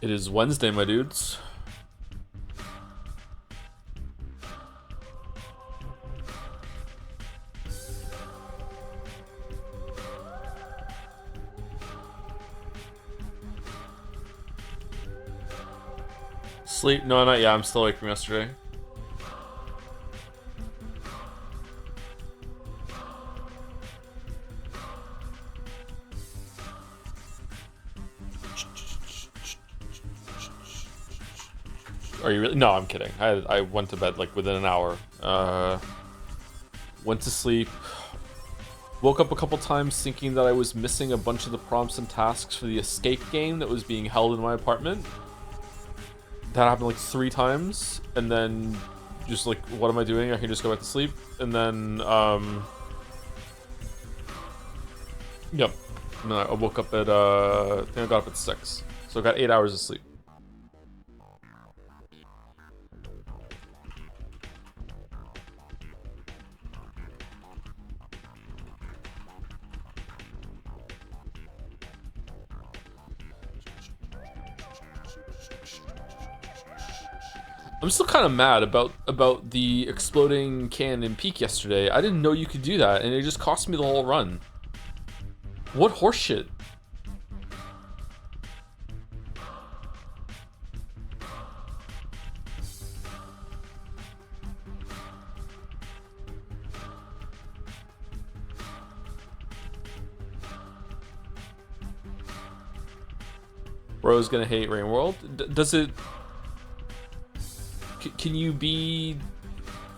It is Wednesday, my dudes. Sleep? No, not yet. I'm still awake from yesterday. Are you really? No, I'm kidding. I went to bed like within an hour. Went to sleep. Woke up a couple times thinking that I was missing a bunch of the prompts and tasks for the escape game that was being held in my apartment. That happened like 3 times, and then just like, what am I doing? I can just go back to sleep, and then yep. And then I woke up at I think I got up at 6, so I got 8 hours of sleep. I'm still kind of mad about the exploding can in Peak yesterday. I didn't know you could do that, and it just cost me the whole run. What horseshit? Bro's gonna hate Rain World. Does it? Can you be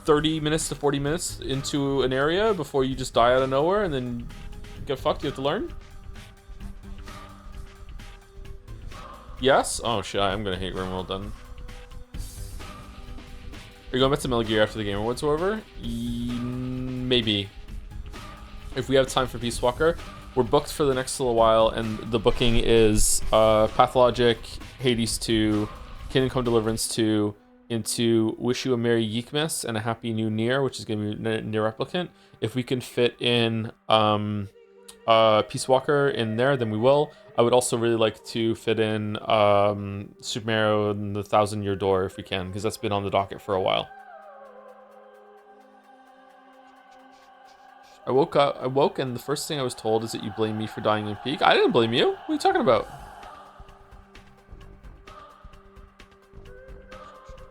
30 minutes to 40 minutes into an area before you just die out of nowhere and then get fucked? You have to learn? Yes? Oh shit, I'm gonna hate RimWorld then. Are you going back to Metal Gear after the game or whatsoever? Maybe. If we have time for Peace Walker. We're booked for the next little while, and the booking is Pathologic, Hades 2, Kingdom Come Deliverance 2, into Wish You a Merry Yeekmas and a Happy New Year, which is going to be Near Replicant. If we can fit in Peace Walker in there, then we will. I would also really like to fit in Super Mario and the 1,000-Year Door if we can, because that's been on the docket for a while. I woke and the first thing I was told is that you blame me for dying in Peak. I didn't blame you. What are you talking about?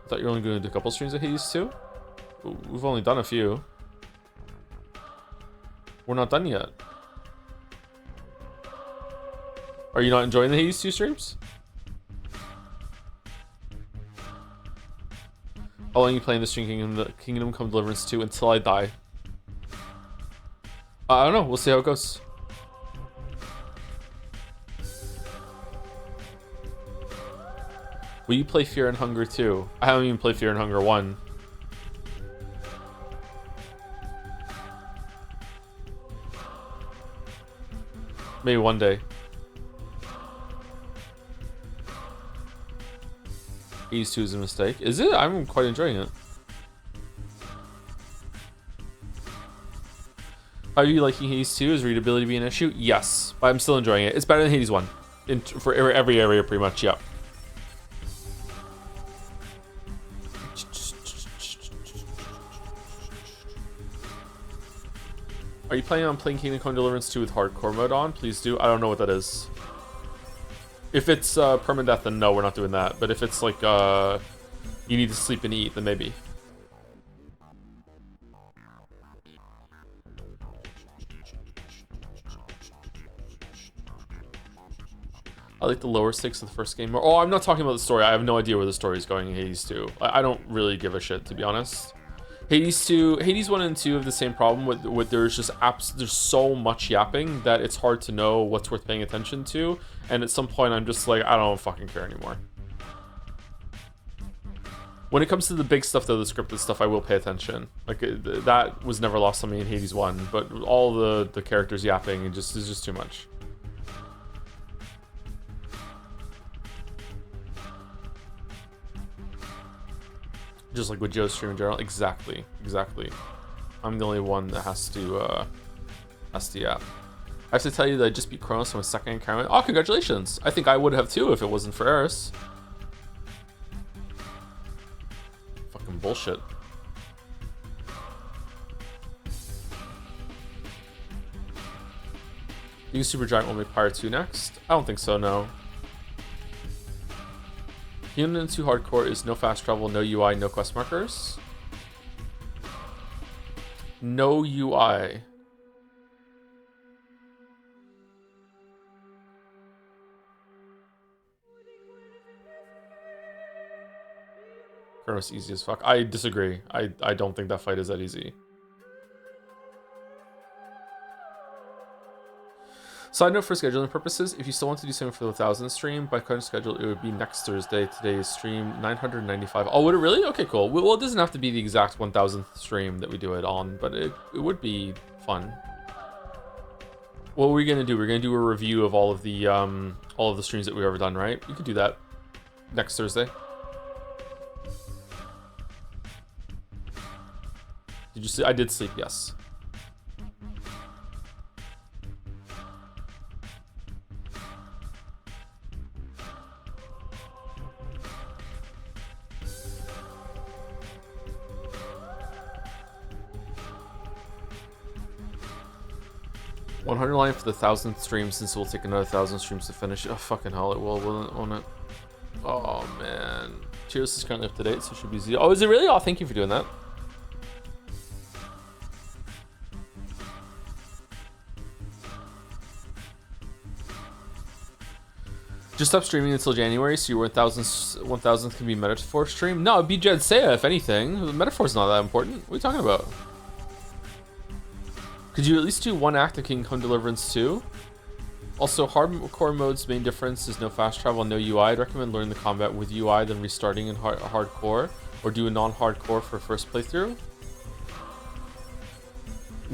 I thought you were only going to do a couple streams of Hades 2? We've only done a few. We're not done yet. Are you not enjoying the Hades 2 streams? How long are you playing this stream Kingdom Come Deliverance 2 until I die? I don't know. We'll see how it goes. Will you play Fear and Hunger 2? I haven't even played Fear and Hunger 1. Maybe one day. Hades 2 is a mistake. Is it? I'm quite enjoying it. Are you liking Hades 2? Is readability be an issue? Yes, but I'm still enjoying it. It's better than Hades 1 for every area, pretty much. Yeah. Are you planning on playing Kingdom Come Deliverance 2 with hardcore mode on? Please do. I don't know what that is. If it's permadeath, then no, we're not doing that. But if it's like you need to sleep and eat, then maybe. I like the lower stakes of the first game more. Oh, I'm not talking about the story. I have no idea where the story is going in Hades 2. I don't really give a shit, to be honest. Hades 1 and 2 have the same problem with there's just there's so much yapping that it's hard to know what's worth paying attention to. And at some point, I'm just like, I don't fucking care anymore. When it comes to the big stuff, though, the scripted stuff, I will pay attention. Like, that was never lost on me in Hades 1, but all the characters yapping is just too much. Just like with Joe's stream in general. Exactly. I'm the only one that has to yap. I have to tell you that I just beat Kronos on my second encounter. Oh, congratulations! I think I would have too if it wasn't for Eris. Fucking bullshit. You Supergiant will make Pyre 2 next? I don't think so, no. Human 2 Hardcore is no fast travel, no UI, no quest markers. No UI. Kronos easy as fuck. I disagree. I don't think that fight is that easy. Side note for scheduling purposes, if you still want to do something for the 1000 stream, by current schedule, it would be next Thursday. Today's stream 995. Oh, would it really? Okay, cool. Well, it doesn't have to be the exact 1000th stream that we do it on, but it would be fun. What are we gonna do? We're gonna do a review of all of the streams that we've ever done, right? We could do that next Thursday. Did you see? I did sleep, yes. $100 for the 1000th stream, since it will take another 1000 streams to finish. Oh, fucking hell, it will, won't it? Oh, man. Cheers is currently up to date, so it should be easy. Oh, is it really? Oh, thank you for doing that. Just stop streaming until January, so your 1000th can be Metaphor stream? No, it'd be Jed Saya, if anything. Metaphor's not that important. What are you talking about? Could you at least do one act of Kingdom Come Deliverance 2? Also, hardcore mode's main difference is no fast travel, no UI. I'd recommend learning the combat with UI, then restarting in hardcore, or do a non-hardcore for first playthrough.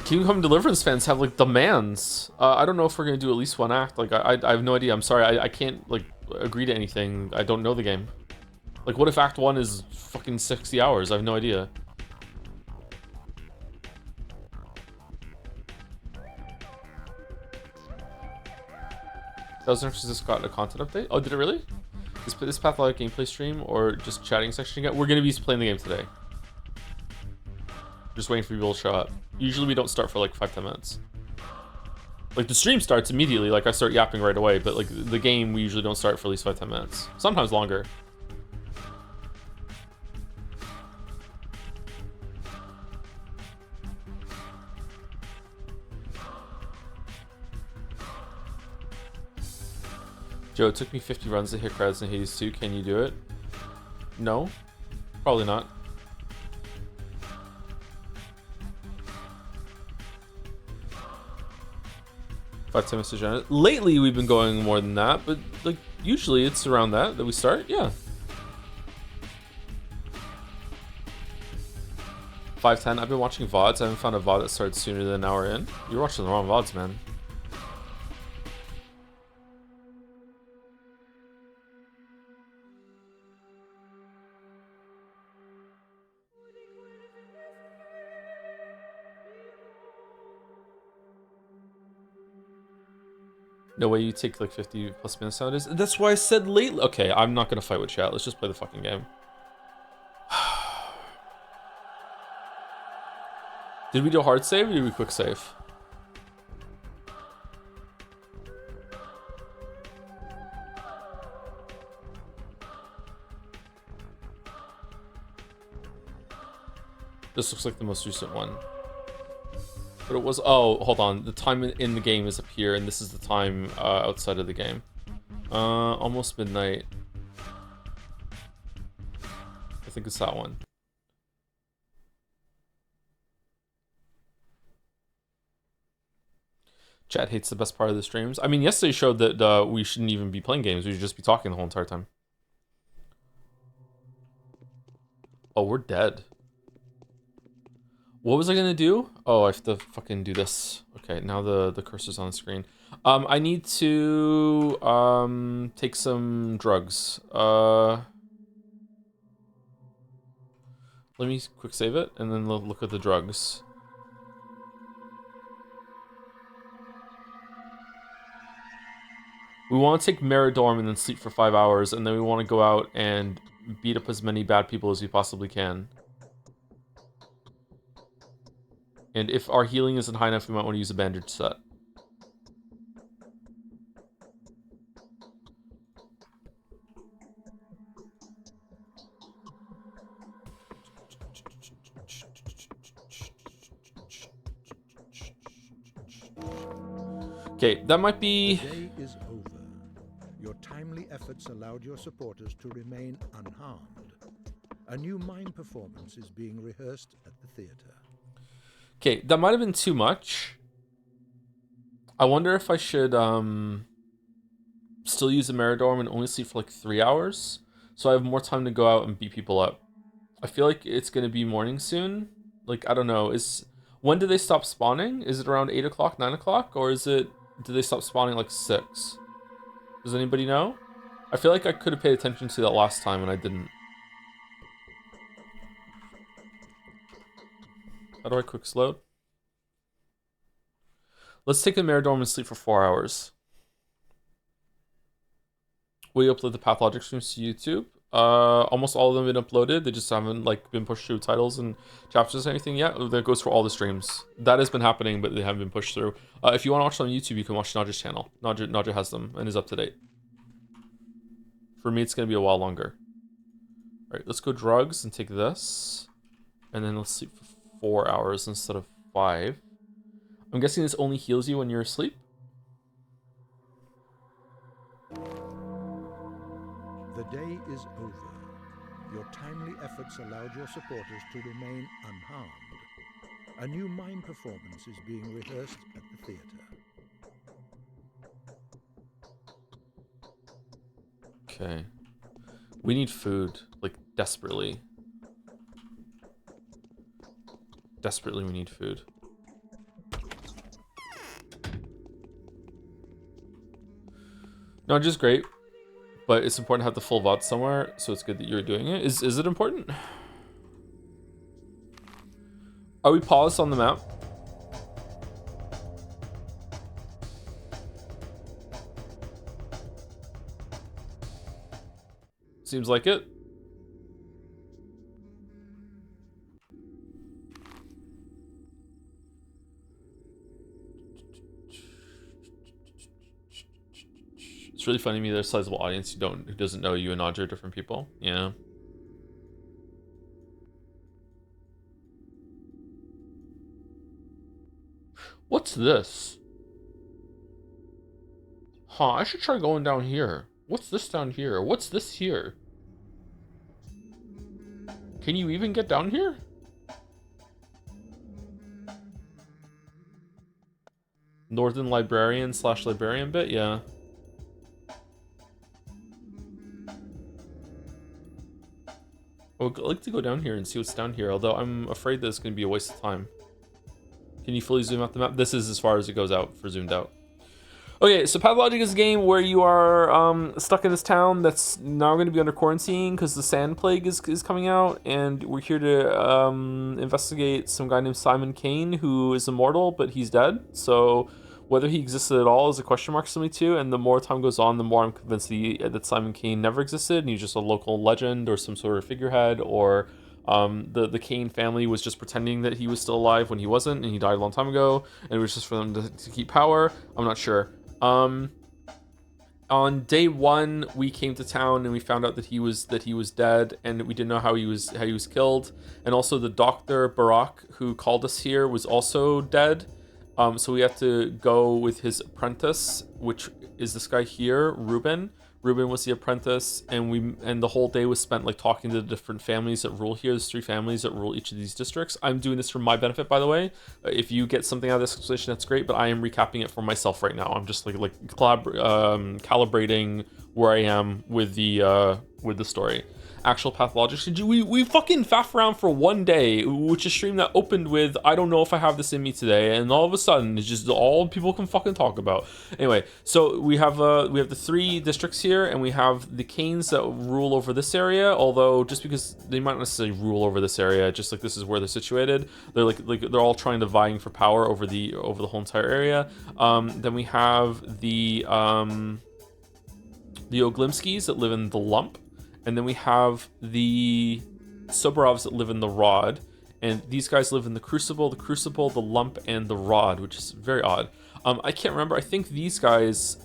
Kingdom Come Deliverance fans have like demands. I don't know if we're gonna do at least one act. Like I have no idea. I'm sorry. I can't like agree to anything. I don't know the game. Like, what if Act 1 is fucking 60 hours? I have no idea. Thousand just got a content update. Oh, did it really? Is this Pathologic gameplay stream or just chatting section again? We're gonna be playing the game today. Just waiting for people to show up. Usually we don't start for like 5-10 minutes. Like the stream starts immediately, like I start yapping right away, but like the game we usually don't start for at least 5-10 minutes. Sometimes longer. Joe, it took me 50 runs to hit creds in Hades 2. Can you do it? No. Probably not. Lately, we've been going more than that, but like usually it's around that we start. Yeah. 5:10. I've been watching VODs. I haven't found a VOD that started sooner than an hour in. You're watching the wrong VODs, man. No way you take like 50 plus minutes nowadays. That's why I said lately. Okay, I'm not gonna fight with chat. Let's just play the fucking game. Did we do a hard save or did we quick save? This looks like the most recent one. But it was, oh, hold on. The time in the game is up here, and this is the time outside of the game. Almost midnight. I think it's that one. Chat hates the best part of the streams. I mean, yesterday showed that we shouldn't even be playing games. We should just be talking the whole entire time. Oh, we're dead. What was I gonna do? Oh, I have to fucking do this. Okay, now the cursor's on the screen. I need to take some drugs. Let me quick save it and then look at the drugs. We want to take Meridorm and then sleep for 5 hours, and then we want to go out and beat up as many bad people as we possibly can. And if our healing isn't high enough, we might want to use a bandage set. Okay, that might be... The day is over. Your timely efforts allowed your supporters to remain unharmed. A new mime performance is being rehearsed at the theater. Okay, that might have been too much. I wonder if I should still use the Meridorm and only sleep for like 3 hours, so I have more time to go out and beat people up. I feel like it's gonna be morning soon. Like, I don't know. When do they stop spawning? Is it around 8 o'clock, 9 o'clock, or do they stop spawning like 6? Does anybody know? I feel like I could have paid attention to that last time and I didn't. How do I quick load? Let's take the Meridorm and sleep for 4 hours. Will you upload the Pathologic streams to YouTube? Almost all of them have been uploaded. They just haven't like been pushed through titles and chapters or anything yet. That goes for all the streams. That has been happening, but they haven't been pushed through. If you want to watch them on YouTube, you can watch Nadja's channel. Nadja has them and is up to date. For me, it's gonna be a while longer. All right, let's go drugs and take this, and then let's sleep for 4 hours instead of 5. I'm guessing this only heals you when you're asleep. The day is over. Your timely efforts allowed your supporters to remain unharmed. A new mime performance is being rehearsed at the theater. Okay. We need food, like, desperately. Desperately, we need food. No, just great. But it's important to have the full VOD somewhere, so it's good that you're doing it. Is it important? Are we paused on the map? Seems like it. It's really funny to me there's a sizable audience who doesn't know you and Nadja are different people. Yeah. What's this? Huh, I should try going down here. What's this down here? What's this here? Can you even get down here? Northern Librarian / Librarian bit? Yeah. I would like to go down here and see what's down here, although I'm afraid that it's going to be a waste of time. Can you fully zoom out the map? This is as far as it goes out for zoomed out. Okay, so Pathologic is a game where you are stuck in this town that's now going to be under quarantine because the sand plague is coming out, and we're here to investigate some guy named Simon Kane who is immortal, but he's dead. So whether he existed at all is a question mark to me too, and the more time goes on, the more I'm convinced that Simon Kane never existed, and he's just a local legend or some sort of figurehead, or the Kane family was just pretending that he was still alive when he wasn't, and he died a long time ago, and it was just for them to keep power. I'm not sure. On day 1, we came to town and we found out that he was dead, and we didn't know how he was killed, and also the doctor Barak who called us here was also dead. So we have to go with his apprentice, which is this guy here, Ruben. Ruben was the apprentice, and the whole day was spent like talking to the different families that rule here. There's 3 families that rule each of these districts. I'm doing this for my benefit, by the way. If you get something out of this explanation, that's great, but I am recapping it for myself right now. I'm just calibrating where I am with the story. actual Pathologic. We fucking faff around for one day, which is a stream that opened with, I don't know if I have this in me today, and all of a sudden it's just all people can fucking talk about. Anyway, so we have the 3 districts here, and we have the Canes that rule over this area, although just because they might not necessarily rule over this area, just like this is where they're situated, they're like they're all trying to vying for power over the whole entire area. Then we have the Oglimskis that live in the Lump, and then we have the Soborovs that live in the Rod, and these guys live in the Crucible, the Lump, and the Rod, which is very odd. I can't remember. I think these guys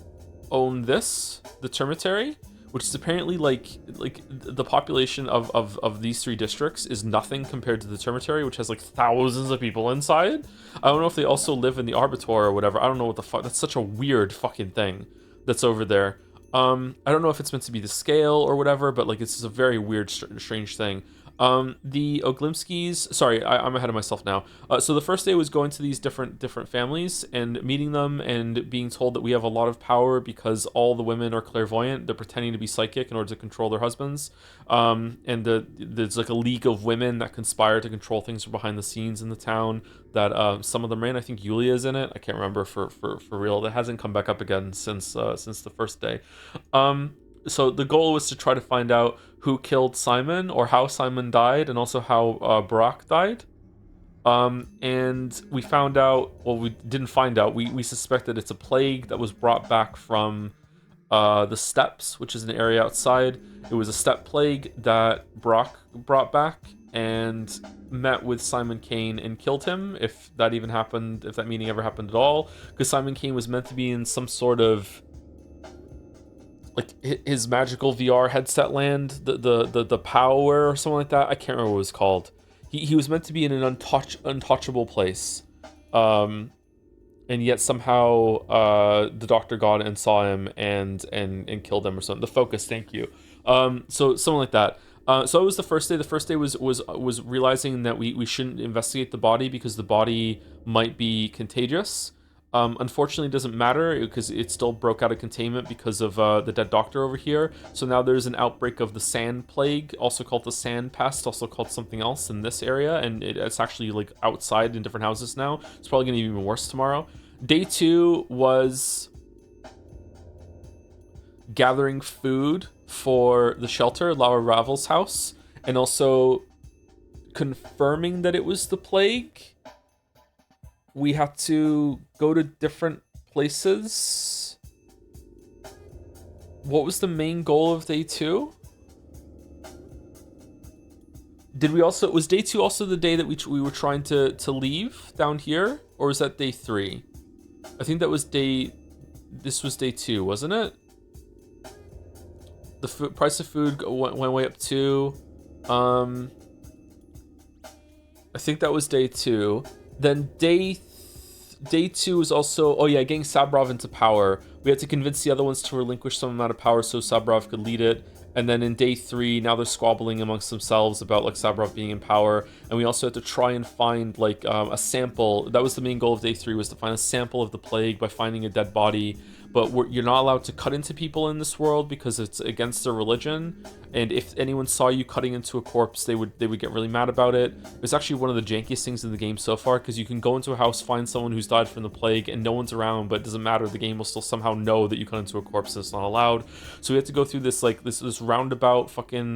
own this, the Termitary, which is apparently like the population of these 3 districts is nothing compared to the Termitary, which has like thousands of people inside. I don't know if they also live in the Arbitor or whatever. I don't know what the fuck. That's such a weird fucking thing that's over there. I don't know if it's meant to be the scale or whatever, but like it's just a very weird, strange thing. The Oglimskis, sorry, I'm ahead of myself now. So the first day was going to these different families and meeting them and being told that we have a lot of power because all the women are clairvoyant. They're pretending to be psychic in order to control their husbands. And there's like a league of women that conspire to control things from behind the scenes in the town. That some of them are in. I think Yulia's in it. I can't remember for real. That hasn't come back up again since the first day. So the goal was to try to find out who killed Simon, or how Simon died, and also how Brock died. And we found out, well, we didn't find out, we suspected it's a plague that was brought back from the steppes, which is an area outside. It was a steppe plague that Brock brought back and met with Simon Kane and killed him, if that even happened, if that meeting ever happened at all, because Simon Kane was meant to be in some sort of like his magical VR headset land, the power or something like that. I can't remember what it was called. He was meant to be in an untouchable place, and yet somehow the doctor got and saw him and killed him or something. The focus, thank you. So something like that. So it was the first day. The first day was realizing that we shouldn't investigate the body because the body might be contagious. Unfortunately, it doesn't matter because it still broke out of containment because of the dead doctor over here. So now there's an outbreak of the sand plague, also called the sand pest, also called something else in this area, and it's actually like outside in different houses now. It's probably going to be even worse tomorrow. Day 2 was gathering food for the shelter, Laura Ravel's house, and also confirming that it was the plague. We had to go to different places. What was the main goal of day 2? Was day 2 also the day that we were trying to leave down here? Or was that day 3? I think this was day 2, wasn't it? The price of food went way up too. I think that was day 2. Then day 2 is also, getting Sabrov into power. We had to convince the other ones to relinquish some amount of power so Sabrov could lead it. And then in day 3, now they're squabbling amongst themselves about like Sabrov being in power. And we also had to try and find like a sample. That was the main goal of day 3, was to find a sample of the plague by finding a dead body. But you're not allowed to cut into people in this world because it's against their religion. And if anyone saw you cutting into a corpse, they would get really mad about it. It's actually one of the jankiest things in the game so far, because you can go into a house, find someone who's died from the plague, and no one's around, but it doesn't matter. The game will still somehow know that you cut into a corpse, and it's not allowed. So we had to go through this like this roundabout fucking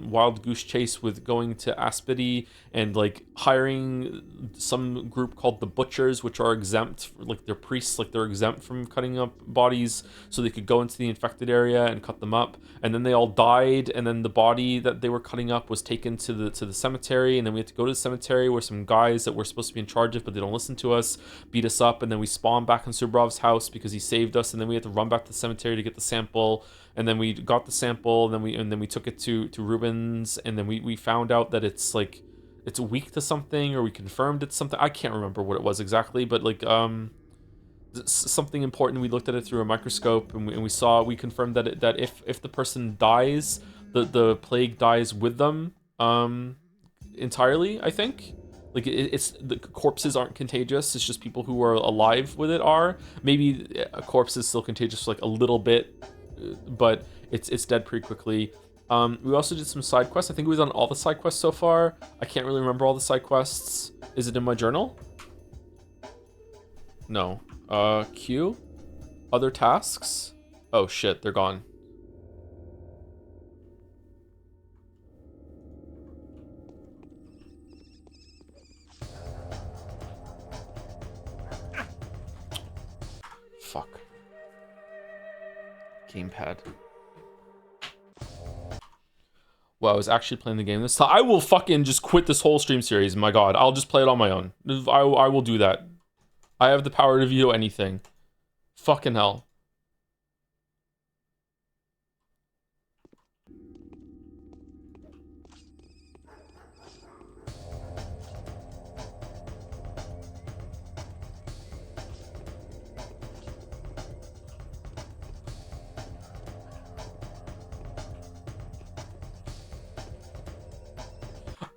wild goose chase with going to Aspity and like hiring some group called the Butchers, which are exempt, like they're priests, like they're exempt from cutting up bodies, so they could go into the infected area and cut them up. And then they all died, and then the body that they were cutting up was taken to the cemetery, and then we had to go to the cemetery where some guys that were supposed to be in charge of, but they don't listen to us, beat us up, and then we spawned back in Subrov's house because he saved us, and then we had to run back to the cemetery to get the sample, and then we got the sample, and then we took it to Ruben's, and then we found out that it's like it's weak to something, or we confirmed it's something. I can't remember what it was exactly, but like something important. We looked at it through a microscope, and we confirmed that if the person dies, the plague dies with them entirely. I think like it's the corpses aren't contagious. It's just people who are alive with it are. Maybe a corpse is still contagious for like a little bit, but it's dead pretty quickly. We also did some side quests. I think we've done all the side quests so far. I can't really remember all the side quests. Is it in my journal? No. Q? Other tasks? Oh shit, they're gone. Fuck. Gamepad. Well, I was actually playing the game this time. I will fucking just quit this whole stream series. My god, I'll just play it on my own. I will do that. I have the power to veto anything. Fucking hell.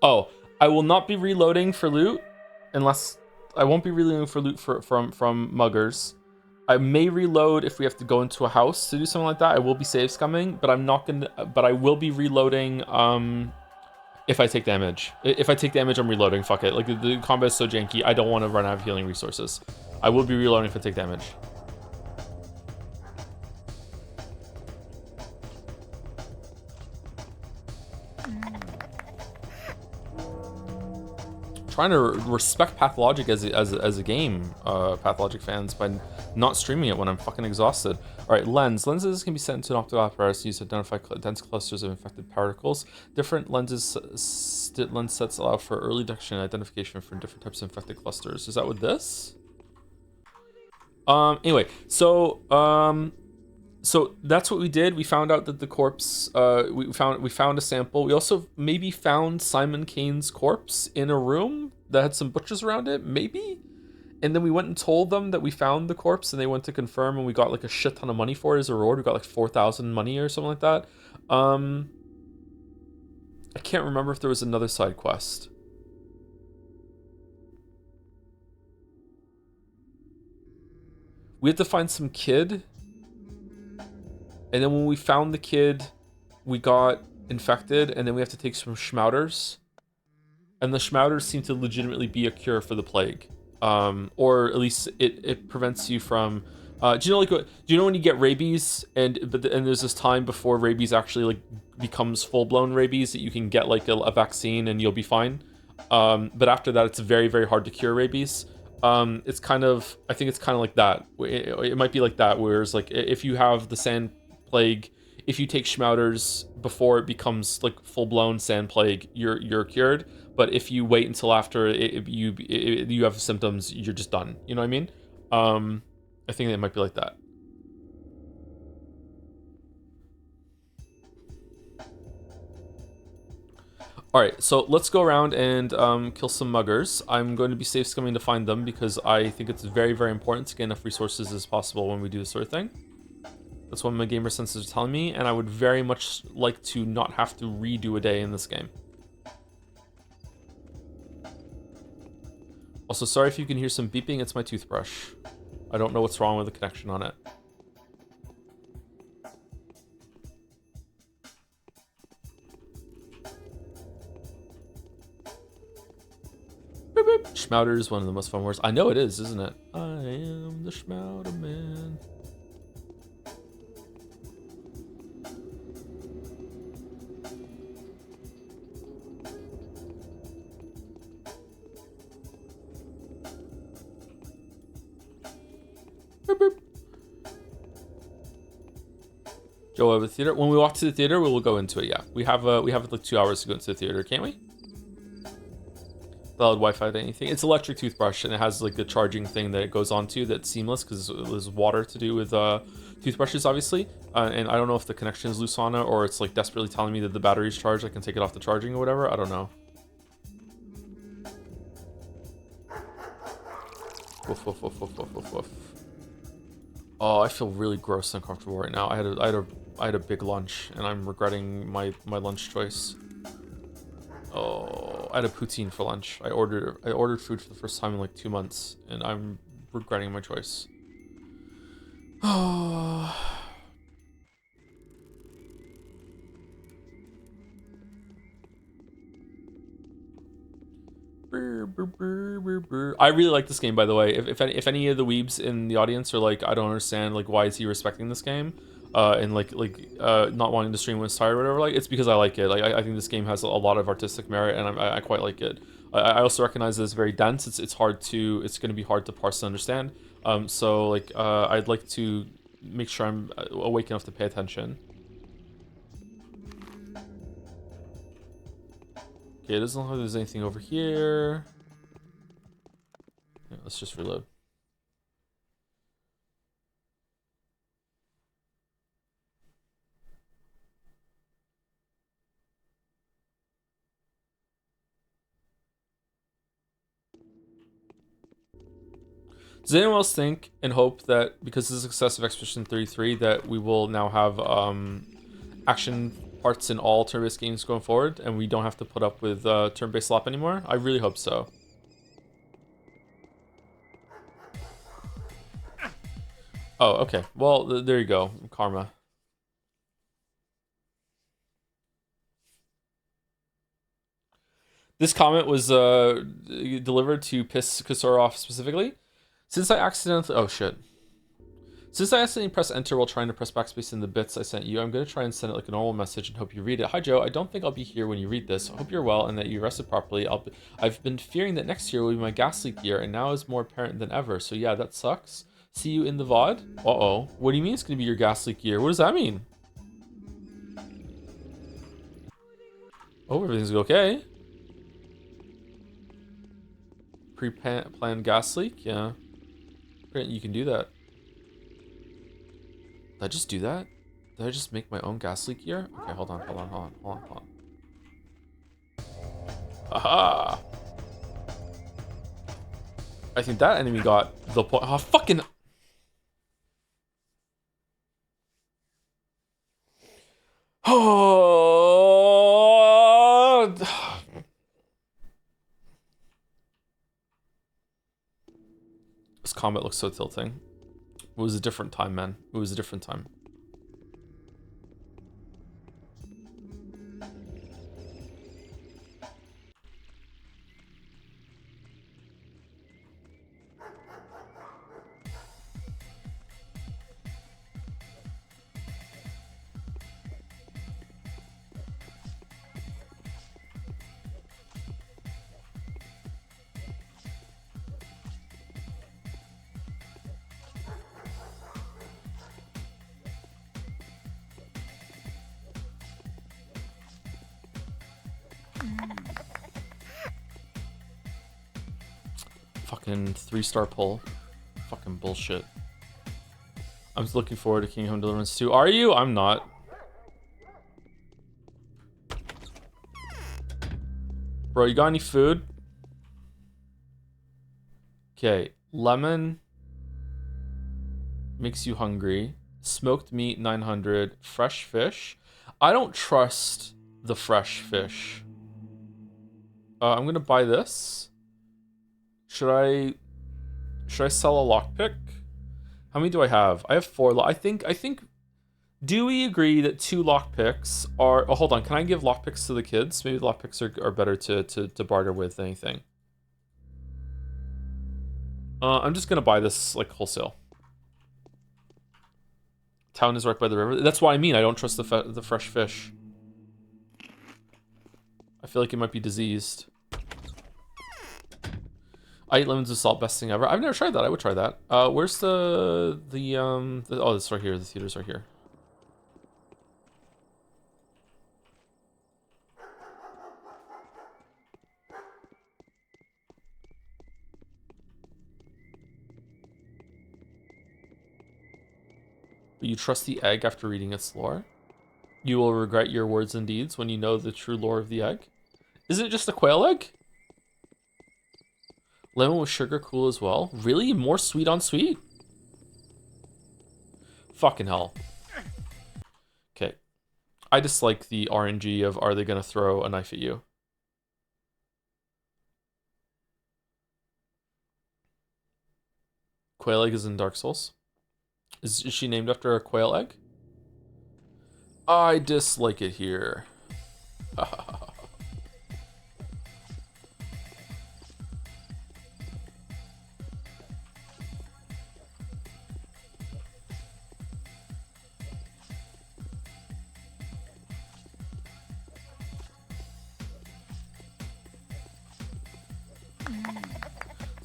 Oh, I will not be reloading for loot unless I won't be reloading for loot from muggers. I may reload if we have to go into a house to do something like that. I will be save scumming, but I'm not gonna. But I will be reloading. If I take damage. If I take damage, I'm reloading. Fuck it. Like the combat is so janky, I don't want to run out of healing resources. I will be reloading if I take damage. Trying to respect Pathologic as a game, Pathologic fans, by not streaming it when I'm fucking exhausted. All right, lenses can be sent into an optical apparatus used to identify dense clusters of infected particles. Different lens sets allow for early detection and identification for different types of infected clusters. Is that with this? Anyway, so that's what we did. We found out that the corpse, we found a sample. We also maybe found Simon Kane's corpse in a room that had some butchers around it, maybe? And then we went and told them that we found the corpse and they went to confirm and we got like a shit ton of money for it as a reward. We got like 4,000 money or something like that. I can't remember if there was another side quest. We had to find some kid. And then when we found the kid, we got infected, and then we have to take some schmouters. And the schmouters seem to legitimately be a cure for the plague. Or at least it prevents you from... do you know when you get rabies, and there's this time before rabies actually like becomes full-blown rabies that you can get like a vaccine and you'll be fine? But after that, it's very, very hard to cure rabies. It's kind of... I think it's kind of like that. It might be like that, whereas like if you have the sand plague, if you take schmouters before it becomes like full-blown sand plague, you're cured. But if you wait until after you have symptoms, you're just done. You know what I mean? I think it might be like that. All right, so let's go around and kill some muggers. I'm going to be safe scumming to find them because I think it's very, very important to get enough resources as possible when we do this sort of thing. That's what my gamer senses are telling me, and I would very much like to not have to redo a day in this game. Also, sorry if you can hear some beeping, it's my toothbrush. I don't know what's wrong with the connection on it. Boop, boop. Schmouter is one of the most fun words. I know it is, isn't it? I am the Schmouter Man. Boop, boop. Joe, we have a theater. When we walk to the theater, we will go into it. Yeah, we have like 2 hours to go into the theater, can't we? Valid Wi-Fi to anything. It's electric toothbrush, and it has like a charging thing that it goes onto that's seamless because there's water to do with toothbrushes, obviously. And I don't know if the connection is loose on it or it's like desperately telling me that the battery's charged. I can take it off the charging or whatever. I don't know. Woof, woof, woof, woof, woof, woof, woof. Oh, I feel really gross and uncomfortable right now. I had a big lunch, and I'm regretting my lunch choice. Oh, I had a poutine for lunch. I ordered food for the first time in like 2 months, and I'm regretting my choice. Oh. I really like this game, by the way. If any of the weebs in the audience are like, I don't understand, like, why is he respecting this game, and not wanting to stream when it's tired or whatever, like, it's because I like it. Like, I think this game has a lot of artistic merit, and I quite like it. I also recognize that it's very dense. It's going to be hard to parse and understand. So like, I'd like to make sure I'm awake enough to pay attention. Okay, it doesn't look like there's anything over here. Yeah, let's just reload. Does anyone else think and hope that because of the success of Expedition 33 that we will now have action parts in all turn-based games going forward and we don't have to put up with turn-based slop anymore? I really hope so. Oh, okay. Well, there you go. Karma. This comment was delivered to piss Kusura off specifically. Since I accidentally... Oh, shit. Since I accidentally pressed enter while trying to press backspace in the bits I sent you, I'm going to try and send it like a normal message and hope you read it. Hi, Joe. I don't think I'll be here when you read this. I hope you're well and that you rested properly. I've been fearing that next year will be my gas leak year, and now is more apparent than ever. So yeah, that sucks. See you in the VOD? Uh-oh. What do you mean it's going to be your gas leak year? What does that mean? Oh, everything's okay. Pre-planned gas leak? Yeah. You can do that. Did I just do that? Did I just make my own gas leak year? Okay, hold on. Aha! I think that enemy got the point. Oh, fucking... Oh! This combat looks so tilting. It was a different time, man. It was a different time. Fucking 3-star pull. Fucking bullshit. I'm looking forward to Kingdom Deliverance 2. Are you? I'm not. Bro, you got any food? Okay. Lemon makes you hungry. Smoked meat 900. Fresh fish. I don't trust the fresh fish. I'm gonna buy this. Should I sell a lockpick? How many do I have? I have 4. I think. Do we agree that 2 lockpicks are? Oh, hold on. Can I give lockpicks to the kids? Maybe lockpicks are better to barter with than anything. I'm just gonna buy this like wholesale. Town is right by the river. That's what I mean. I don't trust the fresh fish. I feel like it might be diseased. I eat lemons with salt, best thing ever. I've never tried that. I would try that. Where's the oh, it's right here. The theater's right here. But you trust the egg after reading its lore? You will regret your words and deeds when you know the true lore of the egg. Isn't it just a quail egg? Lemon with sugar, cool as well. Really? More sweet on sweet? Fucking hell. Okay. I dislike the RNG of are they gonna throw a knife at you? Quail egg is in Dark Souls. Is she named after a quail egg? I dislike it here.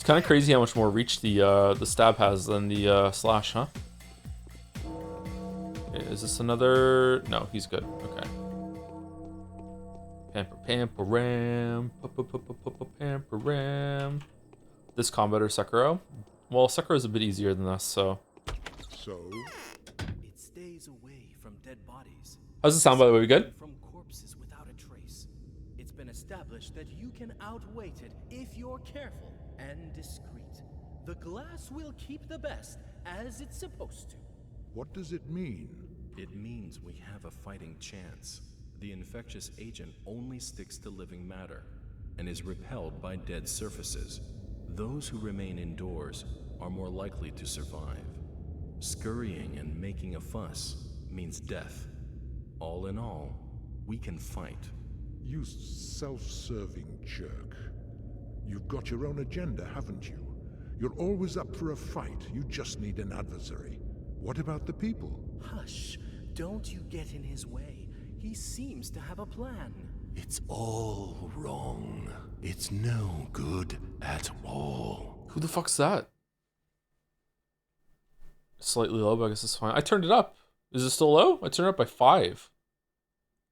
kind of crazy how much more reach the stab has than the slash, huh? Okay, is this another? No, he's good. Okay. Pamper ram, pamper ram. This combat or Sekiro? Well, Sekiro is a bit easier than us, so. So, It stays away from dead bodies. How's the sound, by the way? We good? From corpses without a trace. It's been established that you can outweight it if you're careful and discreet. The glass will keep the best as it's supposed to. what does it mean? It means we have a fighting chance. The infectious agent only sticks to living matter and is repelled by dead surfaces. Those who remain indoors are more likely to survive. Scurrying and making a fuss means death. All in all, we can fight. You self-serving jerk. You've got your own agenda, haven't you? You're always up for a fight. You just need an adversary. What about the people? Hush, don't you get in his way. He seems to have a plan. It's all wrong. It's no good at all. Who the fuck's that? Slightly low, but I guess it's fine. I turned it up. Is it still low? I turned it up by 5.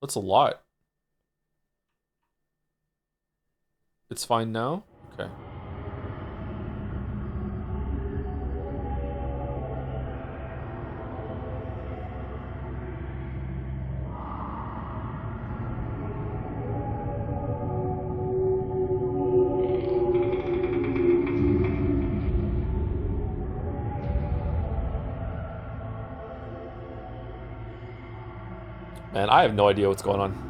That's a lot. It's fine now? Okay. Man, I have no idea what's going on.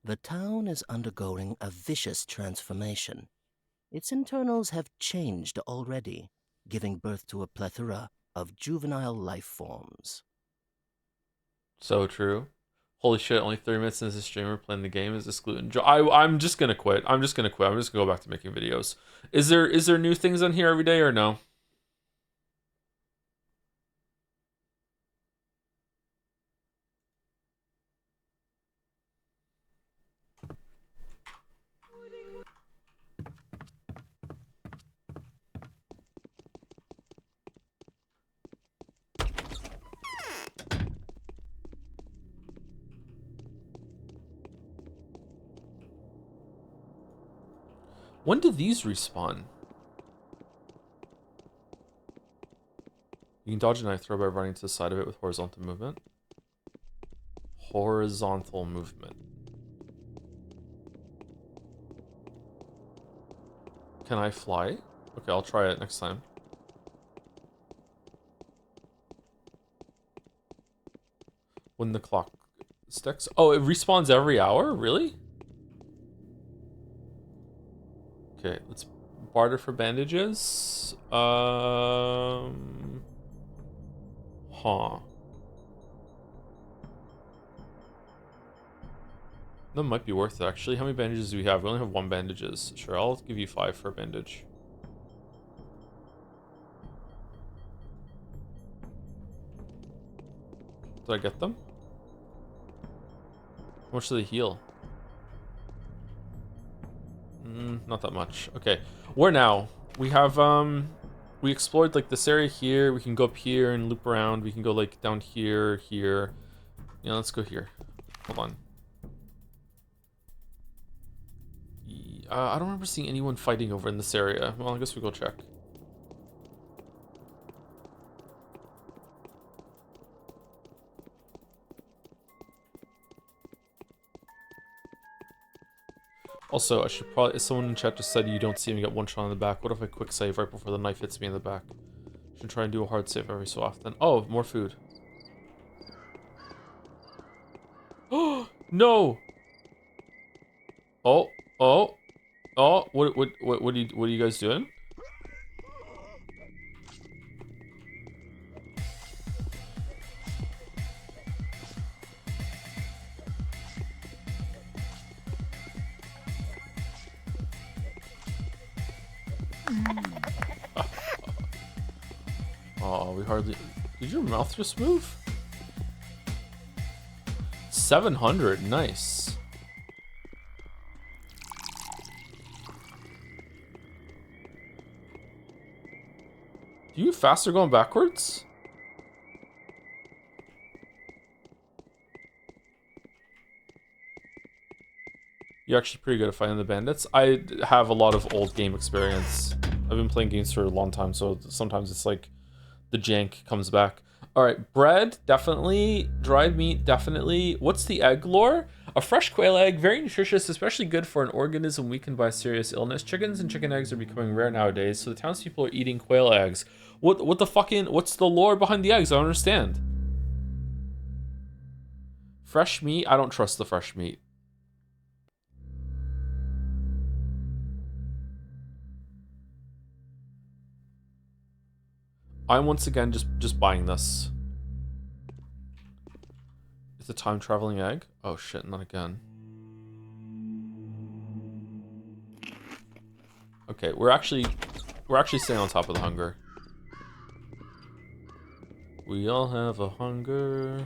The town is undergoing a vicious transformation. Its internals have changed already, giving birth to a plethora of juvenile life forms. So true. Holy shit, only 30 minutes into the streamer playing the game. Is this gluten? I'm just gonna quit. I'm just gonna quit. I'm just gonna go back to making videos. Is there new things on here every day or no? When do these respawn? You can dodge a knife throw by running to the side of it with horizontal movement. Horizontal movement. Can I fly? Okay, I'll try it next time. When the clock sticks. Oh, it respawns every hour? Really? Okay, let's barter for bandages. Huh. That might be worth it, actually. How many bandages do we have? We only have 1 bandages. Sure, I'll give you 5 for a bandage. Did I get them? How much do they heal? Not that much. Okay, where now? We have, we explored, like, this area here. We can go up here and loop around. We can go, like, down here, here. Yeah, let's go here. Hold on. I don't remember seeing anyone fighting over in this area. Well, I guess we go check. Also, I should probably... Someone in chat just said you don't see me get one shot in the back. What if I quick save right before the knife hits me in the back? Should try and do a hard save every so often. Oh, more food. Oh, no! Oh, oh, oh, what are you guys doing? Oh, we hardly... Did your mouth just move? 700, nice. Do you faster going backwards? You're actually pretty good at fighting the bandits. I have a lot of old game experience. I've been playing games for a long time, so sometimes it's like the jank comes back. All right, bread, definitely. Dried meat, definitely. What's the egg lore? A fresh quail egg, very nutritious, especially good for an organism weakened by serious illness. Chickens and chicken eggs are becoming rare nowadays, so the townspeople are eating quail eggs. What the fucking, what's the lore behind the eggs? I don't understand. Fresh meat, I don't trust the fresh meat. I'm once again just buying this. It's a time traveling egg? Oh shit, not again. Okay, we're actually staying on top of the hunger. We all have a hunger.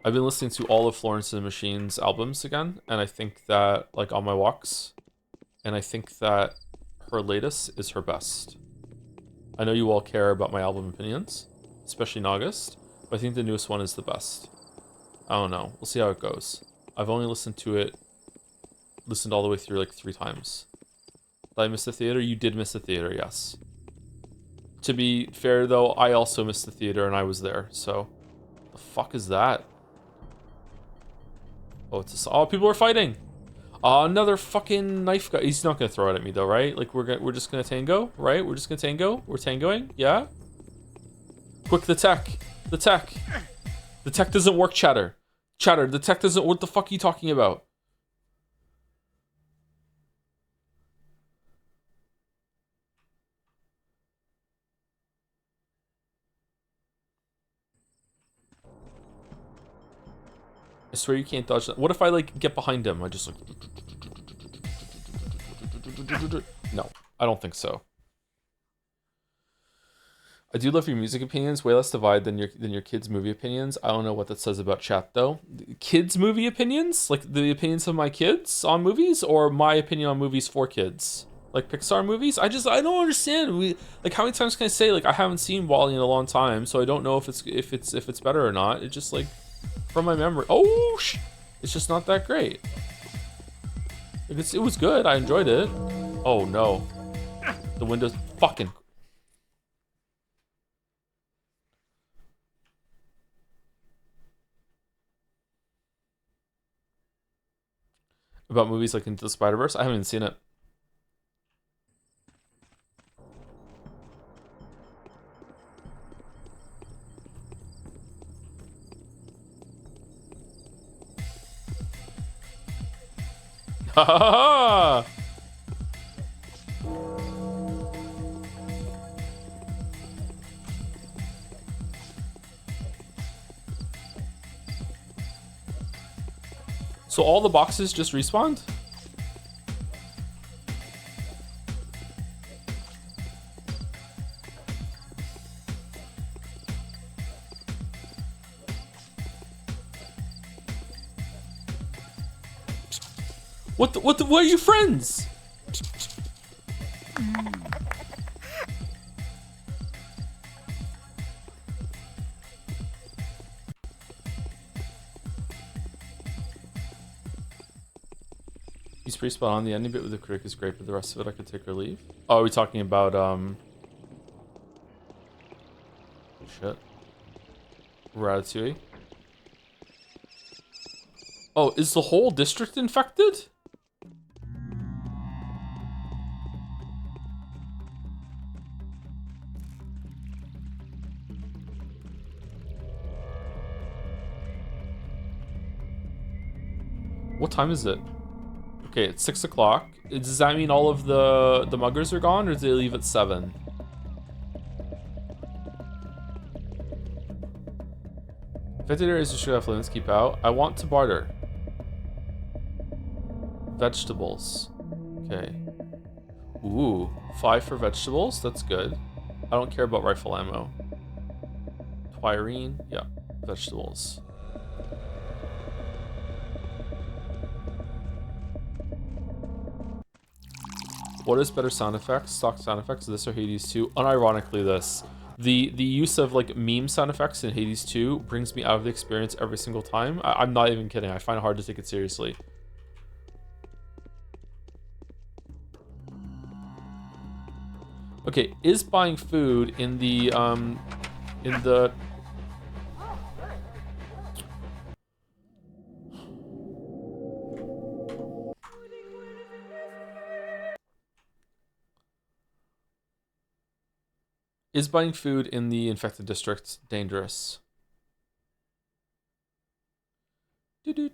I've been listening to all of Florence and the Machine's albums again, and I think that, like, on my walks, and I think that her latest is her best. I know you all care about my album opinions, especially in August, but I think the newest one is the best. I don't know. We'll see how it goes. I've only listened all the way through like 3 times. Did I miss the theater? You did miss the theater, yes. To be fair though, I also missed the theater and I was there, so... The fuck is that? Oh, oh, people are fighting! Another fucking knife guy. He's not gonna throw it at me though, right? Like we're just gonna tango, right? We're just gonna tango. We're tangoing, yeah. Quick, the tech. The tech doesn't work, Chatter. Chatter, the tech doesn't. What the fuck are you talking about? I swear you can't dodge that. What if I like get behind him? I just like. No, I don't think so. I do love your music opinions, way less divide than your kids' movie opinions. I don't know what that says about chat though. Kids' movie opinions? Like the opinions of my kids on movies, or my opinion on movies for kids? Like Pixar movies? I don't understand. Like how many times can I say like I haven't seen WALL-E in a long time, so I don't know if it's better or not. It's just like from my memory. Oh, it's just not that great. Like, it was good. I enjoyed it. Oh no, the window's fucking. About movies like Into the Spider-Verse? I haven't even seen it. Ha ha ha! So all the boxes just respawned? What are you friends? He's pretty spot on. The ending bit with the critic is great, but the rest of it I could take or leave. Oh, are we talking about shit. Ratatouille? Oh, is the whole district infected? What time is it? Okay, it's 6 o'clock. Does that mean all of the muggers are gone, or do they leave at 7? Affected areas should have limits, keep out. I want to barter. Vegetables. Okay. Ooh, 5 for vegetables. That's good. I don't care about rifle ammo. Twirine. Yeah, vegetables. What is better sound effects? Stock sound effects, this or Hades 2? Unironically, this. The use of like meme sound effects in Hades 2 brings me out of the experience every single time. I'm not even kidding. I find it hard to take it seriously. Okay, is buying food in the is buying food in the infected district dangerous? Doo-doo.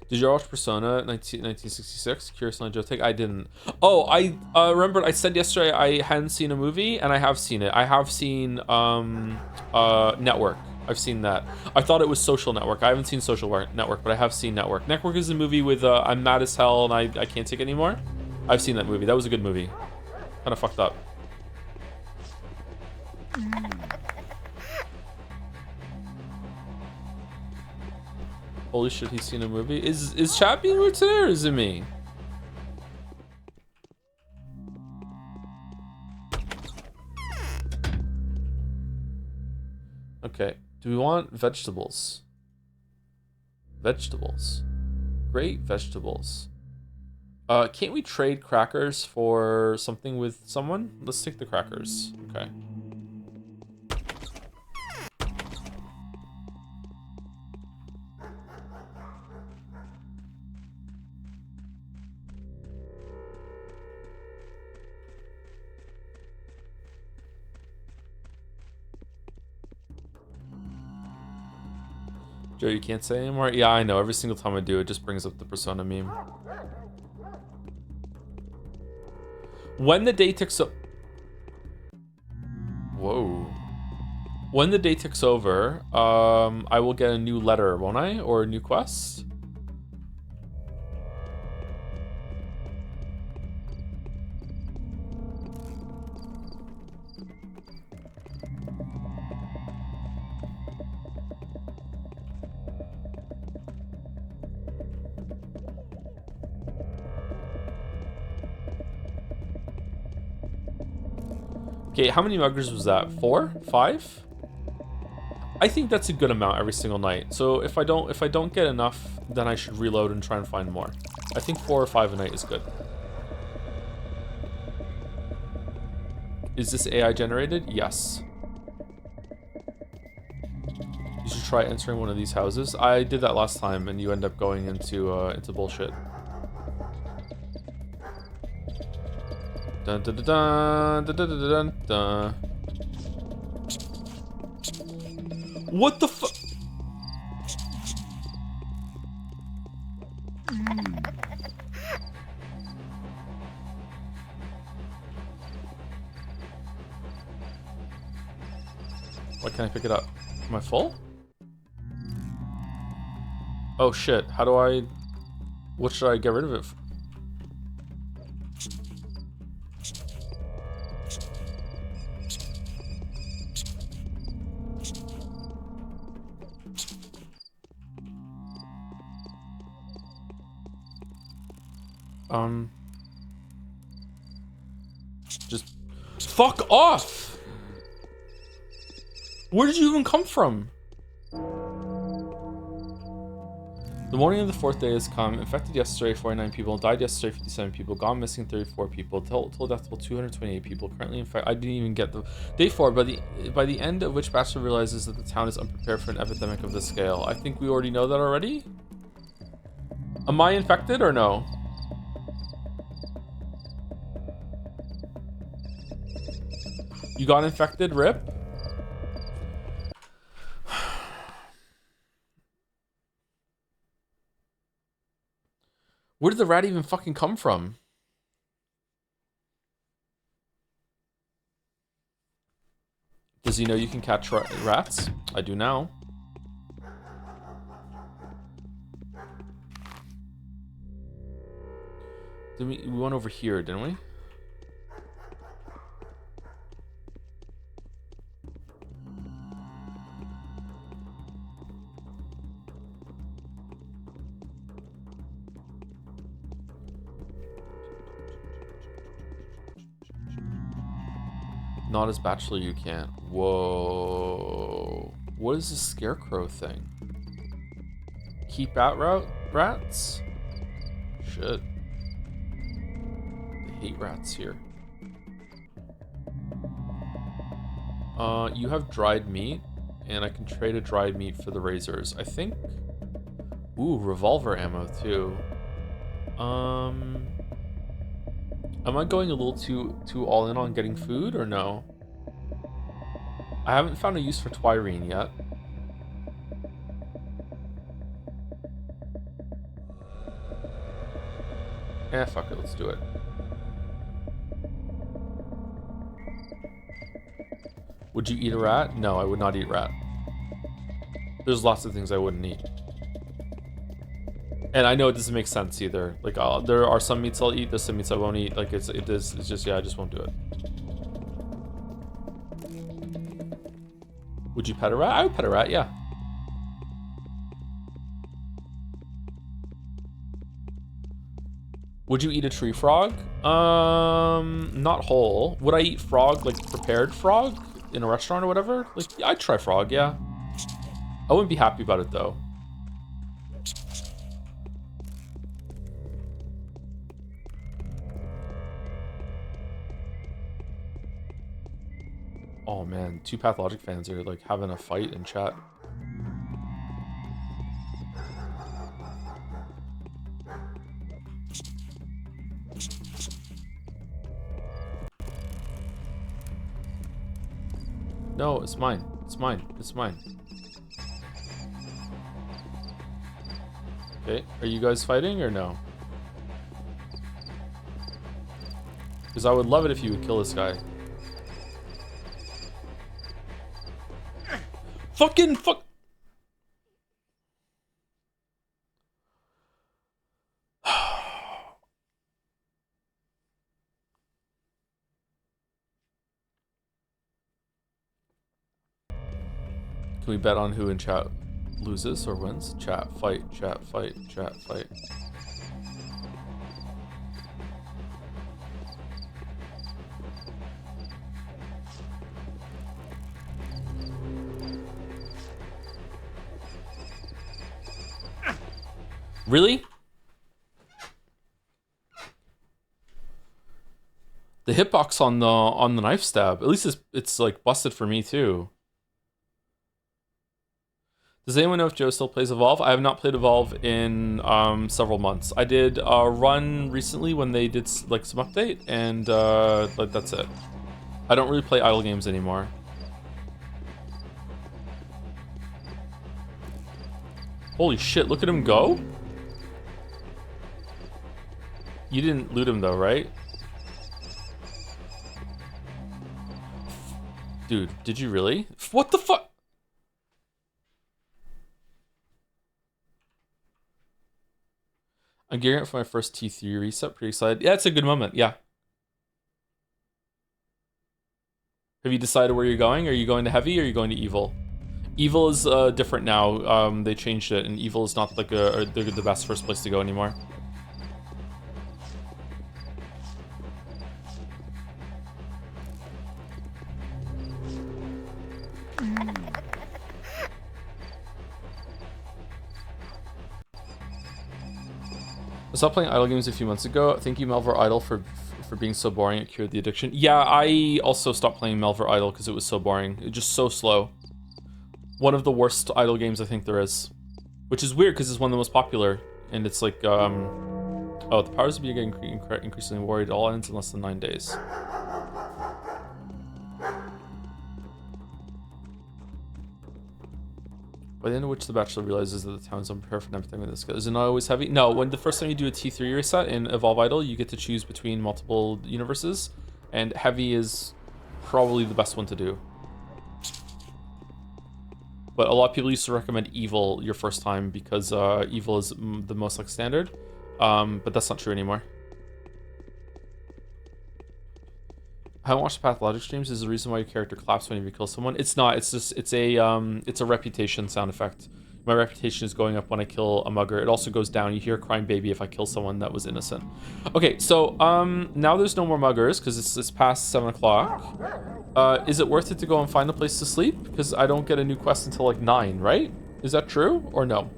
Did you watch Persona 1966? Curious on Joe Take? I didn't. Oh, I remembered I said yesterday I hadn't seen a movie, and I have seen it. I have seen Network. I've seen that. I thought it was Social Network. I haven't seen Social Network, but I have seen Network. Network is a movie with I'm mad as hell and I can't take it anymore. I've seen that movie. That was a good movie. Kind of fucked up. Holy shit, he's seen a movie. Is chat being weird today, or is it me? Okay, do we want vegetables? Vegetables. Great vegetables. Can't we trade crackers for something with someone? Let's take the crackers. Okay. Joe, you can't say anymore? Yeah, I know. Every single time I do, it just brings up the Persona meme. When the day ticks over... Whoa. When the day ticks over, I will get a new letter, won't I? Or a new quest? Okay, how many muggers was that? 4? 5? I think that's a good amount every single night. So if I don't get enough, then I should reload and try and find more. I think 4 or 5 a night is good. Is this AI generated? Yes. You should try entering one of these houses. I did that last time, and you end up going into bullshit. Dun dun dun dun dun dun dun dun. What the fuck? Why can't I pick it up? Am I full? Oh shit, how do I... What should I get rid of it for? Just fuck off! Where did you even come from? The morning of the 4th day has come. Infected yesterday, 49 people. Died yesterday, 57 people. Gone missing, 34 people. Total death toll, 228 people. Currently infected. I didn't even get the day 4. By the end of which Bachelor realizes that the town is unprepared for an epidemic of this scale. I think we already know that already. Am I infected or no? You got infected, Rip? Where did the rat even fucking come from? Does he know you can catch rats? I do now. We went over here, didn't we? Not as bachelor you can't. Whoa. What is this scarecrow thing? Keep out rats? Shit. I hate rats here. You have dried meat, and I can trade a dried meat for the razors. I think. Ooh, revolver ammo too. Am I going a little too all in on getting food or no? I haven't found a use for Twirene yet. Eh, fuck it, let's do it. Would you eat a rat? No, I would not eat rat. There's lots of things I wouldn't eat. And I know it doesn't make sense either. Like, there are some meats I'll eat, there's some meats I won't eat. Like, it's just, yeah, I just won't do it. Would you pet a rat? I would pet a rat, yeah. Would you eat a tree frog? Not whole. Would I eat frog, like prepared frog in a restaurant or whatever? Like, yeah, I'd try frog, yeah. I wouldn't be happy about it though. Oh man, two Pathologic fans are like having a fight in chat. No, it's mine. It's mine. It's mine. Okay, are you guys fighting or no? Because I would love it if you would kill this guy. Fucking fuck. Can we bet on who in chat loses or wins? Chat, fight, chat, fight, chat, fight. Really? The hitbox on the knife stab. At least it's like busted for me too. Does anyone know if Joe still plays Evolve? I have not played Evolve in several months. I did a run recently when they did like some update, and but that's it. I don't really play idle games anymore. Holy shit! Look at him go. You didn't loot him though, right? Dude, did you really? What the fuck? I'm gearing up for my first T3 reset. Pretty excited. Yeah, it's a good moment. Yeah. Have you decided where you're going? Are you going to heavy or are you going to evil? Evil is different now. They changed it, and evil is not like the best first place to go anymore. I stopped playing idle games a few months ago. Thank you, Melvor Idle, for being so boring. It cured the addiction. Yeah, I also stopped playing Melvor Idle because it was so boring. It was just so slow. One of the worst idle games I think there is. Which is weird because it's one of the most popular. And it's like, oh, the powers of being getting increasingly worried. All ends in less than 9 days. By the end of which the Bachelor realizes that the town's unprepared for everything with this guy. Is it not always heavy? No, when the first time you do a T3 reset in Evolve Idle, you get to choose between multiple universes, and heavy is probably the best one to do. But a lot of people used to recommend Evil your first time because Evil is the most like standard. But that's not true anymore. I haven't watched Pathologic streams. Is the reason why your character claps when you kill someone? It's not. It's just it's a reputation sound effect. My reputation is going up when I kill a mugger. It also goes down. You hear crying baby if I kill someone that was innocent. Okay, so now there's no more muggers because it's past 7 o'clock. Is it worth it to go and find a place to sleep? Because I don't get a new quest until like 9, right? Is that true or no?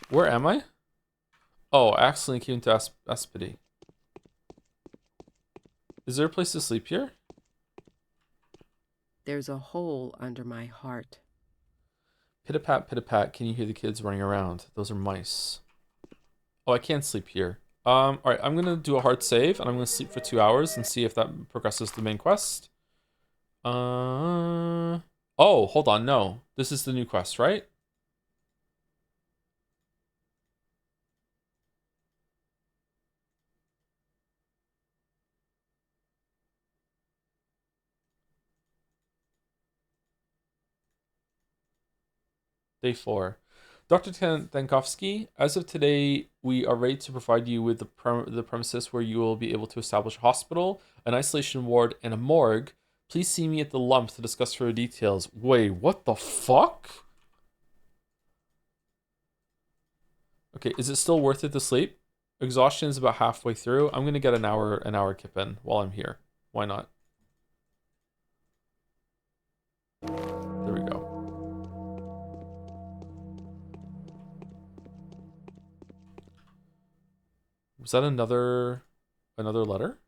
Where am I? Oh, I accidentally came to Aspity. Is there a place to sleep here? There's a hole under my heart. Pit-a-pat, pit-a-pat. Can you hear the kids running around? Those are mice. Oh, I can't sleep here. All right, I'm gonna do a hard save, and I'm gonna sleep for 2 hours and see if that progresses the main quest. Oh, hold on, no. This is the new quest, right? Day 4. Dr. Tankovsky, as of today, we are ready to provide you with the premises where you will be able to establish a hospital, an isolation ward, and a morgue. Please see me at the lump to discuss further details. Wait, what the fuck? Okay, is it still worth it to sleep? Exhaustion is about halfway through. I'm gonna get an hour kip in while I'm here. Why not? There we go. Was that another letter?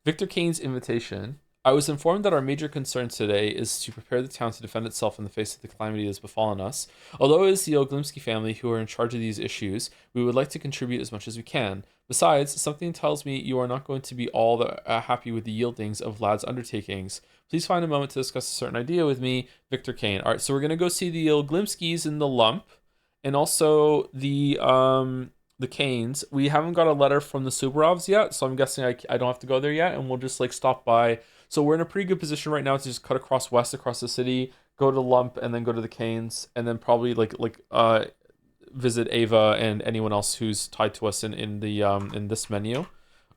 Victor Kane's invitation. I was informed that our major concern today is to prepare the town to defend itself in the face of the calamity that has befallen us. Although it is the Oglimsky family who are in charge of these issues, we would like to contribute as much as we can. Besides, something tells me you are not going to be all that happy with the yieldings of Vlad's undertakings. Please find a moment to discuss a certain idea with me, Victor Kane. All right, so we're going to go see the Oglimskys in the lump, and also the Canes. We haven't got a letter from the Subarovs yet, so I'm guessing I don't have to go there yet, and we'll just like stop by. So we're in a pretty good position right now to just cut across the city, go to Lump, and then go to the Canes, and then probably visit Ava and anyone else who's tied to us in this menu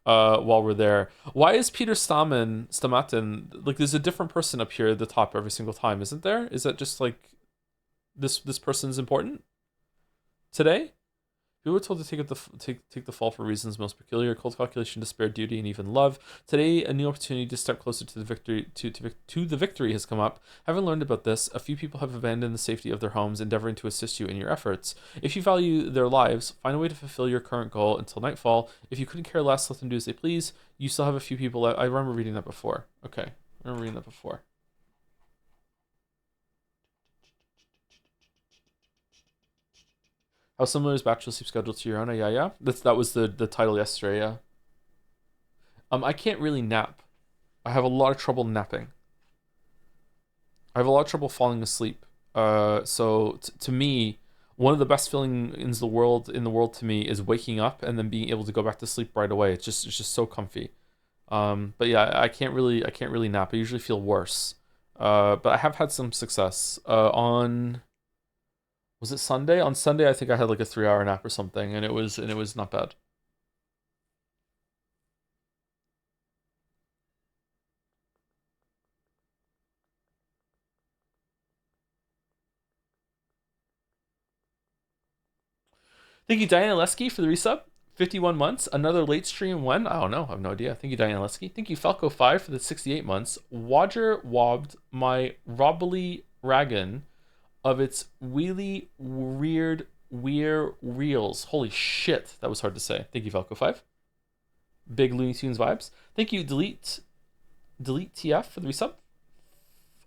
while we're there. Why is Peter Stamatin like there's a different person up here at the top every single time, isn't there? Is that just like this person's important today? We were told to take the fall for reasons most peculiar: cold calculation, despair, duty, and even love. Today, a new opportunity to step closer to the victory to the victory has come up. Having learned about this, a few people have abandoned the safety of their homes, endeavoring to assist you in your efforts. If you value their lives, find a way to fulfill your current goal until nightfall. If you couldn't care less, let them do as they please. You still have a few people. I remember reading that before. Okay, I remember reading that before. How similar is Bachelor Sleep schedule to your own? Yeah. That was the title yesterday, yeah. I can't really nap. I have a lot of trouble napping. I have a lot of trouble falling asleep. So to me, one of the best feelings in the world to me is waking up and then being able to go back to sleep right away. It's just so comfy. But yeah, I can't really nap. I usually feel worse. But I have had some success. Was it Sunday? On Sunday, I think I had like a 3-hour nap or something, and it was not bad. Thank you, Diana Lesky, for the resub. 51 months. Another late stream when? I don't know. I have no idea. Thank you, Diana Lesky. Thank you, Falco5, for the 68 months. Wadger wobbed my Robbly Ragan of its wheelie weird reels. Holy shit, that was hard to say. Thank you, Falco5. Big Looney Tunes vibes. Thank you, Delete TF for the resub.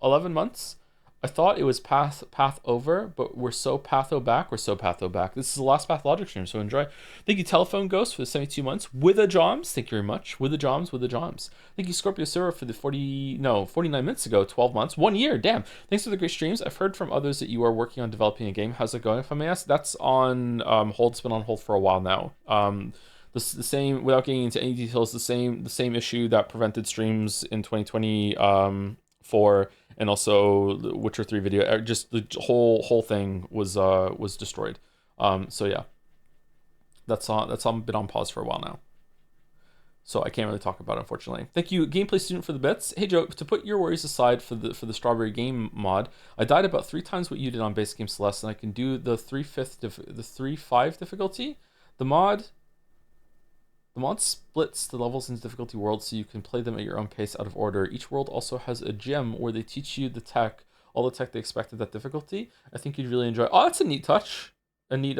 11 months. I thought it was path over, but we're so patho back. This is the last Pathologic stream, so enjoy. Thank you, Telephone Ghost, for the 72 months. With a Joms, thank you very much. With the Joms. Thank you, Scorpio Server, for the 49 minutes ago, 12 months. 1 year, damn. Thanks for the great streams. I've heard from others that you are working on developing a game. How's it going, if I may ask? That's on hold. It's been on hold for a while now. the same, without getting into any details, the same issue that prevented streams in 2024, and also the Witcher 3 video. Just the whole thing was destroyed. So yeah, that's been on pause for a while now. So I can't really talk about it, unfortunately. Thank you, Gameplay Student, for the bits. Hey Joe, to put your worries aside for the Strawberry Game mod, I died about 3 times what you did on Base Game Celeste, and I can do the 3-5 difficulty. The mod splits the levels into difficulty worlds so you can play them at your own pace out of order. Each world also has a gym where they teach you all the tech they expect at that difficulty. I think you'd really enjoy. Oh, that's a neat touch. A neat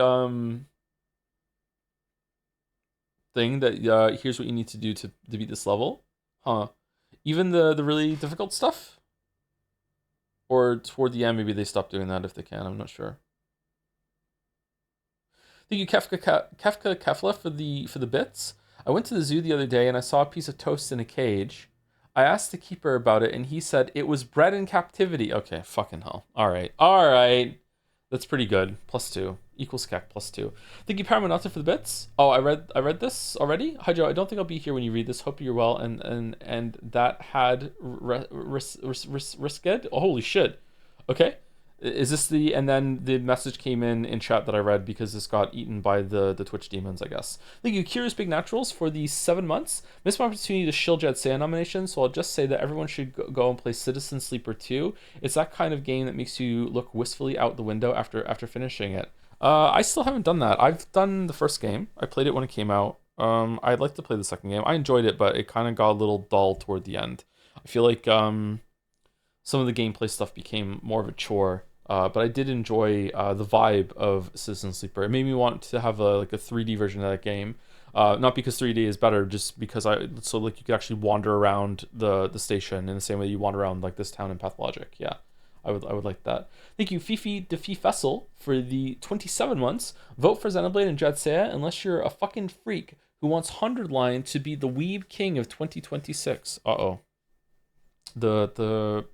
thing that here's what you need to do to beat this level. Huh. Even the really difficult stuff? Or toward the end, maybe they stop doing that if they can. I'm not sure. Thank you, Kefka Kefla, for the bits. I went to the zoo the other day and I saw a piece of toast in a cage. I asked the keeper about it and he said it was bred in captivity. Okay, fucking hell. All right. That's pretty good. +2 equals Keck +2. Thank you, Paramonata, for the bits. Oh, I read this already. Hi Joe, I don't think I'll be here when you read this. Hope you're well. And that had risked. Oh, holy shit. Okay. Is this and then the message came in chat that I read because this got eaten by the Twitch demons, I guess. Thank you, Curious Big Naturals, for the 7 months. Missed my opportunity to shield Jed Saya nomination, so I'll just say that everyone should go and play Citizen Sleeper 2. It's that kind of game that makes you look wistfully out the window after finishing it. I still haven't done that. I've done the first game. I played it when it came out. I'd like to play the second game. I enjoyed it, but it kind of got a little dull toward the end. I feel like some of the gameplay stuff became more of a chore. But I did enjoy the vibe of Citizen Sleeper. It made me want to have a 3D version of that game. Not because 3D is better, just because you could actually wander around the station in the same way you wander around like this town in Pathologic. Yeah, I would like that. Thank you, Fifi Defi Fessel, for the 27 months. Vote for Xenoblade and Jet Saya unless you're a fucking freak who wants 100 Line to be the weeb king of 2026. Uh-oh. The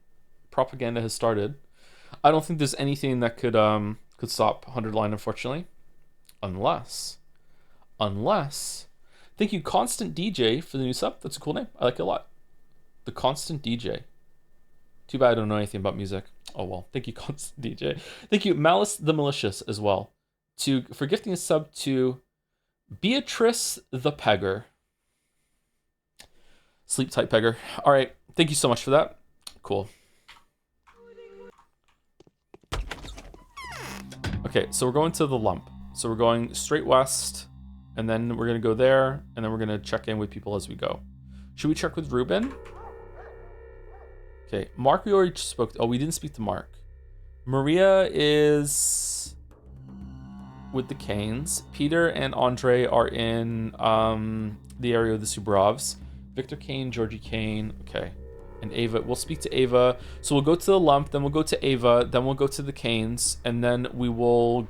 propaganda has started. I don't think there's anything that could stop 100 Line, unfortunately. Unless. Thank you, Constant DJ, for the new sub. That's a cool name. I like it a lot. The Constant DJ. Too bad I don't know anything about music. Oh well. Thank you, Constant DJ. Thank you, Malice the Malicious, as well, for gifting a sub to Beatrice the Pegger. Sleep tight, Pegger. All right. Thank you so much for that. Cool. Okay, so we're going to the lump. So we're going straight west, and then we're going to go there, and then we're going to check in with people as we go. Should we check with Ruben? Okay, Mark we already spoke to. Oh, we didn't speak to Mark. Maria is with the Canes. Peter and Andre are in the area of the Subarovs. Victor Kane, Georgie Kane. Okay. And Ava, we'll speak to Ava. So we'll go to the lump, then we'll go to Ava, then we'll go to the Canes, and then we will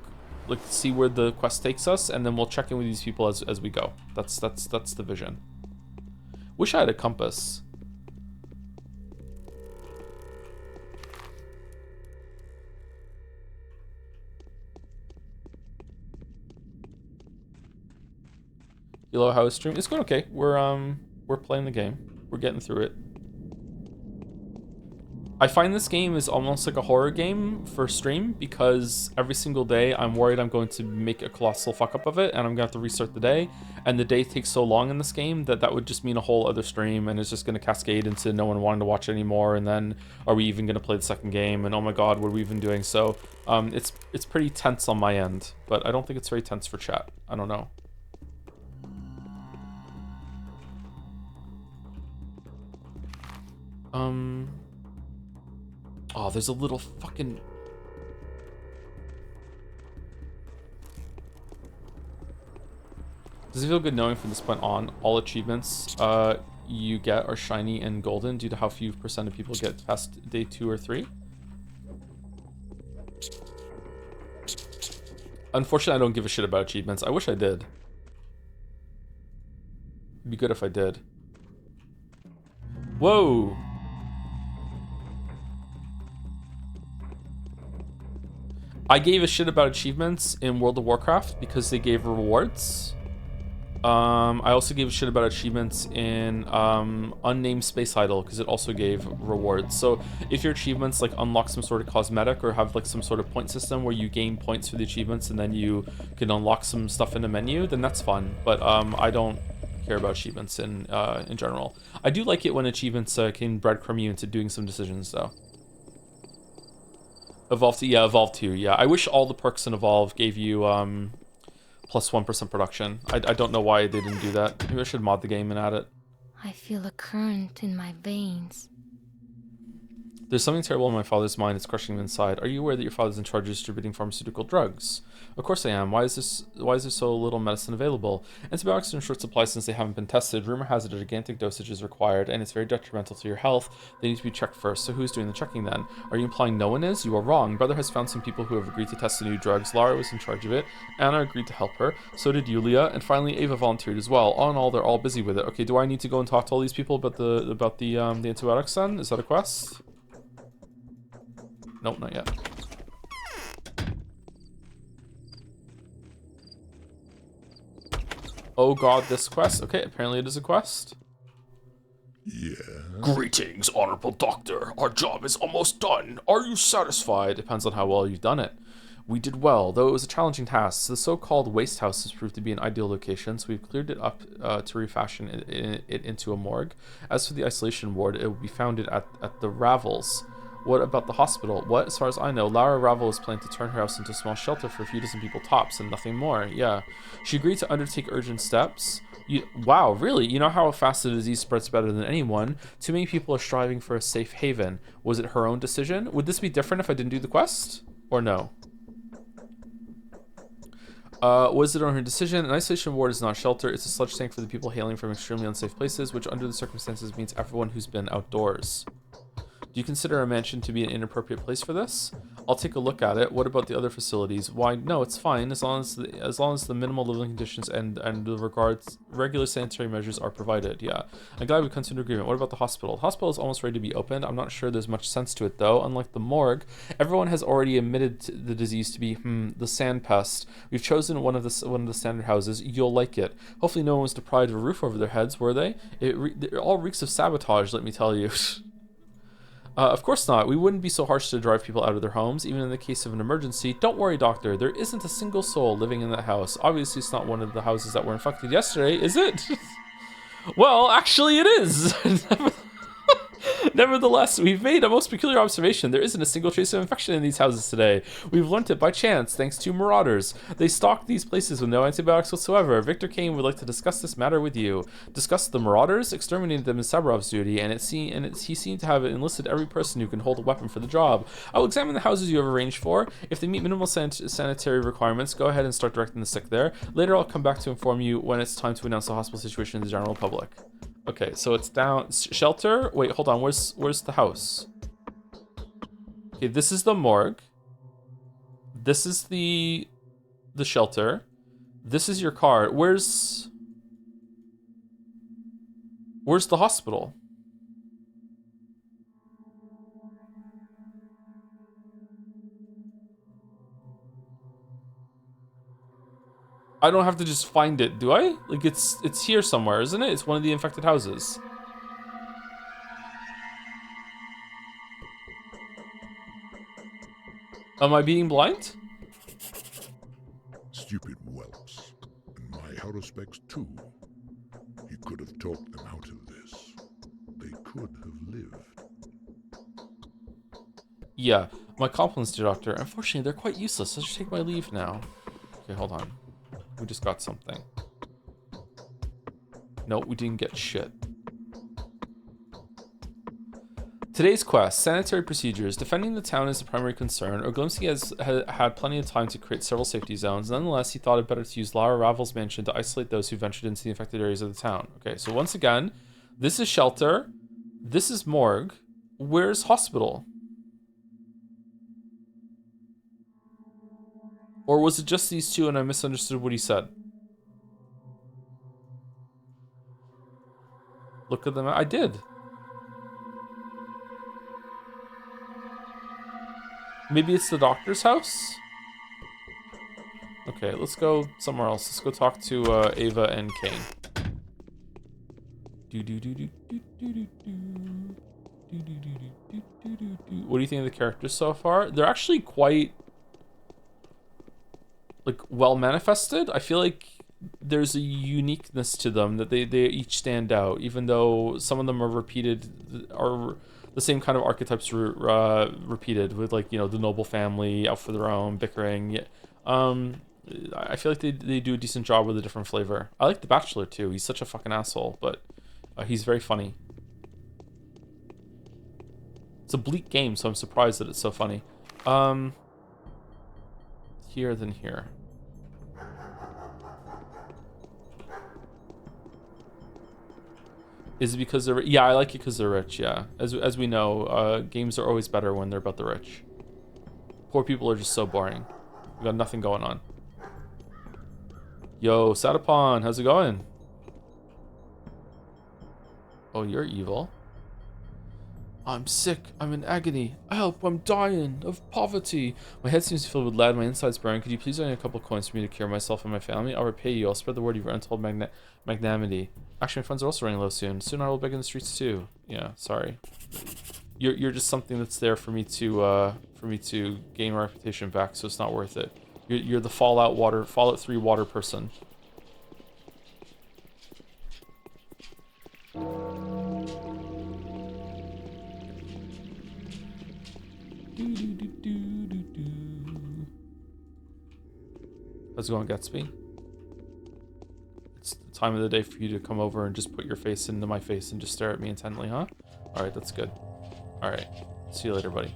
see where the quest takes us, and then we'll check in with these people as we go. That's the vision. Wish I had a compass. Hello, how is stream? It's going okay. We're playing the game. We're getting through it. I find this game is almost like a horror game for stream because every single day I'm worried I'm going to make a colossal fuck up of it and I'm gonna have to restart the day, and the day takes so long in this game that would just mean a whole other stream, and it's just gonna cascade into no one wanting to watch anymore, and then are we even gonna play the second game, and oh my god, what are we even doing? So it's pretty tense on my end, but I don't think it's very tense for chat. I don't know. Oh, there's a little fucking... Does it feel good knowing from this point on, all achievements you get are shiny and golden due to how few percent of people get past day 2 or 3? Unfortunately, I don't give a shit about achievements. I wish I did. It'd be good if I did. Whoa! I gave a shit about achievements in World of Warcraft because they gave rewards. I also gave a shit about achievements in unnamed space idol because it also gave rewards. So if your achievements like unlock some sort of cosmetic or have like some sort of point system where you gain points for the achievements and then you can unlock some stuff in the menu, then that's fun. But I don't care about achievements in general. I do like it when achievements can breadcrumb you into doing some decisions though. Evolve 2, yeah, Evolve 2, yeah. I wish all the perks in Evolve gave you plus 1% production. I don't know why they didn't do that. Maybe I should mod the game and add it. I feel a current in my veins. There's something terrible in my father's mind. It's crushing him inside. Are you aware that your father's in charge of distributing pharmaceutical drugs? Of course I am. Why is there so little medicine available? Antibiotics are in short supply since they haven't been tested. Rumor has it a gigantic dosage is required, and it's very detrimental to your health. They need to be checked first. So who's doing the checking then? Are you implying no one is? You are wrong. Brother has found some people who have agreed to test the new drugs. Lara was in charge of it. Anna agreed to help her. So did Yulia, and finally Ava volunteered as well. All in all, they're all busy with it. Okay, do I need to go and talk to all these people about the antibiotics then? Is that a quest? Nope, not yet. Oh god, this quest. Okay, apparently it is a quest. Yeah. Greetings, Honorable Doctor. Our job is almost done. Are you satisfied? Depends on how well you've done it. We did well, though it was a challenging task. The so-called waste house has proved to be an ideal location, so we've cleared it up to refashion it into a morgue. As for the isolation ward, it will be founded at the Ravels. What about the hospital? What? As far as I know, Lara Ravel is planning to turn her house into a small shelter for a few dozen people tops and nothing more. Yeah. She agreed to undertake urgent steps. Wow, really? You know how fast the disease spreads better than anyone? Too many people are striving for a safe haven. Was it her own decision? Would this be different if I didn't do the quest? Or no? Was it on her decision? An isolation ward is not a shelter. It's a sludge tank for the people hailing from extremely unsafe places, which under the circumstances means everyone who's been outdoors. Do you consider a mansion to be an inappropriate place for this? I'll take a look at it. What about the other facilities? Why, no, it's fine as long as the minimal living conditions and the regular sanitary measures are provided. Yeah, I'm glad we come to an agreement. What about the hospital? The hospital is almost ready to be opened. I'm not sure there's much sense to it though. Unlike the morgue, everyone has already admitted the disease to be the sand pest. We've chosen one of the standard houses. You'll like it. Hopefully, no one was deprived of a roof over their heads, were they? It all reeks of sabotage. Let me tell you. Of course not. We wouldn't be so harsh to drive people out of their homes, even in the case of an emergency. Don't worry, doctor. There isn't a single soul living in that house. Obviously, it's not one of the houses that were infected yesterday, is it? Well, actually it is. Nevertheless, we've made a most peculiar observation. There isn't a single trace of infection in these houses today. We've learnt it by chance, thanks to marauders. They stalked these places with no antibiotics whatsoever. Victor Kane would like to discuss this matter with you. Discuss the marauders? Exterminated them is Sabarov's duty, and he seemed to have enlisted every person who can hold a weapon for the job. I will examine the houses you have arranged for. If they meet minimal sanitary requirements, go ahead and start directing the sick there. Later, I'll come back to inform you when it's time to announce the hospital situation to the general public. Okay, so it's down shelter. Wait, hold on. Where's the house? Okay, this is the morgue. This is the shelter. This is your car. Where's the hospital? I don't have to just find it, do I? Like it's here somewhere, isn't it? It's one of the infected houses. Am I being blind? Stupid whelps. And my Haruspecs too. He could have talked them out of this. They could have lived. Yeah, my compliments to Doctor. Unfortunately, they're quite useless. I should take my leave now. Okay, hold on. We just got something. No, we didn't get shit. Today's quest, sanitary procedures. Defending the town is the primary concern. Oglimsky has had plenty of time to create several safety zones. Nonetheless, he thought it better to use Lara Ravel's mansion to isolate those who ventured into the infected areas of the town. Okay, so once again, this is shelter. This is morgue. Where's hospital? Or was it just these two and I misunderstood what he said? Look at them. I did. Maybe it's the doctor's house? Okay. Okay, let's go somewhere else. Let's go talk to Ava and Kane. What do you think of the characters so far? They're actually quite like well manifested. I feel like there's a uniqueness to them that they each stand out, even though some of them are the same kind of archetypes repeated with, like, you know, the noble family out for their own, bickering. I feel like they do a decent job with a different flavor. I like the Bachelor too. He's such a fucking asshole, but he's very funny. It's a bleak game, so I'm surprised that it's so funny. Here, then here. Is it because they're... Yeah, I like it because they're rich, yeah. As we know, games are always better when they're about the rich. Poor people are just so boring. We got nothing going on. Yo, Satapon, how's it going? Oh, you're evil. I'm sick. I'm in agony. Help, I'm dying of poverty. My head seems filled with lead. My insides burn. Could you please donate a couple coins for me to cure myself and my family? I'll repay you. I'll spread the word of your untold magnanimity. Actually, my funds are also running low soon. Soon I will beg in the streets too. Yeah, sorry. You're just something that's there for me to gain my reputation back, so it's not worth it. You're the Fallout 3 water person. How's it going, Gatsby? It's the time of the day for you to come over and just put your face into my face and just stare at me intently, huh? Alright, that's good. Alright. See you later, buddy.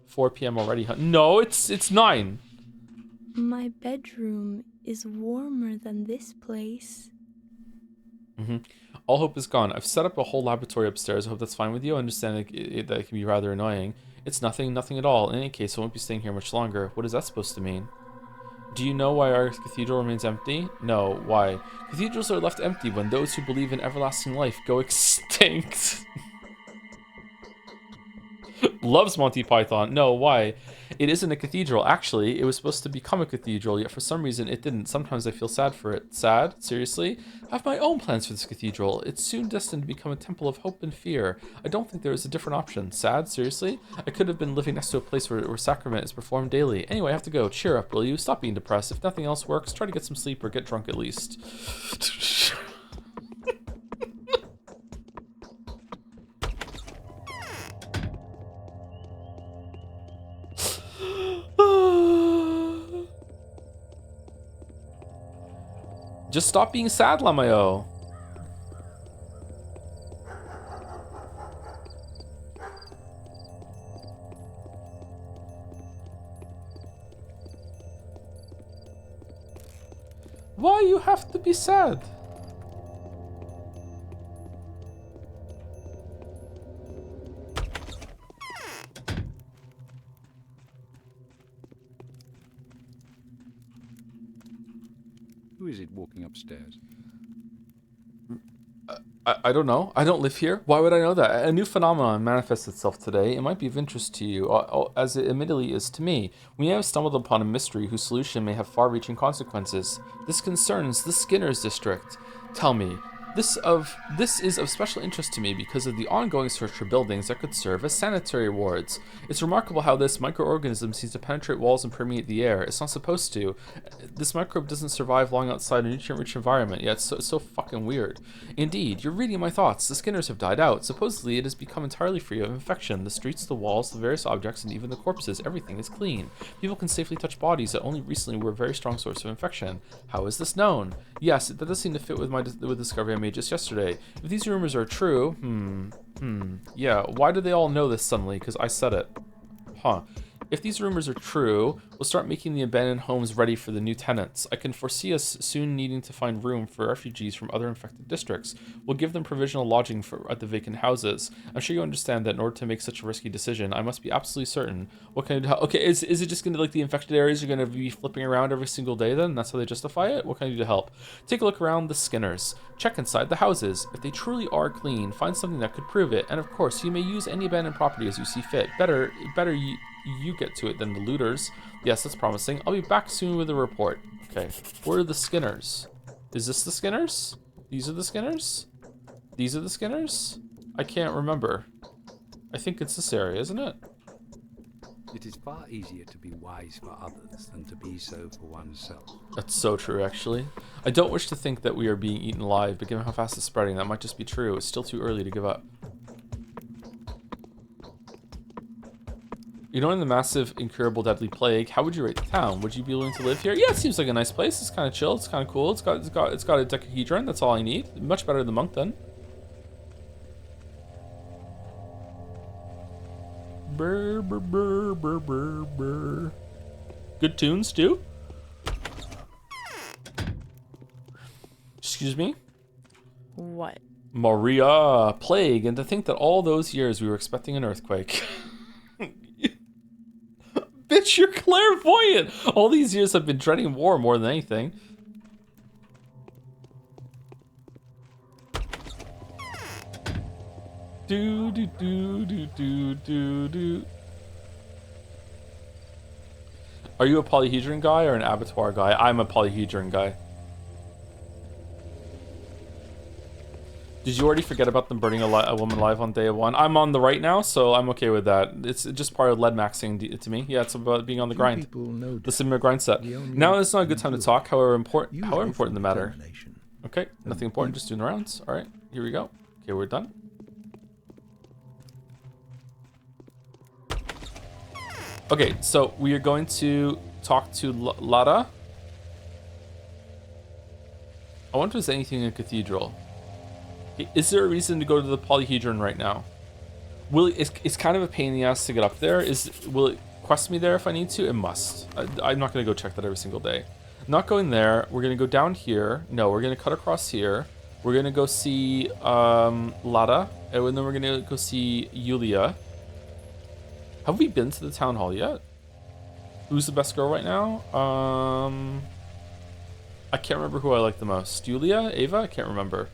4 p.m. already, huh? No, it's 9. My bedroom is warmer than this place. All hope is gone. I've set up a whole laboratory upstairs. I hope that's fine with you. I understand that it can be rather annoying. It's nothing at all. In any case, I won't be staying here much longer. What is that supposed to mean? Do you know why our cathedral remains empty? No, why? Cathedrals are left empty when those who believe in everlasting life go extinct. Loves Monty Python. No, why? It isn't a cathedral. Actually, it was supposed to become a cathedral, yet for some reason it didn't. Sometimes I feel sad for it. Sad? Seriously? I have my own plans for this cathedral. It's soon destined to become a temple of hope and fear. I don't think there is a different option. Sad? Seriously? I could have been living next to a place where sacrament is performed daily. Anyway, I have to go. Cheer up, will you? Stop being depressed. If nothing else works, try to get some sleep or get drunk at least. Just stop being sad, Lamayo. Why you have to be sad? Who is it walking upstairs? I don't know. I don't live here. Why would I know that? A new phenomenon manifests itself today. It might be of interest to you, as it admittedly is to me. We have stumbled upon a mystery whose solution may have far-reaching consequences. This concerns the Skinner's district. Tell me, this is of special interest to me because of the ongoing search for buildings that could serve as sanitary wards. It's remarkable how this microorganism seems to penetrate walls and permeate the air. It's not supposed to. This microbe doesn't survive long outside a nutrient-rich environment, yet it's so fucking weird. Indeed, you're reading my thoughts. The Skinners have died out. Supposedly, it has become entirely free of infection. The streets, the walls, the various objects, and even the corpses, everything is clean. People can safely touch bodies that only recently were a very strong source of infection. How is this known? Yes, that does seem to fit with the discovery I made just yesterday. If these rumors are true, yeah, why do they all know this suddenly? Because I said it. Huh. If these rumors are true, we'll start making the abandoned homes ready for the new tenants. I can foresee us soon needing to find room for refugees from other infected districts. We'll give them provisional lodging at the vacant houses. I'm sure you understand that in order to make such a risky decision, I must be absolutely certain. What can I do? Okay, is it just going to, like, the infected areas are going to be flipping around every single day then? That's how they justify it? What can I do to help? Take a look around the Skinners. Check inside the houses. If they truly are clean, find something that could prove it. And of course, you may use any abandoned property as you see fit. Better you get to it than the looters. Yes, that's promising. I'll be back soon with a report. Okay, where are the Skinners? Is this the Skinners? These are the Skinners? These are the Skinners? I can't remember. I think it's this area, isn't it? It is far easier to be wise for others than to be so for oneself. That's so true, actually. I don't wish to think that we are being eaten alive, but given how fast it's spreading, that might just be true. It's still too early to give up. You know, in the massive, incurable, deadly plague, how would you rate the town? Would you be willing to live here? Yeah, it seems like a nice place. It's kind of chill. It's kind of cool. It's got a dodecahedron. That's all I need. Much better than Monk then. Brr, brr, brr, brr, brr, brr. Good tunes too. Excuse me. What? Maria, plague, and to think that all those years we were expecting an earthquake. Bitch, you're clairvoyant. All these years I've been dreading war more than anything. Do do do do do do do. Are you a polyhedron guy or an abattoir guy? I'm a polyhedron guy. Did you already forget about them burning a woman alive on day one? I'm on the right now, so I'm okay with that. It's just part of lead maxing to me. Yeah, it's about being on the grind. The similar grind set. Now is not a good time to talk. However important the matter. Okay, nothing important. Just doing the rounds. All right, here we go. Okay, we're done. Okay, so we are going to talk to Lada. I wonder if there's anything in the cathedral. Is there a reason to go to the polyhedron right now? It's kind of a pain in the ass to get up there. Will it quest me there if I need to? It must. I'm not going to go check that every single day. Not going there. We're going to go down here. No, we're going to cut across here. We're going to go see Lada. And then we're going to go see Yulia. Have we been to the town hall yet? Who's the best girl right now? I can't remember who I like the most. Yulia? Ava? I can't remember.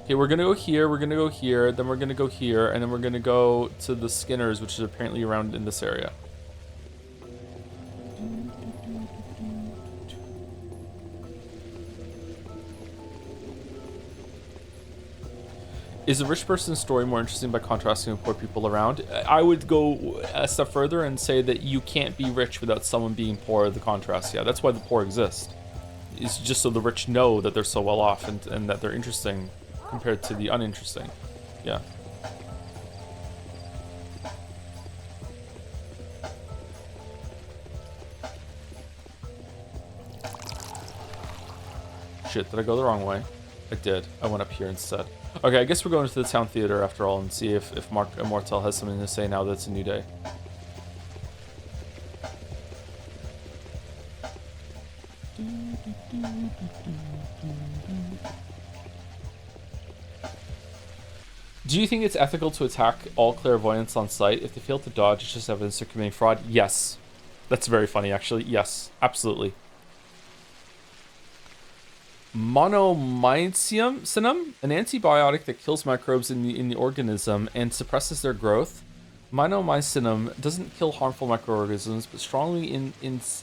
Okay, we're gonna go here, we're gonna go here, then we're gonna go here, and then we're gonna go to the Skinners, which is apparently around in this area. Is a rich person's story more interesting by contrasting with poor people around? I would go a step further and say that you can't be rich without someone being poor. The contrast, yeah, that's why the poor exist. It's just so the rich know that they're so well off and that they're interesting compared to the uninteresting. Yeah. Shit, did I go the wrong way? I did. I went up here instead. Okay, I guess we're going to the town theater after all and see if Mark Immortal has something to say now that it's a new day. Do you think it's ethical to attack all clairvoyants on site? If they fail to dodge, it's just evidence they're committing fraud? Yes. That's very funny, actually. Yes, absolutely. Monomycinum, an antibiotic that kills microbes in the organism and suppresses their growth. Monomycinum doesn't kill harmful microorganisms, but strongly impedes.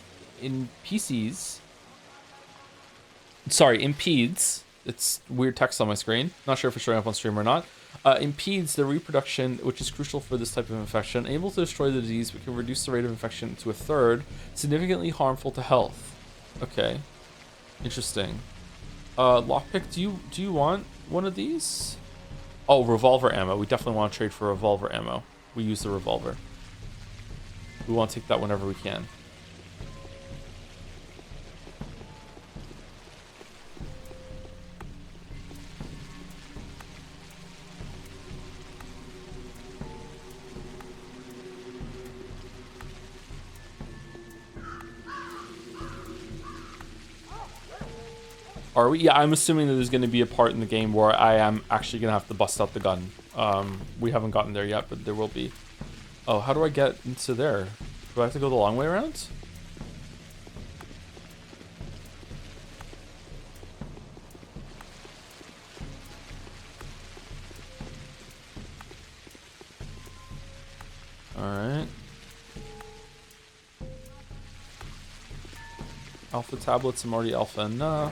It's weird text on my screen. Not sure if it's showing up on stream or not. Impedes the reproduction, which is crucial for this type of infection. Able to destroy the disease, but can reduce the rate of infection to a third. Significantly harmful to health. Okay, interesting. Lockpick, do you want one of these? Oh, revolver ammo. We definitely want to trade for revolver ammo. We use the revolver. We want to take that whenever we can. Are we? Yeah, I'm assuming that there's going to be a part in the game where I am actually going to have to bust out the gun. We haven't gotten there yet, but there will be. Oh, how do I get into there? Do I have to go the long way around? Alright. Alpha tablets, I'm already alpha enough.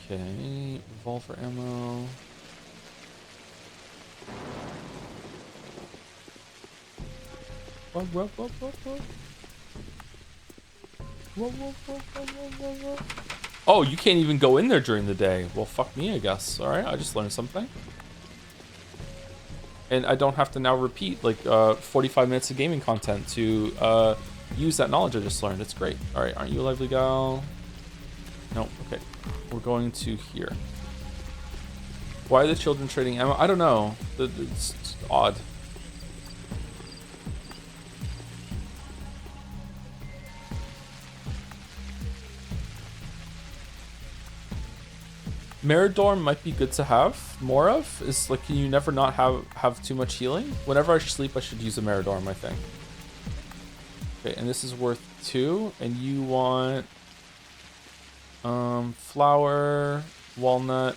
Okay, revolver ammo. Whoa, whoa, whoa, whoa, whoa. Whoa, whoa, whoa, whoa, whoa, whoa. Oh, you can't even go in there during the day. Well, fuck me, I guess. Alright, I just learned something. And I don't have to now repeat like 45 minutes of gaming content to use that knowledge I just learned. It's great. Alright, aren't you a lively gal? No, okay. We're going to here. Why are the children trading ammo? I don't know. It's odd. Meridorm might be good to have more of. Is like, can you never not have too much healing? Whenever I sleep, I should use a Meridorm, I think. Okay, and this is worth 2. And you want flour, walnut.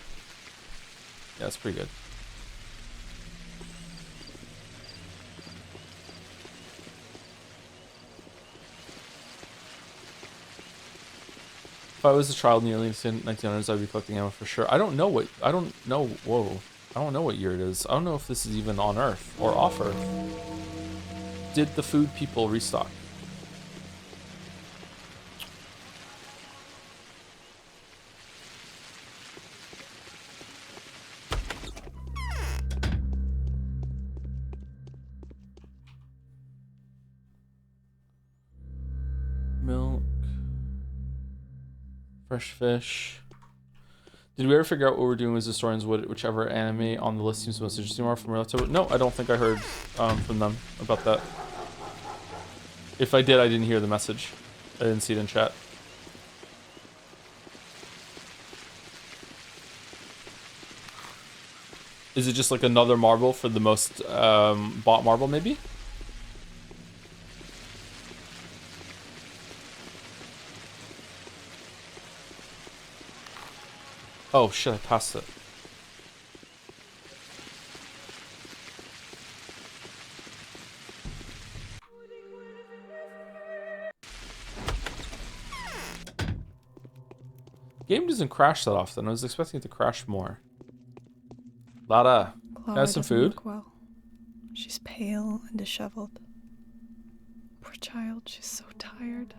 Yeah, that's pretty good. If I was a child in the early 1900s, I'd be collecting ammo for sure. I don't know. Whoa. I don't know what year it is. I don't know if this is even on Earth or off Earth. Did the food people restock? Milk. Fresh fish. Did we ever figure out what we're doing as historians? Whichever anime on the list seems most interesting more from October? No, I don't think I heard from them about that. If I did, I didn't hear the message. I didn't see it in chat. Is it just like another marble for the most bought marble, maybe? Oh shit, I passed it. Game doesn't crash that often. I was expecting it to crash more. Lada, Clara have some doesn't food? look well. She's pale and disheveled. Poor child, she's so tired.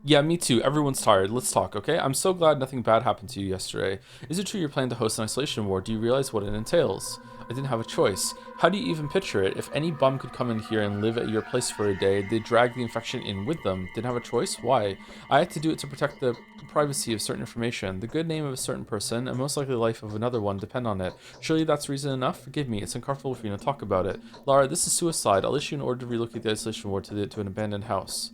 Yeah, me too. Everyone's tired. Let's talk, okay? I'm so glad nothing bad happened to you yesterday. Is it true you're planning to host an isolation ward? Do you realize what it entails? I didn't have a choice. How do you even picture it? If any bum could come in here and live at your place for a day, they'd drag the infection in with them. Didn't have a choice? Why? I had to do it to protect the privacy of certain information. The good name of a certain person, and most likely the life of another one, depend on it. Surely that's reason enough? Forgive me, it's uncomfortable for you to talk about it. Lara, this is suicide. I'll issue an order to relocate the isolation ward to an abandoned house.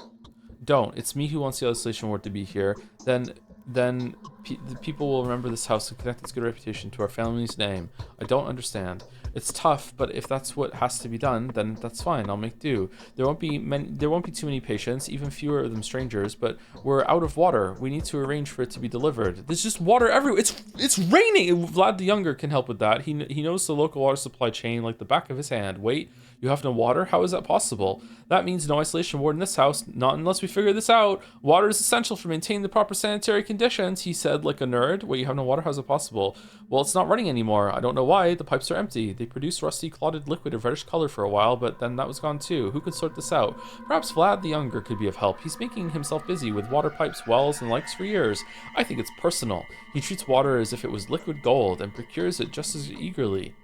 Don't. It's me who wants the isolation ward to be here. Then the people will remember this house and connect its good reputation to our family's name. I don't understand. It's tough, but if that's what has to be done, then that's fine. I'll make do. There won't be too many patients, even fewer of them strangers. But we're out of water. We need to arrange for it to be delivered. There's just water everywhere. It's raining. Vlad the Younger can help with that. He knows the local water supply chain like the back of his hand. Wait. You have no water? How is that possible? That means no isolation ward in this house, not unless we figure this out. Water is essential for maintaining the proper sanitary conditions, he said like a nerd. Wait, you have no water? How's it possible? Well, it's not running anymore. I don't know why. The pipes are empty. They produced rusty, clotted liquid of reddish color for a while, but then that was gone too. Who could sort this out? Perhaps Vlad the Younger could be of help. He's making himself busy with water pipes, wells, and likes for years. I think it's personal. He treats water as if it was liquid gold and procures it just as eagerly.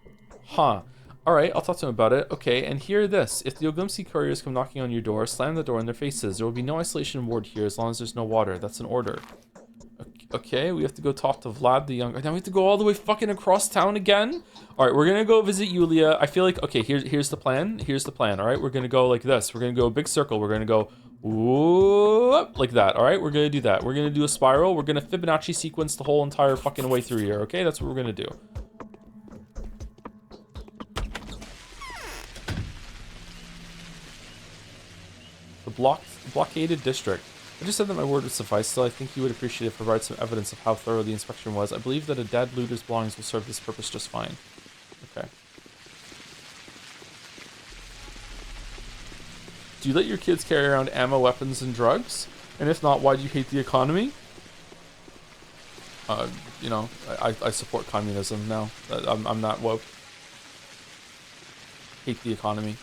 Huh. Alright, I'll talk to him about it. Okay, and hear this. If the Oglimsky couriers come knocking on your door, slam the door in their faces. There will be no isolation ward here as long as there's no water. That's an order. Okay, we have to go talk to Vlad the Younger. Now we have to go all the way fucking across town again? Alright, we're gonna go visit Yulia. I feel like, okay, here's the plan. Here's the plan, alright? We're gonna go like this. We're gonna go a big circle. We're gonna go whoop, like that, alright? We're gonna do that. We're gonna do a spiral. We're gonna Fibonacci sequence the whole entire fucking way through here, okay? That's what we're gonna do. Blockaded district. I just said that my word would suffice, still I think you would appreciate it if I provide some evidence of how thorough the inspection was. I believe that a dead looter's belongings will serve this purpose just fine. Okay. Do you let your kids carry around ammo, weapons, and drugs? And if not, why do you hate the economy? You know, I support communism now. I'm not woke. Hate the economy.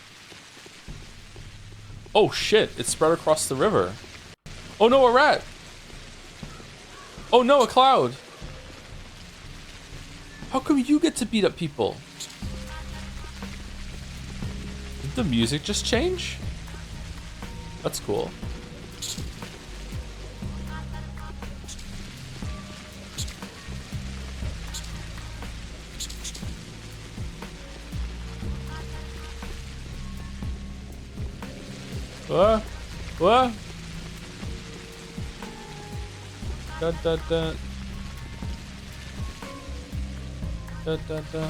Oh shit, it's spread across the river. Oh no, a rat! Oh no, a cloud! How come you get to beat up people? Did the music just change? That's cool. What? What? Da da da. Da da da.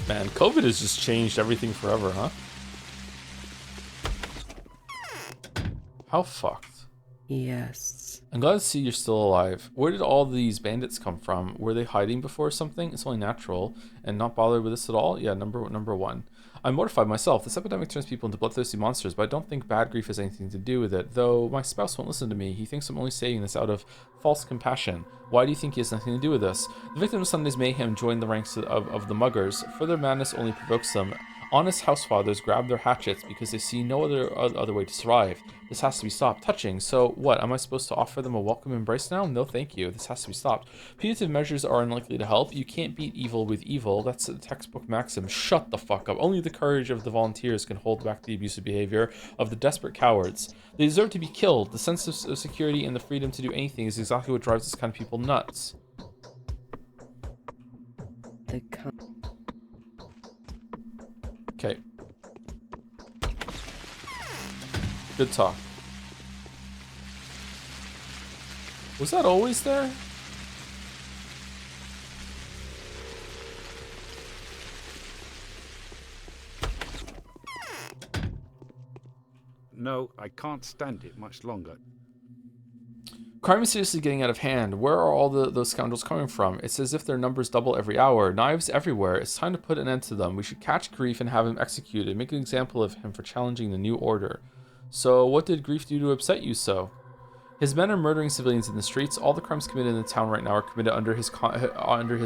Man, COVID has just changed everything forever, huh? How fucked? Yes. I'm glad to see you're still alive. Where did all these bandits come from? Were they hiding before something? It's only natural. And not bothered with this at all? Yeah, number one. I'm mortified myself. This epidemic turns people into bloodthirsty monsters, but I don't think bad grief has anything to do with it. Though my spouse won't listen to me. He thinks I'm only saying this out of false compassion. Why do you think he has nothing to do with this? The victim of Sunday's mayhem joined the ranks of the muggers. Further madness only provokes them. Honest housefathers grab their hatchets because they see no other way to survive. This has to be stopped. Touching. So what? Am I supposed to offer them a welcome embrace now? No, thank you. This has to be stopped. Punitive measures are unlikely to help. You can't beat evil with evil. That's a textbook maxim. Shut the fuck up. Only the courage of the volunteers can hold back the abusive behavior of the desperate cowards. They deserve to be killed. The sense of security and the freedom to do anything is exactly what drives this kind of people nuts. Okay. Good talk. Was that always there? No, I can't stand it much longer. Crime is seriously getting out of hand. Where are all those scoundrels coming from? It's as if their numbers double every hour. Knives everywhere. It's time to put an end to them. We should catch Grief and have him executed. Make an example of him for challenging the new order. So, what did Grief do to upset you so? His men are murdering civilians in the streets. All the crimes committed in the town right now are committed under his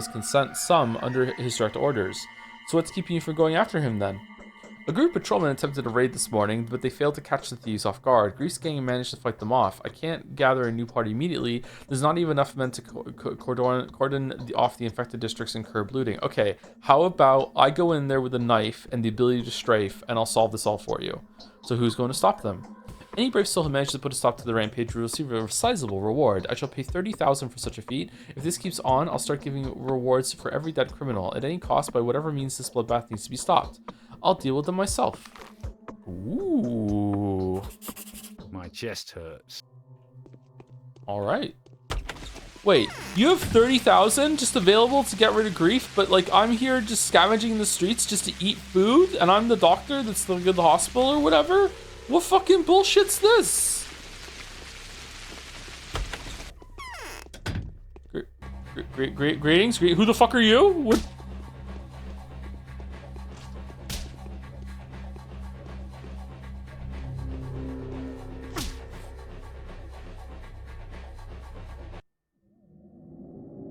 consent, some under his direct orders. So what's keeping you from going after him then? A group of patrolmen attempted a raid this morning, but they failed to catch the thieves off guard. Grief's gang managed to fight them off. I can't gather a new party immediately. There's not even enough men to cordon off the infected districts and curb looting. Okay, how about I go in there with a knife and the ability to strafe, and I'll solve this all for you. So who's going to stop them? Any brave soul who manages to put a stop to the rampage will receive a sizable reward. I shall pay 30,000 for such a feat. If this keeps on, I'll start giving rewards for every dead criminal. At any cost, by whatever means, this bloodbath needs to be stopped. I'll deal with them myself. Ooh. My chest hurts. Alright. Wait, you have 30,000 just available to get rid of Grief, but like I'm here just scavenging in the streets just to eat food, and I'm the doctor that's the hospital or whatever? What fucking bullshit's this? Greetings. Who the fuck are you? What?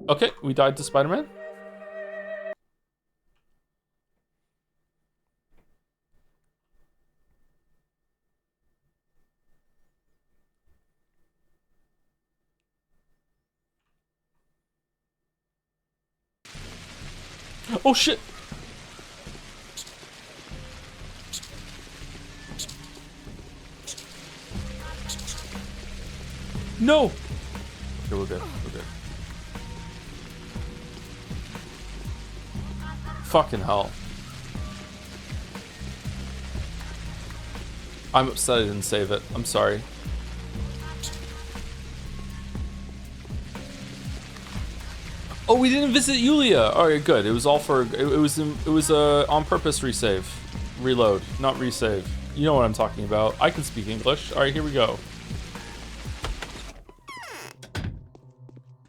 Okay, we died to Spider-Man. Oh shit! No! Okay, we're good. We're good. Fucking hell. I'm upset I didn't save it. I'm sorry. Oh, we didn't visit Yulia. All right, good. It was all for it was a on purpose resave, reload, not resave. You know what I'm talking about. I can speak English. All right, here we go.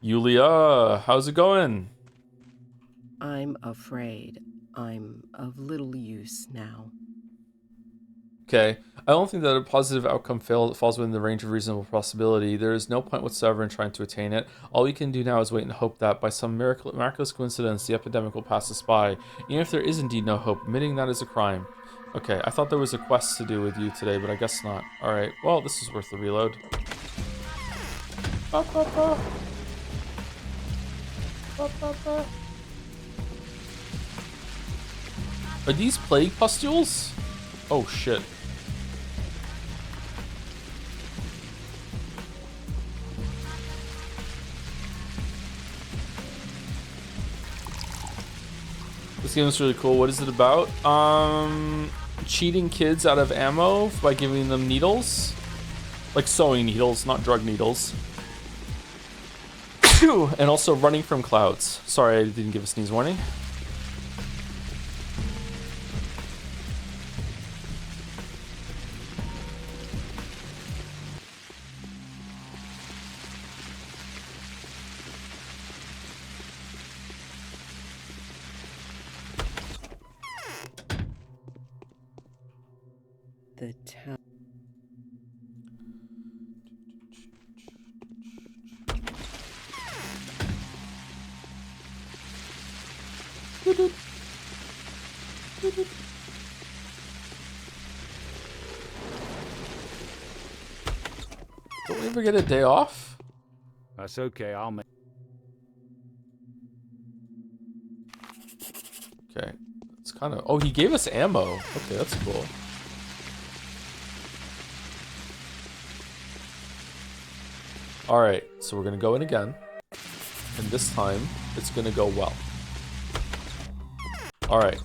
Yulia, how's it going? I'm afraid I'm of little use now. Okay, I don't think that a positive outcome falls within the range of reasonable possibility. There is no point whatsoever in trying to attain it. All we can do now is wait and hope that, by some miraculous coincidence, the epidemic will pass us by. Even if there is indeed no hope, admitting that is a crime. Okay, I thought there was a quest to do with you today, but I guess not. Alright, well, this is worth the reload. Are these plague pustules? Oh, shit. This game is really cool. What is it about? Cheating kids out of ammo by giving them needles. Like sewing needles, not drug needles. And also running from clouds. Sorry, I didn't give a sneeze warning. The town. Don't we ever get a day off? That's okay, I'll make... Okay. It's kind of... Oh, he gave us ammo. Okay, that's cool. Alright, so we're gonna go in again. And this time, it's gonna go well. Alright.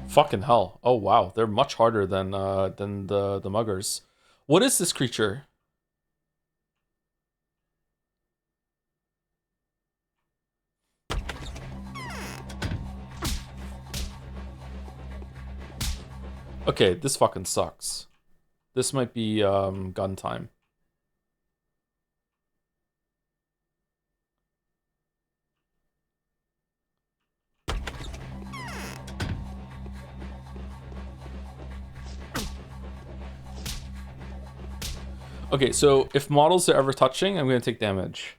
Fucking hell. Oh wow, they're much harder than the muggers. What is this creature? Okay, this fucking sucks. This might be gun time. Okay, so if models are ever touching, I'm gonna take damage.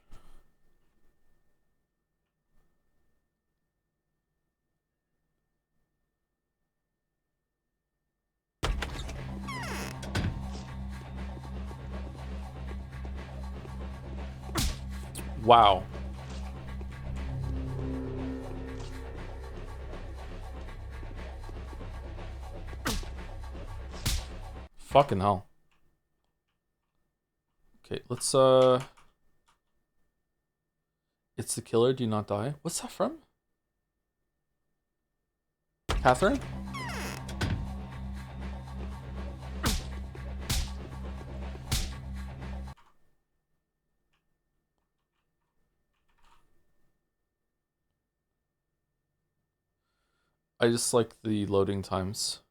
Wow. Fucking hell. Okay, let's It's the killer, do not die. What's that from? Catherine? I just like the loading times.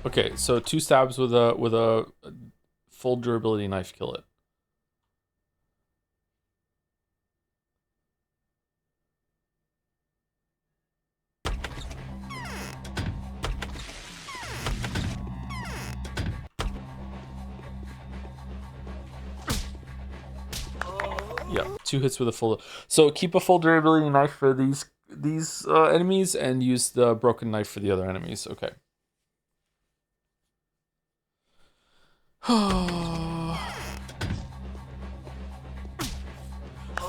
Okay, so 2 stabs with a full durability knife kill it. Yeah. 2 hits with a full. So keep a full durability knife for these enemies and use the broken knife for the other enemies. Okay.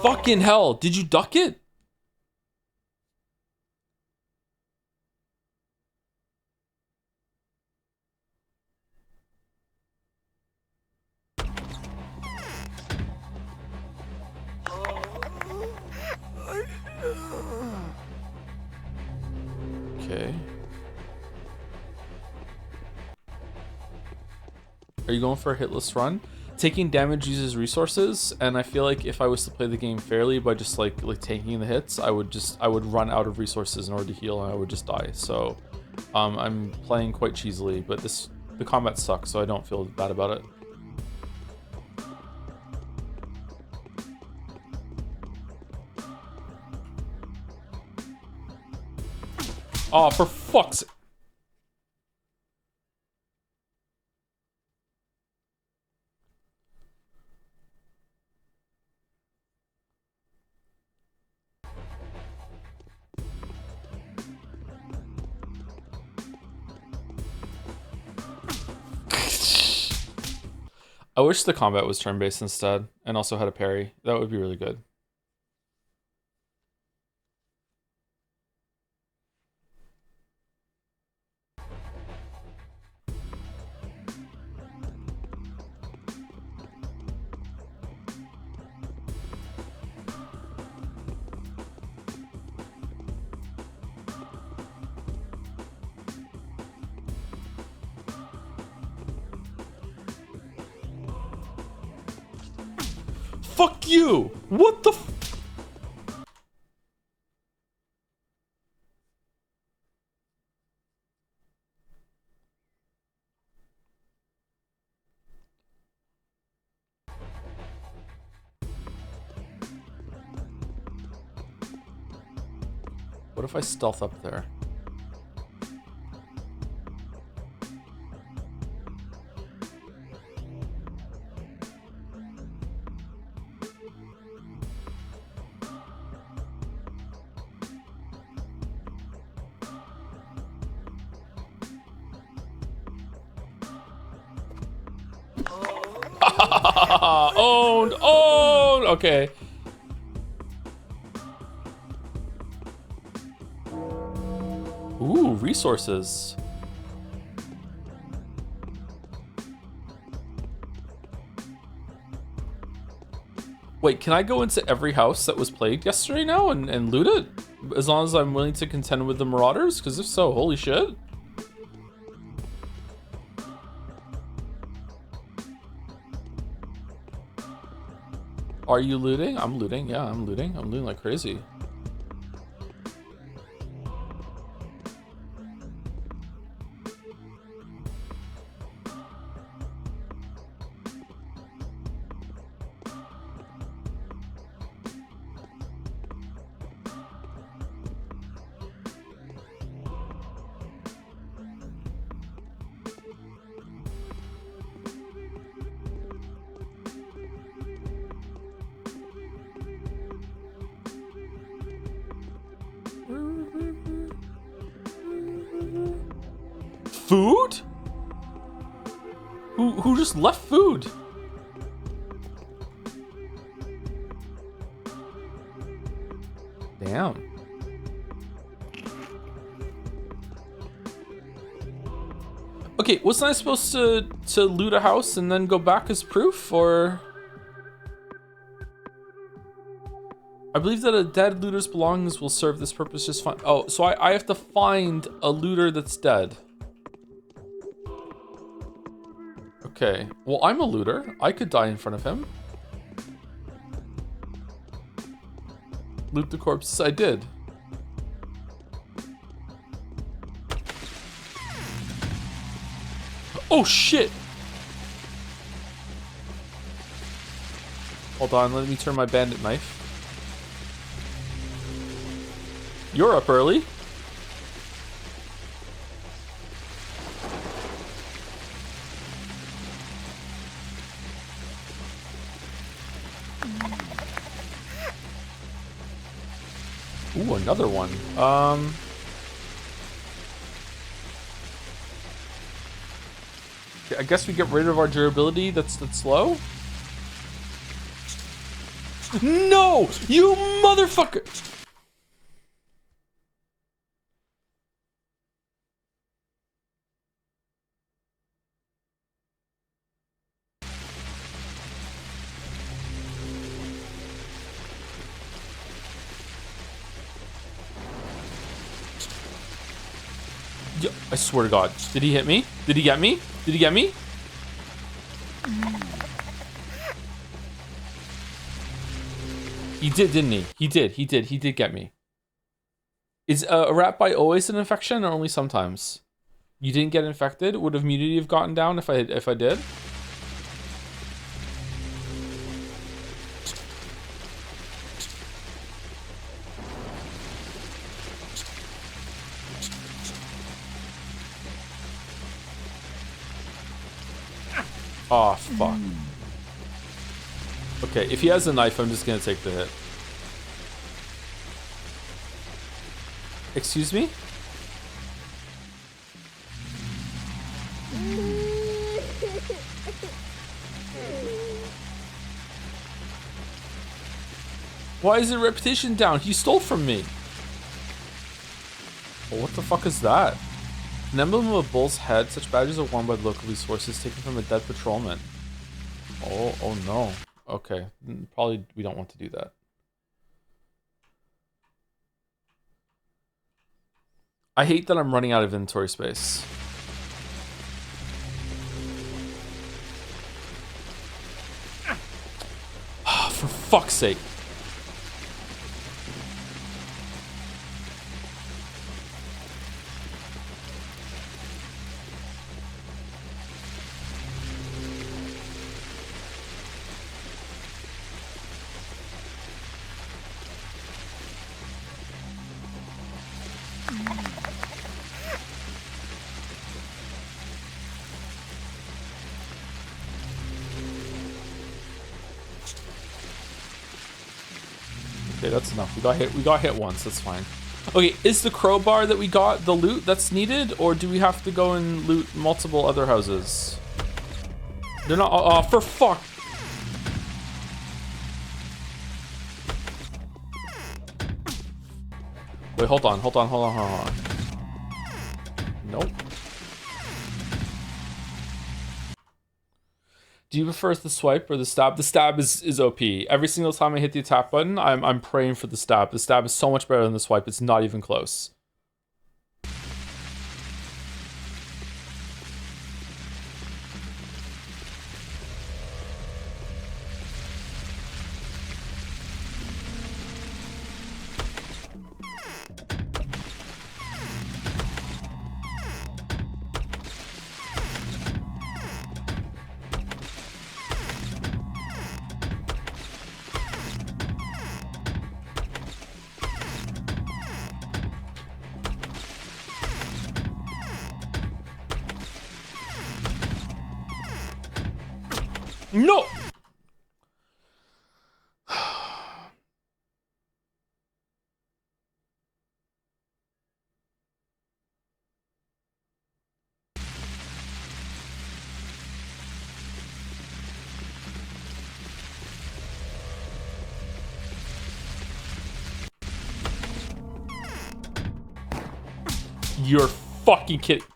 Fucking hell! Did you duck it? Okay. Are you going for a hitless run? Taking damage uses resources, and I feel like if I was to play the game fairly by just like taking the hits, I would run out of resources in order to heal, and I would just die. So, I'm playing quite cheesily, but the combat sucks, so I don't feel bad about it. Oh, for fuck's sake. I wish the combat was turn-based instead, and also had a parry. That would be really good. Fuck you! What the f- What if I stealth up there? Owned! Owned! Okay. Ooh, resources. Wait, can I go into every house that was plagued yesterday now and loot it? As long as I'm willing to contend with the marauders? Because if so, holy shit. Are you looting? I'm looting. Yeah, I'm looting. I'm looting like crazy. Food? Who just left food? Damn. Okay, wasn't I supposed to loot a house and then go back as proof, or? I believe that a dead looter's belongings will serve this purpose just fine. Oh, so I have to find a looter that's dead. Okay, well, I'm a looter. I could die in front of him. Loot the corpses. I did. Oh, shit! Hold on, let me turn my bandit knife. You're up early. Ooh, another one. I guess we get rid of our durability that's low. No! You motherfucker! Yo, I swear to God. Did he hit me? Did he get me? Did he get me? He did, didn't he? He did get me. Is a rat bite always an infection or only sometimes? You didn't get infected? Would immunity have gotten down if I did? Oh, fuck. Okay, if he has a knife, I'm just gonna take the hit. Excuse me? Why is his reputation down? He stole from me. Well, what the fuck is that? An emblem of a bull's head. Such badges are worn by the local police forces, taken from a dead patrolman. Oh no. Okay, probably we don't want to do that. I hate that I'm running out of inventory space. For fuck's sake. Okay, that's enough. We got hit once, that's fine. Okay, is the crowbar that we got the loot that's needed, or do we have to go and loot multiple other houses? They're not. Oh, for fuck. Wait, hold on. Nope. Do you prefer the swipe or the stab? The stab is OP. Every single time I hit the attack button, I'm praying for the stab. The stab is so much better than the swipe. It's not even close. No! You're fucking kidding.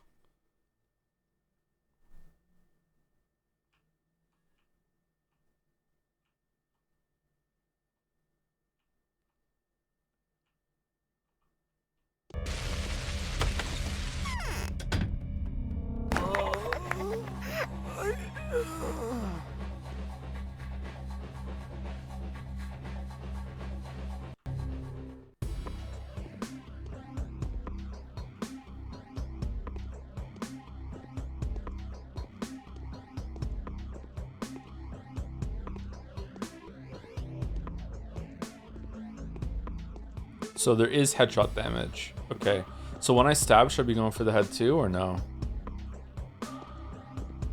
So there is headshot damage. Okay. So when I stab, should I be going for the head too, or no?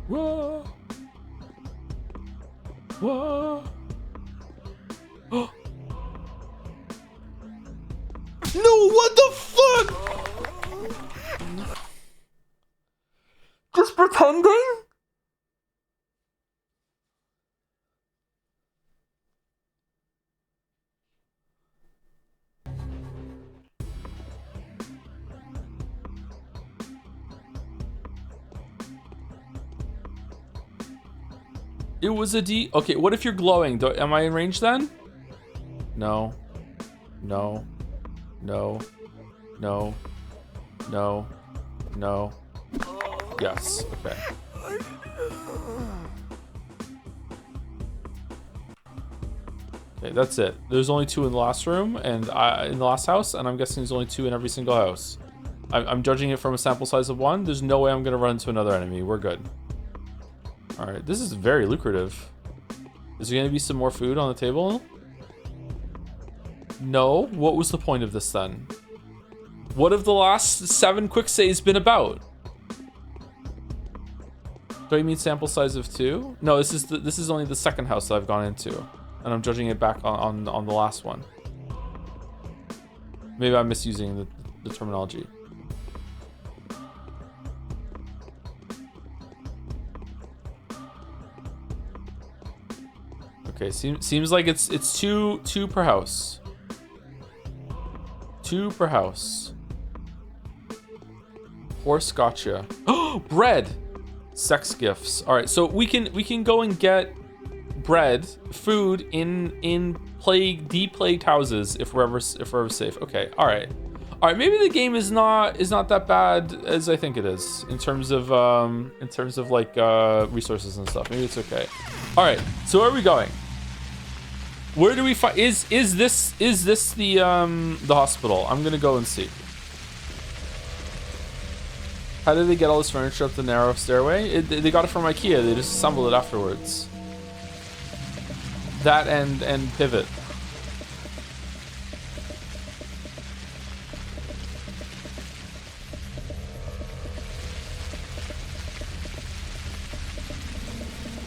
Whoa! Whoa! Oh! No, what the fuck? Just pretending? It was a D. Okay, what if you're glowing? Am I in range then? No. No. No. No. No. No. Yes. Okay. Okay, that's it. There's only 2 in the last room and in the last house, and I'm guessing there's only 2 in every single house. I'm judging it from a sample size of 1. There's no way I'm gonna run into another enemy. We're good. All right, this is very lucrative. Is there gonna be some more food on the table? No. What was the point of this then? What have the last 7 quick saves been about? Do I mean sample size of 2? No, this is only the second house that I've gone into, and I'm judging it back on the last one. Maybe I'm misusing the terminology. Okay, seems like it's two per house. 2 per house. Horse gotcha. Oh, bread. Sex gifts. All right, so we can go and get bread, food in deplagued houses if we're ever safe. Okay, all right. Maybe the game is not that bad as I think it is in terms of like resources and stuff. Maybe it's okay. All right, so where are we going? Where do we find? Is this the hospital? I'm gonna go and see. How did they get all this furniture up the narrow stairway? They got it from IKEA. They just assembled it afterwards. That and pivot.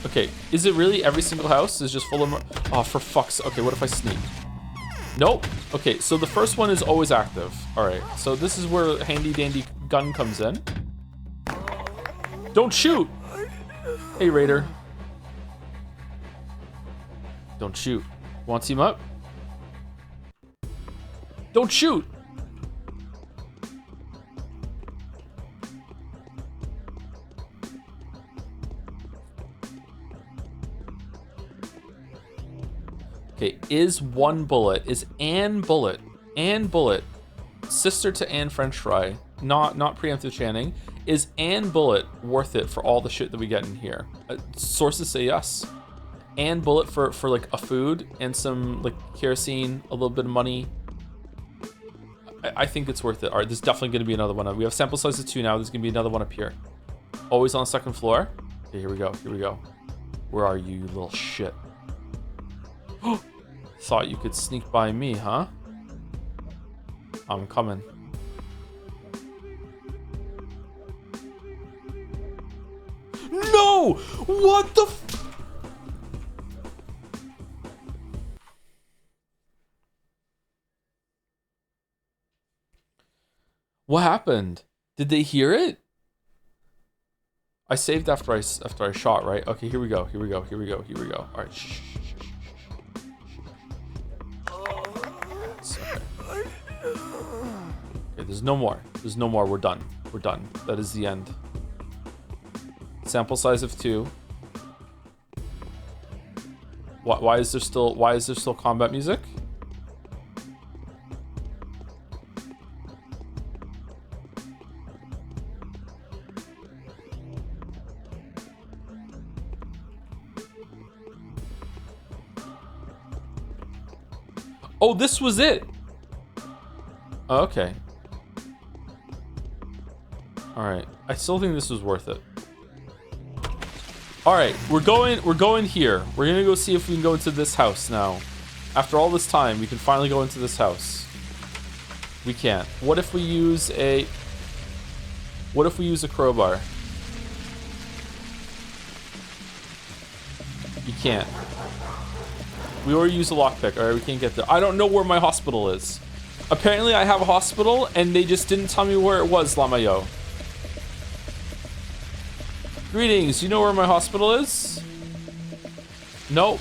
Okay, is it really every single house is just full of... Oh, for fuck's... Okay, what if I sneak? Nope. Okay, so the first one is always active. All right, so this is where handy dandy gun comes in. Don't shoot! Hey, Raider. Don't shoot. Want to team up? Don't shoot! Okay, is Ann Bullet, sister to Ann French Fry, not preemptive Channing, is Ann Bullet worth it for all the shit that we get in here? Sources say yes. Ann Bullet for like a food and some like kerosene, a little bit of money. I think it's worth it. All right, there's definitely going to be another one. We have sample size of 2 now. There's going to be another one up here. Always on the 2nd floor. Okay, here we go. Where are you, you little shit? Thought you could sneak by me, huh? I'm coming. No! What the f- What happened? Did they hear it? I saved after I shot, right? Okay, here we go. All right, shh. Okay, there's no more. We're done. That is the end. Sample size of 2. Why is there still combat music? Oh, this was it. Oh, okay. All right. I still think this was worth it. All right, we're going here. We're gonna go see if we can go into this house now. After all this time, we can finally go into this house. We can't. What if we use a crowbar? You can't. We already used a lockpick. All right, we can't get there. I don't know where my hospital is. Apparently I have a hospital and they just didn't tell me where it was, Lamayo. Greetings, you know where my hospital is? Nope.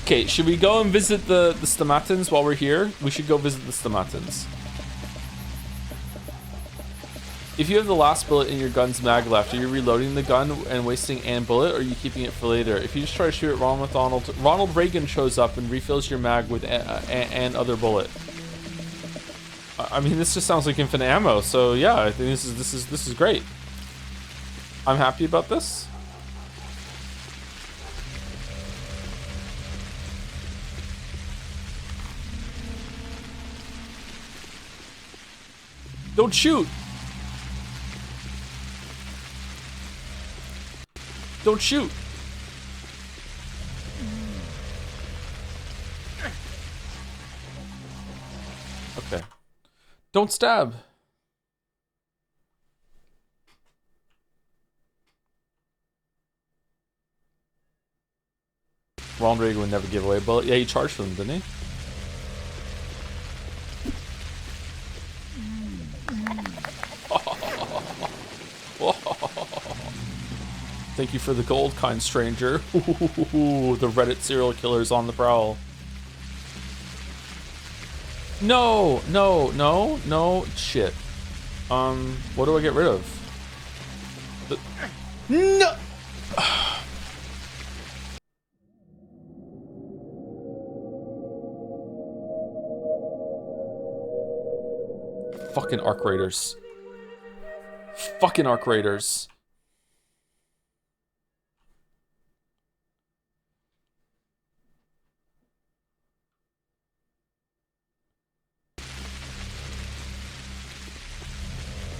Okay, should we go and visit the stomatins while we're here? We should go visit the stomatins. If you have the last bullet in your gun's mag left, are you reloading the gun and wasting an bullet, or are you keeping it for later? If you just try to shoot at Ronald Reagan shows up and refills your mag with an other bullet. I mean, this just sounds like infinite ammo. So yeah, I think this is great. I'm happy about this. Don't shoot. Don't shoot. Okay. Don't stab. Ronald Reagan would never give away a bullet. Yeah, he charged for them, didn't he? Thank you for the gold, kind stranger. The Reddit serial killer's on the prowl. No, no, no, no, shit. What do I get rid of? No! Fucking Arc Raiders. Fucking Arc Raiders.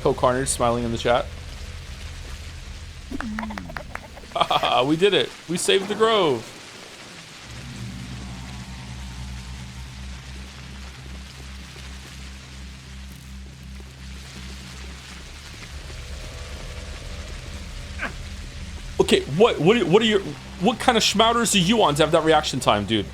Co Carnage smiling in the chat. We did it. We saved the Grove. Okay, what are your, what kind of schmouters are you on to have that reaction time, dude?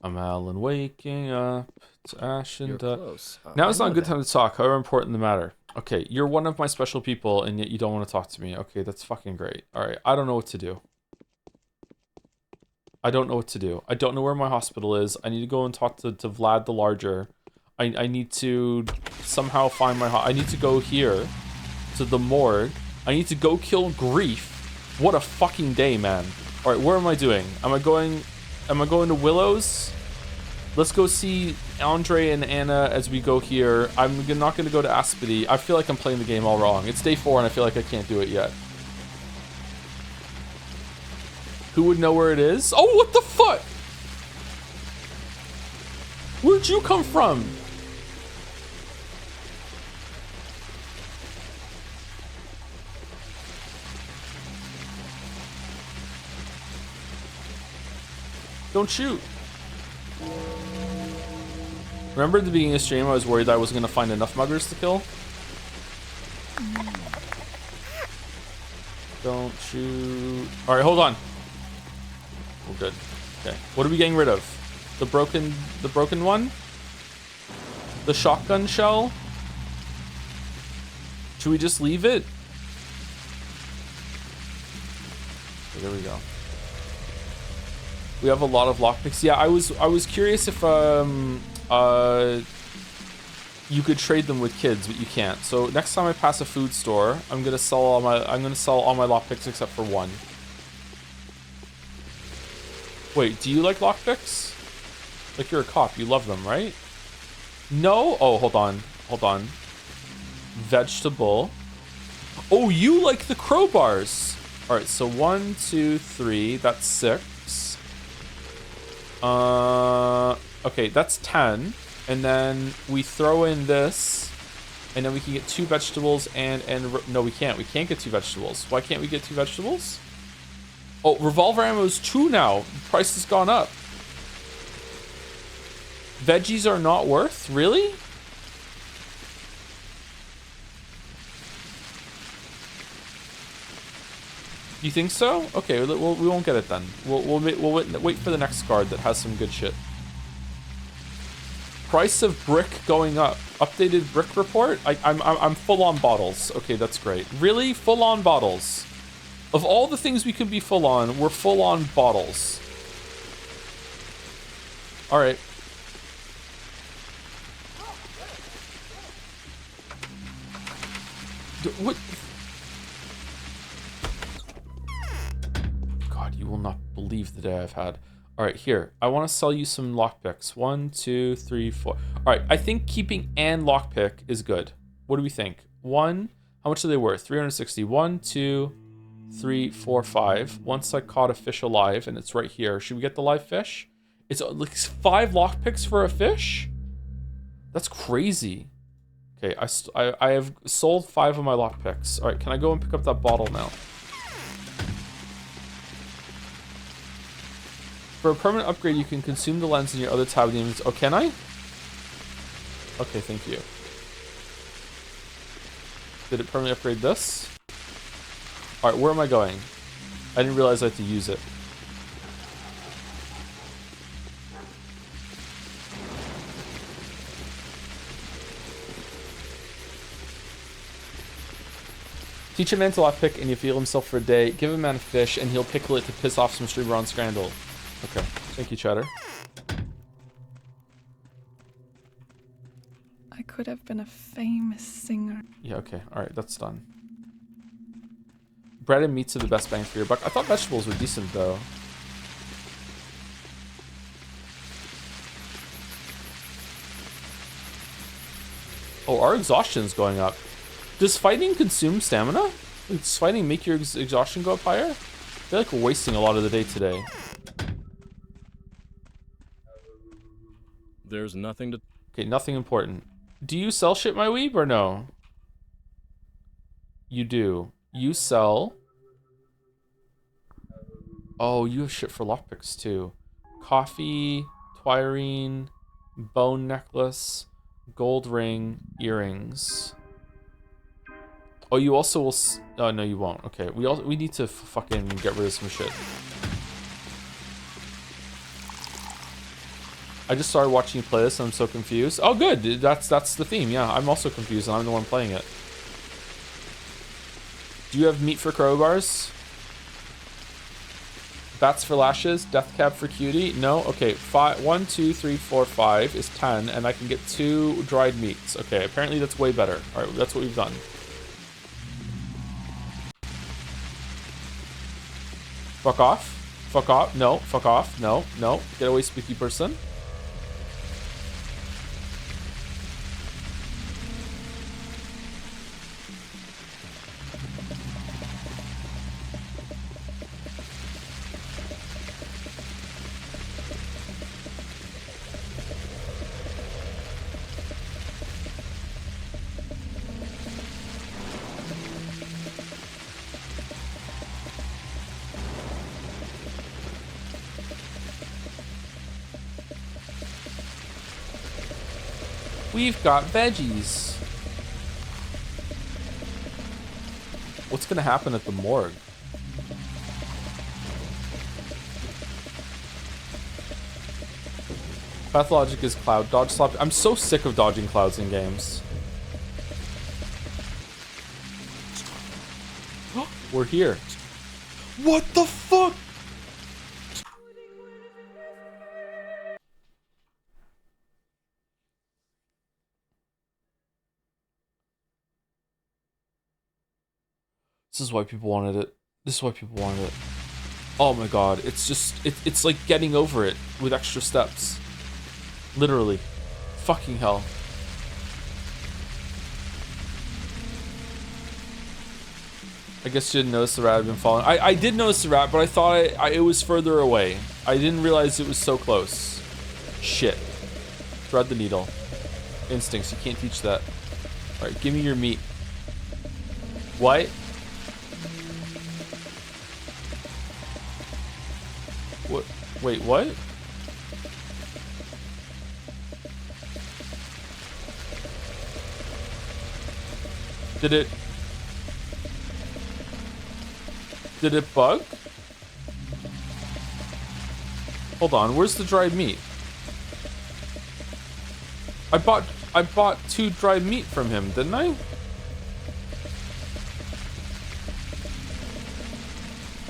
I'm Alan waking up. It's ash and close. now it's not a good time to talk, however important the matter. Okay, you're one of my special people and yet you don't want to talk to me. Okay, that's fucking great. Alright, I don't know what to do. I don't know what to do. I don't know where my hospital is. I need to go and talk to Vlad the Larger. I need to somehow find my I need to go here to the morgue. I need to go kill Grief. What a fucking day, man. Alright, where am I doing? Am I going to Willow's? Let's go see Andre and Anna as we go here. I'm not going to go to Aspity. I feel like I'm playing the game all wrong. It's day 4 and I feel like I can't do it yet. Who would know where it is? Oh, what the fuck? Where'd you come from? Don't shoot. Remember at the beginning of the stream, I was worried that I wasn't going to find enough muggers to kill? Don't shoot. Alright, hold on. We're good. Okay. What are we getting rid of? The broken one? The shotgun shell? Should we just leave it? Okay, there we go. We have a lot of lockpicks. Yeah, I was curious if you could trade them with kids, but you can't. So next time I pass a food store, I'm gonna sell all my lockpicks except for one. Wait, do you like lockpicks? Like, you're a cop, you love them, right? No? Oh, hold on. Vegetable. Oh, you like the crowbars. All right, so 1, 2, 3. That's 6. Okay, that's 10. And then we throw in this, and then we can get 2 vegetables and no, we can't. We can't get 2 vegetables. Why can't we get 2 vegetables? Oh, revolver ammo is 2 now. Price has gone up. Veggies are not worth? Really? You think so? Okay, we won't get it then. We'll wait for the next card that has some good shit. Price of brick going up. Updated brick report? I'm full on bottles. Okay, that's great. Really? Full on bottles. Of all the things we could be full on, we're full on bottles. All right. What? God, you will not believe the day I've had. All right, here. I want to sell you some lockpicks. 1, 2, 3, 4. All right, I think keeping an lockpick is good. What do we think? 1. How much are they worth? 360. 1, 2, 3, 4, 5. Once I caught a fish alive, and it's right here. Should we get the live fish? It's like 5 lockpicks for a fish? That's crazy. Okay, I have sold 5 of my lockpicks. All right, can I go and pick up that bottle now? For a permanent upgrade, you can consume the lens in your other tab. Oh, can I? Okay, thank you. Did it permanently upgrade this? All right, where am I going? I didn't realize I had to use it. Teach a man to lockpick and you feel himself for a day. Give a man a fish and he'll pickle it to piss off some streamer on Scrandle. Okay, thank you, Cheddar. I could have been a famous singer. Yeah, okay, alright, that's done. Bread and meats are the best bang for your buck. I thought vegetables were decent, though. Oh, our exhaustion's going up. Does fighting consume stamina? Does fighting make your exhaustion go up higher? I feel like we're wasting a lot of the day today. There's nothing to... Okay, nothing important. Do you sell shit, my weeb, or no? You do. You sell... Oh, you have shit for lockpicks, too. Coffee, twirine, bone necklace, gold ring, earrings. Oh, you also will... Oh, no, you won't. Okay, we need to fucking get rid of some shit. I just started watching you play this and I'm so confused. Oh, good. That's the theme. Yeah, I'm also confused and I'm the one playing it. Do you have meat for crowbars? Bats for lashes? Death cab for cutie? No? Okay, 1, 2, 3, 4, 5 is 10 and I can get 2 dried meats. Okay, apparently that's way better. All right, that's what we've done. Fuck off. Fuck off. No, fuck off. No, no. Get away, spooky person. We've got veggies. What's gonna happen at the morgue? Pathologic is cloud dodge slap. I'm so sick of dodging clouds in games. We're here. What the fuck? This is why people wanted it. This is why people wanted it. Oh my god, it's just, it's like getting over it with extra steps. Literally. Fucking hell. I guess you didn't notice the rat had been following. I did notice the rat, but I thought it was further away. I didn't realize it was so close. Shit. Thread the needle. Instincts, you can't teach that. Alright, give me your meat. What? What? Wait, what? Did it bug? Hold on, where's the dried meat? I bought 2 dried meat from him, didn't I?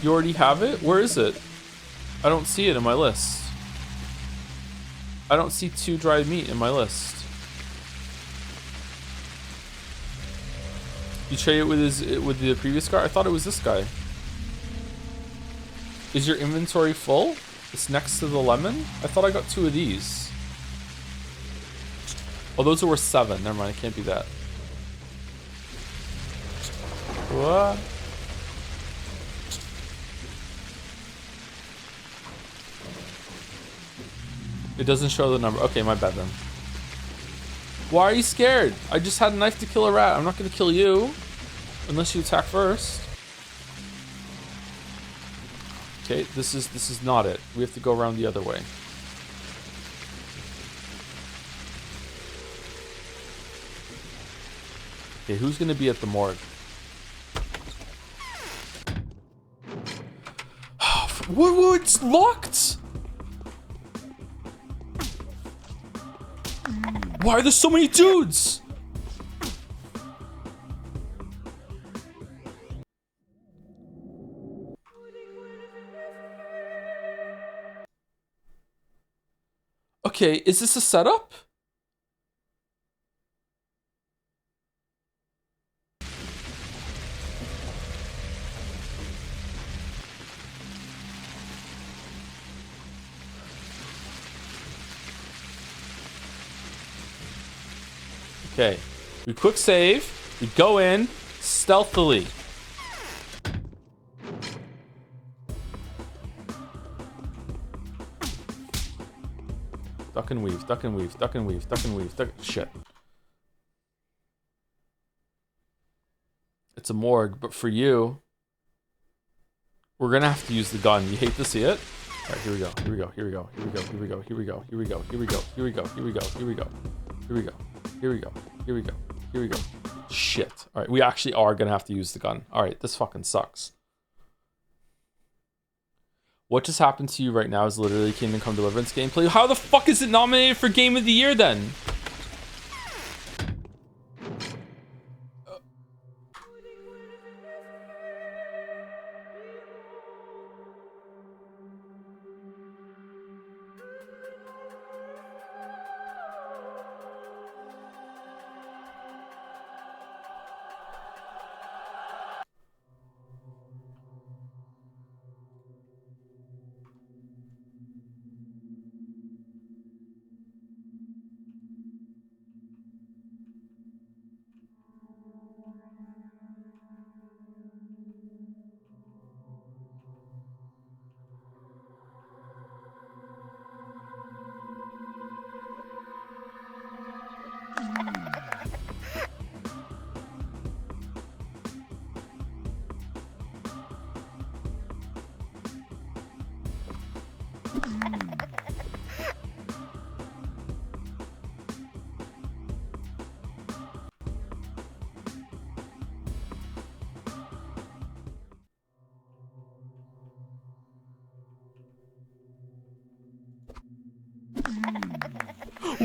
You already have it? Where is it? I don't see it in my list. I don't see 2 dried meat in my list. You trade it with the previous guy? I thought it was this guy. Is your inventory full? It's next to the lemon? I thought I got 2 of these. Oh, those are worth 7. Never mind, it can't be that. What? It doesn't show the number. Okay, my bad then. Why are you scared? I just had a knife to kill a rat. I'm not gonna kill you. Unless you attack first. Okay, this is not it. We have to go around the other way. Okay, who's gonna be at the morgue? Whoa, it's locked! Why are there so many dudes? Okay, is this a setup? Okay, we quick save, we go in stealthily. Duck and weave, duck and weave, duck and weave, duck and weave, shit. It's a morgue, but for you, we're gonna have to use the gun. You hate to see it? Alright, here we go, here we go, here we go, here we go, here we go, here we go, here we go, here we go, here we go, here we go, here we go, here we go, here we go, here we go, here we go. Shit. Alright, we actually are gonna have to use the gun. Alright, this fucking sucks. What just happened to you right now is literally Kingdom Come Deliverance gameplay. How the fuck is it nominated for Game of the Year then?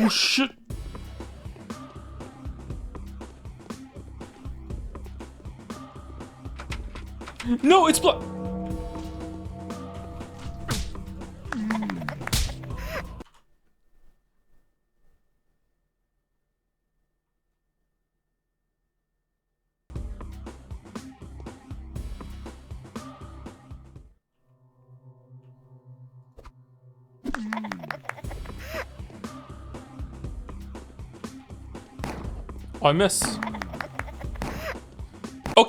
Oh shit! No, it's blood. I miss.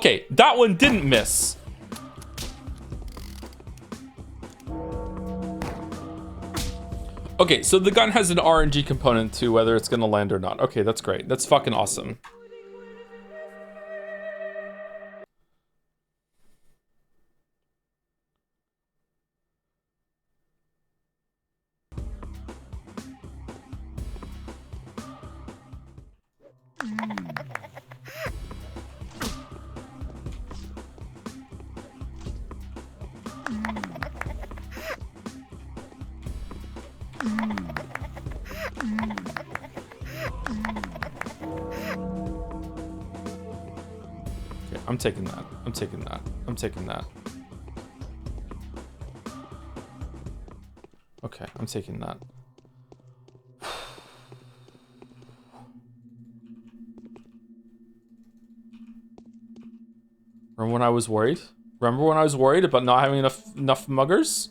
Okay, that one didn't miss. Okay, so the gun has an RNG component to whether it's gonna land or not. Okay, that's great. That's fucking awesome. Okay, I'm taking that. I'm taking that. I'm taking that. Okay, I'm taking that. Remember when I was worried? Remember when I was worried about not having enough muggers?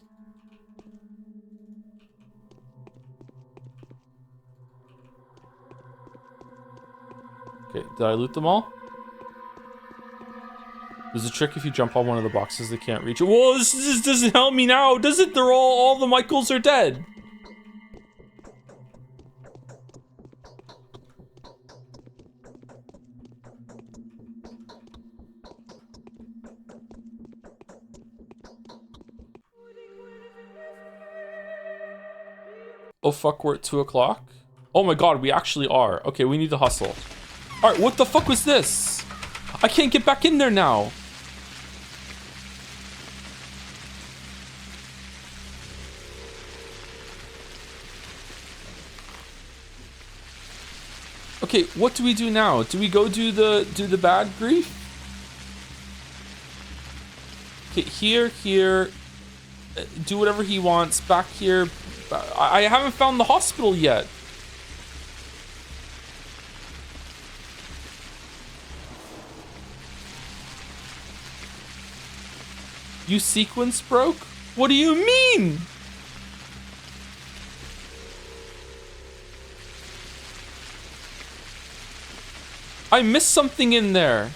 Okay, did I loot them all? There's a trick if you jump on one of the boxes, they can't reach it. Whoa, this doesn't help me now, does it? They're all the Michaels are dead. Oh fuck, we're at 2 o'clock? Oh my god, we actually are. Okay, we need to hustle. Alright, what the fuck was this? I can't get back in there now. Okay, what do we do now? Do we go do the bad grief? Okay, here, do whatever he wants. Back here, I haven't found the hospital yet. You sequence broke? What do you mean? I missed something in there.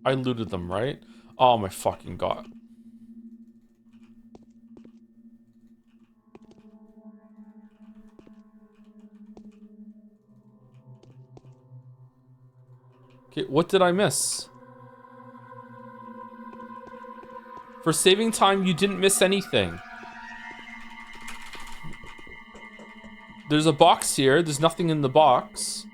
I looted them, right? Oh my fucking god. Okay, what did I miss? For saving time, you didn't miss anything. There's a box here. There's nothing in the box.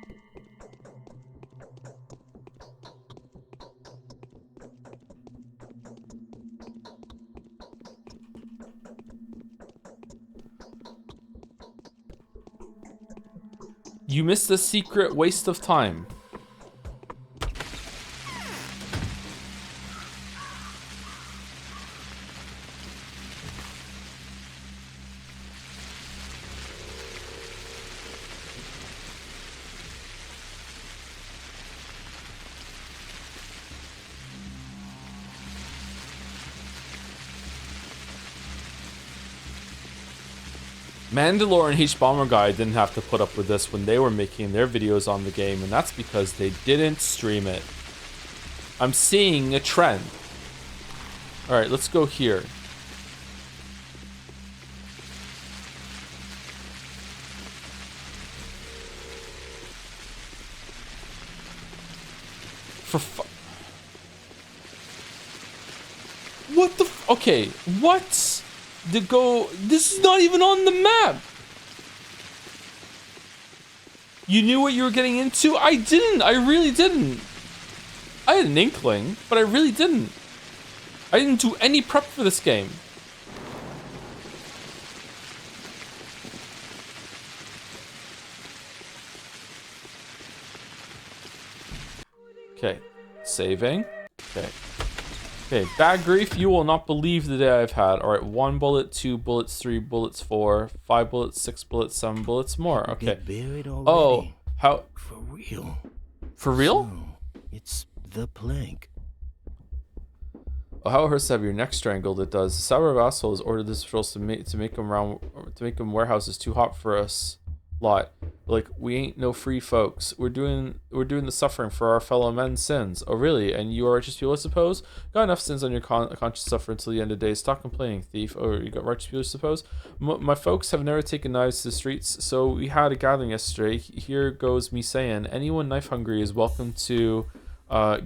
You missed a secret waste of time. Mandalore and H-Bomber Guy didn't have to put up with this when they were making their videos on the game, and that's because they didn't stream it. I'm seeing a trend. Alright, let's go here. What the okay, what? This is not even on the map. You knew what you were getting into? I didn't. I really didn't. I had an inkling, but I really didn't. I didn't do any prep for this game. Okay, saving. Okay. Okay, bad grief, you will not believe the day I've had. Alright, 1 bullet, 2 bullets, 3 bullets, 4, 5 bullets, 6 bullets, 7 bullets more. Okay. Buried already. Oh, how? For real. For real? So, it's the plank. Oh, how it hurts to have your neck strangled. It does. The Sour Vassal has ordered this patrols to make them warehouses too hot for us. Lot. Like, we ain't no free folks. We're doing the suffering for our fellow men's sins. Oh, really? And you are righteous people, I suppose? Got enough sins on your conscience to suffer until the end of days. Stop complaining, thief. Oh, you got righteous people, I suppose? My folks have never taken knives to the streets, so we had a gathering yesterday. Here goes me saying, anyone knife hungry is welcome to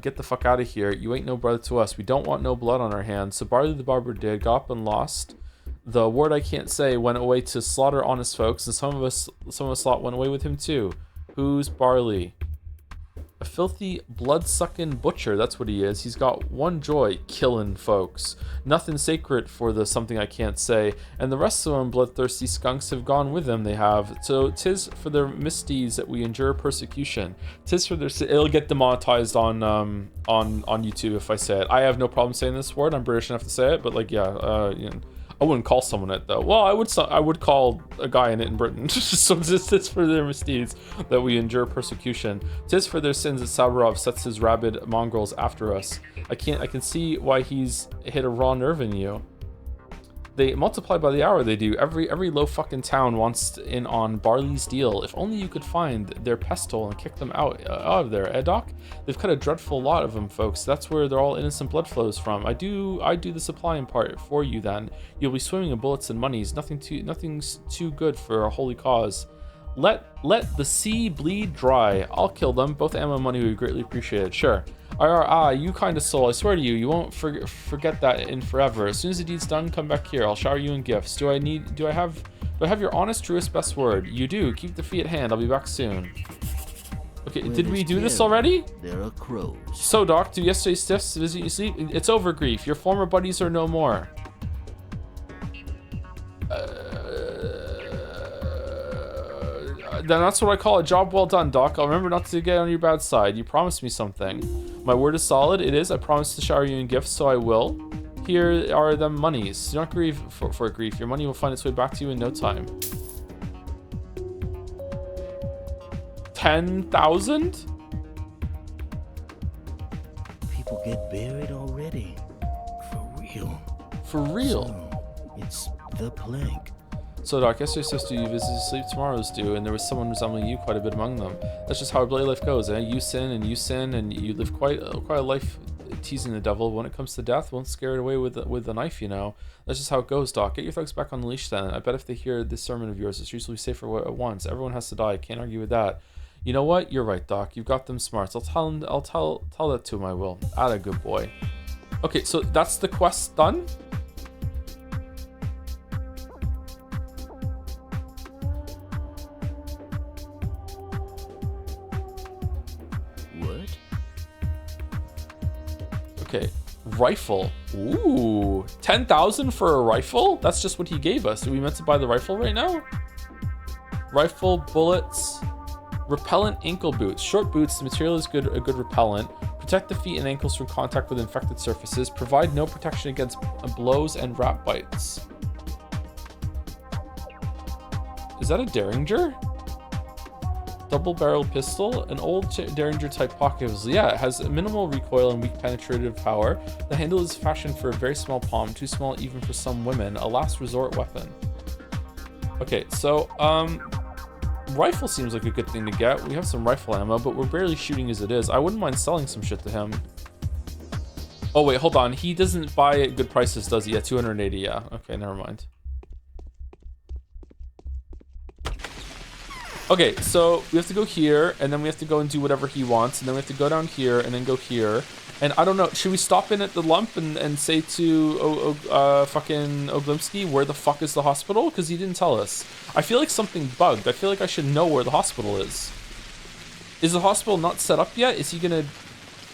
get the fuck out of here. You ain't no brother to us. We don't want no blood on our hands. So Barley the barber did, got up and lost. The word I can't say went away to slaughter honest folks, and some of us lot went away with him too. Who's Barley? A filthy, blood-sucking butcher, that's what he is. He's got one joy, killing folks. Nothing sacred for the something I can't say, and the rest of them bloodthirsty skunks have gone with him, they have. So 'tis for their misdeeds that we endure persecution. 'Tis for their... It'll get demonetized on YouTube if I say it. I have no problem saying this word, I'm British enough to say it, but like, yeah, you know, I wouldn't call someone it though. Well, I would call a guy in it in Britain. So tis for their misdeeds that we endure persecution. 'Tis for their sins that Saburov sets his rabid mongrels after us. I can see why he's hit a raw nerve in you. They multiply by the hour, they do. Every low fucking town wants in on Barley's deal. If only you could find their pestle and kick them out of there, eh, Doc? They've cut a dreadful lot of them, folks. That's where they're all innocent blood flows from. I do the supplying part for you then. You'll be swimming in bullets and monies. Nothing's too good for a holy cause. Let the sea bleed dry. I'll kill them. Both ammo and money would be greatly appreciated. Sure. You kind of soul. I swear to you, you won't forget that in forever. As soon as the deed's done, come back here. I'll shower you in gifts. Do I have your honest, truest, best word? You do. Keep the fee at hand. I'll be back soon. Okay, did we do this already? There are crows. So, Doc, do yesterday's stiffs visit you sleep? It's over, Grief. Your former buddies are no more. Then that's what I call a job well done, Doc. I'll remember not to get on your bad side. You promised me something. My word is solid. It is. I promised to shower you in gifts, so I will. Here are them monies. Do not grieve for Grief. Your money will find its way back to you in no time. 10,000? People get buried already. For real. For real? So, it's the plank. So, Doc, yesterday's supposed to you visited sleep, tomorrow's due, and there was someone resembling you quite a bit among them. That's just how our bloody life goes, eh? You sin, and you live quite a life teasing the devil. When it comes to death, won't scare it away with the knife, you know. That's just how it goes, Doc. Get your thugs back on the leash then. I bet if they hear this sermon of yours, the streets will be safer at once. Everyone has to die. Can't argue with that. You know what? You're right, Doc. You've got them smarts. I'll tell that to him, I will. Atta good boy. Okay, so that's the quest done? Okay, rifle. Ooh, 10,000 for a rifle? That's just what he gave us. Are we meant to buy the rifle right now? Rifle, bullets, repellent ankle boots. Short boots, the material is a good repellent. Protect the feet and ankles from contact with infected surfaces. Provide no protection against blows and rat bites. Is that a Derringer? Double-barrel pistol, an old Derringer type pocket pistol. Yeah, it has minimal recoil and weak penetrative power. The handle is fashioned for a very small palm, too small even for some women. A last resort weapon. Okay, so rifle seems like a good thing to get. We have some rifle ammo, but we're barely shooting as it is. I wouldn't mind selling some shit to him. Oh wait, hold on. He doesn't buy at good prices, does he? Yeah, 280. Yeah. Okay, never mind. Okay, so we have to go here, and then we have to go and do whatever he wants, and then we have to go down here, and then go here. And I don't know, should we stop in at the lump and say to fucking Oglimsky, where the fuck is the hospital? Because he didn't tell us. I feel like something bugged. I feel like I should know where the hospital is. Is the hospital not set up yet? Is he gonna...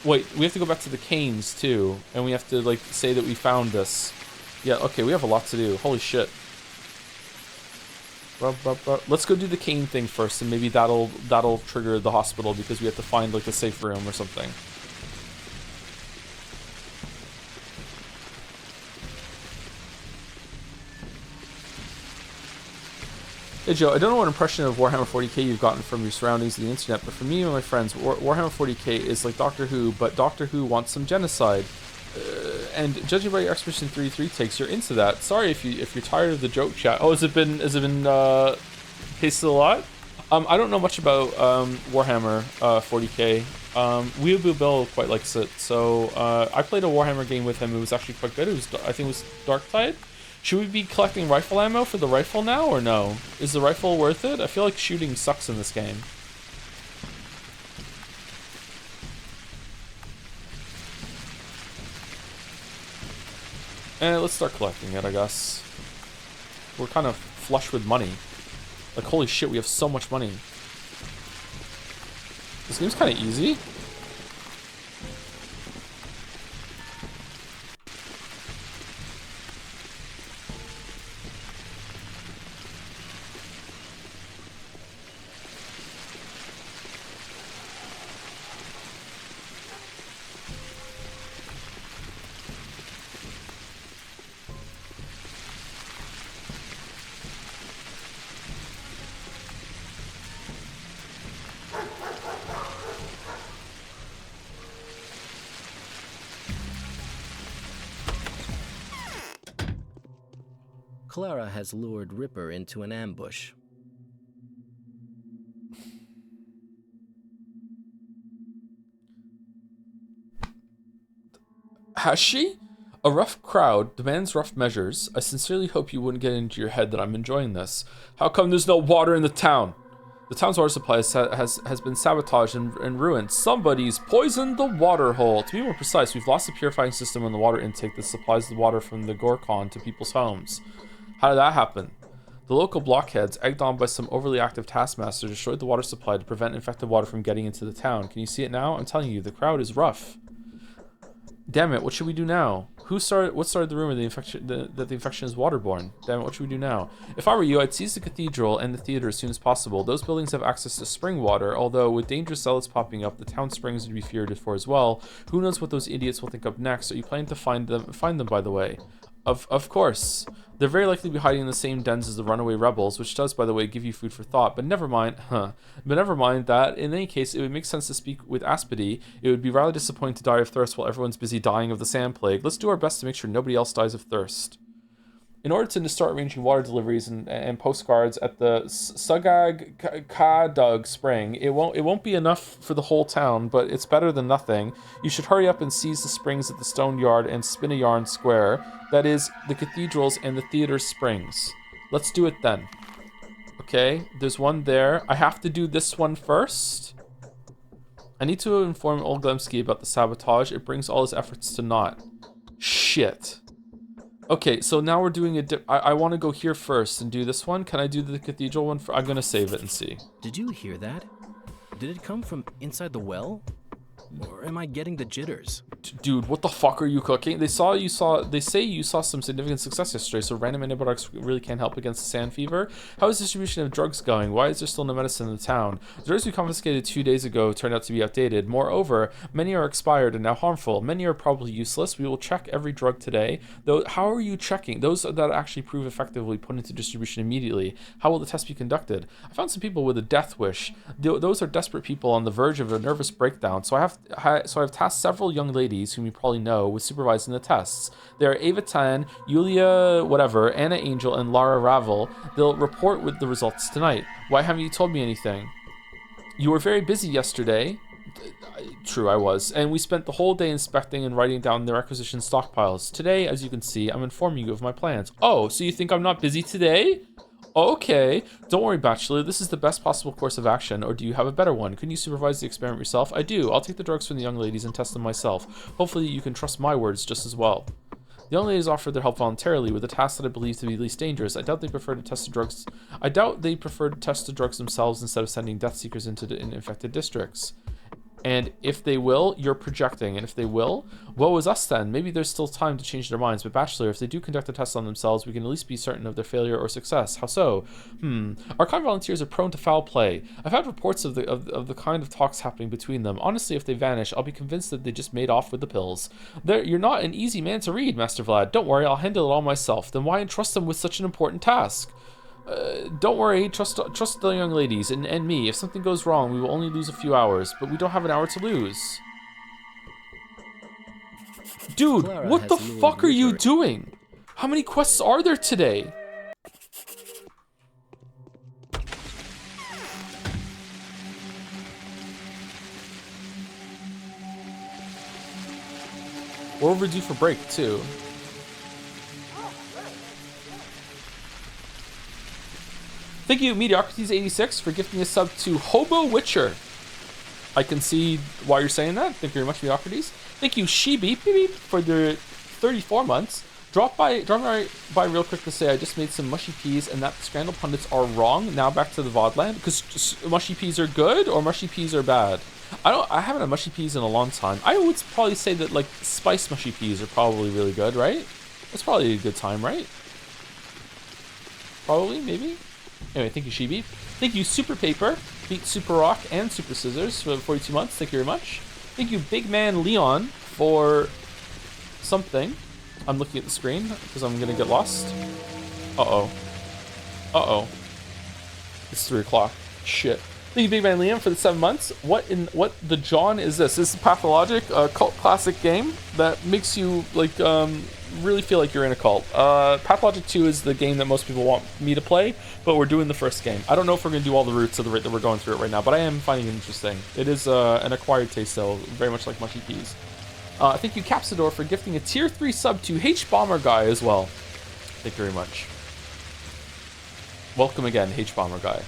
Wait, we have to go back to the Canes, too. And we have to, like, say that we found this. Yeah, okay, we have a lot to do. Holy shit. Let's go do the cane thing first, and maybe that'll trigger the hospital, because we have to find like a safe room or something. Hey Joe, I don't know what impression of Warhammer 40k you've gotten from your surroundings and the internet, but for me and my friends, Warhammer 40k is like Doctor Who, but Doctor Who wants some genocide. And judging by your Expedition 33 takes, you're into that. Sorry if you're tired of the joke chat. Oh, has it been pasted a lot? I don't know much about Warhammer 40k. Weeaboo Bill quite likes it, so I played a Warhammer game with him. It was actually quite good. I think it was Darktide. Should we be collecting rifle ammo for the rifle now, or no? Is the rifle worth it? I feel like shooting sucks in this game. Let's start collecting it, I guess. We're kind of flush with money. Like, holy shit, we have so much money. This game's kind of easy. Clara has lured Ripper into an ambush. Has she? A rough crowd demands rough measures. I sincerely hope you wouldn't get into your head that I'm enjoying this. How come there's no water in the town? The town's water supply has been sabotaged and ruined. Somebody's poisoned the water hole. To be more precise, we've lost the purifying system on the water intake that supplies the water from the Gorkon to people's homes. How did that happen? The local blockheads, egged on by some overly active taskmaster, destroyed the water supply to prevent infected water from getting into the town. Can you see it now? I'm telling you, the crowd is rough. Damn it, what should we do now? What started the rumor that the infection is waterborne? Damn it, what should we do now? If I were you, I'd seize the cathedral and the theater as soon as possible. Those buildings have access to spring water, although with dangerous zealots popping up, the town springs would be feared for as well. Who knows what those idiots will think up next? Are you planning to find them, by the way? Of course. They're very likely to be hiding in the same dens as the runaway rebels, which does, by the way, give you food for thought. But never mind, that. In any case, it would make sense to speak with Aspedy. It would be rather disappointing to die of thirst while everyone's busy dying of the sand plague. Let's do our best to make sure nobody else dies of thirst. In order to start arranging water deliveries and postcards at the Sugag Kadug Spring, it won't be enough for the whole town, but it's better than nothing. You should hurry up and seize the springs at the Stone Yard and Spinayarn Square. That is, the cathedrals and the theater springs. Let's do it then. Okay, there's one there. I have to do this one first. I need to inform Old Glemsky about the sabotage. It brings all his efforts to naught. Shit. Okay, so now we're doing I want to go here first and do this one. Can I do the cathedral one? I'm going to save it and see. Did you hear that? Did it come from inside the well? Or am I getting the jitters? Dude, what the fuck are you cooking? They say you saw some significant success yesterday, so random antibiotics really can't help against the sand fever. How is distribution of drugs going? Why is there still no medicine in the town? The drugs we confiscated 2 days ago turned out to be outdated. Moreover, many are expired and now harmful. Many are probably useless. We will check every drug today. Though, how are you checking? Those that actually prove effectively put into distribution immediately. How will the test be conducted? I found some people with a death wish. Those are desperate people on the verge of a nervous breakdown, so I've tasked several young ladies whom you probably know with supervising the tests. They are Ava Tan, Yulia whatever, Anna Angel, and Lara Ravel. They'll report with the results tonight. Why haven't you told me anything? You were very busy yesterday. True, I was. And we spent the whole day inspecting and writing down the requisition stockpiles. Today, as you can see, I'm informing you of my plans. Oh, so you think I'm not busy today? Okay, don't worry, Bachelor, this is the best possible course of action, or do you have a better one? Couldn't you supervise the experiment yourself? I do. I'll take the drugs from the young ladies and test them myself. Hopefully you can trust my words just as well. The young ladies offered their help voluntarily with a task that I believe to be least dangerous. I doubt they prefer to test the drugs themselves instead of sending death seekers into infected districts. And if they will, you're projecting. And if they will, woe is us then. Maybe there's still time to change their minds. But Bachelor, if they do conduct a test on themselves, we can at least be certain of their failure or success. How so? Our kind volunteers are prone to foul play. I've had reports of the kind of talks happening between them. Honestly, if they vanish, I'll be convinced that they just made off with the pills. You're not an easy man to read, Master Vlad. Don't worry, I'll handle it all myself. Then why entrust them with such an important task? Don't worry, trust the young ladies and me. If something goes wrong, we will only lose a few hours, but we don't have an hour to lose. Dude, Clara what has the lured fuck are you Ritter- doing? How many quests are there today? We're overdue for break, too. Thank you, Mediocrities86, for gifting a sub to Hobo Witcher. I can see why you're saying that. Thank you very much, Mediocrities. Thank you, Sheeby, beep, beep, for the 34 months. Drop by real quick to say I just made some mushy peas and that the Scrandal pundits are wrong. Now back to the VOD because mushy peas are good or mushy peas are bad. I haven't had mushy peas in a long time. I would probably say that like spiced mushy peas are probably really good, right? That's probably a good time, right? Probably, maybe. Anyway, thank you, Sheeby. Thank you, Super Paper, Beat Super Rock, and Super Scissors for 42 months. Thank you very much. Thank you, Big Man Leon, for something. I'm looking at the screen because I'm gonna get lost. Uh-oh. Uh-oh. It's 3 o'clock. Shit. Thank you, Big Man Liam, for the 7 months. What the John is this? This is Pathologic, a cult classic game that makes you like really feel like you're in a cult. Pathologic 2 is the game that most people want me to play, but we're doing the first game. I don't know if we're gonna do all the routes of the that we're going through it right now, but I am finding it interesting. It is an acquired taste though, very much like mushy peas. Thank you, Capsador, for gifting a tier 3 sub to H Bomber Guy as well. Thank you very much. Welcome again, H Bomber Guy.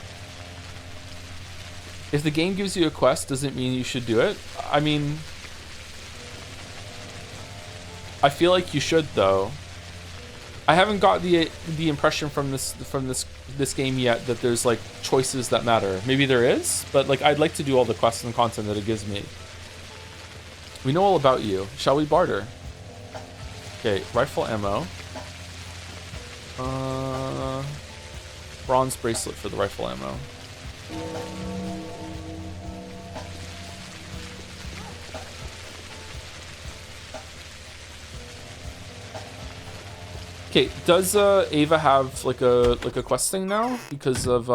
If the game gives you a quest, doesn't mean you should do it. I mean, I feel like you should though. I haven't got the impression from this game yet that there's like choices that matter. Maybe there is, but like I'd like to do all the quests and content that it gives me. We know all about you. Shall we barter? Okay, rifle ammo. Bronze bracelet for the rifle ammo. Okay, does Ava have like a quest thing now because of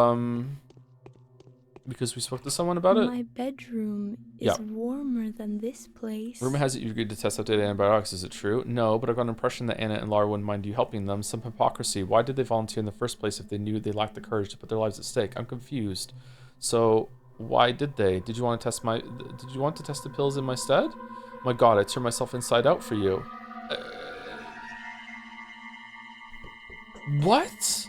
because we spoke to someone about it? My bedroom is warmer than this place. Rumor has it you agreed to test updated antibiotics. Is it true? No, but I got an impression that Anna and Lara wouldn't mind you helping them. Some hypocrisy. Why did they volunteer in the first place if they knew they lacked the courage to put their lives at stake? I'm confused. So why did they? Did you want to test the pills in my stead? My God, I turned myself inside out for you. What?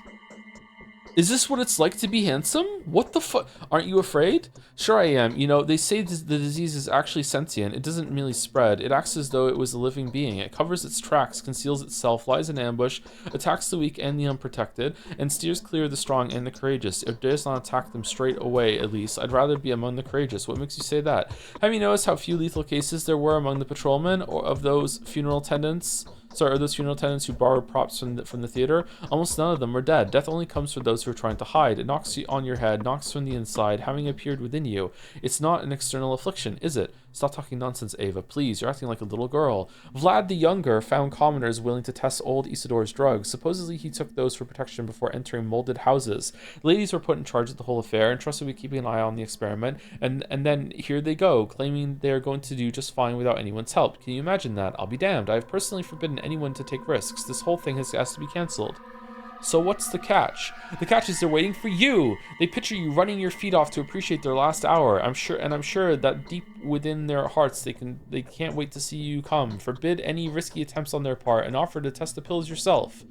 Is this what it's like to be handsome? What the fuck? Aren't you afraid? Sure I am. You know, they say the disease is actually sentient. It doesn't really spread. It acts as though it was a living being. It covers its tracks, conceals itself, lies in ambush, attacks the weak and the unprotected, and steers clear of the strong and the courageous. It dares not attack them straight away, at least. I'd rather be among the courageous. What makes you say that? Have you noticed how few lethal cases there were among the patrolmen or of those funeral attendants? Sorry, are those funeral attendants who borrowed props from the theater? Almost none of them are dead. Death only comes for those who are trying to hide. It knocks you on your head, knocks from the inside, having appeared within you. It's not an external affliction, is it? Stop talking nonsense, Ava. Please, you're acting like a little girl. Vlad the Younger found commoners willing to test old Isidor's drugs. Supposedly he took those for protection before entering molded houses. The ladies were put in charge of the whole affair and trusted with keeping an eye on the experiment. And then here they go, claiming they are going to do just fine without anyone's help. Can you imagine that? I'll be damned. I have personally forbidden anyone to take risks. This whole thing has to be cancelled. So what's the catch? The catch is they're waiting for you. They picture you running your feet off to appreciate their last hour. I'm sure that deep within their hearts they can't wait to see you come. Forbid any risky attempts on their part and offer to test the pills yourself.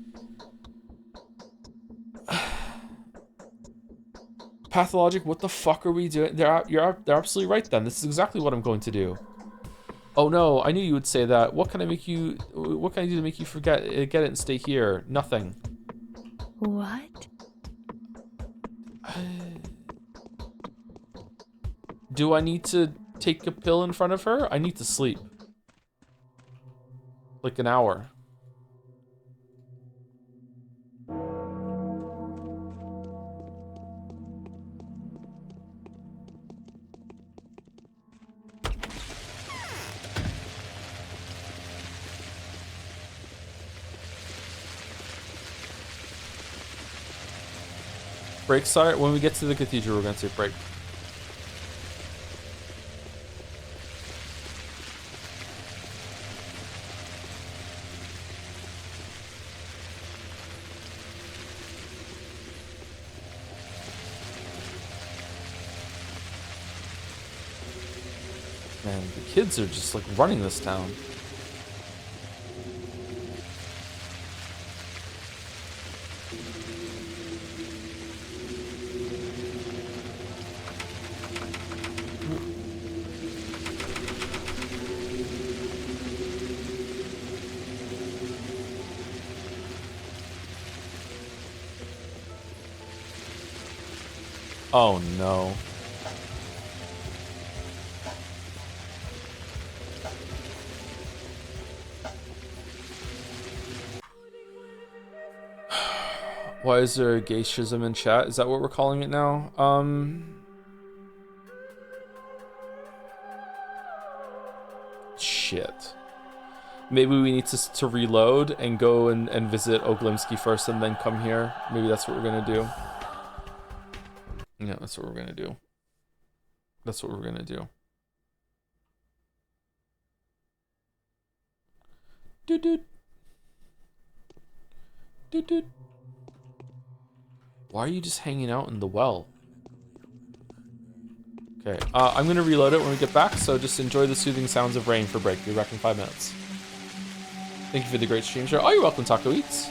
Pathologic, what the fuck are we doing? They're absolutely right then. This is exactly what I'm going to do. Oh no, I knew you would say that. What can I do to make you get it and stay here? Nothing. What? Do I need to take a pill in front of her? I need to sleep. Like an hour. break, sire? When we get to the cathedral, we're gonna take break. Man, the kids are just like running this town. Oh no. Why is there a gay schism in chat? Is that what we're calling it now? Shit. Maybe we need to reload and go and visit Oglimsky first and then come here. Maybe that's what we're gonna do. Yeah, that's what we're gonna do. That's what we're gonna do. Doot doot. Doot doot. Why are you just hanging out in the well? Okay, I'm gonna reload it when we get back, so just enjoy the soothing sounds of rain for break. Be back in 5 minutes. Thank you for the great stream share. Oh, you're welcome, Taco Eats.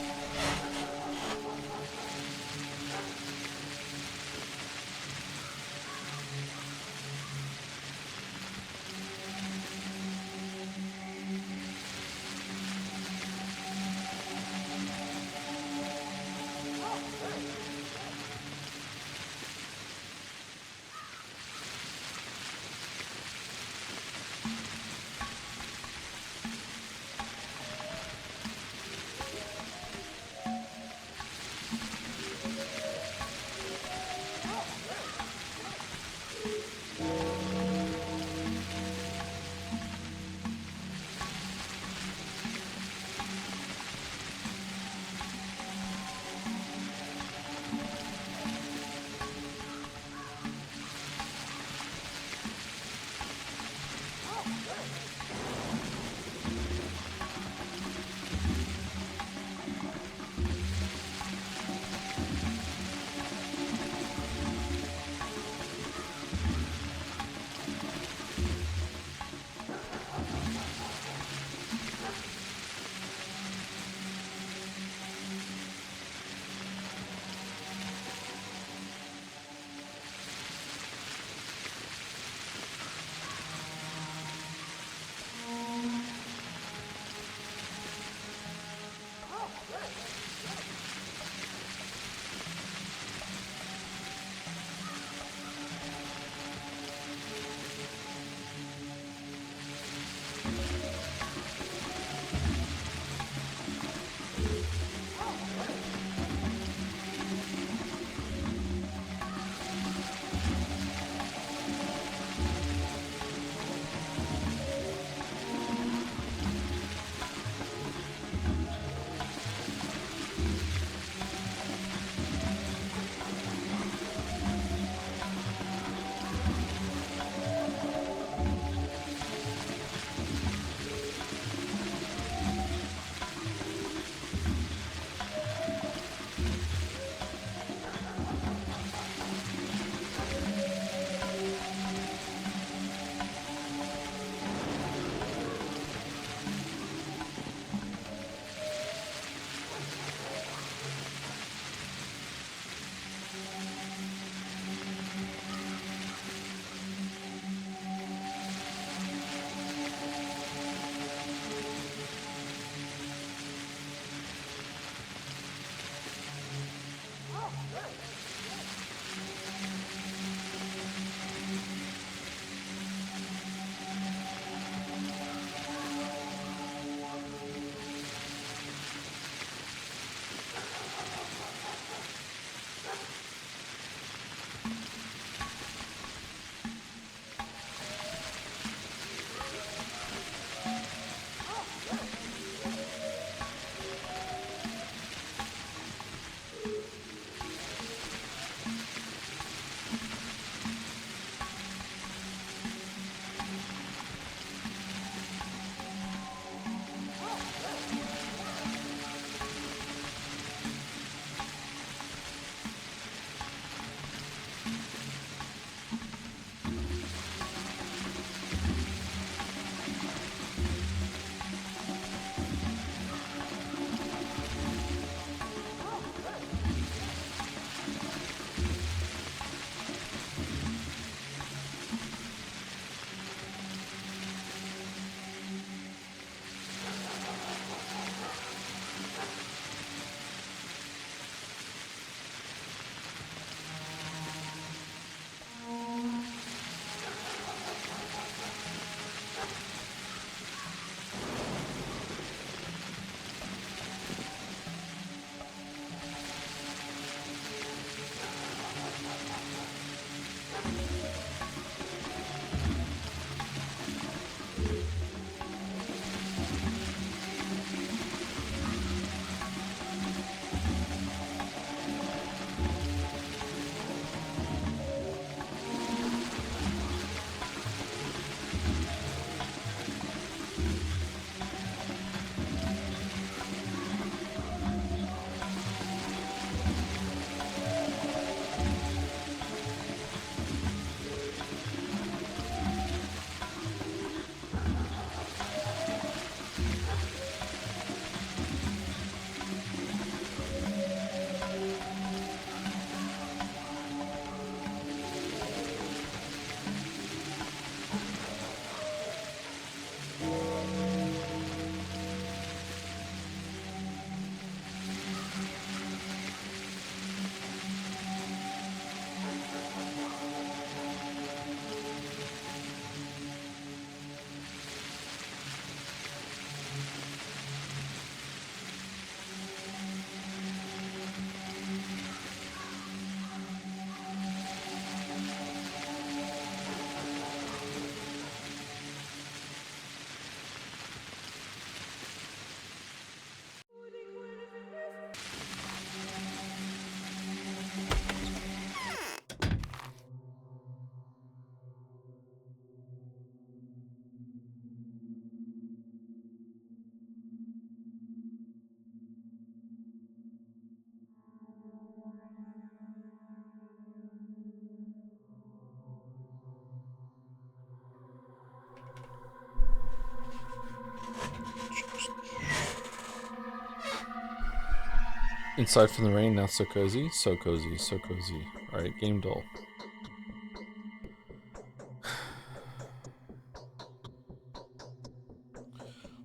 Inside from the rain, not so cozy. So cozy, so cozy. Alright, game dull.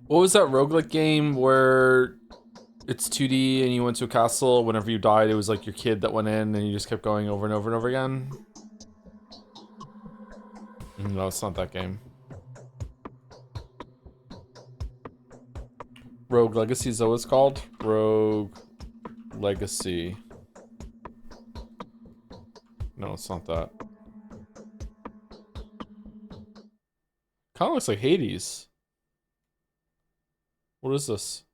What was that roguelike game where it's 2D and you went to a castle? Whenever you died, it was like your kid that went in and you just kept going over and over and over again? No, it's not that game. Rogue Legacy, is that what it's called? Rogue Legacy. No, it's not that. Kind of looks like Hades. What is this?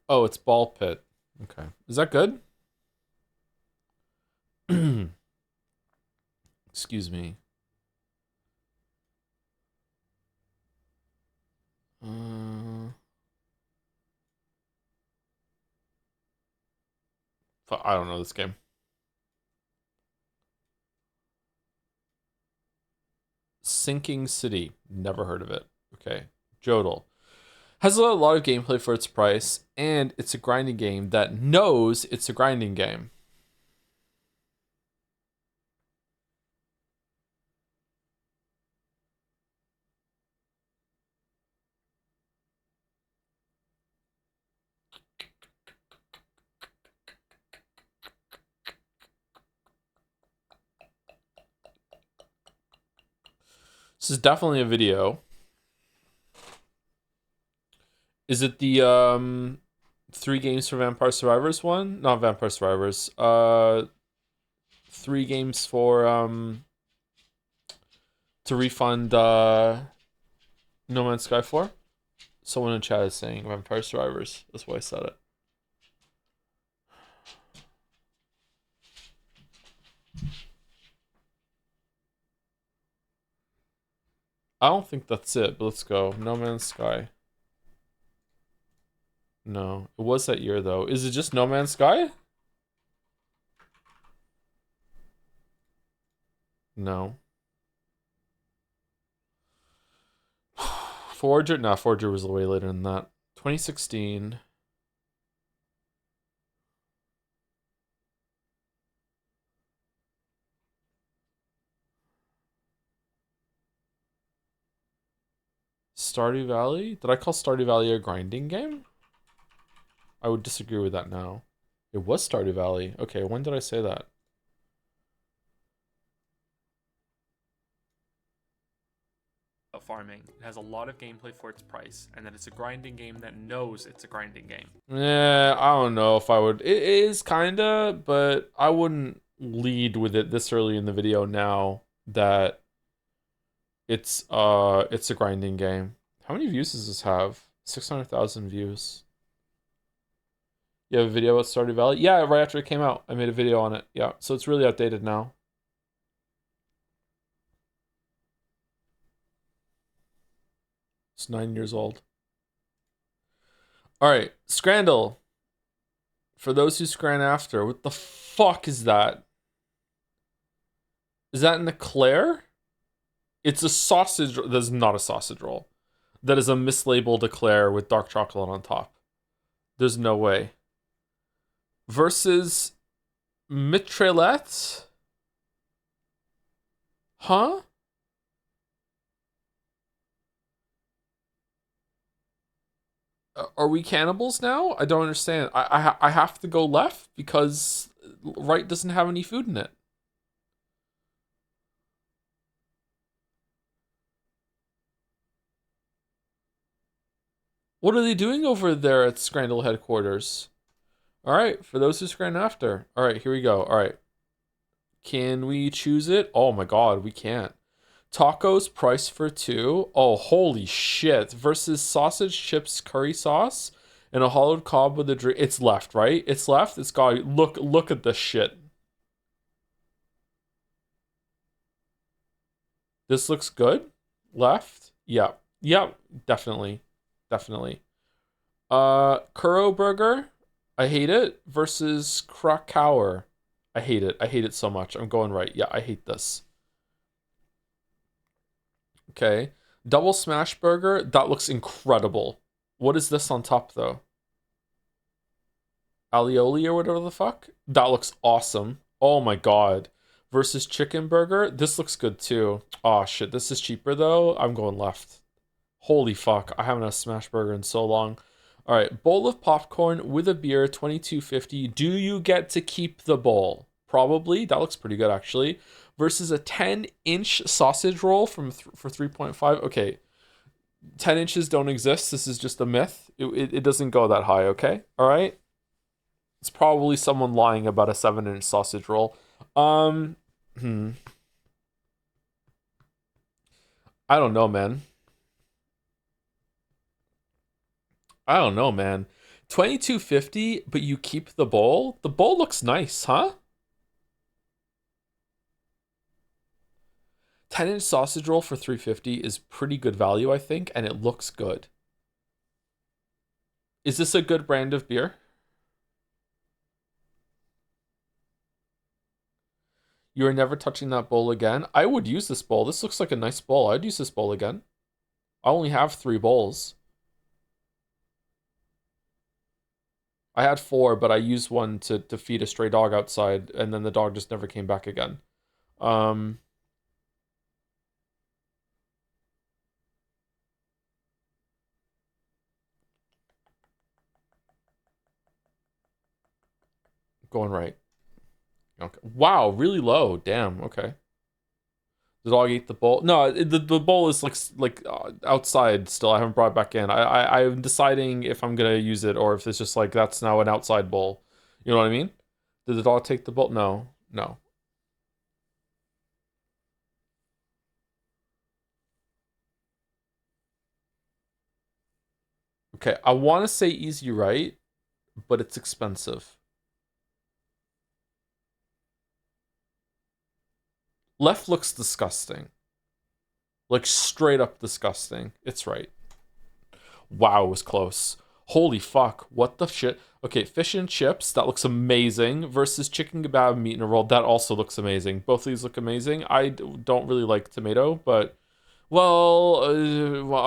Oh, it's Ball Pit. Okay. Is that good? Excuse me. I don't know this game. Sinking City. Never heard of it. Okay. Jodel. Has a lot of gameplay for its price, and it's a grinding game that knows it's a grinding game. This is definitely a video. Is it the 3 games for Vampire Survivors one? Not Vampire Survivors. 3 games for to refund No Man's Sky 4? Someone in chat is saying Vampire Survivors. That's why I said it. I don't think that's it, but let's go. No Man's Sky. No, it was that year though. Is it just No Man's Sky? No. Forger? Nah, Forger was way later than that. 2016. Stardew Valley? Did I call Stardew Valley a grinding game? I would disagree with that now. It was Stardew Valley. Okay, when did I say that? Farming. It has a lot of gameplay for its price, and that it's a grinding game that knows it's a grinding game. Yeah, I don't know if I would. It is kinda, but I wouldn't lead with it this early in the video now that it's a grinding game. How many views does this have? 600,000 views. You have a video about Stardew Valley? Yeah, right after it came out. I made a video on it. Yeah, so it's really outdated now. It's 9 years old. Alright, Scrandle. For those who scran after, what the fuck is that? Is that an eclair? It's a sausage. That is not a sausage roll. That is a mislabeled eclair with dark chocolate on top. There's no way. Versus Mitraillette? Huh? Are we cannibals now? I don't understand. I have to go left because right doesn't have any food in it. What are they doing over there at Scrandle headquarters? Alright, for those who scran after. Alright, here we go. Alright. Can we choose it? Oh my god, we can't. Tacos price for 2. Oh, holy shit. Versus sausage chips curry sauce and a hollowed cob with a drink. It's left, right? It's left. It's got look at this shit. This looks good. Left. Yeah. Yep. Definitely. Definitely. Kuro burger. I hate it. Versus Krakauer. I hate it. I hate it so much. I'm going right. Yeah, I hate this. Okay. Double smash burger. That looks incredible. What is this on top, though? Alioli or whatever the fuck? That looks awesome. Oh my god. Versus chicken burger. This looks good too. Oh shit, this is cheaper though. I'm going left. Holy fuck, I haven't had a smash burger in so long. All right, bowl of popcorn with a beer, $22.50. Do you get to keep the bowl? Probably. That looks pretty good actually. Versus a 10-inch sausage roll for 3.5. Okay, 10 inches don't exist. This is just a myth. It doesn't go that high. Okay, all right. It's probably someone lying about a 7-inch sausage roll. I don't know, man. 22.50, but you keep the bowl? The bowl looks nice, huh? 10-inch sausage roll for 3.50 is pretty good value, I think, and it looks good. Is this a good brand of beer? You are never touching that bowl again? I would use this bowl. This looks like a nice bowl. I'd use this bowl again. I only have 3 bowls. I had 4, but I used one to feed a stray dog outside, and then the dog just never came back again. Going right. Okay. Wow, really low. Damn. Okay. The dog ate the bowl. No, the bowl is like outside still. I haven't brought it back in. I'm deciding if I'm gonna use it or if it's just like that's now an outside bowl. You know what I mean? Did the dog take the bowl? No, no. Okay, I want to say easy right, but it's expensive. Left looks disgusting. Like straight up disgusting. It's right. Wow, it was close. Holy fuck, what the shit? Okay, fish and chips, that looks amazing. Versus chicken kebab, meat in a roll, that also looks amazing. Both of these look amazing. I don't really like tomato, but well,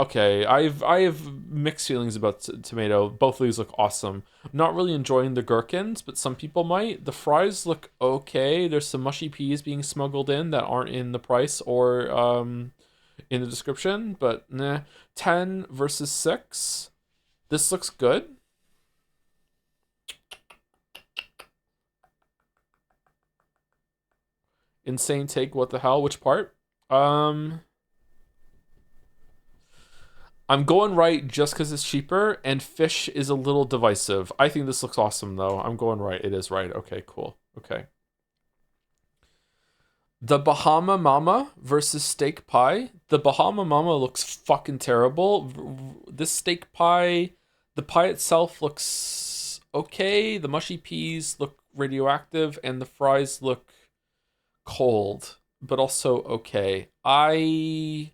okay. I have mixed feelings about tomato. Both of these look awesome. Not really enjoying the gherkins, but some people might. The fries look okay. There's some mushy peas being smuggled in that aren't in the price or in the description, but nah. 10 versus 6. This looks good. Insane take, what the hell? Which part? I'm going right just because it's cheaper, and fish is a little divisive. I think this looks awesome, though. I'm going right. It is right. Okay, cool. Okay. The Bahama Mama versus steak pie. The Bahama Mama looks fucking terrible. This steak pie, the pie itself looks okay. The mushy peas look radioactive, and the fries look cold, but also okay. I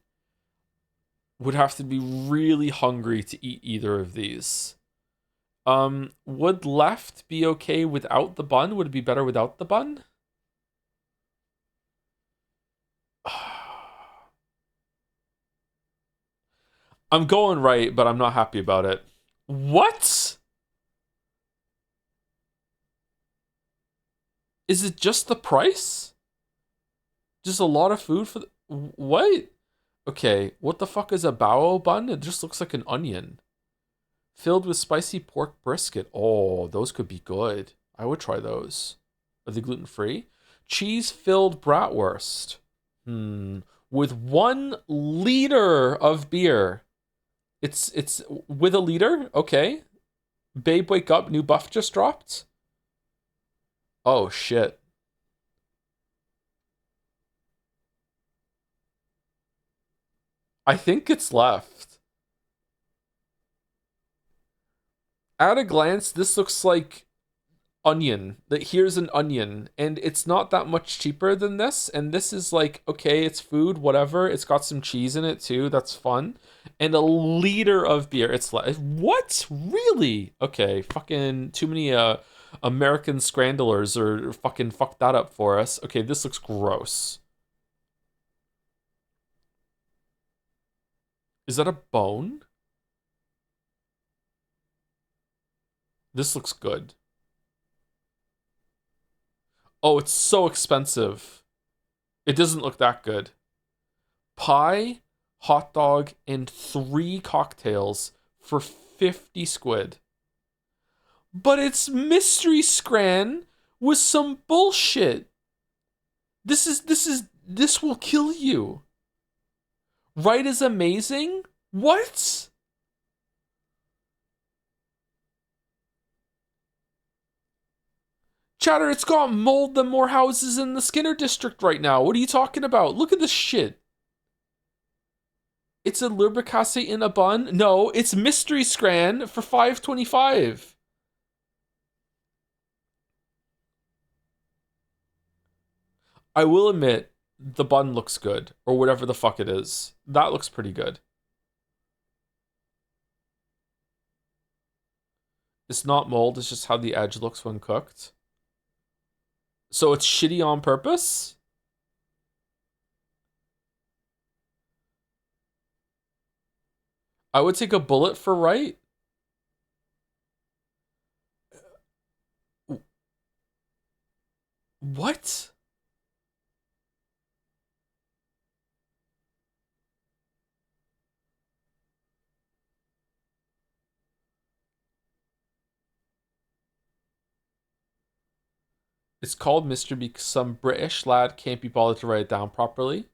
would have to be really hungry to eat either of these. Would left be okay without the bun? Would it be better without the bun? I'm going right, but I'm not happy about it. What? Is it just the price? Just a lot of food for the... What? Okay, what the fuck is a bao bun? It just looks like an onion. Filled with spicy pork brisket. Oh, those could be good. I would try those. Are they gluten-free? Cheese-filled bratwurst. With 1 liter of beer. It's with a liter? Okay. Babe, wake up. New buff just dropped. Oh, shit. I think it's left. At a glance, this looks like onion. That here's an onion, and it's not that much cheaper than this. And this is like, okay, it's food, whatever. It's got some cheese in it too. That's fun. And a liter of beer. It's like, what? Really? Okay, fucking too many American scrandlers or fucking fucked that up for us. Okay, this looks gross. Is that a bone? This looks good. Oh, it's so expensive. It doesn't look that good. Pie, hot dog, and 3 cocktails for 50 squid. But it's mystery scran with some bullshit. This will kill you. Right is amazing? What? Chatter, it's got mold than more houses in the Skinner district right now. What are you talking about? Look at this shit. It's a lubricace in a bun? No, it's mystery scran for $5.25. I will admit, the bun looks good, or whatever the fuck it is. That looks pretty good. It's not mold, it's just how the edge looks when cooked. So it's shitty on purpose? I would take a bullet for right. What? It's called mystery because some British lad can't be bothered to write it down properly.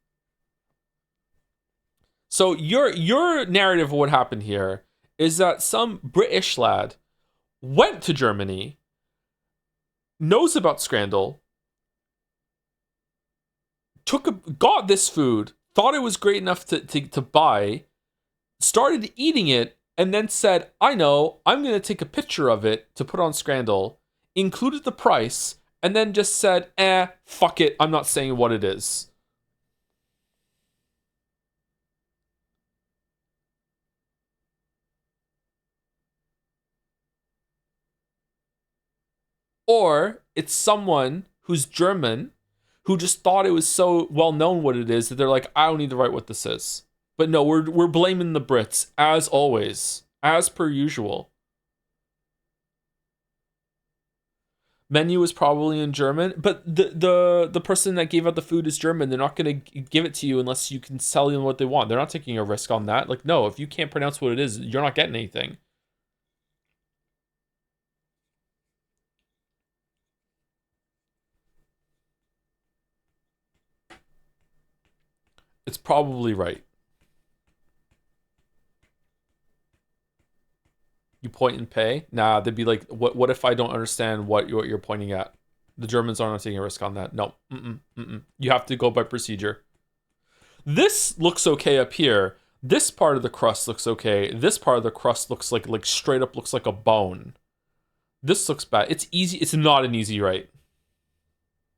So your narrative of what happened here is that some British lad went to Germany, knows about Scrandal, got this food, thought it was great enough to buy, started eating it, and then said, I know, I'm going to take a picture of it to put on Scrandal, included the price, and then just said, fuck it, I'm not saying what it is. Or it's someone who's German who just thought it was so well known what it is that they're like, I don't need to write what this is. But no, we're blaming the Brits, as always, as per usual. Menu is probably in German, but the person that gave out the food is German. They're not going to give it to you unless you can sell them what they want. They're not taking a risk on that. Like, no, if you can't pronounce what it is, you're not getting anything. It's probably right. You point and pay? Nah, they'd be like, what if I don't understand what you're pointing at? The Germans aren't taking a risk on that. No. You have to go by procedure. This looks okay up here. This part of the crust looks okay. This part of the crust looks like straight up looks like a bone. This looks bad. It's easy. It's not an easy right.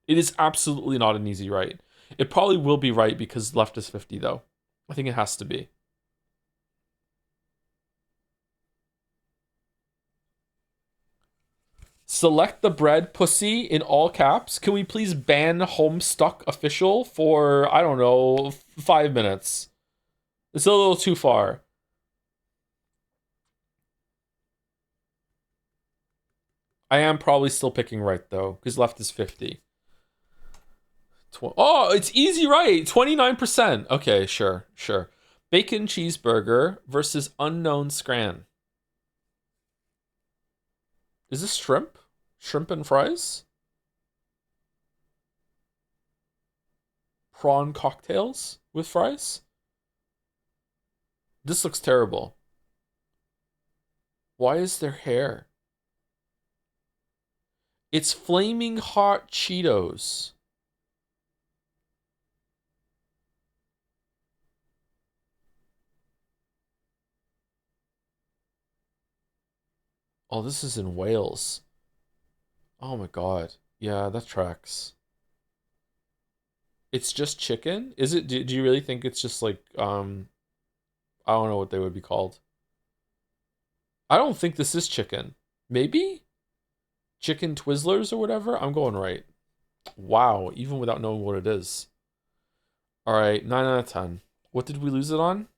It is absolutely not an easy right. It probably will be right because left is 50 though. I think it has to be. Select the bread, pussy, in all caps. Can we please ban Homestuck official for, I don't know, 5 minutes? It's a little too far. I am probably still picking right, though, because left is 50. Oh, it's easy right. 29%. Okay, sure. Bacon cheeseburger versus unknown scran. Is this shrimp? Shrimp and fries? Prawn cocktails with fries? This looks terrible. Why is there hair? It's flaming hot Cheetos. Oh, this is in Wales. Oh my god. Yeah, that tracks. It's just chicken? Is it? Do you really think it's just like, I don't know what they would be called. I don't think this is chicken. Maybe? Chicken Twizzlers or whatever? I'm going right. Wow, even without knowing what it is. Alright, 9 out of 10. What did we lose it on?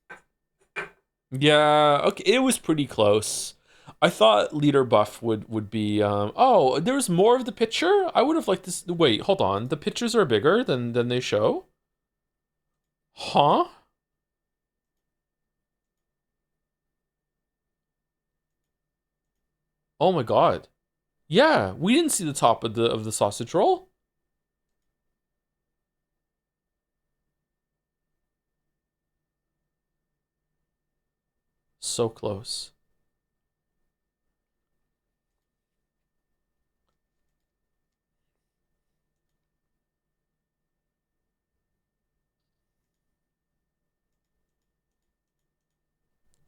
Yeah, okay, it was pretty close. I thought leader buff would be. Oh, there was more of the picture. I would have liked this. Wait, hold on. The pictures are bigger than they show. Huh? Oh my god. Yeah, we didn't see the top of the sausage roll. So close.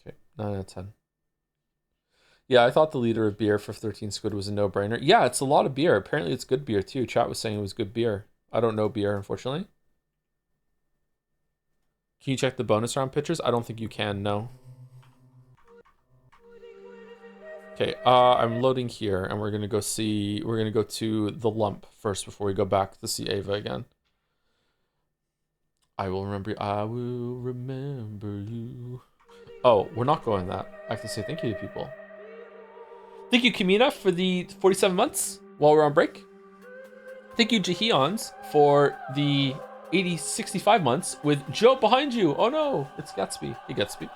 Okay, 9 out of 10. Yeah, I thought the liter of beer for 13 squid was a no-brainer. Yeah, it's a lot of beer. Apparently it's good beer too. Chat was saying it was good beer. I don't know beer, unfortunately. Can you check the bonus round pictures? I don't think you can, no. Okay, I'm loading here, and we're gonna go to the lump first before we go back to see Ava again. I will remember you. Oh, we're not going that. I have to say thank you to people. Thank you, Kamina, for the 47 months while we're on break. Thank you, Jahions, for the 65 months with Joe behind you. Oh no, it's Gatsby. Hey, Gatsby.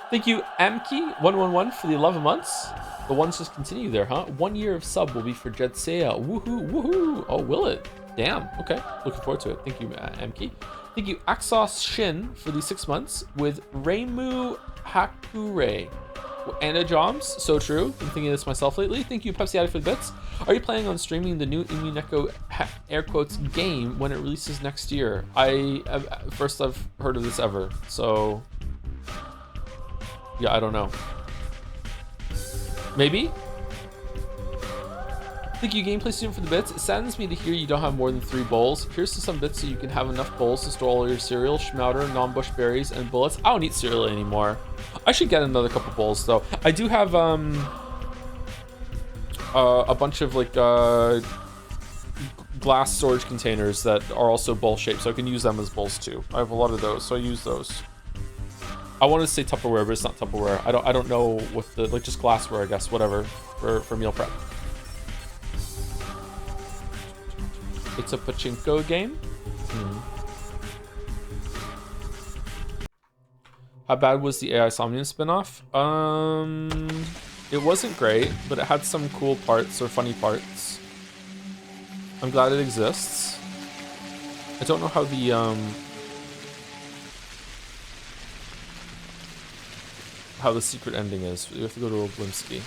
Thank you, Amki111, for the 11 months. The ones just continue there, huh? 1 year of sub will be for Jedsea. Woohoo, woohoo. Oh, will it? Damn. Okay. Looking forward to it. Thank you, Amki. Thank you, Axos Shin, for the 6 months with Reimu Hakure. Anna Joms, so true. Been thinking of this myself lately. Thank you, Pepsi Addict, for the bits. Are you planning on streaming the new Immuneco air quotes game when it releases next year? First I've heard of this ever, so yeah, I don't know. Maybe? Thank you, Gameplay Student, for the bits. It saddens me to hear you don't have more than 3 bowls. Here's to some bits so you can have enough bowls to store all your cereal, schmouter, non-bush berries, and bullets. I don't eat cereal anymore. I should get another couple bowls, though. I do have a bunch of, like, glass storage containers that are also bowl-shaped, so I can use them as bowls, too. I have a lot of those, so I use those. I wanted to say Tupperware, but it's not Tupperware. I don't know what the, like, just glassware, I guess, whatever, for meal prep. It's a pachinko game? How bad was the AI Somnium spinoff? It wasn't great, but it had some cool parts or funny parts. I'm glad it exists. I don't know how the secret ending is. You have to go to Oblimsky.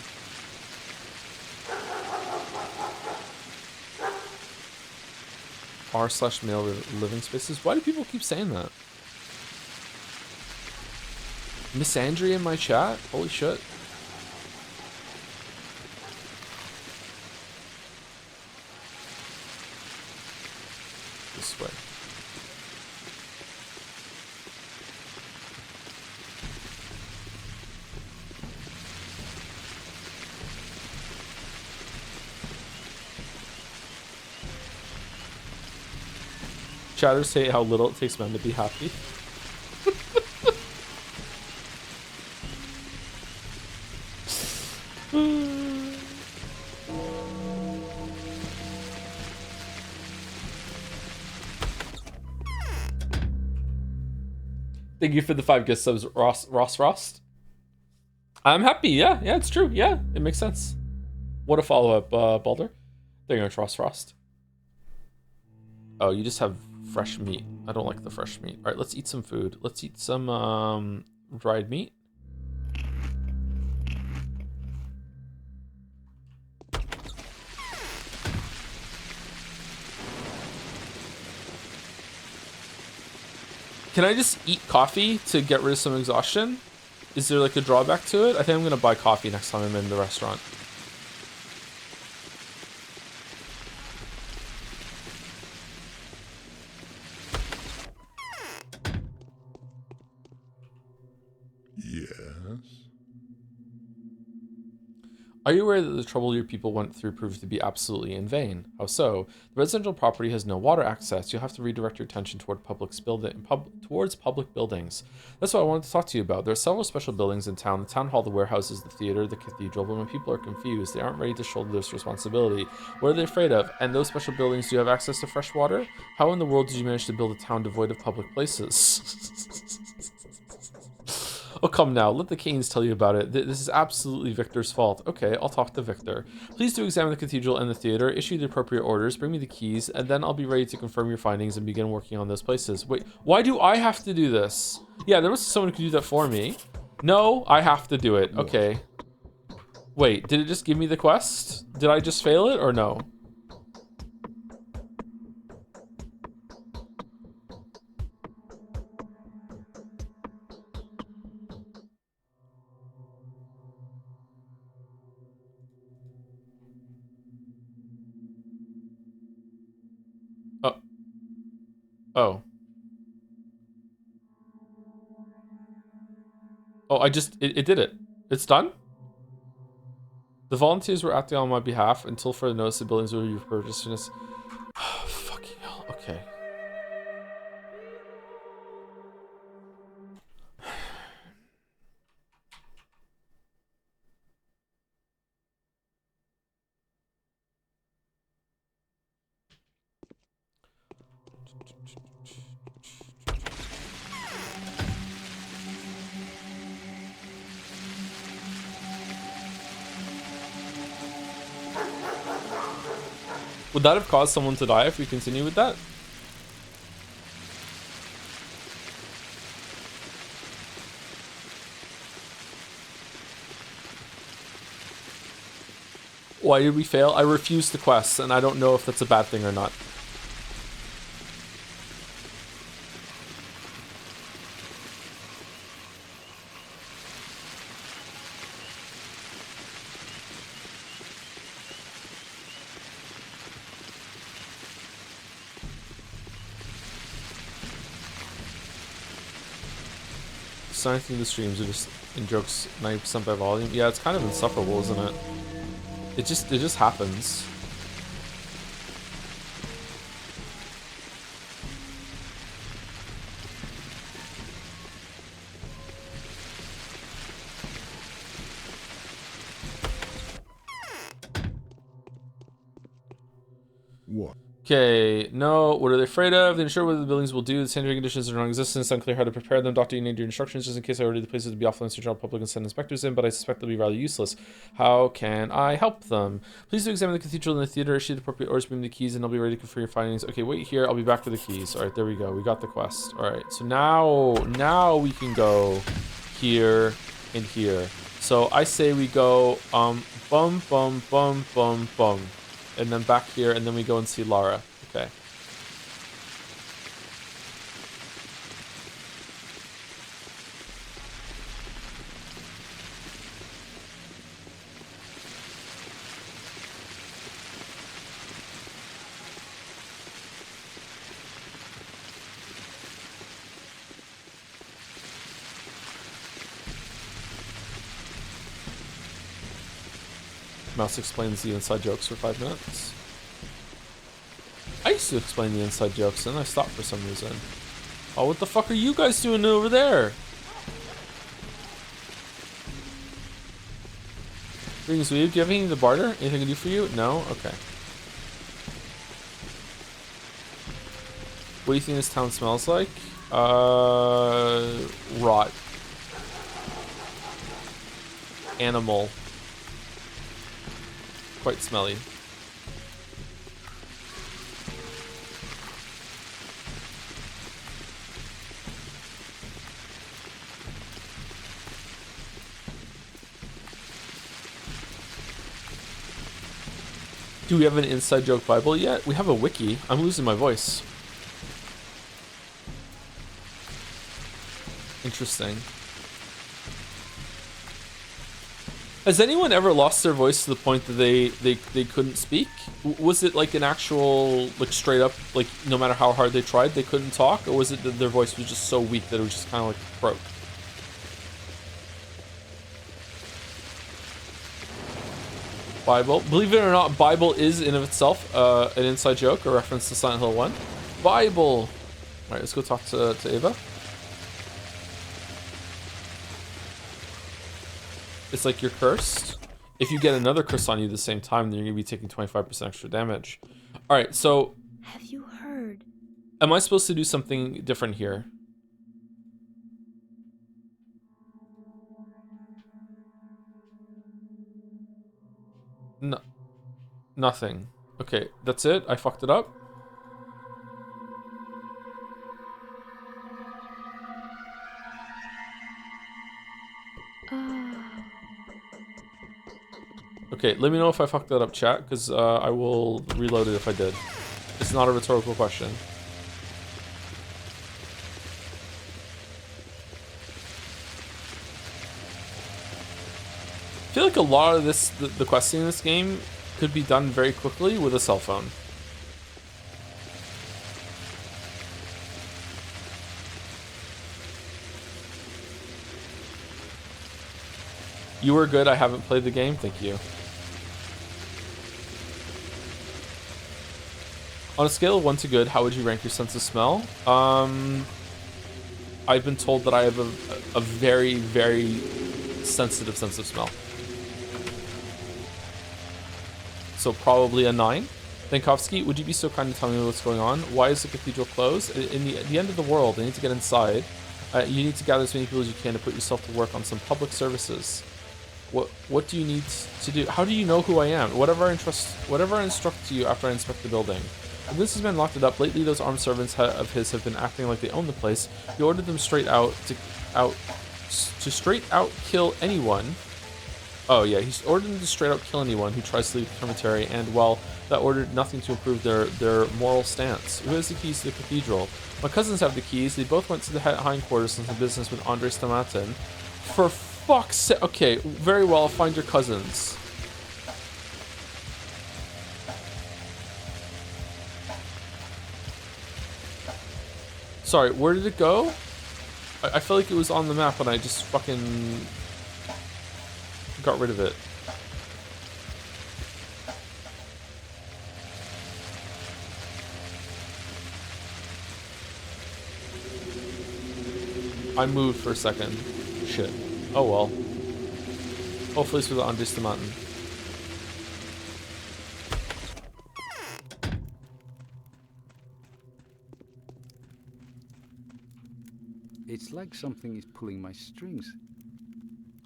r/male living spaces. Why do people keep saying that? Miss Andrea in my chat? Holy shit. This way. Chatters say how little it takes men to be happy. Thank you for the 5 gift subs, Ross. I'm happy. Yeah, it's true. Yeah, it makes sense. What a follow-up, Balder. There you go, Ross Frost. Oh, you just have fresh meat. I don't like the fresh meat. All right, let's eat some food. Let's eat some dried meat. Can I just eat coffee to get rid of some exhaustion? Is there like a drawback to it? I think I'm gonna buy coffee next time I'm in the restaurant. Are you aware that the trouble your people went through proved to be absolutely in vain? How so? The residential property has no water access. You'll have to redirect your attention towards public buildings. That's what I wanted to talk to you about. There are several special buildings in town: the town hall, the warehouses, the theater, the cathedral. But when people are confused, they aren't ready to shoulder this responsibility. What are they afraid of? And those special buildings, do you have access to fresh water? How in the world did you manage to build a town devoid of public places? Oh, come now. Let the Canes tell you about it. This is absolutely Victor's fault. Okay, I'll talk to Victor. Please do examine the cathedral and the theater, issue the appropriate orders, bring me the keys, and then I'll be ready to confirm your findings and begin working on those places. Wait, why do I have to do this? Yeah, there must be someone who could do that for me. No, I have to do it. Okay. Wait, did it just give me the quest? Did I just fail it or no? Oh. Oh. Oh, it did it. It's done? The volunteers were acting on my behalf until further notice the buildings will be repurposed. Oh, fucking hell. Okay. Would that have caused someone to die if we continue with that? Why did we fail? I refused the quest, and I don't know if that's a bad thing or not. Signing through the streams are just in jokes 90% by volume. Yeah, it's kind of insufferable, isn't it? It just happens. What? Okay, no. What are they afraid of? They ensure what the buildings will do. The sanitary conditions are non-existent. It's unclear how to prepare them. Doctor, you need your instructions just in case I order the places to be offline so general public and send inspectors in, but I suspect they'll be rather useless. How can I help them? Please do examine the cathedral and the theater, issue the appropriate orders, bring me the keys, and I'll be ready to confirm your findings. Okay, wait here. I'll be back for the keys. All right, there we go. We got the quest. All right, so now we can go here and here. So I say we go bum, bum, bum, bum, bum. And then back here, and then we go and see Lara. Okay. Mouse explains the inside jokes for 5 minutes. I used to explain the inside jokes, and I stopped for some reason. Oh, what the fuck are you guys doing over there? Greetings, Weeb. Do you have anything to barter? Anything I can do for you? No? Okay. What do you think this town smells like? Rot. Animal. Quite smelly. Do we have an inside joke Bible yet? We have a wiki. I'm losing my voice. Interesting. Has anyone ever lost their voice to the point that they couldn't speak? Was it like an actual, like straight up, like no matter how hard they tried, they couldn't talk? Or was it that their voice was just so weak that it was just kind of like broke? Bible. Believe it or not, Bible is in of itself an inside joke, a reference to Silent Hill 1. Bible! Alright, let's go talk to Ava. It's like you're cursed. If you get another curse on you at the same time, then you're going to be taking 25% extra damage. Alright, so... Have you heard? Am I supposed to do something different here? No. Nothing. Okay, that's it? I fucked it up? Okay, let me know if I fucked that up, chat, because I will reload it if I did. It's not a rhetorical question. I feel like a lot of this, the questing in this game could be done very quickly with a cell phone. You were good, I haven't played the game, thank you. On a scale of 1 to good, how would you rank your sense of smell? I've been told that I have a very, very sensitive sense of smell. So probably a 9. Dankovsky, would you be so kind to tell me what's going on? Why is the cathedral closed? In the end of the world, I need to get inside. You need to gather as many people as you can to put yourself to work on some public services. What do you need to do? How do you know who I am? Whatever I instruct you after I inspect the building. If this has been locked it up, lately those armed servants of his have been acting like they own the place. He ordered them straight out kill anyone. Oh yeah, he's ordered them to straight out kill anyone who tries to leave the cemetery, and well, that ordered nothing to improve their moral stance. Who has the keys to the cathedral? My cousins have the keys. They both went to the hindquarters and some business with Andre Stamatin. For fuck's sake. Okay, very well, I'll find your cousins. Sorry, where did it go? I feel like it was on the map and I just fucking got rid of it. I moved for a second. Shit. Oh well. Hopefully it's with the Andre Stamatin. It's like something is pulling my strings.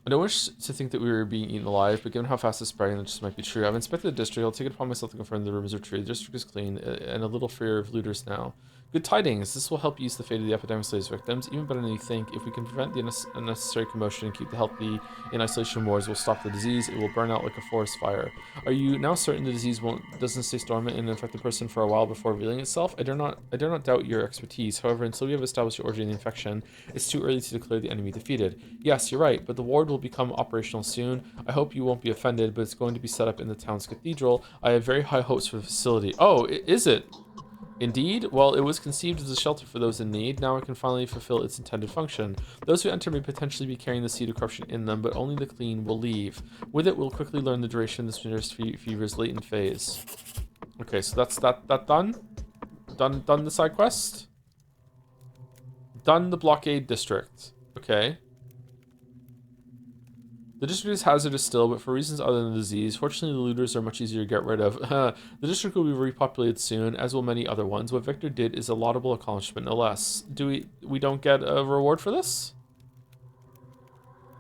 I don't wish to think that we were being eaten alive, but given how fast it's spreading, that just might be true. I've inspected the district. I'll take it upon myself to confirm the rumors are true. The district is clean, and a little freer of looters now. Good tidings. This will help ease the fate of the epidemic slaves victims. Even better than you think. If we can prevent the unnecessary commotion and keep the healthy in isolation wards, we'll stop the disease. It will burn out like a forest fire. Are you now certain the disease doesn't stay dormant and infect the person for a while before revealing itself? I dare not doubt your expertise. However, until we have established the origin of the infection, it's too early to declare the enemy defeated. Yes, you're right, but the ward will become operational soon. I hope you won't be offended, but it's going to be set up in the town's cathedral. I have very high hopes for the facility. Oh, is it? Indeed? Well, it was conceived as a shelter for those in need. Now it can finally fulfill its intended function. Those who enter may potentially be carrying the seed of corruption in them, but only the clean will leave. With it, we'll quickly learn the duration of this mysterious fever's latent phase. Okay, so that's that done? Done the side quest? Done the blockade district. Okay. The district is hazardous still, but for reasons other than the disease. Fortunately, the looters are much easier to get rid of. The district will be repopulated soon, as will many other ones. What Victor did is a laudable accomplishment, no less. We don't get a reward for this?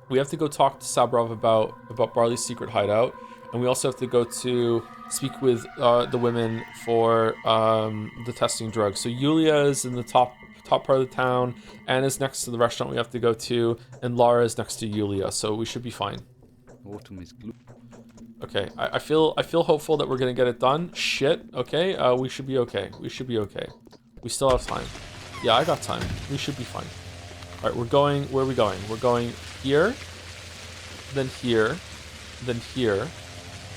We have to go talk to Sabrov about Barley's secret hideout, and we also have to go to speak with the women for the testing drugs. So Yulia is in the top part of the town, Anna's next to the restaurant we have to go to, and Lara is next to Yulia, so we should be fine. Autumn is glue. Okay, I feel hopeful that we're gonna get it done. Shit, okay, we should be okay. We should be okay. We still have time. Yeah, I got time. We should be fine. All right, we're going, where are we going? We're going here, then here, then here,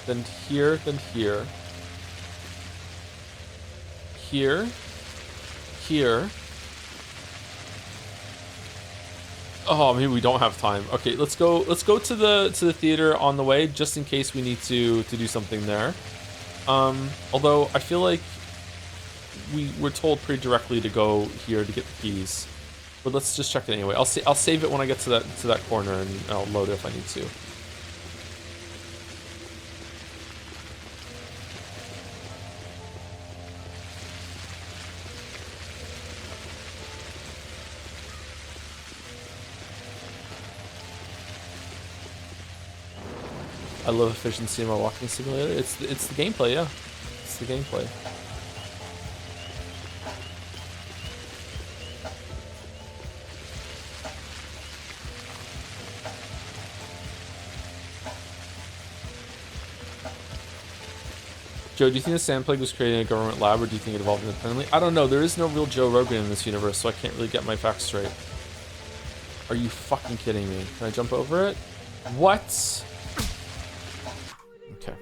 then here, then here, here, here. Oh, maybe we don't have time. Okay, let's go to the theater on the way, just in case we need to do something there. Although I feel like we're told pretty directly to go here to get the keys. But let's just check it anyway. I'll save it when I get to that corner, and I'll load it if I need to. I love efficiency in my walking simulator. It's the gameplay, yeah. It's the gameplay. Joe, do you think the Sand Plague was created in a government lab, or do you think it evolved independently? I don't know. There is no real Joe Rogan in this universe, so I can't really get my facts straight. Are you fucking kidding me? Can I jump over it? What? Okay.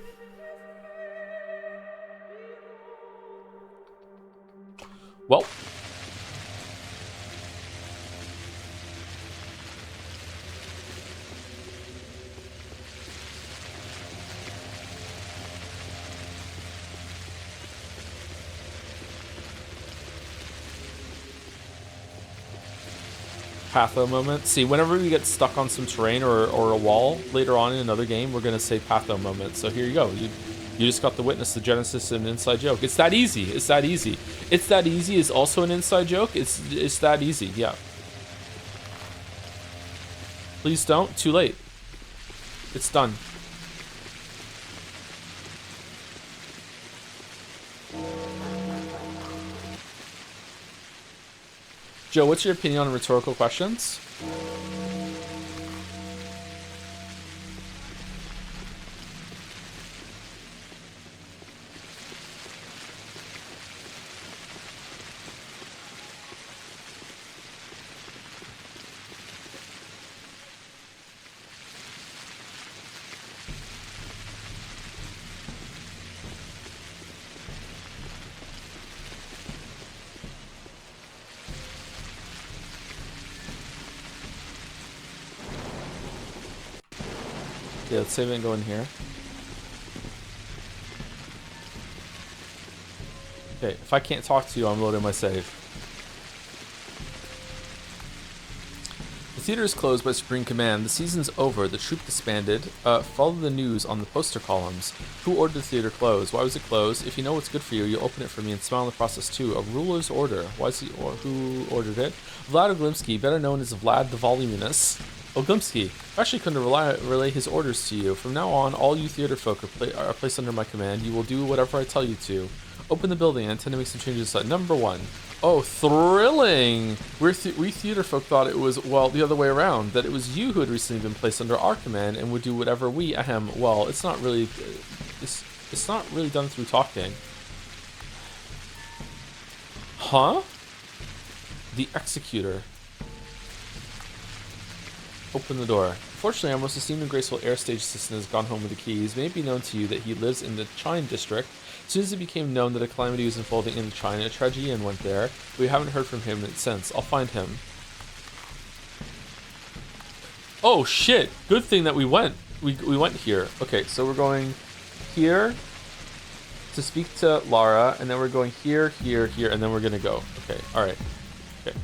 Well. Patho moment. See, whenever we get stuck on some terrain or a wall later on in another game, we're gonna say Patho moment. So here you go. You just got to witness the genesis of an inside joke. It's that easy. It's that easy. It's that easy is also an inside joke. It's that easy. Yeah. Please don't. Too late. It's done. Joe, what's your opinion on rhetorical questions? Yeah, let's save it and go in here. Okay, if I can't talk to you, I'm loading my save. The theater is closed by Supreme Command. The season's over. The troupe disbanded. Follow the news on the poster columns. Who ordered the theater closed? Why was it closed? If you know what's good for you, you'll open it for me and smile in the process too. A ruler's order. Why is he, or who ordered it? Vlad Oglimsky, better known as Vlad the Voluminous. Oglimsky, I actually couldn't relay his orders to you. From now on, all you theater folk are placed under my command. You will do whatever I tell you to. Open the building. I intend to make some changes. Number 1. Oh, thrilling! We theater folk thought it was, well, the other way around. That it was you who had recently been placed under our command and would do whatever we, well, it's not really, it's not really done through talking. Huh? The Executor. Open the door. Fortunately, our most esteemed and graceful air stage assistant has gone home with the keys. May it be known to you that he lives in the Chine district. As soon as it became known that a calamity was unfolding in China, a tragedian went there. We haven't heard from him since. I'll find him. Oh shit! Good thing that we went. We went here. Okay, so we're going here to speak to Lara, and then we're going here, here, here, and then we're gonna go. Okay, alright. Okay.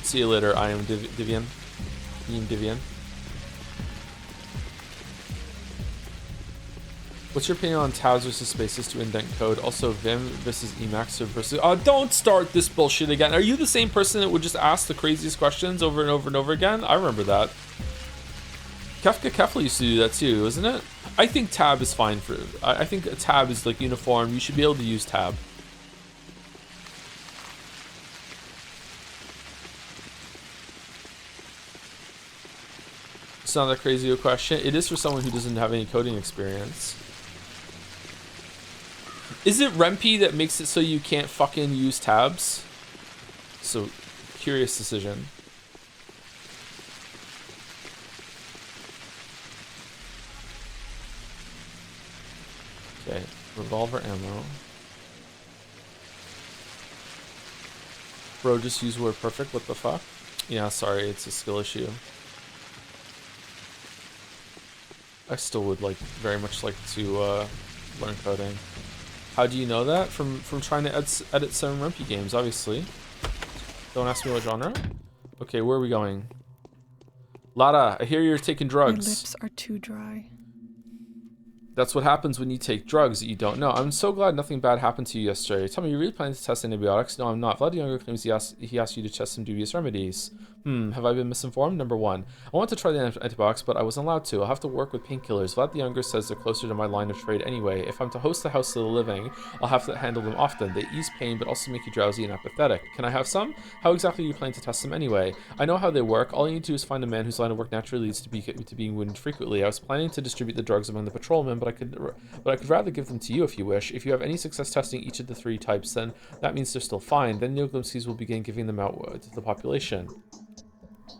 See you later, I am Divian. Divian. What's your opinion on tabs versus spaces to indent code? Also, Vim versus Emacs versus... don't start this bullshit again. Are you the same person that would just ask the craziest questions over and over and over again? I remember that. Kefka Kefla used to do that too, isn't it? I think tab is fine for... I think a tab is like uniform. You should be able to use tab. It's not that crazy a question. It is for someone who doesn't have any coding experience. Is it Rempe that makes it so you can't fucking use tabs? So, curious decision. Okay, revolver ammo. Bro, just use the word perfect. What the fuck? Yeah, sorry, it's a skill issue. I still would very much like to learn coding. How do you know that? From trying to edit some Rumpy games, obviously. Don't ask me what genre. Okay, where are we going? Lara, I hear you're taking drugs. My lips are too dry. That's what happens when you take drugs that you don't know. I'm so glad nothing bad happened to you yesterday. Tell me, you're really planning to test antibiotics? No, I'm not. Vlad Younger claims he asked you to test some dubious remedies. Have I been misinformed? Number 1. I want to try the antibiotics, but I wasn't allowed to. I'll have to work with painkillers. Vlad the Younger says they're closer to my line of trade anyway. If I'm to host the House of the Living, I'll have to handle them often. They ease pain, but also make you drowsy and apathetic. Can I have some? How exactly are you planning to test them anyway? I know how they work. All you need to do is find a man whose line of work naturally leads to being wounded frequently. I was planning to distribute the drugs among the patrolmen, but I could rather give them to you if you wish. If you have any success testing each of the 3 types, then that means they're still fine. Then Neoglimskis will begin giving them out to the population.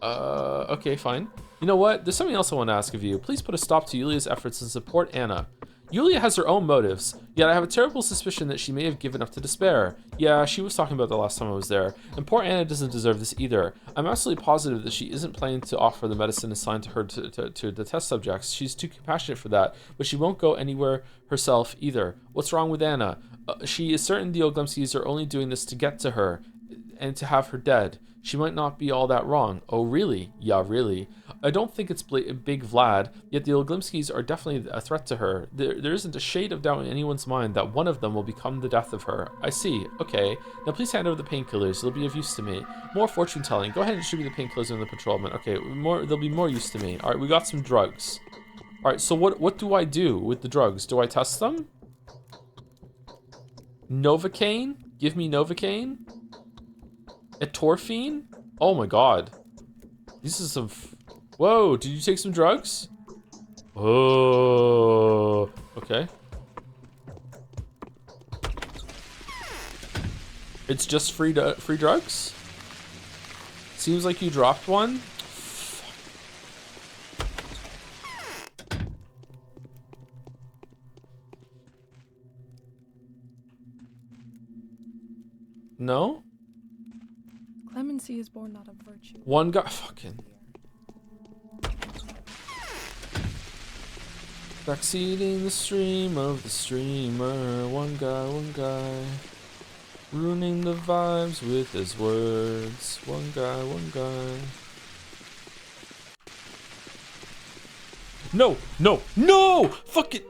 Okay, fine. You know what? There's something else I want to ask of you. Please put a stop to Yulia's efforts and support Anna. Yulia has her own motives, yet I have a terrible suspicion that she may have given up to despair. Yeah, she was talking about the last time I was there, and poor Anna doesn't deserve this either. I'm absolutely positive that she isn't planning to offer the medicine assigned to her to the test subjects. She's too compassionate for that, but she won't go anywhere herself either. What's wrong with Anna? She is certain the Oglemskis are only doing this to get to her, and to have her dead. She might not be all that wrong. Oh, really? Yeah, really. I don't think it's Big Vlad, yet the Oglimskis are definitely a threat to her. There isn't a shade of doubt in anyone's mind that one of them will become the death of her. I see. Okay. Now please hand over the painkillers. They'll be of use to me. More fortune telling. Go ahead and distribute the painkillers in the patrolman. Okay, they'll be more use to me. Alright, we got some drugs. Alright, so what do I do with the drugs? Do I test them? Novocaine? Give me Novocaine? Etorphine? Oh my god. This is some... Whoa, did you take some drugs? Oh, okay. It's just free drugs? Seems like you dropped one. No? Clemency is born not of virtue. One guy, fucking. Backseating the stream of the streamer. One guy. Ruining the vibes with his words. One guy. No! Fuck it!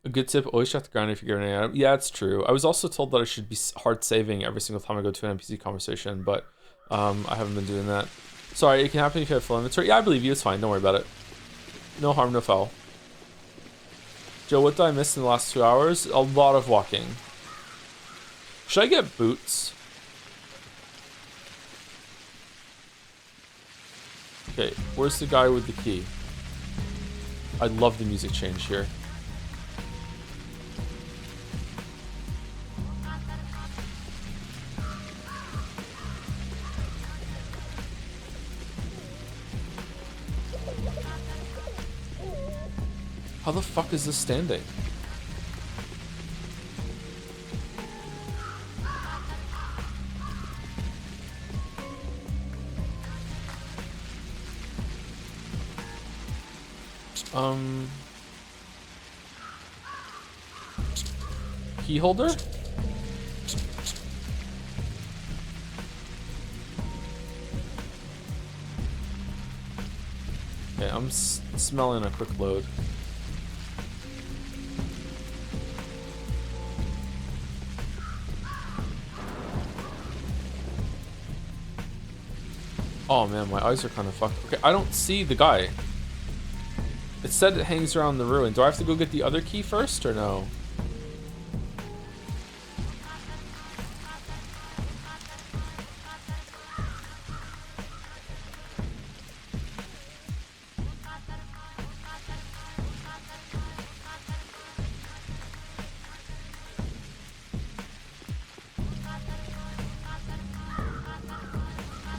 A good tip, always check the ground if you're getting an item. Yeah, it's true. I was also told that I should be hard saving every single time I go to an NPC conversation, but I haven't been doing that. Sorry, it can happen if you have full inventory. Yeah, I believe you. It's fine. Don't worry about it. No harm, no foul. Joe, what did I miss in the last 2 hours? A lot of walking. Should I get boots? Okay, where's the guy with the key? I love the music change here. How the fuck is this standing? Key holder? Okay, I'm smelling a quick load. Oh man, my eyes are kind of fucked. Okay, I don't see the guy. It said it hangs around the ruin. Do I have to go get the other key first or no?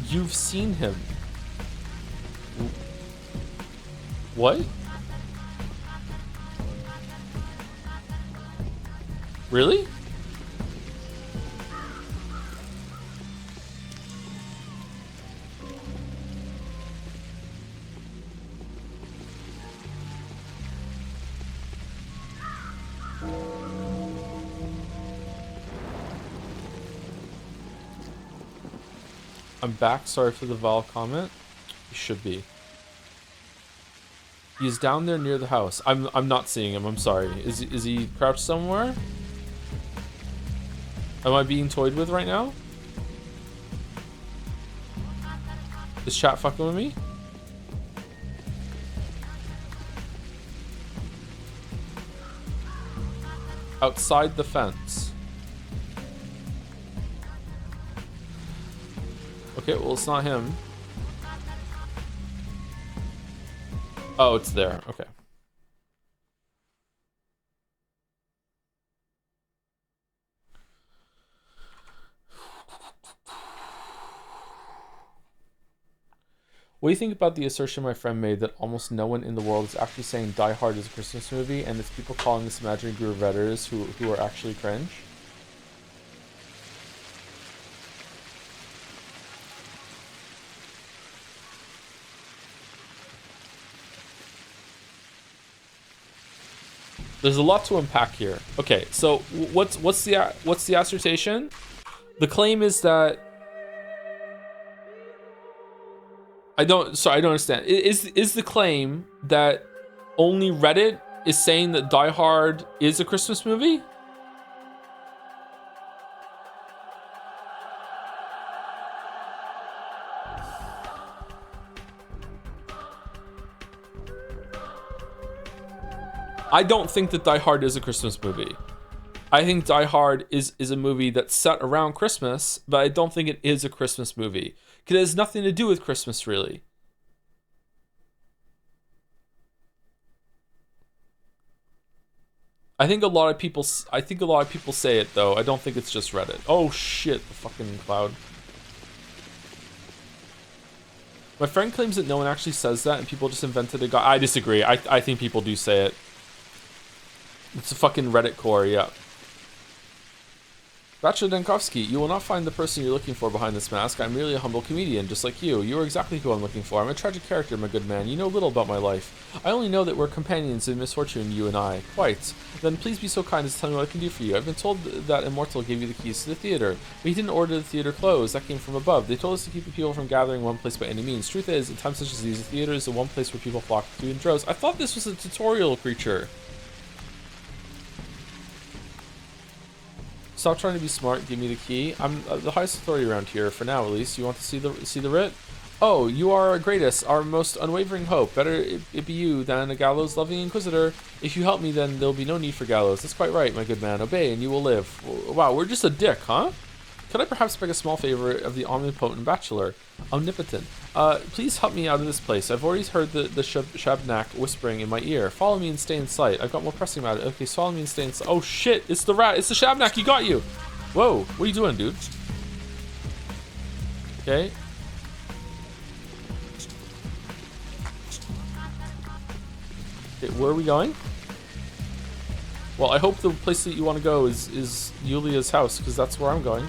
You've seen him. What? Really? I'm back. Sorry for the vile comment. You should be. He's down there near the house. I'm not seeing him. I'm sorry. Is he crouched somewhere? Am I being toyed with right now? Is chat fucking with me? Outside the fence. Okay, well, it's not him. Oh, it's there. Okay. What do you think about the assertion my friend made that almost no one in the world is actually saying Die Hard is a Christmas movie, and it's people calling this imaginary group of Redditors who are actually cringe? There's a lot to unpack here. Okay, so what's the assertion? The claim is that I don't understand. Is the claim that only Reddit is saying that Die Hard is a Christmas movie? I don't think that Die Hard is a Christmas movie. I think Die Hard is a movie that's set around Christmas, but I don't think it is a Christmas movie. Because it has nothing to do with Christmas, really. I think a lot of people say it, though. I don't think it's just Reddit. Oh, shit, the fucking cloud. My friend claims that no one actually says that, and people just invented a guy. I disagree. I think people do say it. It's a fucking Reddit core, yeah. Bachelor Dankovsky, you will not find the person you're looking for behind this mask. I'm merely a humble comedian, just like you. You are exactly who I'm looking for. I'm a tragic character, my good man. You know little about my life. I only know that we're companions in misfortune, you and I. Quite. Then please be so kind as to tell me what I can do for you. I've been told that Immortal gave you the keys to the theater. But he didn't order the theater closed. That came from above. They told us to keep the people from gathering in one place by any means. Truth is, in times such as these, the theater is the one place where people flock to in droves. I thought this was a tutorial creature. Stop trying to be smart. Give me the key. I'm the highest authority around here for now, at least. You want to see the writ? Oh, you are our greatest, our most unwavering hope. Better it be you than a gallows-loving inquisitor. If you help me, then there'll be no need for gallows. That's quite right, my good man. Obey, and you will live. Wow, we're just a dick, huh? Could I perhaps beg a small favor of the omnipotent bachelor? Omnipotent. Please help me out of this place. I've already heard the Shabnak whispering in my ear. Follow me and stay in sight. I've got more pressing matter. Okay, so follow me and stay in sight. Oh shit, it's the rat. It's the Shabnak. He got you. Whoa, what are you doing, dude? Okay. Okay, where are we going? Well, I hope the place that you want to go is Yulia's house, because that's where I'm going.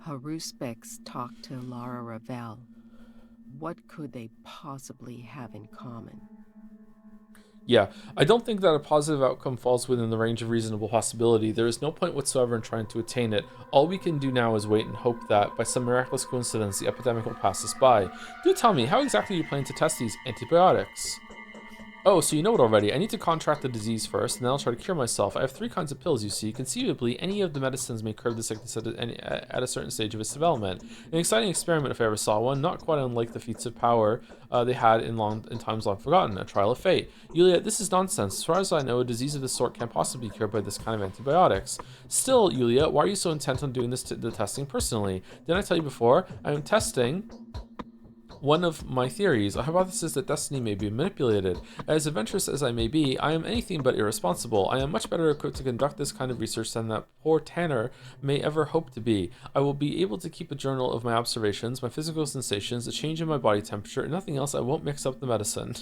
Haruspex talked to Lara Ravel. What could they possibly have in common? Yeah, I don't think that a positive outcome falls within the range of reasonable possibility. There is no point whatsoever in trying to attain it. All we can do now is wait and hope that, by some miraculous coincidence, the epidemic will pass us by. Do tell me, how exactly are you planning to test these antibiotics? Oh, so you know it already. I need to contract the disease first, and then I'll try to cure myself. I have 3 kinds of pills, you see. Conceivably, any of the medicines may curb the sickness at a certain stage of its development. An exciting experiment, if I ever saw one, not quite unlike the feats of power they had in times long forgotten. A trial of fate. Yulia, this is nonsense. As far as I know, a disease of this sort can't possibly be cured by this kind of antibiotics. Still, Yulia, why are you so intent on doing the testing personally? Didn't I tell you before? I am testing one of my theories, a hypothesis that destiny may be manipulated. As adventurous as I may be, I am anything but irresponsible. I am much better equipped to conduct this kind of research than that poor Tanner may ever hope to be. I will be able to keep a journal of my observations, my physical sensations, a change in my body temperature, and nothing else. I won't mix up the medicine.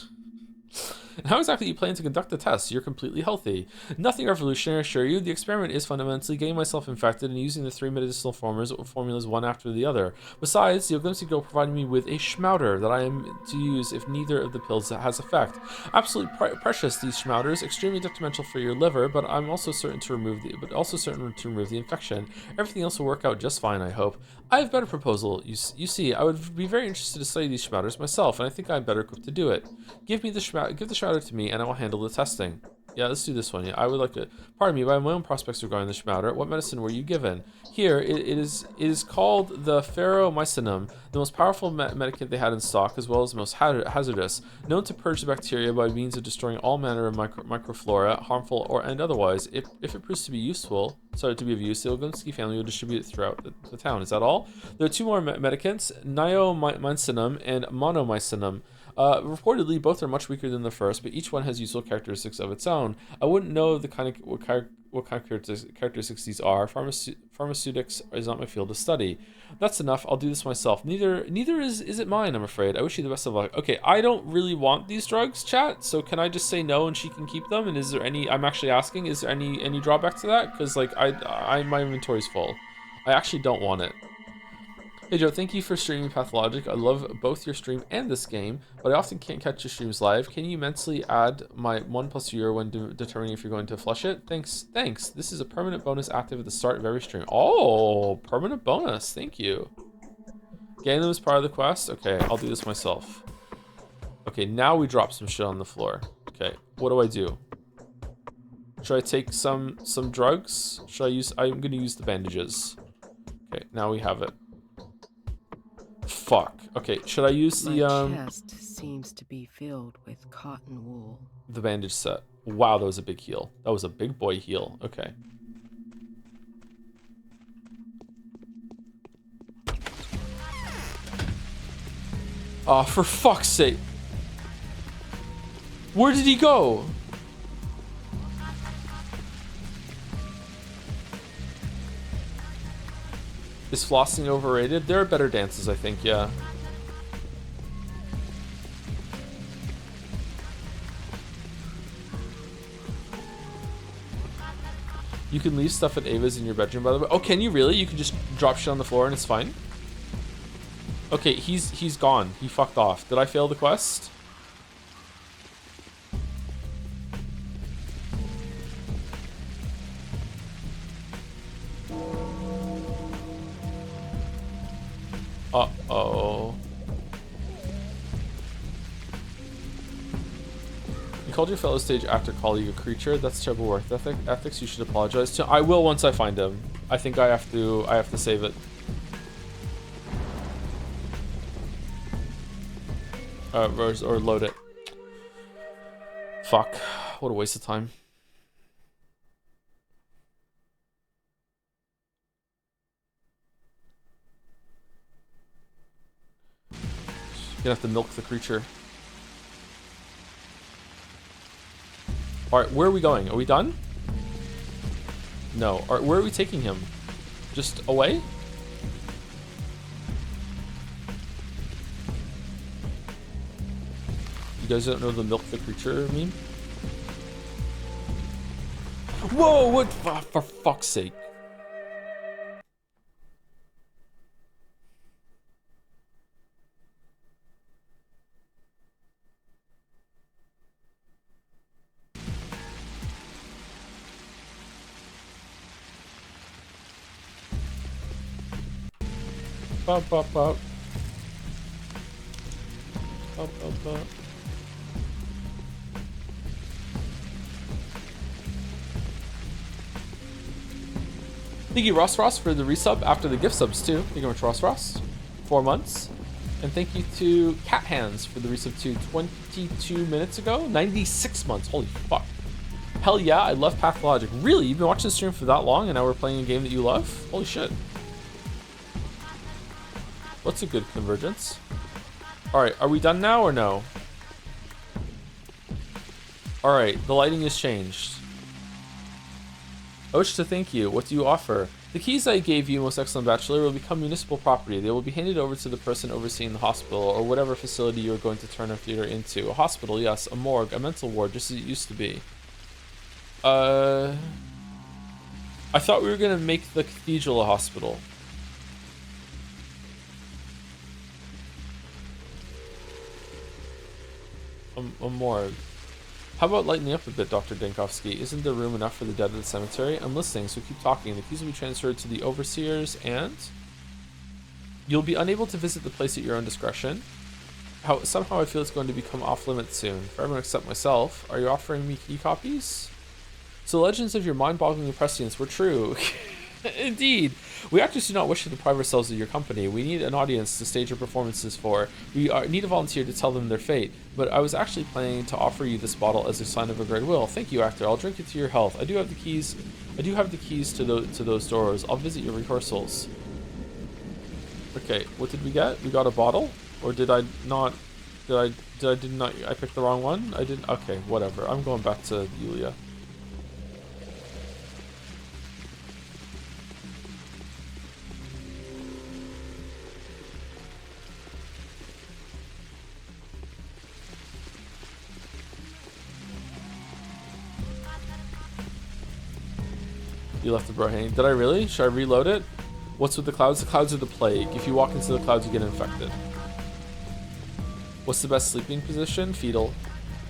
And how exactly you plan to conduct the tests? You're completely healthy. Nothing revolutionary, I assure you. The experiment is fundamentally getting myself infected and using the 3 medicinal formulas one after the other. Besides, the Oglimsky girl provided me with a schmouter that I am to use if neither of the pills has effect. Absolutely precious, these schmouters, extremely detrimental for your liver, but I'm also certain to remove the infection. Everything else will work out just fine, I hope. I have a better proposal. You see, I would be very interested to study these schmouters myself, and I think I'm better equipped to do it. Give the schmouter to me, and I will handle the testing. Yeah, let's do this one. Yeah, I would like to. Pardon me, by my own prospects regarding the schmouter, what medicine were you given? Here, it is called the ferromycinum, the most powerful medicament they had in stock, as well as the most hazardous, known to purge the bacteria by means of destroying all manner of microflora, harmful and otherwise. If it proves to be useful, to be of use, the Oglimsky family will distribute it throughout the town. Is that all? There are 2 more medicaments, niomycinum and monomycinum. Reportedly, both are much weaker than the first, but each one has useful characteristics of its own. I wouldn't know what kind of characteristics these are. Pharmaceutics is not my field of study. That's enough. I'll do this myself. Neither is it mine, I'm afraid. I wish you the best of luck. Okay, I don't really want these drugs, chat, so can I just say no and she can keep them? And is there any, I'm actually asking, is there any drawback to that? Because, like, my inventory's full. I actually don't want it. Hey Joe, thank you for streaming Pathologic. I love both your stream and this game, but I often can't catch your streams live. Can you mentally add my 1+ viewer when determining if you're going to flush it? Thanks. This is a permanent bonus active at the start of every stream. Oh, permanent bonus. Thank you. Getting them as part of the quest? Okay, I'll do this myself. Okay, now we drop some shit on the floor. Okay, what do I do? Should I take some drugs? I'm gonna use the bandages. Okay, now we have it. Fuck. Okay, should I use the My chest seems to be filled with cotton wool. The bandage set. Wow, that was a big heal. That was a big boy heal. Okay. Oh, for fuck's sake. Where did he go? Is flossing overrated? There are better dances, I think, yeah. You can leave stuff at Ava's in your bedroom, by the way. Oh, can you really? You can just drop shit on the floor and it's fine? Okay, he's gone. He fucked off. Did I fail the quest? Uh-oh. You called your fellow stage actor colleague a creature? That's terrible work ethics. You should apologize to. I will once I find him. I think I have to save it. Or load it. Fuck. What a waste of time. You're gonna have to milk the creature. Alright, where are we going? Are we done? No. Alright, where are we taking him? Just away? You guys don't know the milk the creature meme? Whoa, what? For fuck's sake. Bop, bop, bop. Bop, bop, bop. Thank you, Ross, for the resub after the gift subs, too. Thank you very much, Ross. 4 months. And thank you to Cat Hands for the resub, too. 22 minutes ago? 96 months. Holy fuck. Hell yeah, I love Pathologic. Really? You've been watching the stream for that long and now we're playing a game that you love? Holy shit. What's a good convergence? Alright, are we done now or no? Alright, the lighting has changed. I wish to thank you. What do you offer? The keys I gave you, most excellent bachelor, will become municipal property. They will be handed over to the person overseeing the hospital, or whatever facility you are going to turn our theater into. A hospital, yes. A morgue, a mental ward, just as it used to be. I thought we were going to make the cathedral a hospital. A morgue. How about lightening up a bit, Dr. Dinkovsky? Isn't there room enough for the dead at the cemetery? I'm listening, so keep talking. The keys will be transferred to the overseers, and you'll be unable to visit the place at your own discretion. Somehow I feel it's going to become off-limits soon. For everyone except myself. Are you offering me key copies? So the legends of your mind-boggling prescience were true. Indeed. We actors do not wish to deprive ourselves of your company. We need an audience to stage our performances for. We need a volunteer to tell them their fate. But I was actually planning to offer you this bottle as a sign of a great will. Thank you, actor. I'll drink it to your health. I do have the keys to those doors. I'll visit your rehearsals. Okay, what did we get? We got a bottle? Or did I not? I picked the wrong one? I didn't. Okay, whatever. I'm going back to Yulia. You left the bro hanging. Did I really? Should I reload it? What's with the clouds? The clouds are the plague. If you walk into the clouds, you get infected. What's the best sleeping position? Fetal.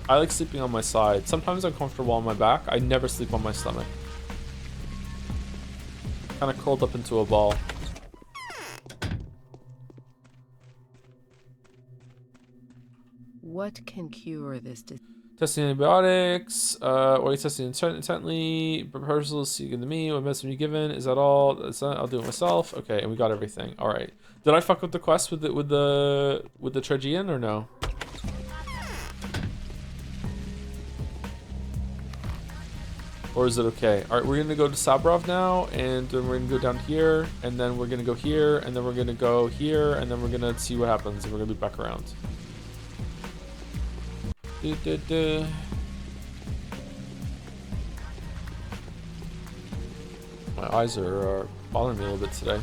I like sleeping on my side. Sometimes I'm comfortable on my back. I never sleep on my stomach. Kind of curled up into a ball. What can cure this disease? Testing antibiotics. Or you testing intently. Proposals seeking to me. What medicine you given? Is that all? I'll do it myself. Okay, and we got everything. All right. Did I fuck up the quest with the Tregian or no? Or is it okay? All right, we're gonna go to Sabrov now, and then we're gonna go down here, and then we're gonna go here, and then we're gonna go here, and then we're gonna see what happens, and we're gonna loop back around. My eyes are bothering me a little bit today.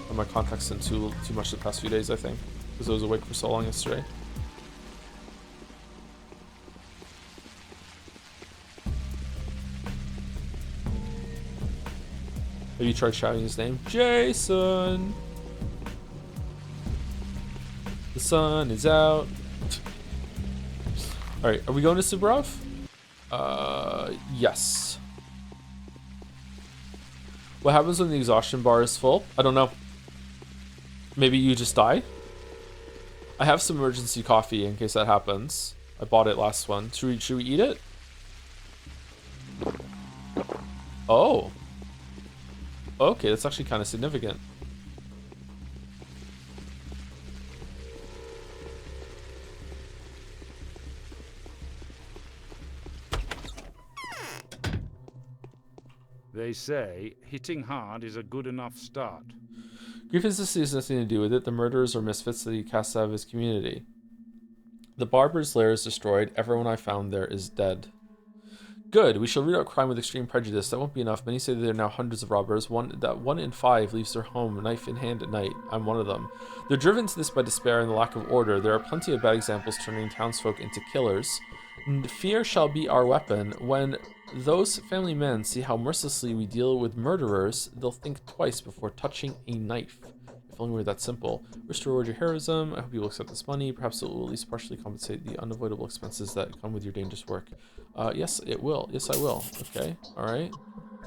And my contacts in too much the past few days, I think, because I was awake for so long yesterday. Have you tried shouting his name? Jason! The sun is out. Alright, are we going to Subarov? Yes. What happens when the exhaustion bar is full? I don't know. Maybe you just die? I have some emergency coffee in case that happens. I bought it last one. Should we eat it? Oh. Okay, that's actually kind of significant. They say hitting hard is a good enough start. Grievances has nothing to do with it. The murderers are misfits that he casts out of his community. The barber's lair is destroyed. Everyone I found there is dead. Good. We shall root out crime with extreme prejudice. That won't be enough. Many say that there are now hundreds of robbers. One in 5 leaves their home, knife in hand at night. I'm one of them. They're driven to this by despair and the lack of order. There are plenty of bad examples turning townsfolk into killers. And fear shall be our weapon. When those family men see how mercilessly we deal with murderers, they'll think twice before touching a knife. If only we were that simple. Wish to reward your heroism. I hope you will accept this money. Perhaps it will at least partially compensate the unavoidable expenses that come with your dangerous work. Yes, it will. Yes, I will. Okay. All right.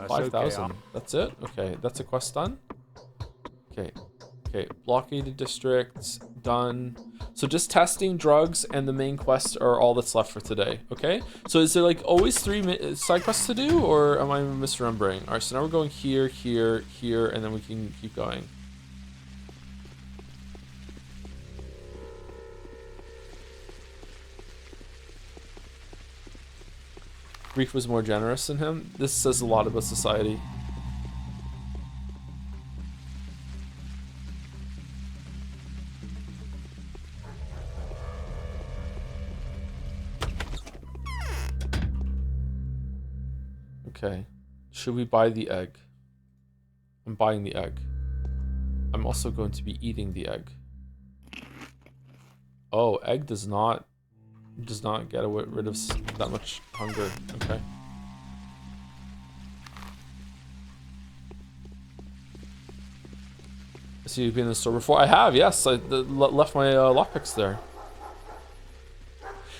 5,000. Okay. That's it? Okay. That's a quest done? Okay. Okay. Blockaded districts. Done. So just testing, drugs, and the main quest are all that's left for today. Okay. So is there like always 3 side quests to do, or am I misremembering? All right. So now we're going here, here, here, and then we can keep going. Greek was more generous than him. This says a lot about society. Okay. Should we buy the egg? I'm buying the egg. I'm also going to be eating the egg. Oh, egg does not get rid of that much hunger. Okay. So you've been in the store before? I have, yes. I left my lockpicks there.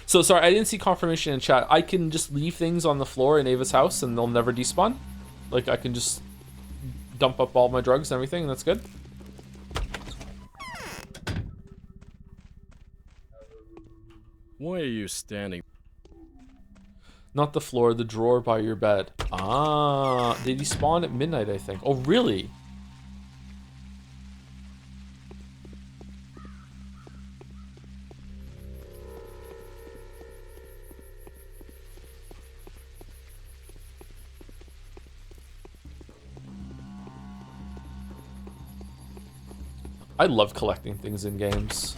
So sorry, I didn't see confirmation in chat. I can just leave things on the floor in Ava's house and they'll never despawn? Like I can just dump up all my drugs and everything and that's good? Why are you standing? Not the floor, the drawer by your bed. Ah, they despawn at midnight, I think. Oh, really? I love collecting things in games.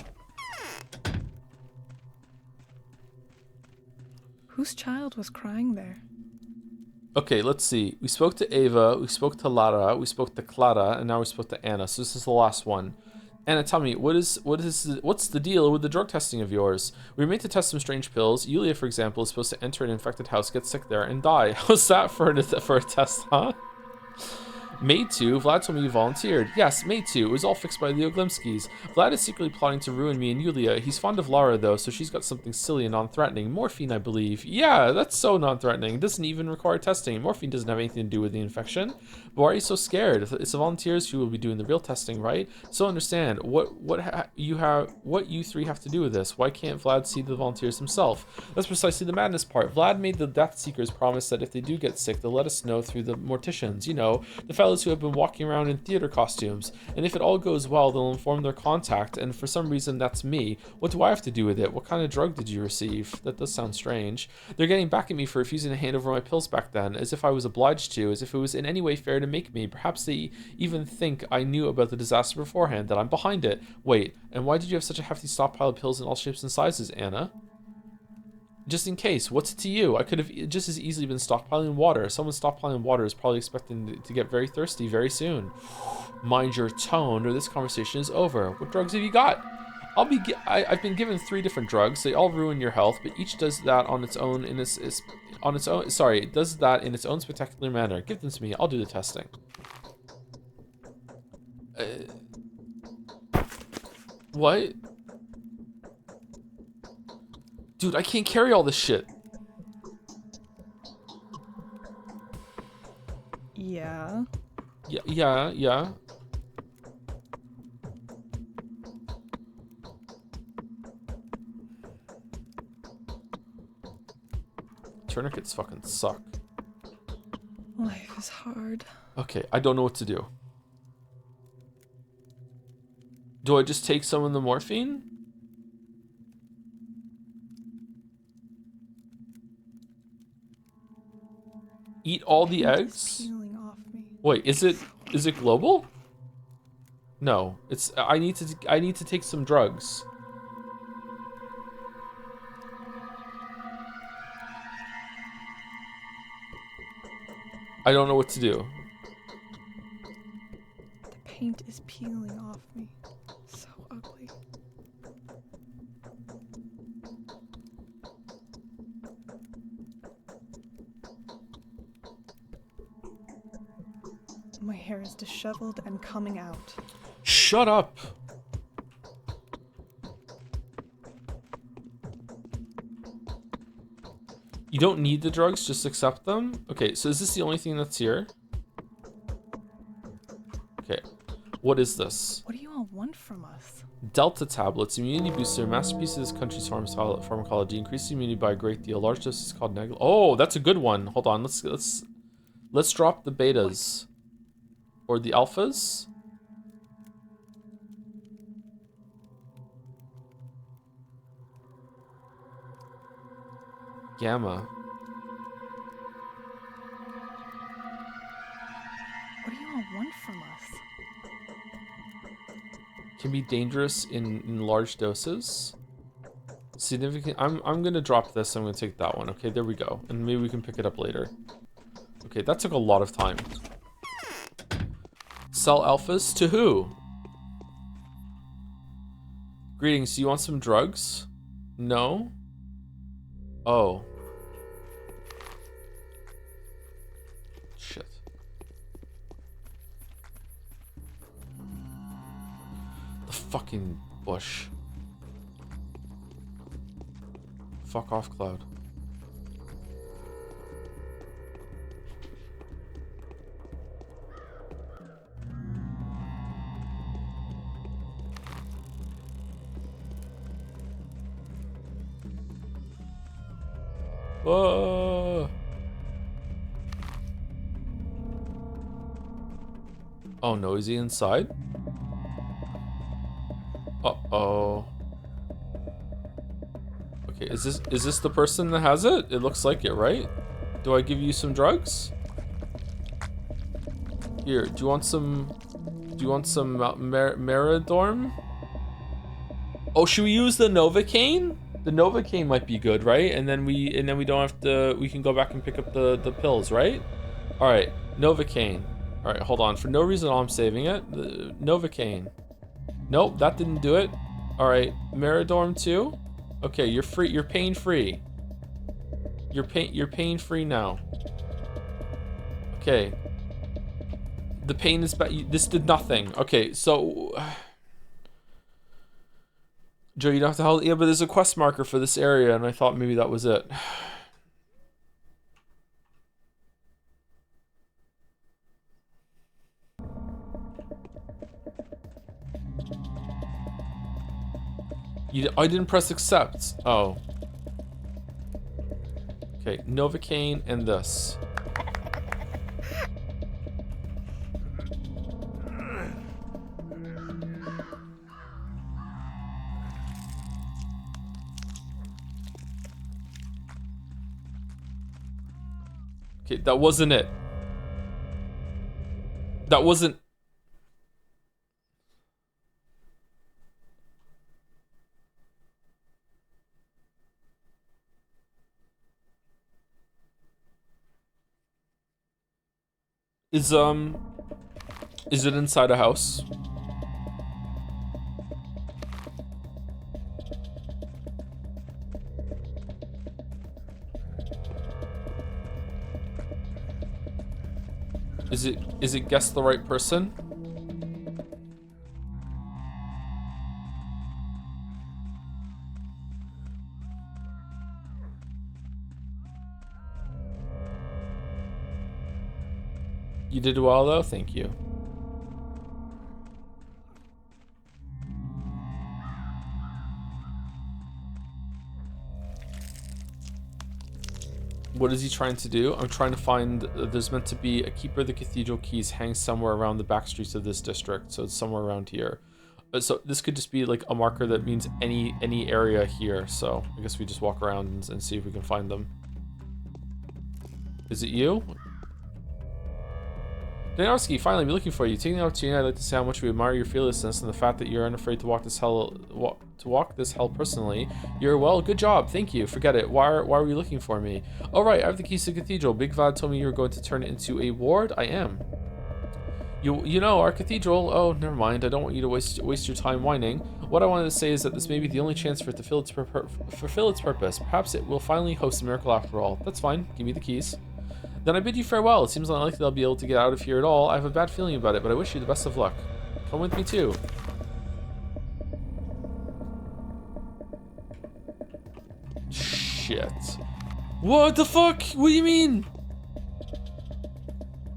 Whose child was crying there? Okay, let's see. We spoke to Ava, we spoke to Lara, we spoke to Clara, and now we spoke to Anna. So this is the last one. Anna, tell me, what's the deal with the drug testing of yours? We were made to test some strange pills. Yulia, for example, is supposed to enter an infected house, get sick there, and die. How's that for a test, huh? Made to. Vlad told me you volunteered. Yes, made to. It was all fixed by Leo Glimskis. Vlad is secretly plotting to ruin me and Yulia. He's fond of Lara, though, so she's got something silly and non-threatening. Morphine, I believe. Yeah, that's so non-threatening. It doesn't even require testing. Morphine doesn't have anything to do with the infection. But why are you so scared? It's the volunteers who will be doing the real testing, right? So understand, what you three have to do with this? Why can't Vlad see the volunteers himself? That's precisely the madness part. Vlad made the Death Seekers promise that if they do get sick, they'll let us know through the morticians. You know, the fellows who have been walking around in theater costumes, and if it all goes well, they'll inform their contact, and for some reason that's me. What do I have to do with it? What kind of drug did you receive? That does sound strange. They're getting back at me for refusing to hand over my pills back then, as if I was obliged to, as if it was in any way fair to make me. Perhaps they even think I knew about the disaster beforehand, that I'm behind it. Wait, and why did you have such a hefty stockpile of pills in all shapes and sizes, Anna? Just in case, what's it to you? I could have just as easily been stockpiling water. Someone stockpiling water is probably expecting to get very thirsty very soon. Mind your tone, or this conversation is over. What drugs have you got? I've been given 3 different drugs. They all ruin your health, but each does that on its own it does that in its own spectacular manner. Give them to me. I'll do the testing. What? Dude, I can't carry all this shit. Yeah. Yeah. Tourniquets fucking suck. Life is hard. Okay, I don't know what to do. Do I just take some of the morphine? Eat all the eggs? Peeling off me. Wait, is it global? No, it's I need to take some drugs. I don't know what to do. The paint is peeling off me. So ugly. My hair is disheveled and coming out. Shut up! You don't need the drugs, just accept them? Okay, so is this the only thing that's here? Okay, what is this? What do you all want from us? Delta tablets, immunity booster, masterpiece of this country's pharmacology, increases immunity by a great deal. Large doses called negative. Oh, that's a good one. Hold on, let's drop the betas. Or the alphas. Gamma. What do you all want from us? Can be dangerous in large doses. Significant. I'm gonna drop this. I'm gonna take that one. Okay, there we go. And maybe we can pick it up later. Okay, that took a lot of time. Sell alphas to who? Greetings, do you want some drugs? No? Oh. Shit. The fucking bush. Fuck off, Cloud. Whoa. Oh no, is he inside? Uh-oh. Okay, is this the person that has it? It looks like it, right? Do I give you some drugs? Here, do you want some Meridorm? Oh, should we use the Novocaine? The Novocaine might be good, right? And then we don't have to, we can go back and pick up the pills, right? All right, Novocaine. All right, hold on. For no reason, I'm saving it. The Novocaine. Nope, that didn't do it. All right, Meridorm 2. Okay, you're free. You're pain free. You're pain free now. Okay. The pain is back. This did nothing. Okay, so Joe, you don't have to hold. Yeah, but there's a quest marker for this area, and I thought maybe that was it. I didn't press accept. Oh. Okay, Novocaine and this. Okay, that wasn't it. That wasn't... Is it inside a house? Is it guess the right person? You did well though, thank you. What is he trying to do? I'm trying to find, there's meant to be a keeper of the cathedral keys hangs somewhere around the back streets of this district, so it's somewhere around here. So this could just be like a marker that means any area here, so I guess we just walk around and see if we can find them. Is it you? Danowski, finally, be looking for you. Taking the opportunity, I'd like to say how much we admire your fearlessness and the fact that you're unafraid to walk this hell personally. You're well, good job, thank you. Forget it. Why are you looking for me? Oh right, I have the keys to the cathedral. Big Vlad told me you were going to turn it into a ward. I am. You know our cathedral. Oh, never mind. I don't want you to waste your time whining. What I wanted to say is that this may be the only chance for it to fulfill its purpose. Perhaps it will finally host a miracle after all. That's fine. Give me the keys. Then I bid you farewell. It seems unlikely I'll be able to get out of here at all. I have a bad feeling about it, but I wish you the best of luck. Come with me too. Shit. What the fuck? What do you mean?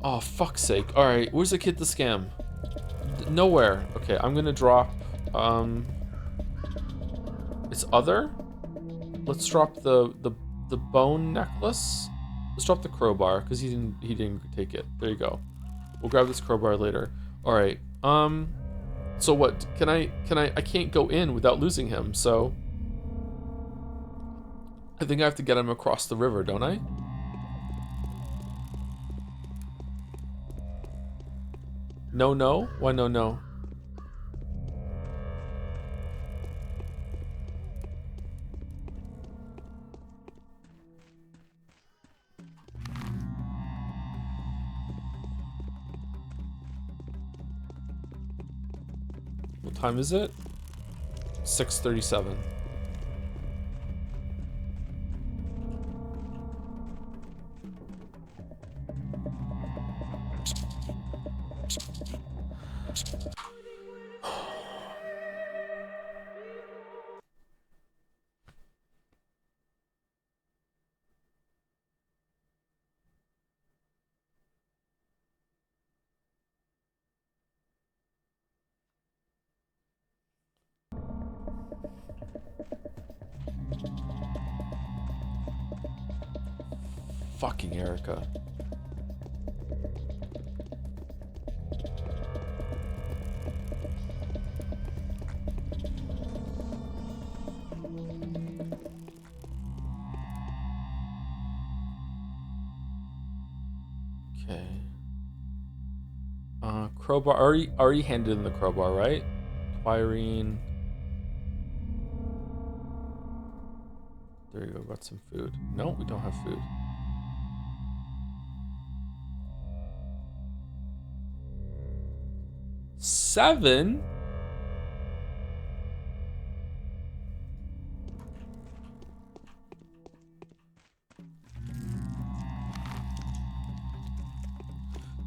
Oh, fuck's sake. Alright, where's the kid to scam? Nowhere. Okay, I'm gonna drop, it's other? Let's drop the bone necklace. Let's drop the crowbar, because he didn't take it. There you go. We'll grab this crowbar later. Alright, so what, I can't go in without losing him, so I think I have to get him across the river, don't I? No? Why no? What time is it? 6:37. Fucking Erica. Okay. Crowbar. Already handed in the crowbar, right? Twirine. There you go. Got some food. No, we don't have food. Seven?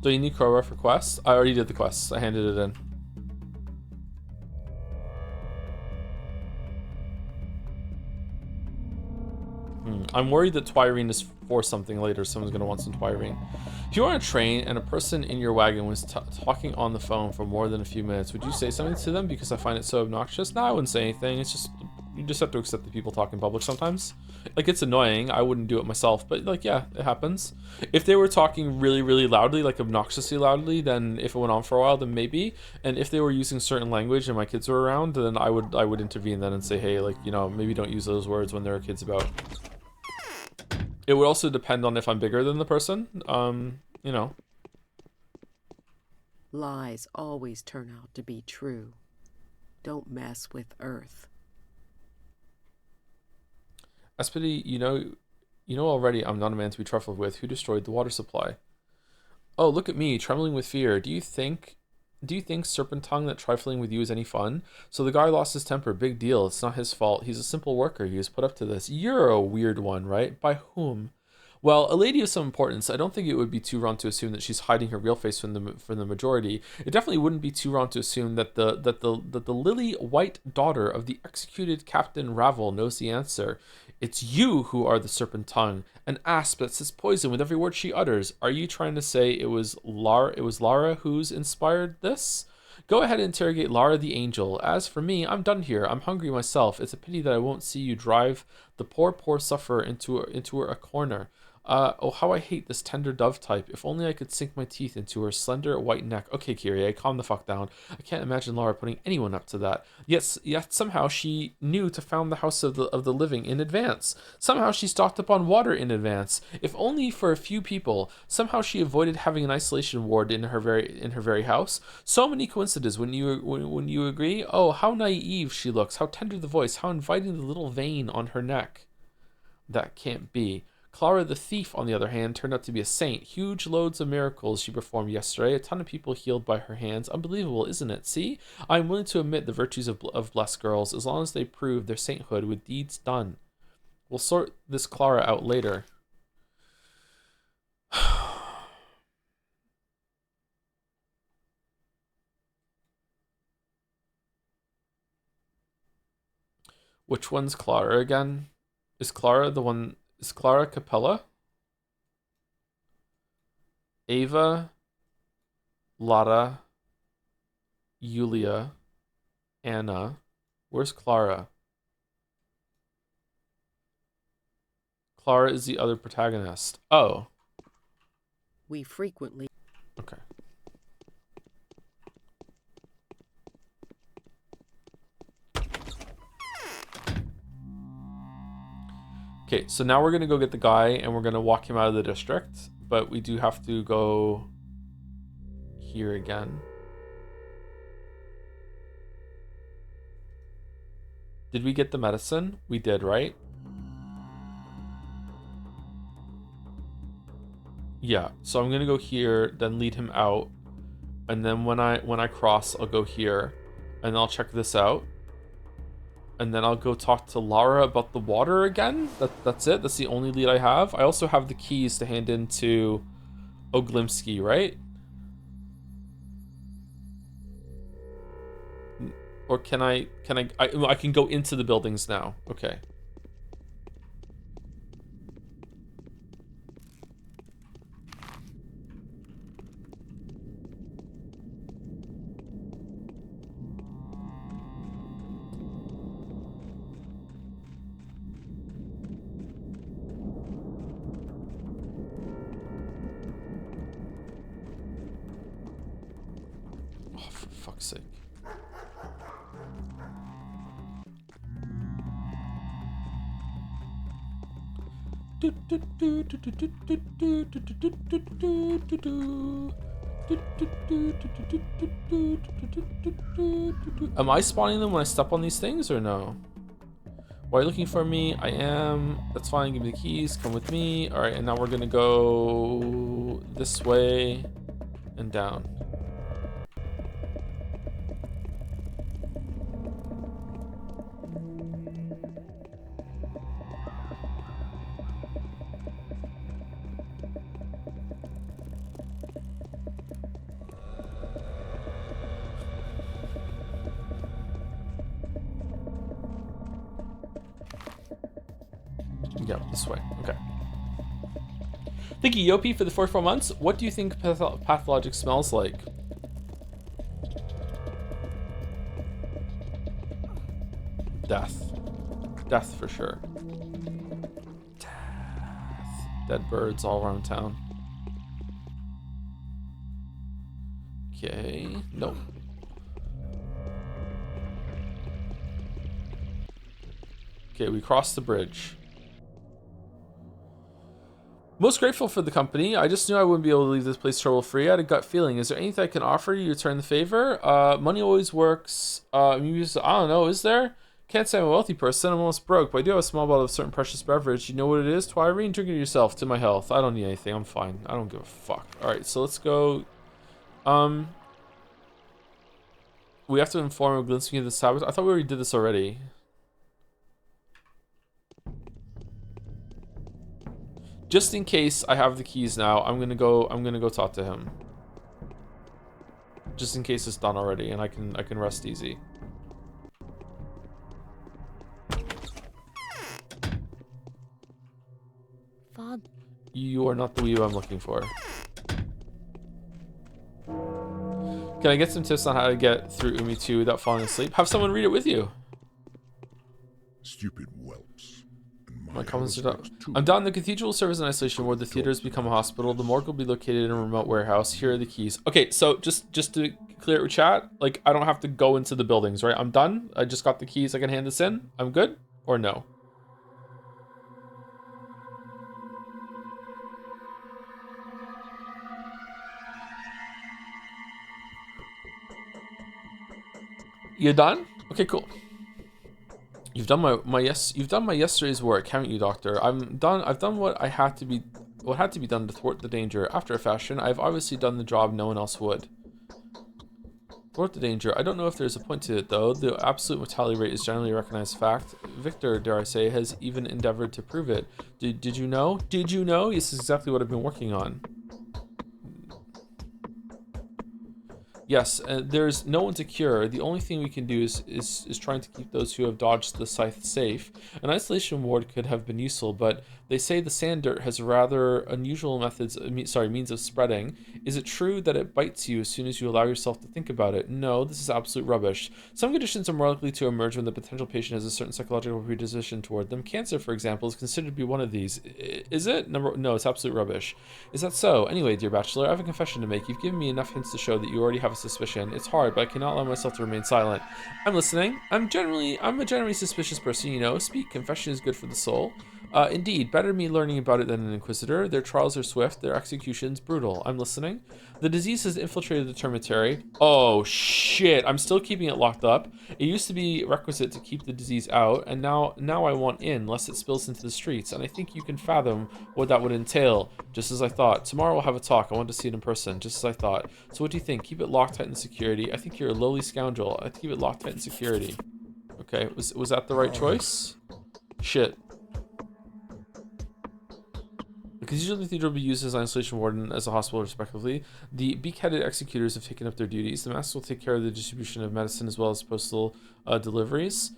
Do you need crowbar for quests? I already did the quests. I handed it in. I'm worried that Twirine is for something later. Someone's going to want some Twirine. If you were on a train and a person in your wagon was talking on the phone for more than a few minutes, would you say something to them because I find it so obnoxious? No, I wouldn't say anything. It's just, you just have to accept that people talk in public sometimes. Like, it's annoying. I wouldn't do it myself, but like, yeah, it happens. If they were talking really, really loudly, like obnoxiously loudly, then if it went on for a while, then maybe. And if they were using certain language and my kids were around, then I would intervene then and say, hey, like, you know, maybe don't use those words when there are kids about. It would also depend on if I'm bigger than the person, you know. Lies always turn out to be true. Don't mess with Earth. Espity, you know already I'm not a man to be trifled with. Who destroyed the water supply? Oh, look at me, trembling with fear. Do you think Serpent Tongue that trifling with you is any fun? So the guy lost his temper. Big deal. It's not his fault. He's a simple worker. He was put up to this. You're a weird one, right? By whom? Well, a lady of some importance. I don't think it would be too wrong to assume that she's hiding her real face from the majority. It definitely wouldn't be too wrong to assume that the lily white daughter of the executed Captain Ravel knows the answer. It's you who are the Serpent Tongue, an asp that says poison with every word she utters. Are you trying to say it was Lara who's inspired this? Go ahead and interrogate Lara the Angel. As for me, I'm done here. I'm hungry myself. It's a pity that I won't see you drive the poor sufferer into a corner. Oh, how I hate this tender dove type. If only I could sink my teeth into her slender white neck. Okay, Kyrie, calm the fuck down. I can't imagine Lara putting anyone up to that. Yet somehow she knew to found the House of the Living in advance. Somehow she stocked up on water in advance. If only for a few people. Somehow she avoided having an isolation ward in her very house. So many coincidences. When you agree? Oh, how naive she looks. How tender the voice. How inviting the little vein on her neck. That can't be. Clara the thief, on the other hand, turned out to be a saint. Huge loads of miracles she performed yesterday. A ton of people healed by her hands. Unbelievable, isn't it? See? I'm willing to admit the virtues of blessed girls, as long as they prove their sainthood with deeds done. We'll sort this Clara out later. Which one's Clara again? Is Clara Capella? Ava, Lara, Yulia, Anna. Where's Clara? Clara is the other protagonist. Oh. We frequently... Okay. Okay, so now we're going to go get the guy and we're going to walk him out of the district. But we do have to go here again. Did we get the medicine? We did, right? Yeah, so I'm gonna go here, then lead him out, and then when I cross, I'll go here. And I'll check this out. And then I'll go talk to Lara about the water again. That's it. That's the only lead I have. I also have the keys to hand into Oglimsky, right? Or can I can go into the buildings now. Okay. Oh, for fuck's sake. Am I spawning them when I step on these things or no? Why are you looking for me? I am. That's fine. Give me the keys. Come with me. All right, and now we're gonna go this way and down. Yeah, this way. Okay. Thank you, Yopi, for the 44 months. What do you think Pathologic smells like? Death. Death for sure. Death. Dead birds all around town. Okay. Nope. Okay, we crossed the bridge. Most grateful for the company. I just knew I wouldn't be able to leave this place trouble-free. I had a gut feeling. Is there anything I can offer you to return the favor? Money always works. Maybe I don't know. Is there? Can't say I'm a wealthy person. I'm almost broke, but I do have a small bottle of certain precious beverage. You know what it is? Twirine, drink it yourself. To my health. I don't need anything. I'm fine. I don't give a fuck. All right, so let's go. We have to inform Glinsky of the sabotage. I thought we already did this already. Just in case I have the keys now, I'm gonna go talk to him. Just in case it's done already, and I can rest easy. Father. You are not the weeb I'm looking for. Can I get some tips on how to get through Umi 2 without falling asleep? Have someone read it with you. Stupid whelps. My comments are done. I'm done. The cathedral will serve as an isolation ward. The theater has become a hospital. The morgue will be located in a remote warehouse. Here are the keys. Okay, so just to clear it with chat, like I don't have to go into the buildings, right? I'm done. I just got the keys. I can hand this in. I'm good, or no? You done? Okay, cool. You've done my yesterday's work, haven't you, Doctor? I've done what had to be done to thwart the danger. After a fashion, I've obviously done the job no one else would. Thwart the danger. I don't know if there's a point to it though. The absolute mortality rate is generally a recognized fact. Victor, dare I say, has even endeavored to prove it. Did you know? Did you know? This is exactly what I've been working on. Yes, there's no one to cure. The only thing we can do is trying to keep those who have dodged the scythe safe. An isolation ward could have been useful, but they say the sand dirt has rather unusual means of spreading. Is it true that it bites you as soon as you allow yourself to think about it? No, this is absolute rubbish. Some conditions are more likely to emerge when the potential patient has a certain psychological predisposition toward them. Cancer, for example, is considered to be one of these. Is it? No, it's absolute rubbish. Is that so? Anyway, dear bachelor, I have a confession to make. You've given me enough hints to show that you already have a suspicion. It's hard, but I cannot allow myself to remain silent. I'm listening. I'm a generally suspicious person, you know. Speak. Confession is good for the soul. Indeed, better me learning about it than an inquisitor. Their trials are swift, their executions brutal. I'm listening. The disease has infiltrated the termitary. Oh shit, I'm still keeping it locked up. It used to be requisite to keep the disease out, and now I want in, lest it spills into the streets, and I think you can fathom what that would entail. Just as I thought. Tomorrow we'll have a talk. I want to see it in person. Just as I thought. So what do you think? Keep it locked tight in security. I think you're a lowly scoundrel. I keep it locked tight in security. Okay, was that the right choice? Shit. The Cathedral will be used as an isolation ward and as a hospital, respectively. The beak-headed executors have taken up their duties. The masks will take care of the distribution of medicine as well as postal deliveries.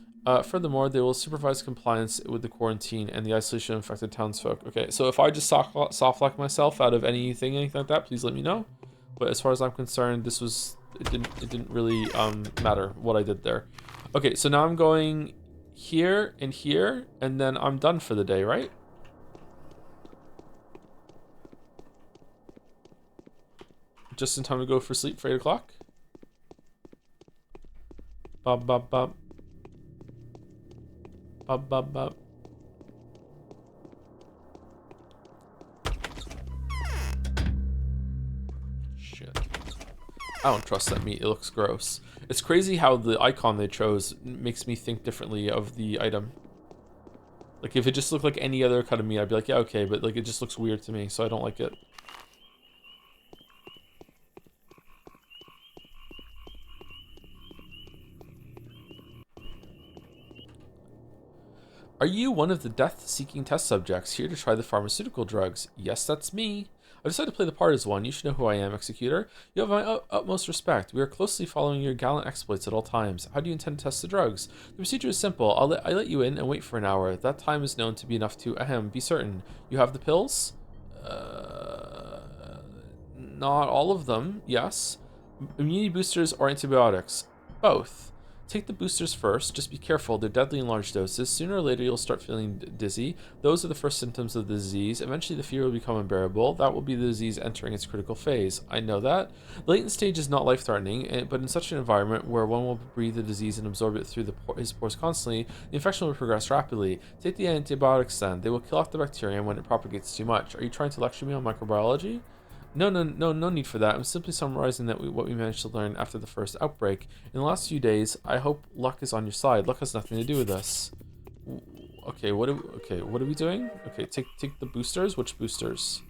Furthermore, they will supervise compliance with the quarantine and the isolation of infected townsfolk. Okay, so if I just soft-lock myself out of anything like that, please let me know. But as far as I'm concerned, it didn't really matter what I did there. Okay, so now I'm going here, and then I'm done for the day, right? Just in time to go for sleep for 8 o'clock. Bop, bop, bop. Bop, bop, bop. Shit. I don't trust that meat. It looks gross. It's crazy how the icon they chose makes me think differently of the item. Like, if it just looked like any other cut of meat, I'd be like, yeah, okay, but like it just looks weird to me, so I don't like it. Are you one of the death-seeking test subjects here to try the pharmaceutical drugs? Yes, that's me. I decided to play the part as one. You should know who I am, Executor. You have my utmost respect. We are closely following your gallant exploits at all times. How do you intend to test the drugs? The procedure is simple. I let you in and wait for an hour. That time is known to be enough to, be certain. You have the pills? Not all of them, yes. Immunity boosters or antibiotics? Both. Take the boosters first. Just be careful. They're deadly in large doses. Sooner or later, you'll start feeling dizzy. Those are the first symptoms of the disease. Eventually, the fear will become unbearable. That will be the disease entering its critical phase. I know that. The latent stage is not life-threatening, but in such an environment where one will breathe the disease and absorb it through his pores constantly, the infection will progress rapidly. Take the antibiotics then. They will kill off the bacterium when it propagates too much. Are you trying to lecture me on microbiology? No need for that. I'm simply summarizing what we managed to learn after the first outbreak. In the last few days, I hope luck is on your side. Luck has nothing to do with this. Okay, what are we doing? Okay, take the boosters. Which boosters?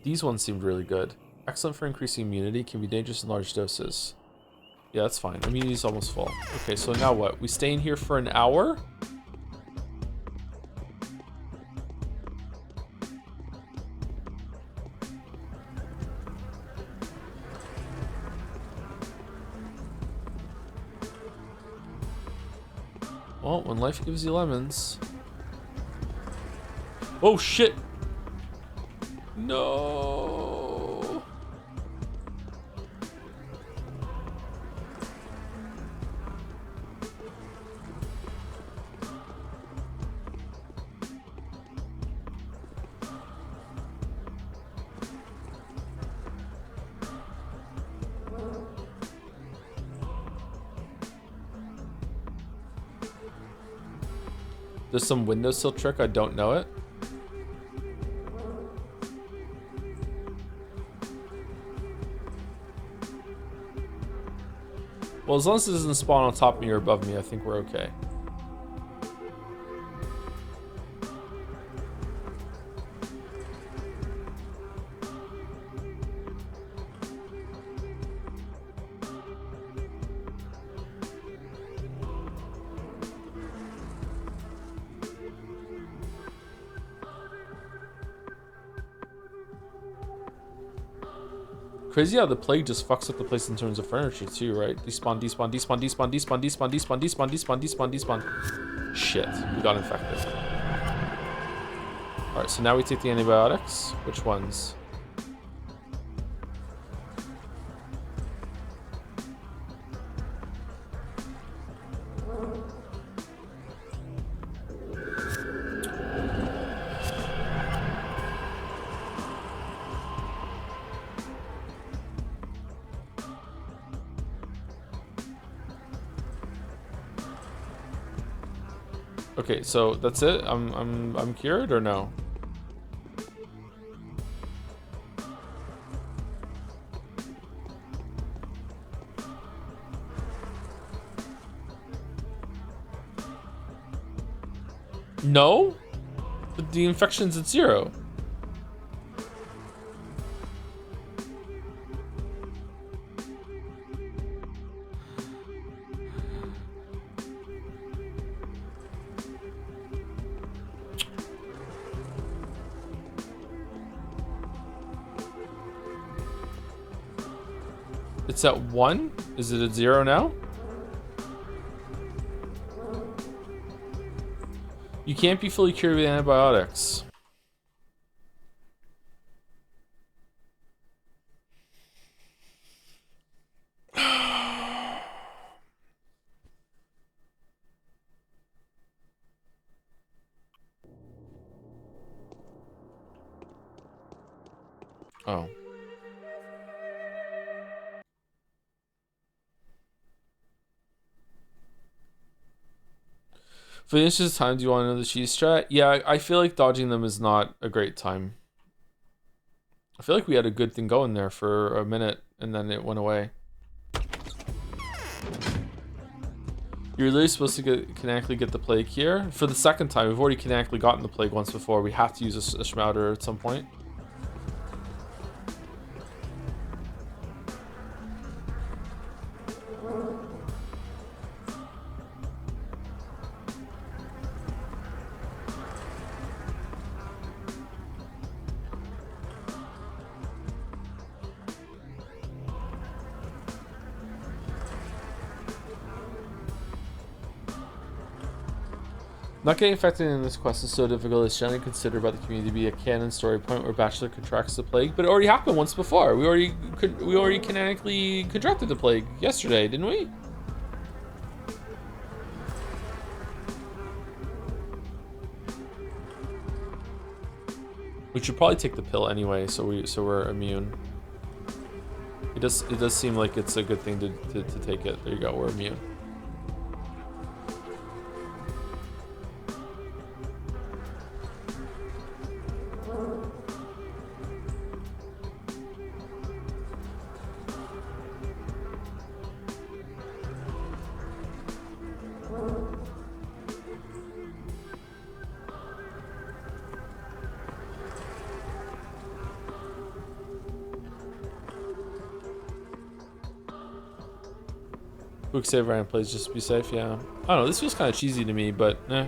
These ones seemed really good. Excellent for increasing immunity, can be dangerous in large doses. Yeah, that's fine. Immunity's almost full. Okay, so now what? We stay in here for an hour? Well, when life gives you lemons. Oh shit! No! There's some windowsill trick, I don't know it. Well, as long as it doesn't spawn on top of me or above me, I think we're okay. Crazy how the plague just fucks up the place in terms of furniture too, right? Despawn, despawn, despawn, despawn, despawn, despawn, despawn, despawn, despawn, despawn, despawn. Shit, we got infected. Alright, so now we take the antibiotics. Which ones? Okay, so that's it. I'm cured or no? No? But the infection's at 0. It's at 1? Is it at 0 now? You can't be fully cured with antibiotics. Oh. For the interest of time, do you want to know the cheese strat? Yeah, I feel like dodging them is not a great time. I feel like we had a good thing going there for a minute, and then it went away. You're literally supposed to canonically get the plague here. For the second time, we've already canonically gotten the plague once before. We have to use a Schmouder at some point. Not getting infected in this quest is so difficult, it's generally considered by the community to be a canon story point where Bachelor contracts the plague, but it already happened once before. We already canonically contracted the plague yesterday, didn't we? We should probably take the pill anyway, so we're immune. It does seem like it's a good thing to take it. There you go, we're immune. Quick save Ryan plays just to be safe, yeah. I don't know, this feels kind of cheesy to me, but eh.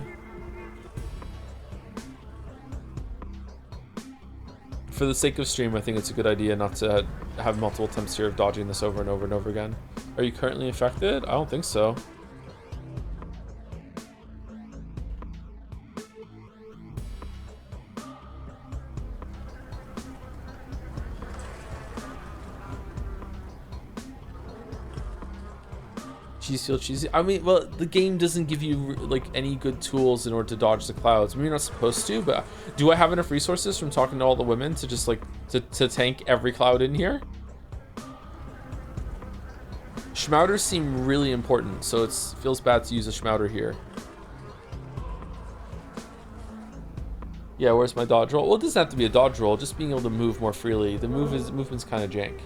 For the sake of stream, I think it's a good idea not to have multiple attempts here of dodging this over and over and over again. Are you currently infected? I don't think so. Cheese feel cheesy. I mean, well, the game doesn't give you like any good tools in order to dodge the clouds. I mean, you're not supposed to, but do I have enough resources from talking to all the women to just like to tank every cloud in here? Schmouters seem really important, so it feels bad to use a Schmouter here. Yeah, where's my dodge roll? Well, it doesn't have to be a dodge roll, just being able to move more freely. The movement's kind of jank.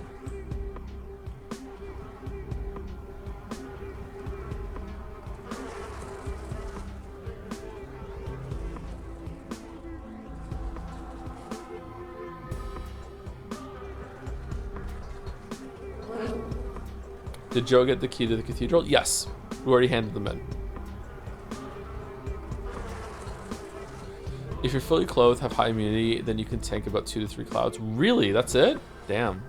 Did Joe get the key to the cathedral? Yes. We already handed them in. If you're fully clothed, have high immunity, then you can tank about 2 to 3 clouds. Really? That's it? Damn.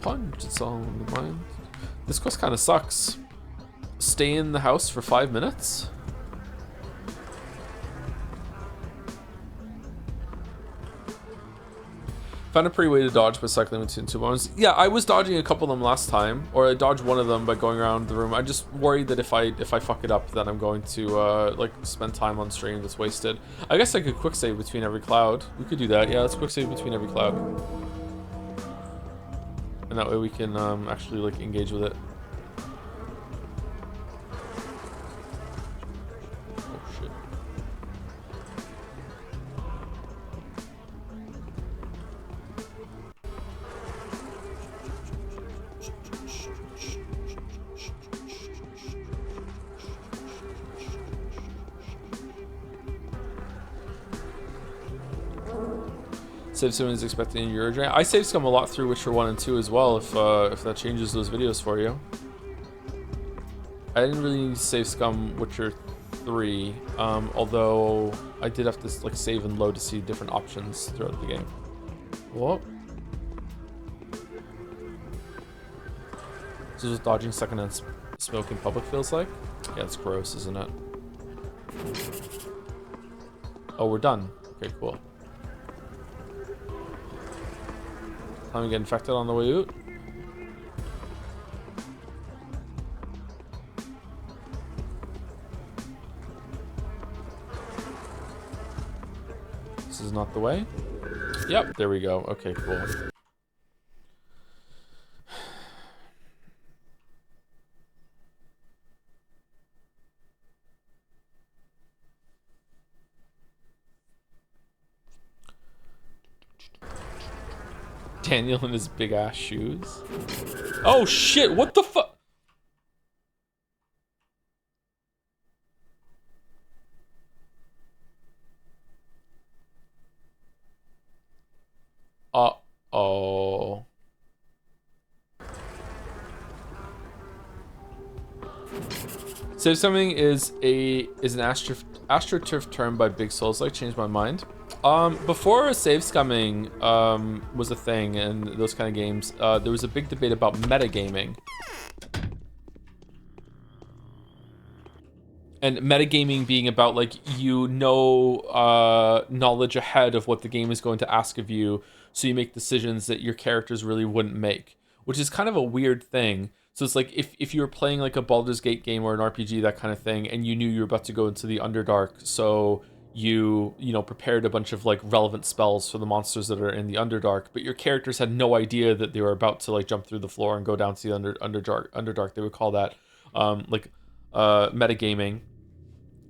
Punch, it's all in the mind. This quest kind of sucks. Stay in the house for 5 minutes? Found a pretty way to dodge by cycling between 2 bones. Yeah, I was dodging a couple of them last time, or I dodged one of them by going around the room. I'm just worried that if I fuck it up, then I'm going to like spend time on stream that's wasted. I guess I could quick save between every cloud. We could do that. Yeah, let's quick save between every cloud. And that way we can actually like engage with it. Save scum is expected in your journey. I save scum a lot through Witcher 1 and 2 as well, if that changes those videos for you. I didn't really need to save scum Witcher 3, although I did have to like save and load to see different options throughout the game. Whoa. This is what dodging secondhand smoke in public feels like? Yeah, it's gross, isn't it? Oh, we're done. Okay, cool. Time to get infected on the way out. This is not the way. Yep, there we go. Okay, cool. Daniel in his big ass shoes. Oh shit, what the fuck? Uh-oh. Save something is an astroturf term by Big Souls. Like, changed my mind. Before save scumming was a thing and those kind of games, there was a big debate about metagaming. And metagaming being about, like, knowledge ahead of what the game is going to ask of you, so you make decisions that your characters really wouldn't make, which is kind of a weird thing. So it's like if you were playing like a Baldur's Gate game or an RPG, that kind of thing, and you knew you were about to go into the Underdark, so you prepared a bunch of like relevant spells for the monsters that are in the Underdark, but your characters had no idea that they were about to like jump through the floor and go down to the Underdark. They would call that metagaming.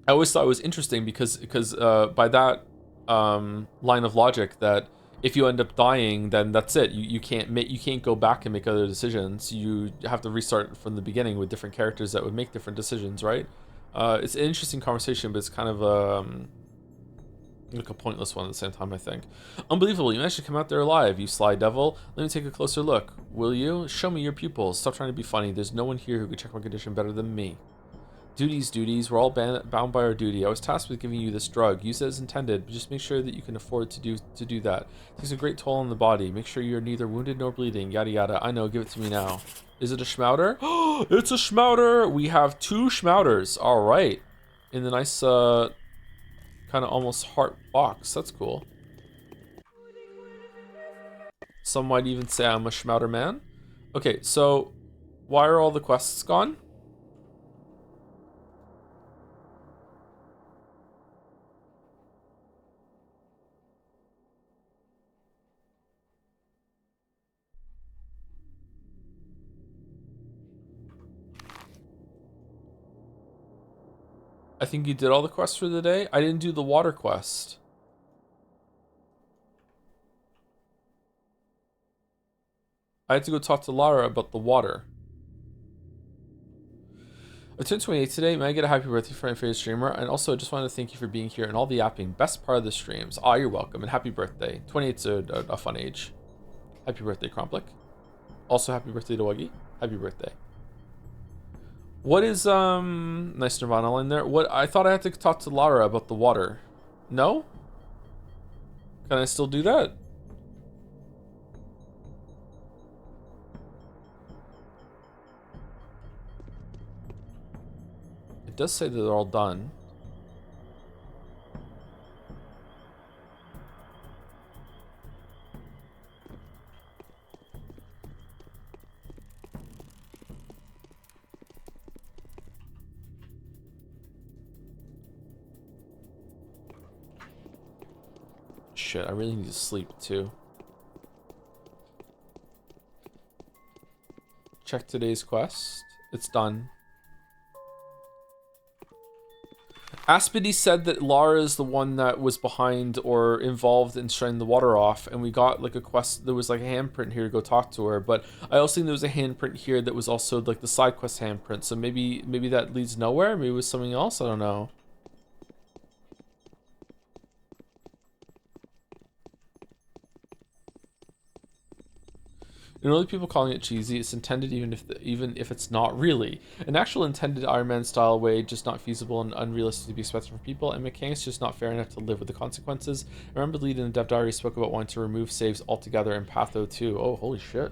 I always thought it was interesting because by that line of logic, that if you end up dying, then that's it. You can't go back and make other decisions. You have to restart from the beginning with different characters that would make different decisions, right? It's an interesting conversation, but it's kind of like a pointless one at the same time, I think. Unbelievable, you managed to come out there alive, you sly devil. Let me take a closer look, will you? Show me your pupils. Stop trying to be funny. There's no one here who could check my condition better than me. Duties, we're all bound by our duty. I was tasked with giving you this drug. Use it as intended, but just make sure that you can afford to do that. It takes a great toll on the body. Make sure you're neither wounded nor bleeding, yada yada. I know, give it to me now. Is it a schmouter? Oh, it's a schmouter! We have 2 schmouters. Alright. In the nice, kind of almost heart box. That's cool. Some might even say I'm a schmouter man. Okay, so why are all the quests gone? I think you did all the quests for the day. I didn't do the water quest. I had to go talk to Lara about the water. I turned 28 today. May I get a happy birthday for my favorite streamer? And also, I just wanted to thank you for being here and all the yapping. Best part of the streams. Ah, you're welcome. And happy birthday. 28's a fun age. Happy birthday, Kromplick. Also, happy birthday to Wuggy. Happy birthday. What is, nice Nirvana line there. What, I thought I had to talk to Lara about the water. No? Can I still do that? It does say that they're all done. Shit, I really need to sleep too. Check today's quest. It's done. Aspedy said that Lara is the one that was behind or involved in shutting the water off, and we got like a quest. There was like a handprint here to go talk to her, but I also think there was a handprint here that was also like the side quest handprint. So maybe that leads nowhere. Maybe it was something else. I don't know. And only people calling it cheesy, it's intended even if it's not really. An actual intended Iron Man style way just not feasible and unrealistic to be expected from people, and mechanics just not fair enough to live with the consequences. I remember the lead in the Dev Diary spoke about wanting to remove saves altogether in Patho 2. Oh, holy shit.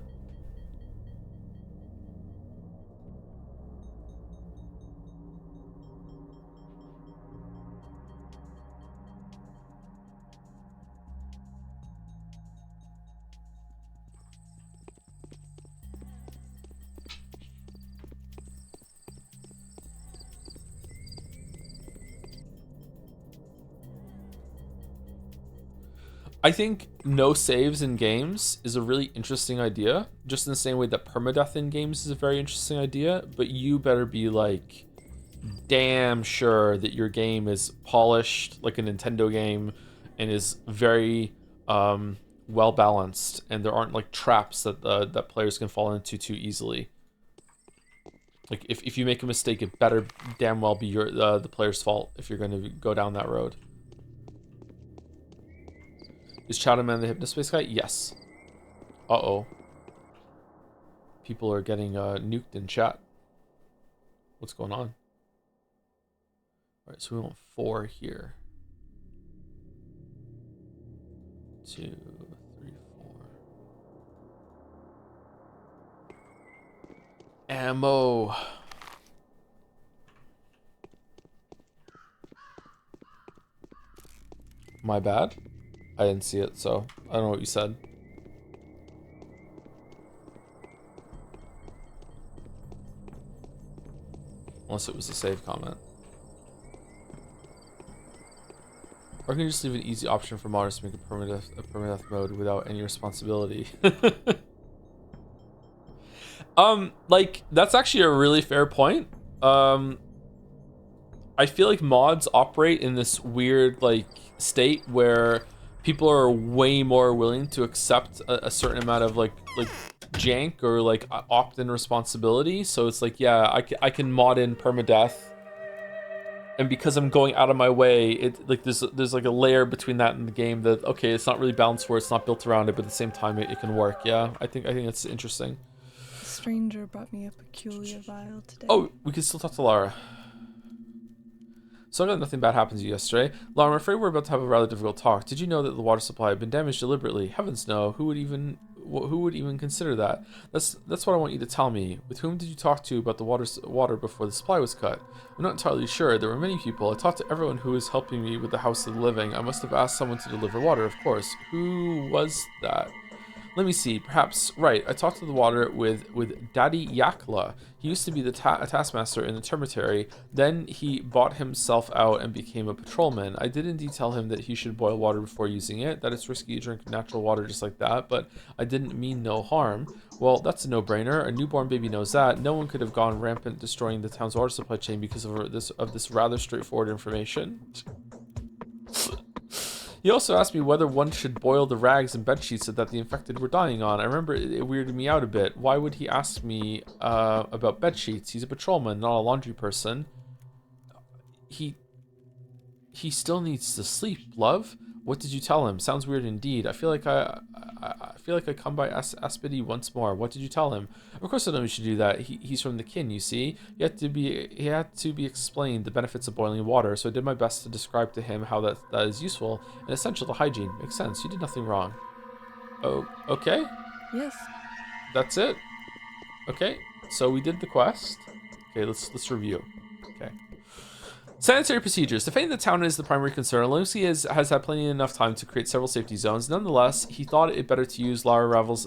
I think no saves in games is a really interesting idea, just in the same way that permadeath in games is a very interesting idea, but you better be like damn sure that your game is polished like a Nintendo game and is very well balanced, and there aren't like traps that that players can fall into too easily. Like if you make a mistake, it better damn well be your the player's fault if you're going to go down that road. Is Chowderman the Hypnospace guy? Yes. Uh-oh. People are getting nuked in chat. What's going on? Alright, so we want 4 here. 2, 3, 4. Ammo. My bad. I didn't see it, so I don't know what you said. Unless it was a save comment. Or can you just leave an easy option for modders to make a permadeath mode without any responsibility? Like, that's actually a really fair point. I feel like mods operate in this weird, like, state where people are way more willing to accept a certain amount of like jank or like opt-in responsibility. So it's like, yeah, I can mod in permadeath, and because I'm going out of my way, it like there's like a layer between that and the game that, okay, it's not really balanced for it, it's not built around it, but at the same time it can work. Yeah, I think it's interesting. A stranger brought me a peculiar vial today. Oh, we can still talk to Lara. So I got nothing bad happened to you yesterday. Lara, I'm afraid we're about to have a rather difficult talk. Did you know that the water supply had been damaged deliberately? Heavens no. Who would even consider that? That's what I want you to tell me. With whom did you talk to about the water before the supply was cut? I'm not entirely sure. There were many people. I talked to everyone who was helping me with the house of the living. I must have asked someone to deliver water, of course. Who was that? Let me see. Perhaps, right, I talked to the water with Daddy Yakla. He used to be the taskmaster in the termitary. Then he bought himself out and became a patrolman. I did indeed tell him that he should boil water before using it, that it's risky to drink natural water just like that, but I didn't mean no harm. Well, that's a no-brainer. A newborn baby knows that. No one could have gone rampant destroying the town's water supply chain because of this rather straightforward information. He also asked me whether one should boil the rags and bedsheets that the infected were dying on. I remember it weirded me out a bit. Why would he ask me about bedsheets? He's a patrolman, not a laundry person. He still needs to sleep, love. What did you tell him? Sounds weird indeed. I feel like I come by Aspidi once more. What did you tell him? Of course I know you should do that. He's from the kin, you see. He had to be explained the benefits of boiling water, so I did my best to describe to him how that is useful and essential to hygiene. Makes sense. You did nothing wrong. Oh, okay. Yes. That's it. Okay. So we did the quest. Okay, let's review. Okay. Sanitary procedures. Defending the town is the primary concern. Lucy has had plenty enough time to create several safety zones. Nonetheless, he thought it better to use Lara Ravel's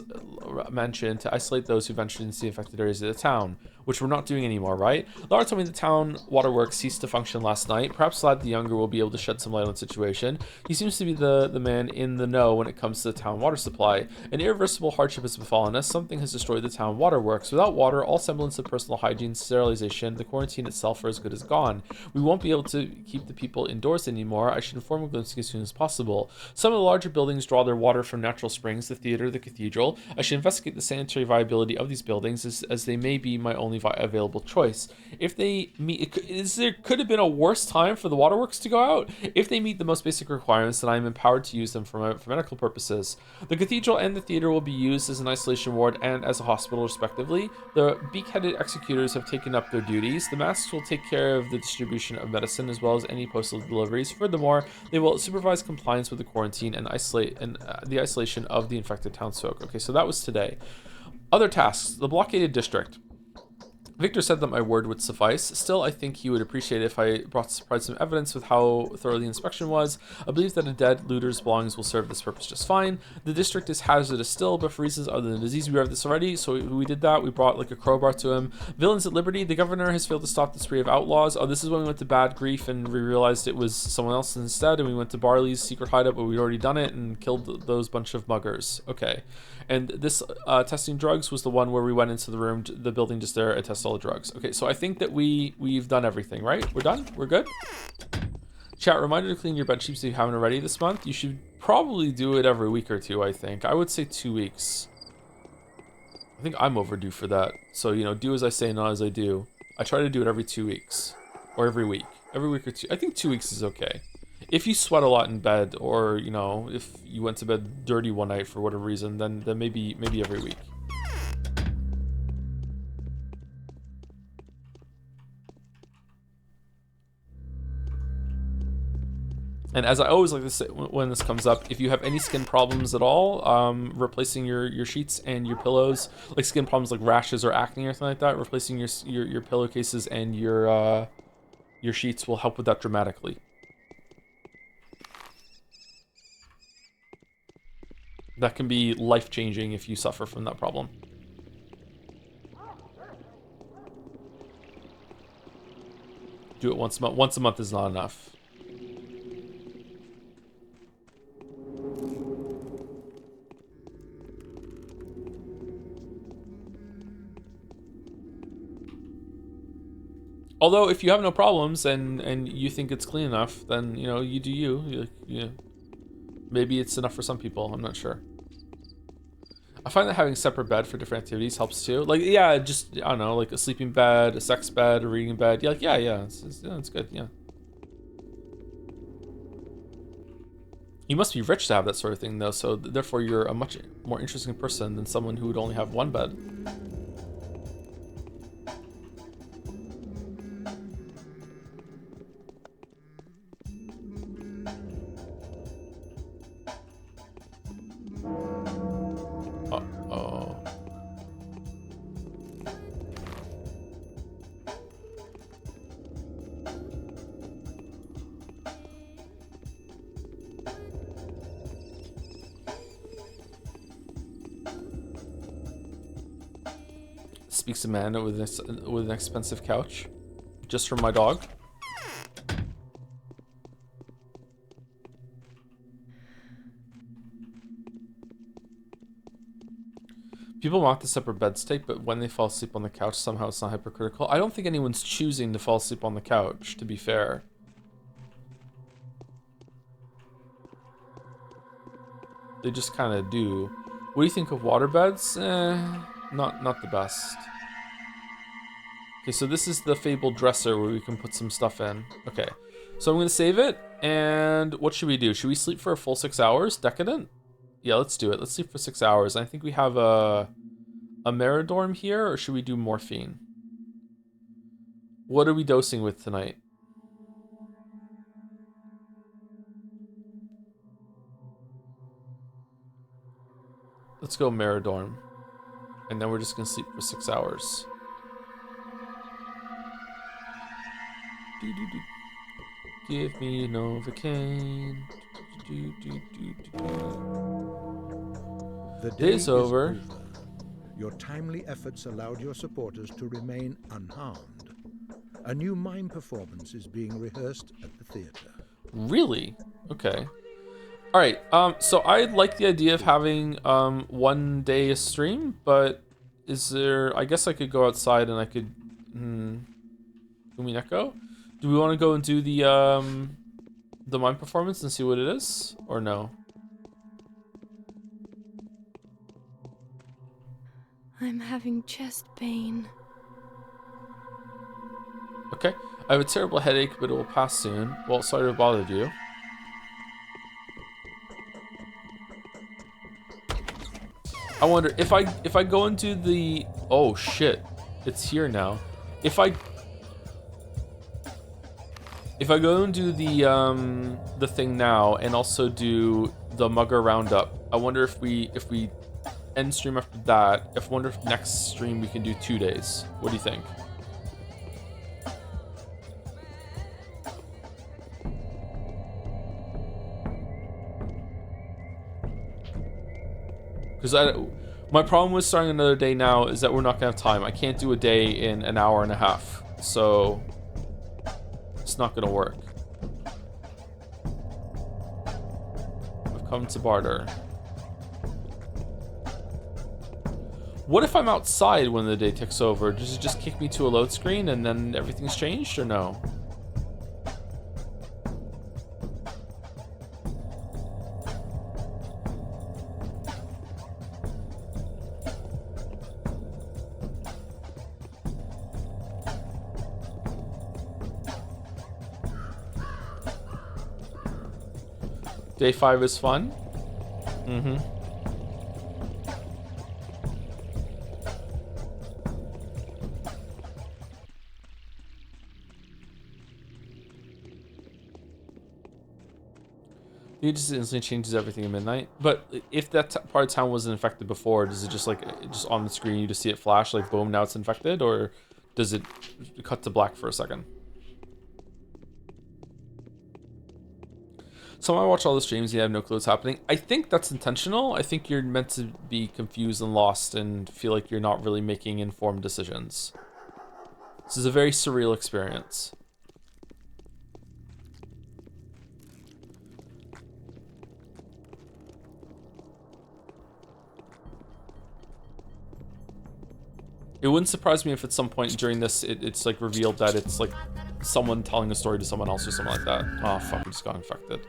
mansion to isolate those who ventured into the infected areas of the town, which we're not doing anymore, right? Lara told me the town waterworks ceased to function last night. Perhaps Lad the Younger will be able to shed some light on the situation. He seems to be the man in the know when it comes to the town water supply. An irreversible hardship has befallen us. Something has destroyed the town waterworks. Without water, all semblance of personal hygiene, sterilization, the quarantine itself are as good as gone. We won't be able to keep the people indoors anymore. I should inform Glimpsing as soon as possible. Some of the larger buildings draw their water from natural springs, the theater, the cathedral. I should investigate the sanitary viability of these buildings as they may be my only only available choice. If they meet, could have been a worse time for the waterworks to go out? If they meet the most basic requirements, then I am empowered to use them for medical purposes. The cathedral and the theater will be used as an isolation ward and as a hospital, respectively. The beak-headed executors have taken up their duties. The masks will take care of the distribution of medicine as well as any postal deliveries. Furthermore, they will supervise compliance with the quarantine and the isolation of the infected townsfolk. Okay, so that was today. Other tasks. The blockaded district. Victor said that my word would suffice. Still, I think he would appreciate it if I provided some evidence with how thorough the inspection was. I believe that a dead looter's belongings will serve this purpose just fine. The district is hazardous still, but for reasons other than disease, we have this already, so we did that. We brought like a crowbar to him. Villains at liberty. The governor has failed to stop the spree of outlaws. Oh, this is when we went to Bad Grief and we realized it was someone else instead, and we went to Barley's secret hideout, but we'd already done it and killed those bunch of muggers. Okay. And this testing drugs was the one where we went into the room, the building just there, and tested all the drugs. Okay, so I think that we've done everything, right? We're done? We're good? Chat, reminder to clean your bed sheets if you haven't already this month. You should probably do it every week or two, I think. I would say 2 weeks. I think I'm overdue for that. So, you know, do as I say, not as I do. I try to do it every 2 weeks. Or every week. Every week or two. I think 2 weeks is okay. If you sweat a lot in bed, or, you know, if you went to bed dirty one night for whatever reason, then maybe every week. And as I always like to say when this comes up, if you have any skin problems at all, replacing your sheets and your pillows, like skin problems like rashes or acne or something like that, replacing your pillowcases and your sheets will help with that dramatically. That can be life-changing if you suffer from that problem. Do it once a month. Once a month is not enough. Although, if you have no problems and you think it's clean enough, then, you know, you do you. Maybe it's enough for some people. I'm not sure. I find that having a separate bed for different activities helps too. Like, yeah, just, I don't know, like a sleeping bed, a sex bed, a reading bed. Yeah, like, yeah, it's good, yeah. You must be rich to have that sort of thing, though, so therefore you're a much more interesting person than someone who would only have one bed. Uh-oh. Speaks a man with an expensive couch, just for my dog. People mock the separate bed state, but when they fall asleep on the couch, somehow it's not hypercritical. I don't think anyone's choosing to fall asleep on the couch, to be fair. They just kind of do. What do you think of water beds? Not the best. Okay, so this is the fabled dresser where we can put some stuff in. Okay, so I'm gonna save it. And what should we do? Should we sleep for a full 6 hours? Decadent? Yeah, let's do it. Let's sleep for 6 hours. I think we have a Meridorm here, or should we do morphine? What are we dosing with tonight? Let's go Meridorm. And then we're just gonna sleep for 6 hours. Give me Novocaine. The day is over. Your timely efforts allowed your supporters to remain unharmed. A new mime performance is being rehearsed at the theater. Really? Okay. All right. So I like the idea of having 1 day a stream, but is there? I guess I could go outside and I could. Umineko? Do we want to go and do the mime performance and see what it is, or no? I'm having chest pain. Okay. I have a terrible headache, but it will pass soon. Well, sorry to have bothered you. I wonder if I go into the... Oh, shit. It's here now. If I go and do the thing now and also do the Mugger Roundup, I wonder if we end stream after that. I wonder if next stream we can do 2 days. What do you think? Because my problem with starting another day now is that we're not gonna have time. I can't do a day in an hour and a half, so it's not gonna work. I've come to barter. What if I'm outside when the day ticks over? Does it just kick me to a load screen and then everything's changed, or no? Day 5 is fun. Mm-hmm. It just instantly changes everything at midnight. But if that part of town wasn't infected before, does it just just on the screen you just see it flash like boom, now it's infected, or does it cut to black for a second? So I watch all the streams, you have no clue what's happening. I think that's intentional. I think you're meant to be confused and lost and feel like you're not really making informed decisions. This is a very surreal experience. It wouldn't surprise me if at some point during this it's like revealed that it's like someone telling a story to someone else or something like that. Oh fuck, I just got infected.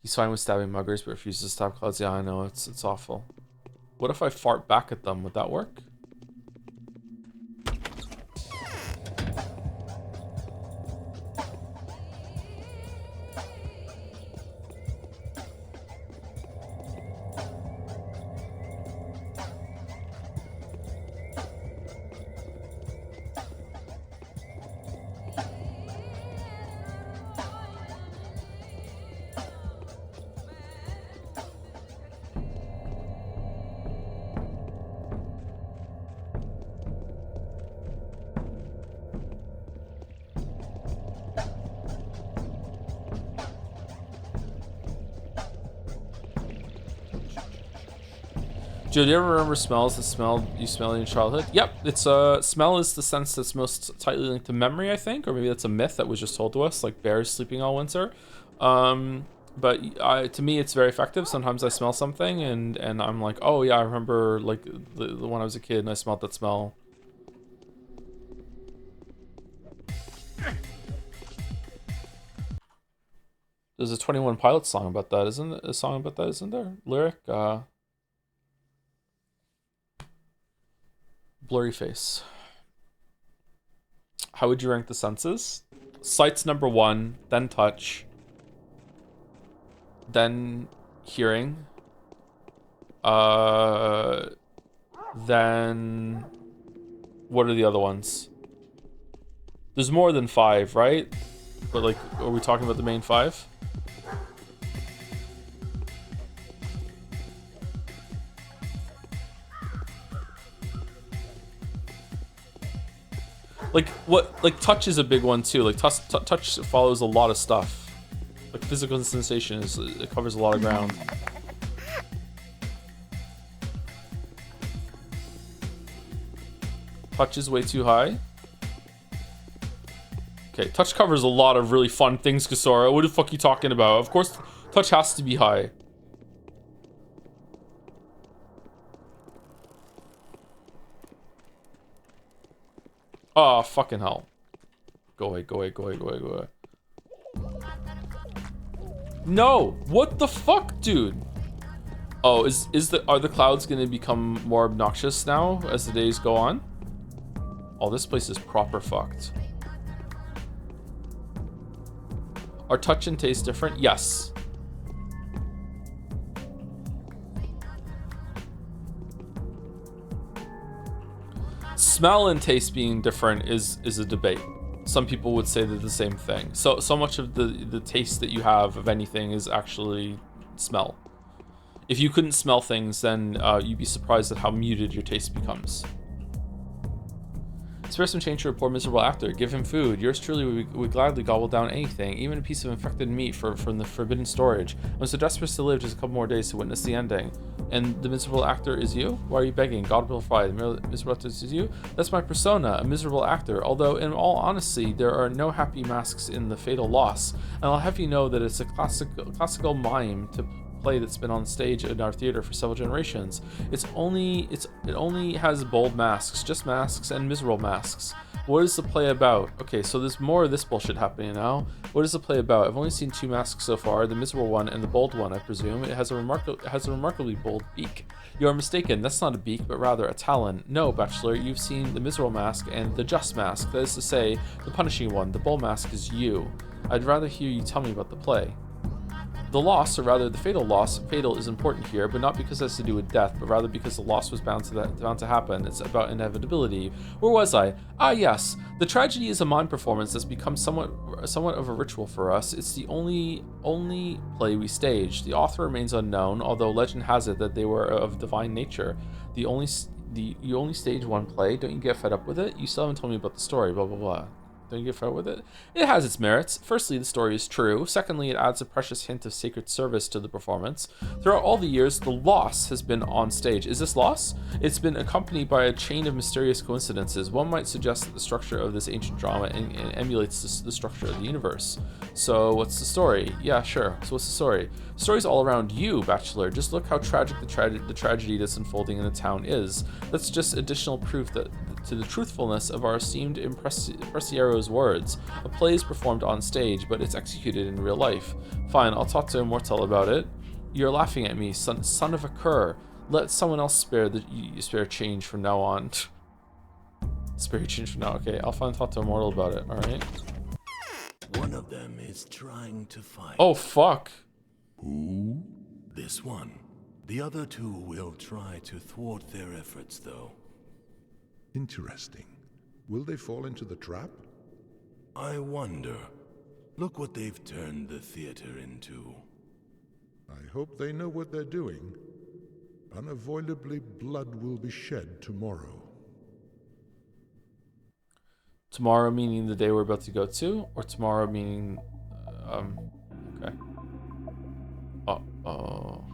He's fine with stabbing muggers, but refuses to stab clouds. Yeah, I know, it's awful. What if I fart back at them? Would that work? Joe, do you ever remember smells that you smelled in your childhood? Yep, it's smell is the sense that's most tightly linked to memory, I think, or maybe that's a myth that was just told to us, like bears sleeping all winter. But to me, it's very effective. Sometimes I smell something and I'm like, oh yeah, I remember like the when I was a kid and I smelled that smell. There's a 21 Pilots song about that, isn't it? A song about that, isn't there? Lyric, blurry face. How would you rank the senses? Sight's number 1, then touch, then hearing, then what are the other ones? There's more than 5, right? But like, are we talking about the main 5? Like touch is a big one too. Like touch follows a lot of stuff. Like physical sensation it covers a lot of ground. Touch is way too high. Okay, touch covers a lot of really fun things, Kasora. What the fuck are you talking about? Of course, touch has to be high. Oh, fucking hell. Go away, go away, go away, go away, go away. No! What the fuck, dude? Oh, are the clouds gonna become more obnoxious now as the days go on? Oh, this place is proper fucked. Are touch and taste different? Yes. Smell and taste being different is a debate. Some people would say they're the same thing. So much of the taste that you have of anything is actually smell. If you couldn't smell things, then you'd be surprised at how muted your taste becomes. Spare some change for a poor miserable actor. Give him food. Yours truly would gladly gobble down anything, even a piece of infected meat from the forbidden storage. I'm so desperate to live just a couple more days to witness the ending. And the miserable actor is you? Why are you begging? God will provide. The miserable actor is you? That's my persona, a miserable actor. Although, in all honesty, there are no happy masks in the fatal loss. And I'll have you know that it's a classical mime to play that's been on stage in our theater for several generations. It only has bold masks, just masks and miserable masks. What is the play about? Okay, so there's more of this bullshit happening now. What is the play about? I've only seen 2 masks so far, the miserable one and the bold one, I presume. It has a remarkably bold beak. You are mistaken, that's not a beak, but rather a talon. No, Bachelor, you've seen the miserable mask and the just mask, that is to say, the punishing one. The bold mask is you. I'd rather hear you tell me about the play. The loss, or rather the fatal loss, fatal is important here, but not because it has to do with death, but rather because the loss was bound to happen. It's about inevitability. Where was I? Ah, yes. The tragedy is a mime performance that's become somewhat of a ritual for us. It's the only play we staged. The author remains unknown, although legend has it that they were of divine nature. You only stage one play. Don't you get fed up with it? You still haven't told me about the story. Blah blah blah. Don't you get fed up with it? It has its merits. Firstly, the story is true. Secondly, it adds a precious hint of sacred service to the performance. Throughout all the years, the loss has been on stage. Is this loss? It's been accompanied by a chain of mysterious coincidences. One might suggest that the structure of this ancient drama emulates the structure of the universe. So, what's the story? Yeah, sure. So what's the story? The story's all around you, Bachelor. Just look how tragic the tragedy that's unfolding in the town is. That's just additional proof that to the truthfulness of our esteemed impresario's words. A play is performed on stage, but it's executed in real life. Fine, I'll talk to Immortal about it. You're laughing at me, son of a cur. Let someone else spare change from now on. Spare change from now. Okay, I'll talk to Immortal about it. All right. One of them is trying to fight. Oh fuck. Who? This one. The other 2 will try to thwart their efforts, though. Interesting. Will they fall into the trap? I wonder. Look what they've turned the theater into. I hope they know what they're doing. Unavoidably, blood will be shed tomorrow. Tomorrow meaning the day we're about to go to, or tomorrow meaning, okay. Uh-oh.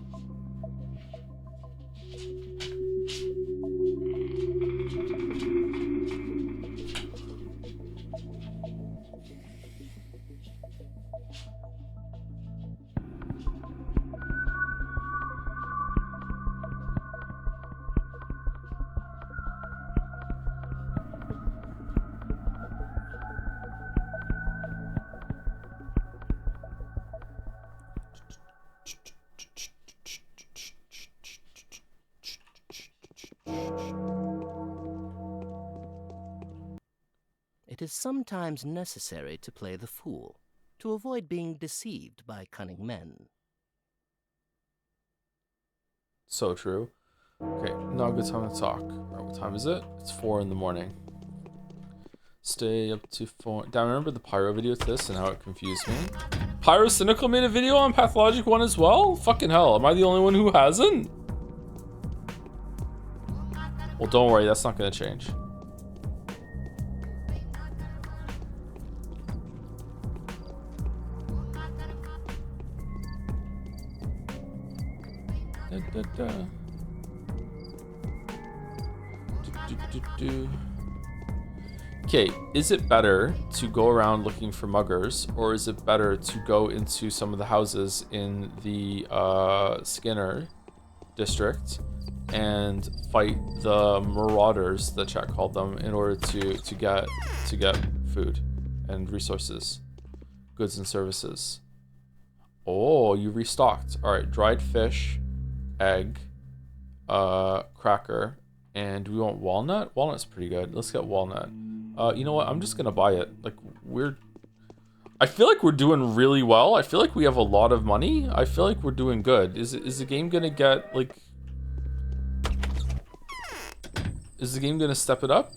It is sometimes necessary to play the fool, to avoid being deceived by cunning men. So true. Okay, now a good time to talk. Right, what time is it? It's 4 in the morning. Stay up to 4. Damn, I remember the Pyro video to this and how it confused me. Pyro Cynical made a video on Pathologic 1 as well? Fucking hell, am I the only one who hasn't? Well, don't worry, that's not gonna change. Okay, is it better to go around looking for muggers, or is it better to go into some of the houses in the Skinner district and fight the marauders, the chat called them, in order to get food and resources. Goods and services. Oh, you restocked. Alright, dried fish, egg, cracker, and do we want walnut? Walnut's pretty good. Let's get walnut. You know what? I'm just gonna buy it. Like, I feel like we're doing really well. I feel like we have a lot of money. I feel like we're doing good. Is the game gonna get, like... Is the game gonna step it up?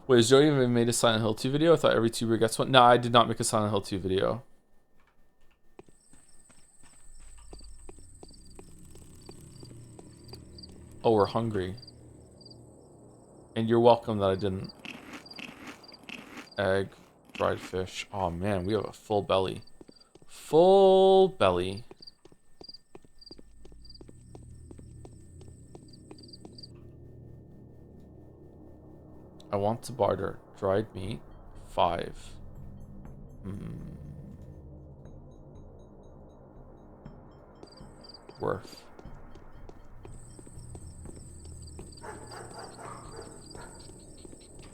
Wait, has Joey even made a Silent Hill 2 video? I thought every tuber gets one. Nah, I did not make a Silent Hill 2 video. Oh, we're hungry. And you're welcome that I didn't. Egg, dried fish. Oh man, we have a full belly. Full belly. I want to barter. Dried meat, 5. Worth.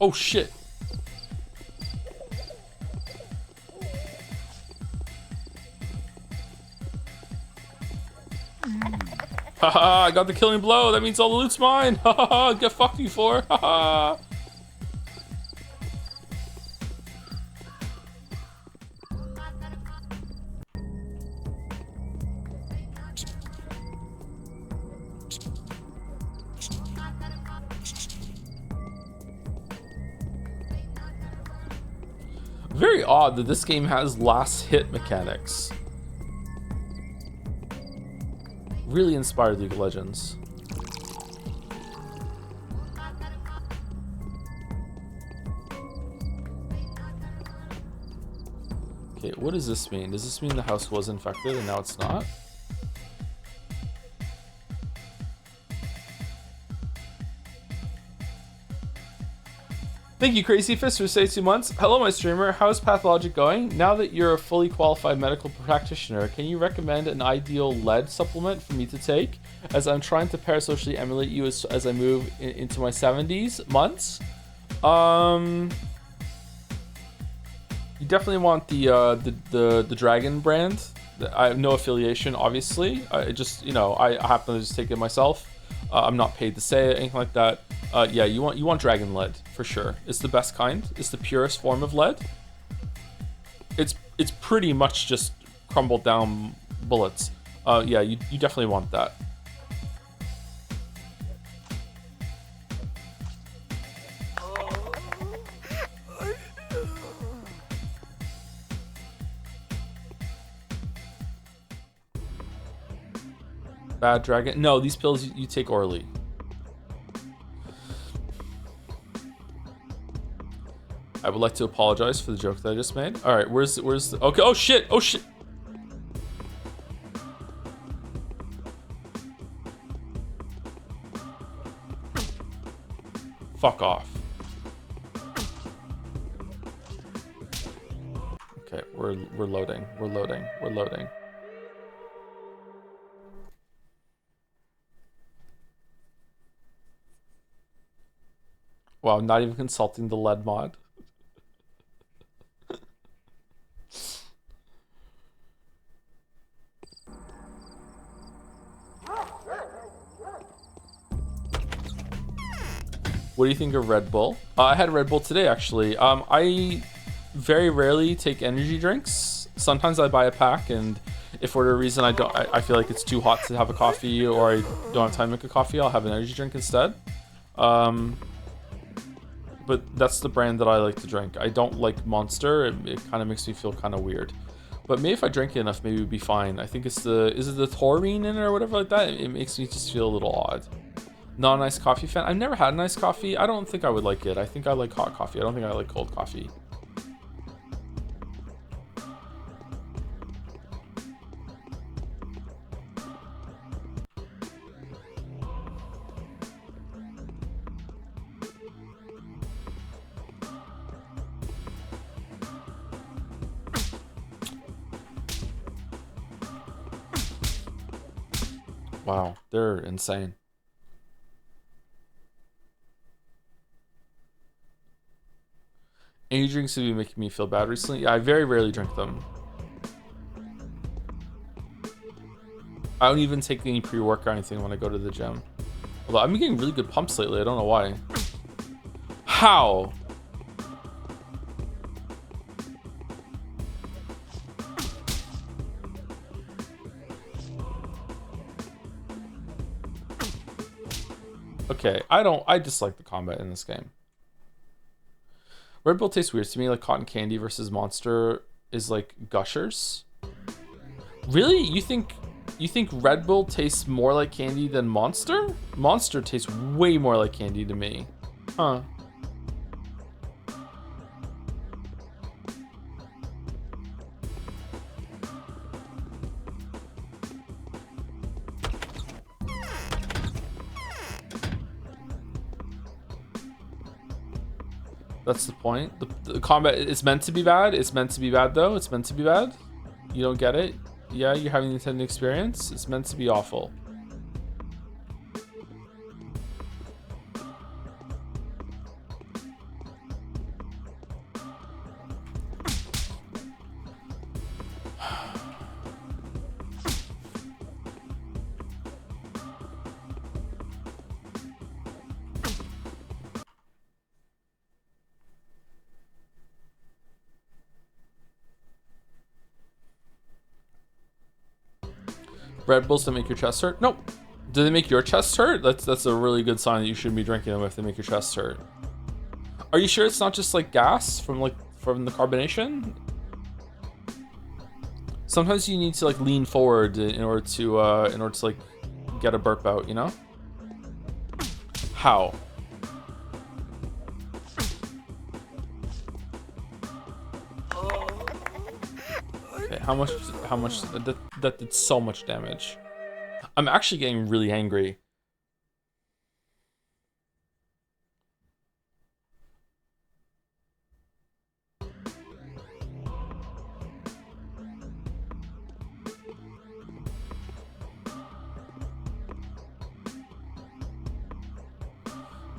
Oh shit. Haha, I got the killing blow. That means all the loot's mine. Haha, get fucked you for. Haha. Very odd that this game has last hit mechanics. Really inspired League of Legends. Okay, what does this mean? Does this mean the house was infected and now it's not? Thank you, Crazy Fist, for say 2 months. Hello, my streamer. How's Pathologic going? Now that you're a fully qualified medical practitioner, can you recommend an ideal lead supplement for me to take? As I'm trying to parasocially emulate you as I move into my 70s months. You definitely want the Dragon brand. I have no affiliation, obviously. I just, you know, I happen to just take it myself. I'm not paid to say it, anything like that. Yeah, you want Dragon lead for sure. It's the best kind. It's the purest form of lead. It's pretty much just crumbled down bullets. Yeah, you definitely want that. Bad Dragon. No, these pills you take orally. I would like to apologize for the joke that I just made. All right, where's the, okay? Oh shit! Oh shit! Fuck off. Okay, we're loading. We're loading. We're loading. Wow, not even consulting the lead mod. What do you think of Red Bull? I had Red Bull today, actually. I very rarely take energy drinks. Sometimes I buy a pack, and if for whatever reason I feel like it's too hot to have a coffee, or I don't have time to make a coffee, I'll have an energy drink instead. But that's the brand that I like to drink. I don't like Monster. It kind of makes me feel kind of weird. But maybe if I drink it enough, maybe it would be fine. I think it's is it the taurine in it or whatever like that? It makes me just feel a little odd. Not an iced coffee fan. I've never had an iced coffee. I don't think I would like it. I think I like hot coffee. I don't think I like cold coffee. Wow, they're insane. Any drinks have been making me feel bad recently? Yeah, I very rarely drink them. I don't even take any pre-work or anything when I go to the gym. Although I've been getting really good pumps lately. I don't know why. How? Okay, I dislike the combat in this game. Red Bull tastes weird to me, like cotton candy versus Monster is like Gushers. Really? You think Red Bull tastes more like candy than Monster? Monster tastes way more like candy to me. Huh. That's the point. The combat is meant to be bad. It's meant to be bad, though. It's meant to be bad. You don't get it? Yeah, you're having the intended experience. It's meant to be awful. Red Bulls to make your chest hurt? Nope. Do they make your chest hurt? That's a really good sign that you shouldn't be drinking them if they make your chest hurt. Are you sure it's not just like gas from the carbonation? Sometimes you need to like lean forward in order to like get a burp out, you know? How? Okay, how much that did so much damage. I'm actually getting really angry.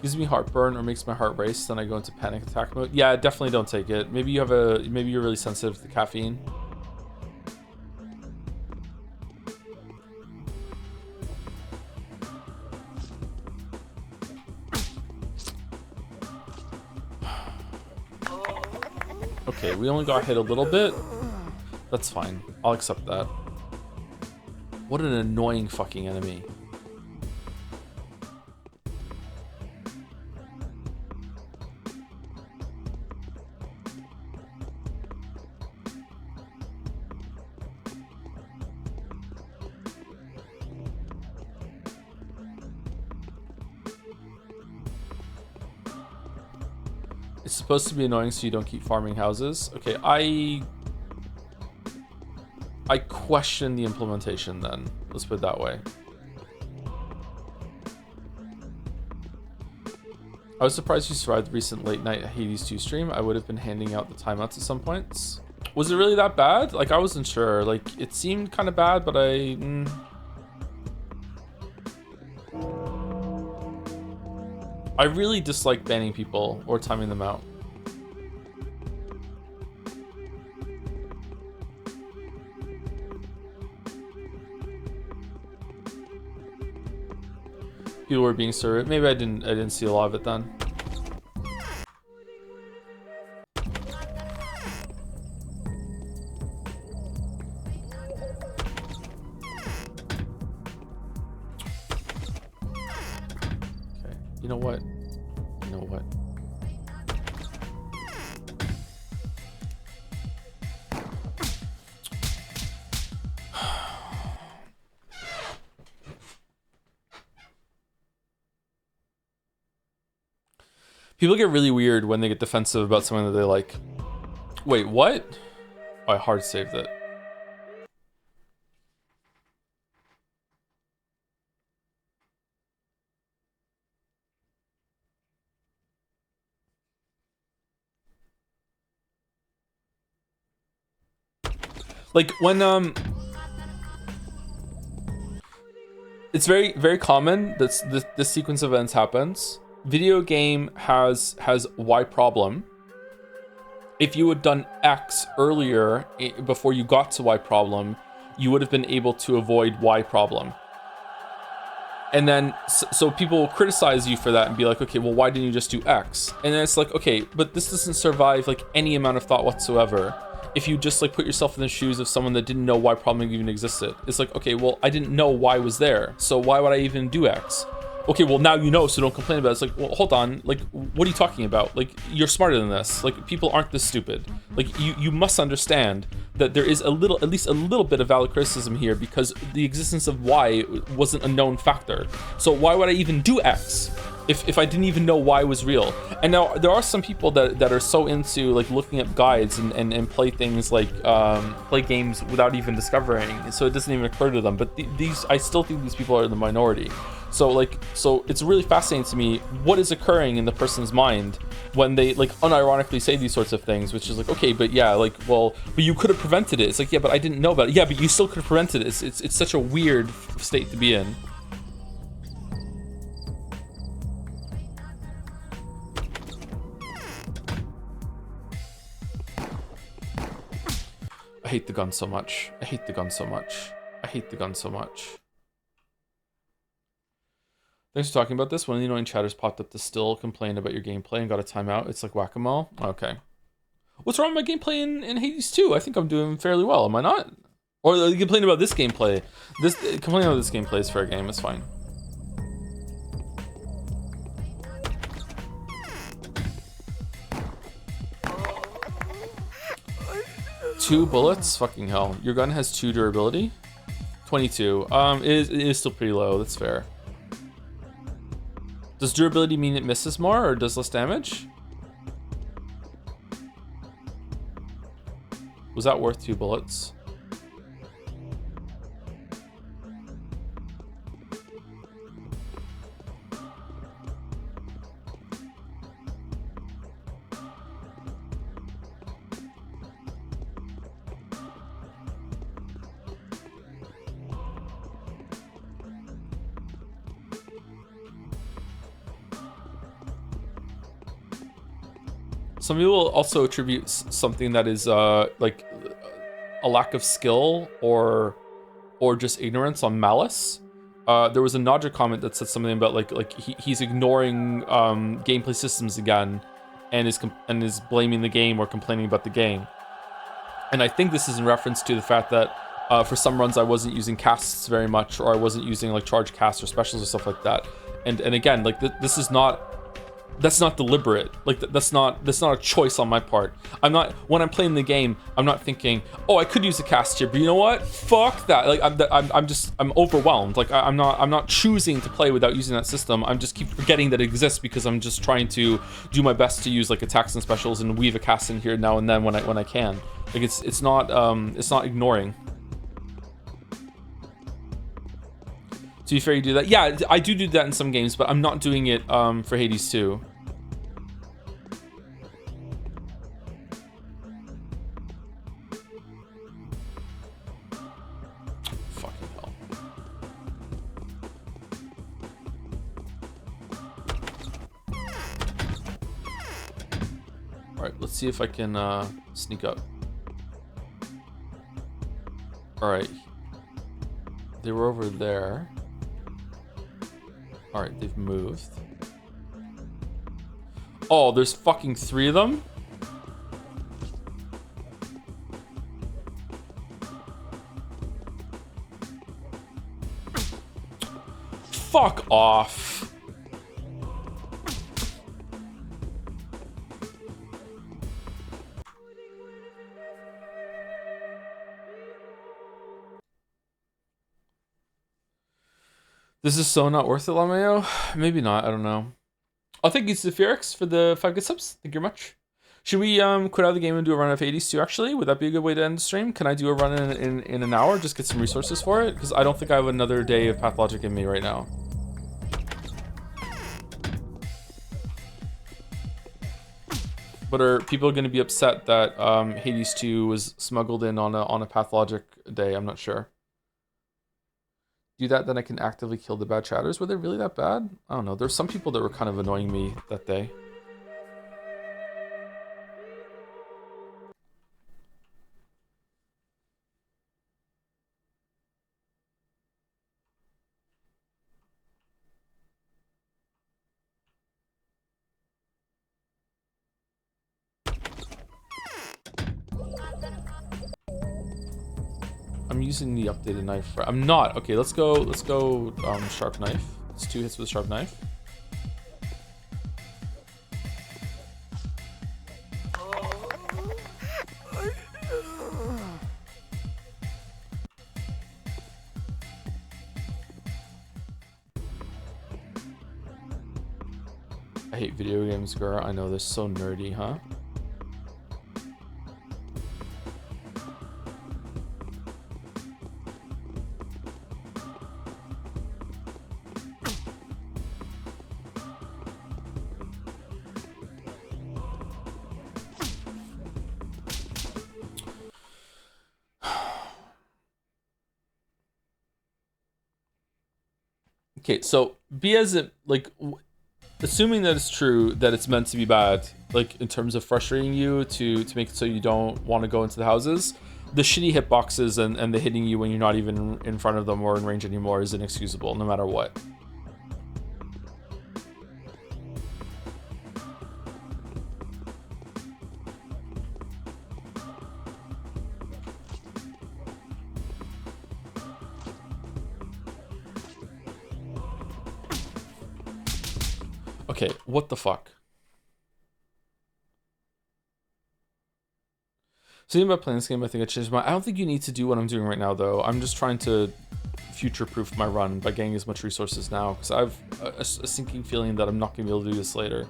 Gives me heartburn or makes my heart race, then I go into panic attack mode. Yeah, definitely don't take it. Maybe you're really sensitive to the caffeine. Okay, we only got hit a little bit. That's fine. I'll accept that. What an annoying fucking enemy. It's supposed to be annoying so you don't keep farming houses. Okay, I question the implementation then. Let's put it that way. I was surprised you survived the recent late night Hades 2 stream. I would have been handing out the timeouts at some points. Was it really that bad? Like, I wasn't sure. Like, it seemed kind of bad, but I really dislike banning people or timing them out. People were being served. Maybe I didn't see a lot of it then. Okay. You know what? You know what? People get really weird when they get defensive about something that they like. Wait, what? Oh, I hard saved it. Like when it's very very common that this sequence of events happens. Video game has Y problem, if you had done X earlier before you got to Y problem, you would have been able to avoid Y problem. And then, so people will criticize you for that and be like, okay, well, why didn't you just do X? And then it's like, okay, but this doesn't survive like any amount of thought whatsoever. If you just like put yourself in the shoes of someone that didn't know why problem even existed, it's like, okay, well, I didn't know Y was there, so why would I even do X? Okay, well, now you know, so don't complain about it. It's like, well, hold on, like, what are you talking about? Like, you're smarter than this. Like, people aren't this stupid. Like, you must understand that there is at least a little bit of valid criticism here, because the existence of Y wasn't a known factor. So why would I even do X if I didn't even know Y was real? And now there are some people that are so into like looking at guides and play things like play games without even discovering, so it doesn't even occur to them. But these, I still think these people are in the minority. So it's really fascinating to me what is occurring in the person's mind when they like unironically say these sorts of things, which is like, okay, but yeah, like, well, but you could have prevented it. It's like, yeah, but I didn't know about it. Yeah, but you still could have prevented it. It's such a weird state to be in. I hate the gun so much. I hate the gun so much. I hate the gun so much. Thanks for talking about this. One of the annoying chatters popped up to still complain about your gameplay and got a timeout. It's like whack-a-mole. Okay. What's wrong with my gameplay in Hades 2? I think I'm doing fairly well. Am I not? Or you complain about this gameplay. Complaining about this gameplay is fair game. It's fine. Two bullets? Fucking hell. Your gun has 2 durability? 22. It is still pretty low. That's fair. Does durability mean it misses more or does less damage? Was that worth 2 bullets? Some people also attribute something that is like a lack of skill or just ignorance on malice. There was a Nodger comment that said something about like he's ignoring gameplay systems again, and is blaming the game or complaining about the game. And I think this is in reference to the fact that for some runs I wasn't using casts very much, or I wasn't using like charge casts or specials or stuff like that. And again, like this is not. That's not deliberate. Like that's not a choice on my part. When I'm playing the game, I'm not thinking, oh, I could use a cast here, but you know what? Fuck that. Like I'm overwhelmed. Like I'm not choosing to play without using that system. I'm just keep forgetting that it exists because I'm just trying to do my best to use like attacks and specials and weave a cast in here now and then when I can. Like it's not ignoring. To be fair, you do that. Yeah, I do that in some games, but I'm not doing it for Hades 2. Fucking hell. Alright, let's see if I can sneak up. Alright. They were over there. Alright, they've moved. Oh, there's fucking 3 of them? Fuck off. This is so not worth it, Lameo? Maybe not, I don't know. I'll thank you to Ferrix for the 5 good subs. Thank you very much. Should we quit out of the game and do a run of Hades 2 actually? Would that be a good way to end the stream? Can I do a run in an hour? Just get some resources for it? Because I don't think I have another day of Pathologic in me right now. But are people going to be upset that Hades 2 was smuggled in on a Pathologic day? I'm not sure. Do that, then I can actively kill the bad chatters. Were they really that bad? I don't know. There's some people that were kind of annoying me that day. I'm using the updated knife. I'm not. Okay, let's go sharp knife. It's 2 hits with sharp knife. I hate video games, girl. I know they're so nerdy, huh? Okay, so be as it like, assuming that it's true that it's meant to be bad, like in terms of frustrating you to make it so you don't want to go into the houses, the shitty hitboxes and the hitting you when you're not even in front of them or in range anymore is inexcusable, no matter what. Okay, what the fuck? Thinking about playing this game, I think I changed my. I don't think you need to do what I'm doing right now, though. I'm just trying to future-proof my run by getting as much resources now, because I have a sinking feeling that I'm not going to be able to do this later.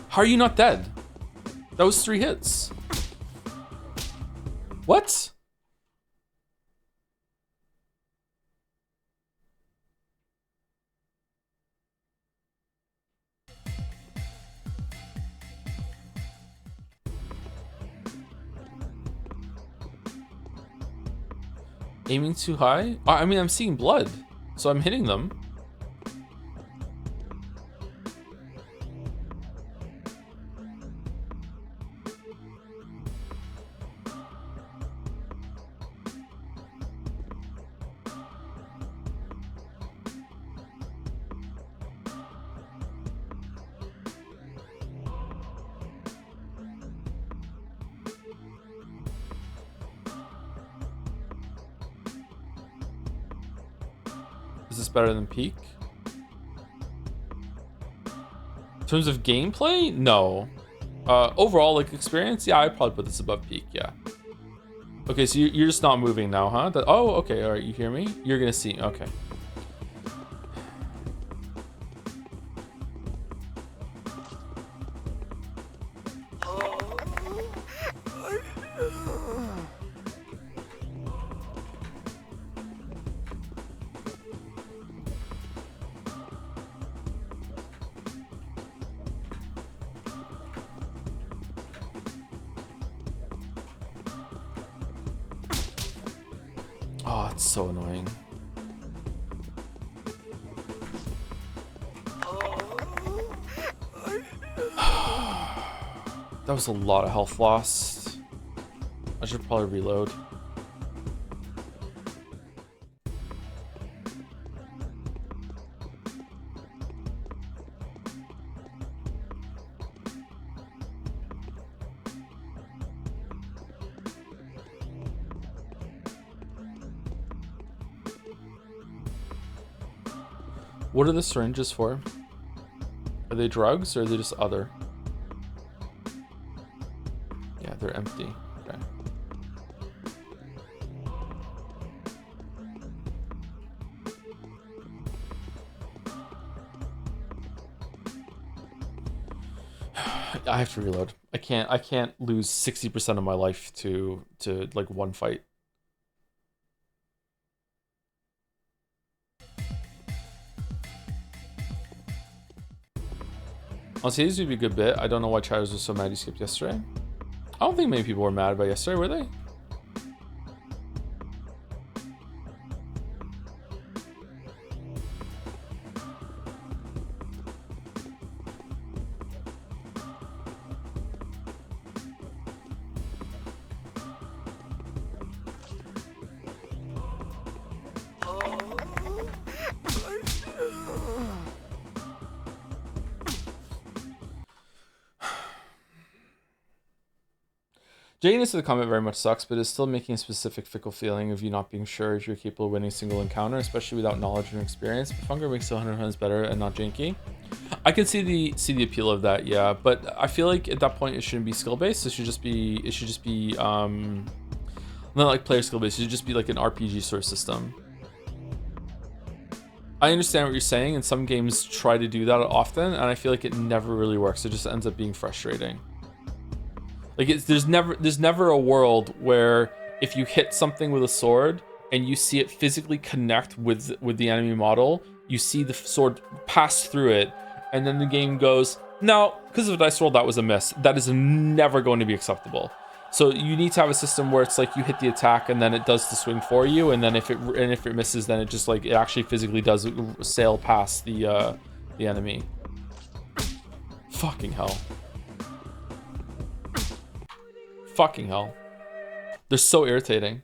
How are you not dead? That was 3 hits. What? Aiming too high? I mean, I'm seeing blood, so I'm hitting them. Is this better than Peak? In terms of gameplay, no. Overall, like experience, yeah, I'd probably put this above Peak, yeah. Okay, so you're just not moving now, huh? Oh, okay, all right, you hear me? You're gonna see, okay. Oh, it's so annoying. That was a lot of health loss. I should probably reload. What are the syringes for? Are they drugs or are they just other? Yeah, they're empty. Okay. I have to reload. I can't lose 60% of my life to like one fight. Honestly, these would be a good bit. I don't know why chatters was so mad you skipped yesterday. I don't think many people were mad about yesterday, were they? Getting into the combat very much sucks, but it's still making a specific fickle feeling of you not being sure if you're capable of winning a single encounter, especially without knowledge and experience. But Hunger makes it 100 times better and not janky. I can see the appeal of that, yeah. But I feel like at that point it shouldn't be skill based. It should just be not like player skill based. It should just be like an RPG sort of system. I understand what you're saying, and some games try to do that often, and I feel like it never really works. It just ends up being frustrating. Like there's never a world where if you hit something with a sword and you see it physically connect with the enemy model, you see the sword pass through it, and then the game goes, no, because of a dice roll, that was a miss. That is never going to be acceptable. So you need to have a system where it's like you hit the attack and then it does the swing for you, and then if it misses, then it just like it actually physically does sail past the enemy. Fucking hell. Fucking hell. They're so irritating.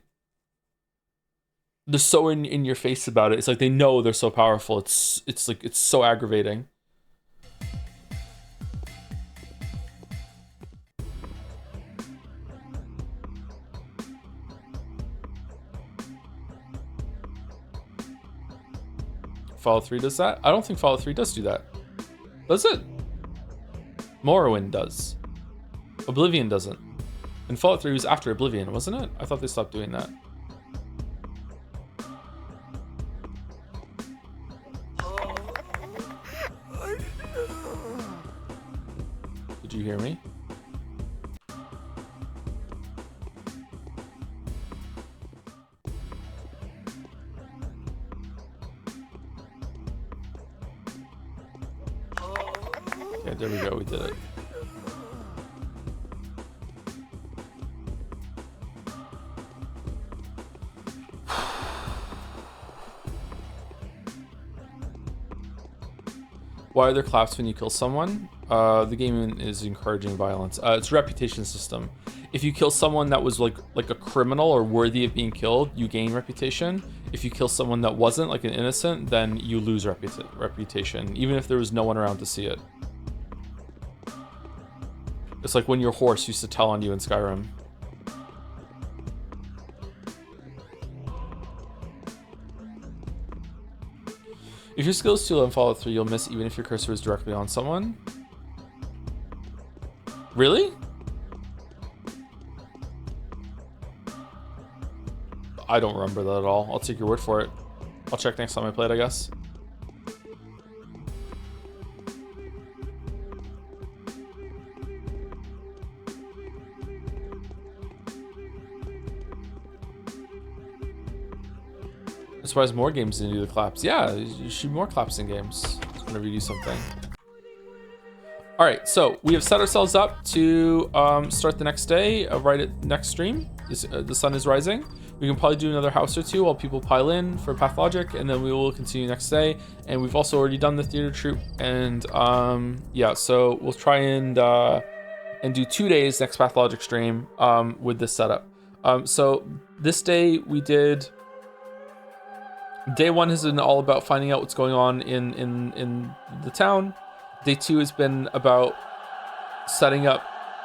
They're so in your face about it. It's like they know they're so powerful. It's like it's so aggravating. Fallout 3 does that? I don't think Fallout 3 does do that. Does it? Morrowind does. Oblivion doesn't. And Fallout 3 was after Oblivion, wasn't it? I thought they stopped doing that. Did you hear me? Okay, there we go, we did it. Why are there claps when you kill someone? The game is encouraging violence. It's a reputation system. If you kill someone that was like a criminal or worthy of being killed, you gain reputation. If you kill someone that wasn't, like an innocent, then you lose reputation, even if there was no one around to see it. It's like when your horse used to tell on you in Skyrim. If your skill is too low in Fallout 3, you'll miss even if your cursor is directly on someone. Really? I don't remember that at all. I'll take your word for it. I'll check next time I play it, I guess. I'm surprised more games didn't do the claps. Yeah, you should be more claps in games whenever you do something. All right, so we have set ourselves up to start the next day, right at next stream. The sun is rising. We can probably do another house or two while people pile in for Pathologic, and then we will continue next day. And we've also already done the theater troupe, and yeah, so we'll try and do 2 days next Pathologic stream with this setup. So this day we did. Day 1 has been all about finding out what's going on in the town. Day 2 has been about setting up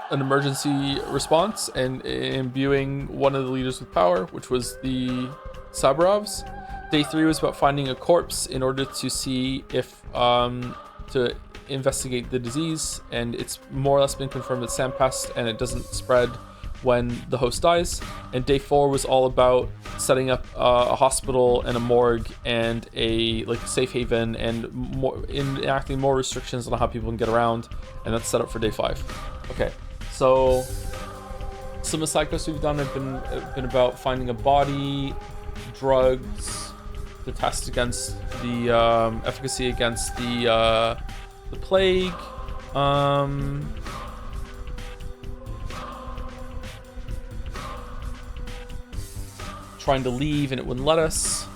an emergency response and imbuing one of the leaders with power, which was the Sabrovs. Day 3 was about finding a corpse in order to see if to investigate the disease, and it's more or less been confirmed that Sandpest and it doesn't spread when the host dies. And day 4 was all about setting up a hospital and a morgue and a safe haven and more enacting more restrictions on how people can get around, and that's set up for day 5. Okay, so some of the side quests we've done have been about finding a body, drugs to test against the efficacy against the plague, trying to leave and it wouldn't let us.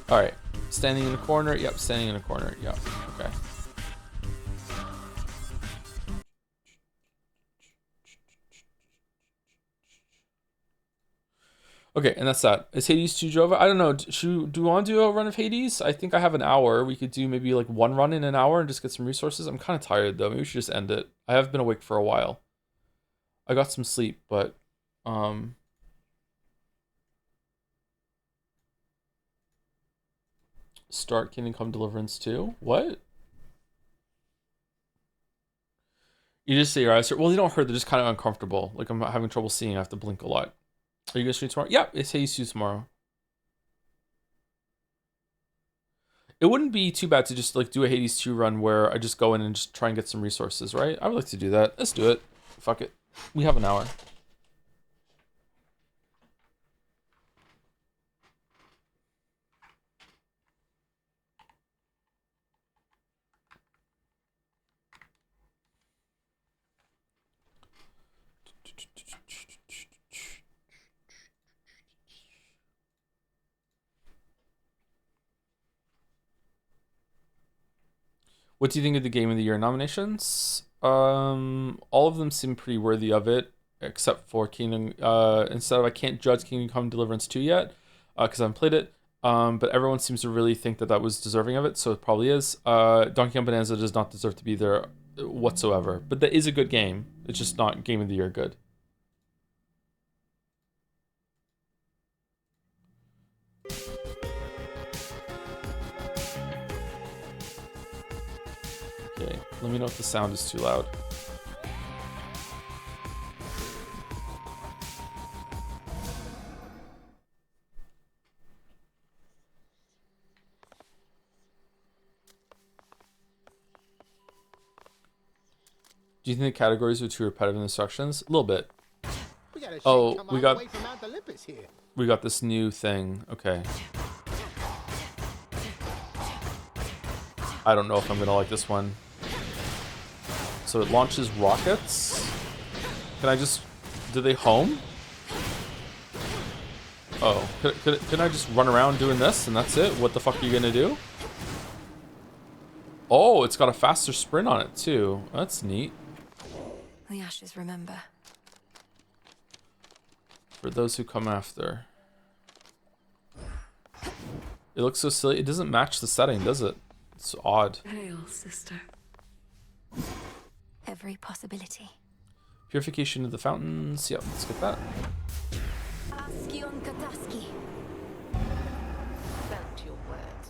All right, standing in the corner. Yep, standing in the corner. Yep. Okay. Okay, and that's that. Is Hades 2 Jova? I don't know. Do we want to do a run of Hades? I think I have an hour. We could do maybe like one run in an hour and just get some resources. I'm kind of tired though. Maybe we should just end it. I have been awake for a while. I got some sleep, but Start Kingdom Come Deliverance 2? What? You just say your eyes hurt. Well, they don't hurt. They're just kind of uncomfortable. Like, I'm having trouble seeing. I have to blink a lot. Are you going to stream tomorrow? Yeah, it's Hades tomorrow. It wouldn't be too bad to just, like, do a Hades 2 run where I just go in and just try and get some resources, right? I would like to do that. Let's do it. Fuck it. We have an hour. What do you think of the Game of the Year nominations? All of them seem pretty worthy of it, except for Kingdom. Instead of I can't judge Kingdom Come Deliverance 2 yet, because I haven't played it. But everyone seems to really think that that was deserving of it, so it probably is. Donkey Kong Bonanza does not deserve to be there whatsoever, but that is a good game. It's just not Game of the Year good. Okay, let me know if the sound is too loud. Do you think the categories are too repetitive instructions? A little bit. Oh, we got this new thing. Okay. I don't know if I'm gonna like this one. So it launches rockets. Can I just... Do they home? Oh. Can I just run around doing this and that's it? What the fuck are you gonna do? Oh, it's got a faster sprint on it too. That's neat. The ashes remember. For those who come after. It looks so silly. It doesn't match the setting, does it? It's odd. Hail, sister. Every possibility. Purification of the fountains. Yep, let's get that. Askion Kataski. Felt your words.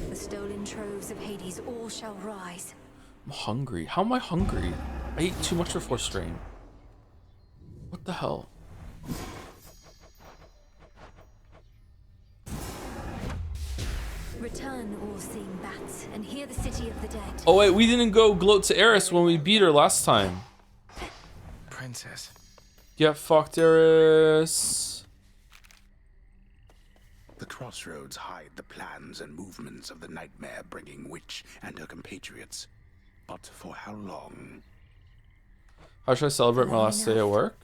The stolen troves of Hades all shall rise. I'm hungry. How am I hungry? I ate too much before stream. What the hell? Return, all-seeing bats, and hear the city of the dead. Oh wait, we didn't go gloat to Eris when we beat her last time. Princess. Get fucked, Eris. The crossroads hide the plans and movements of the nightmare-bringing witch and her compatriots. But for how long? How should I celebrate my last day at work?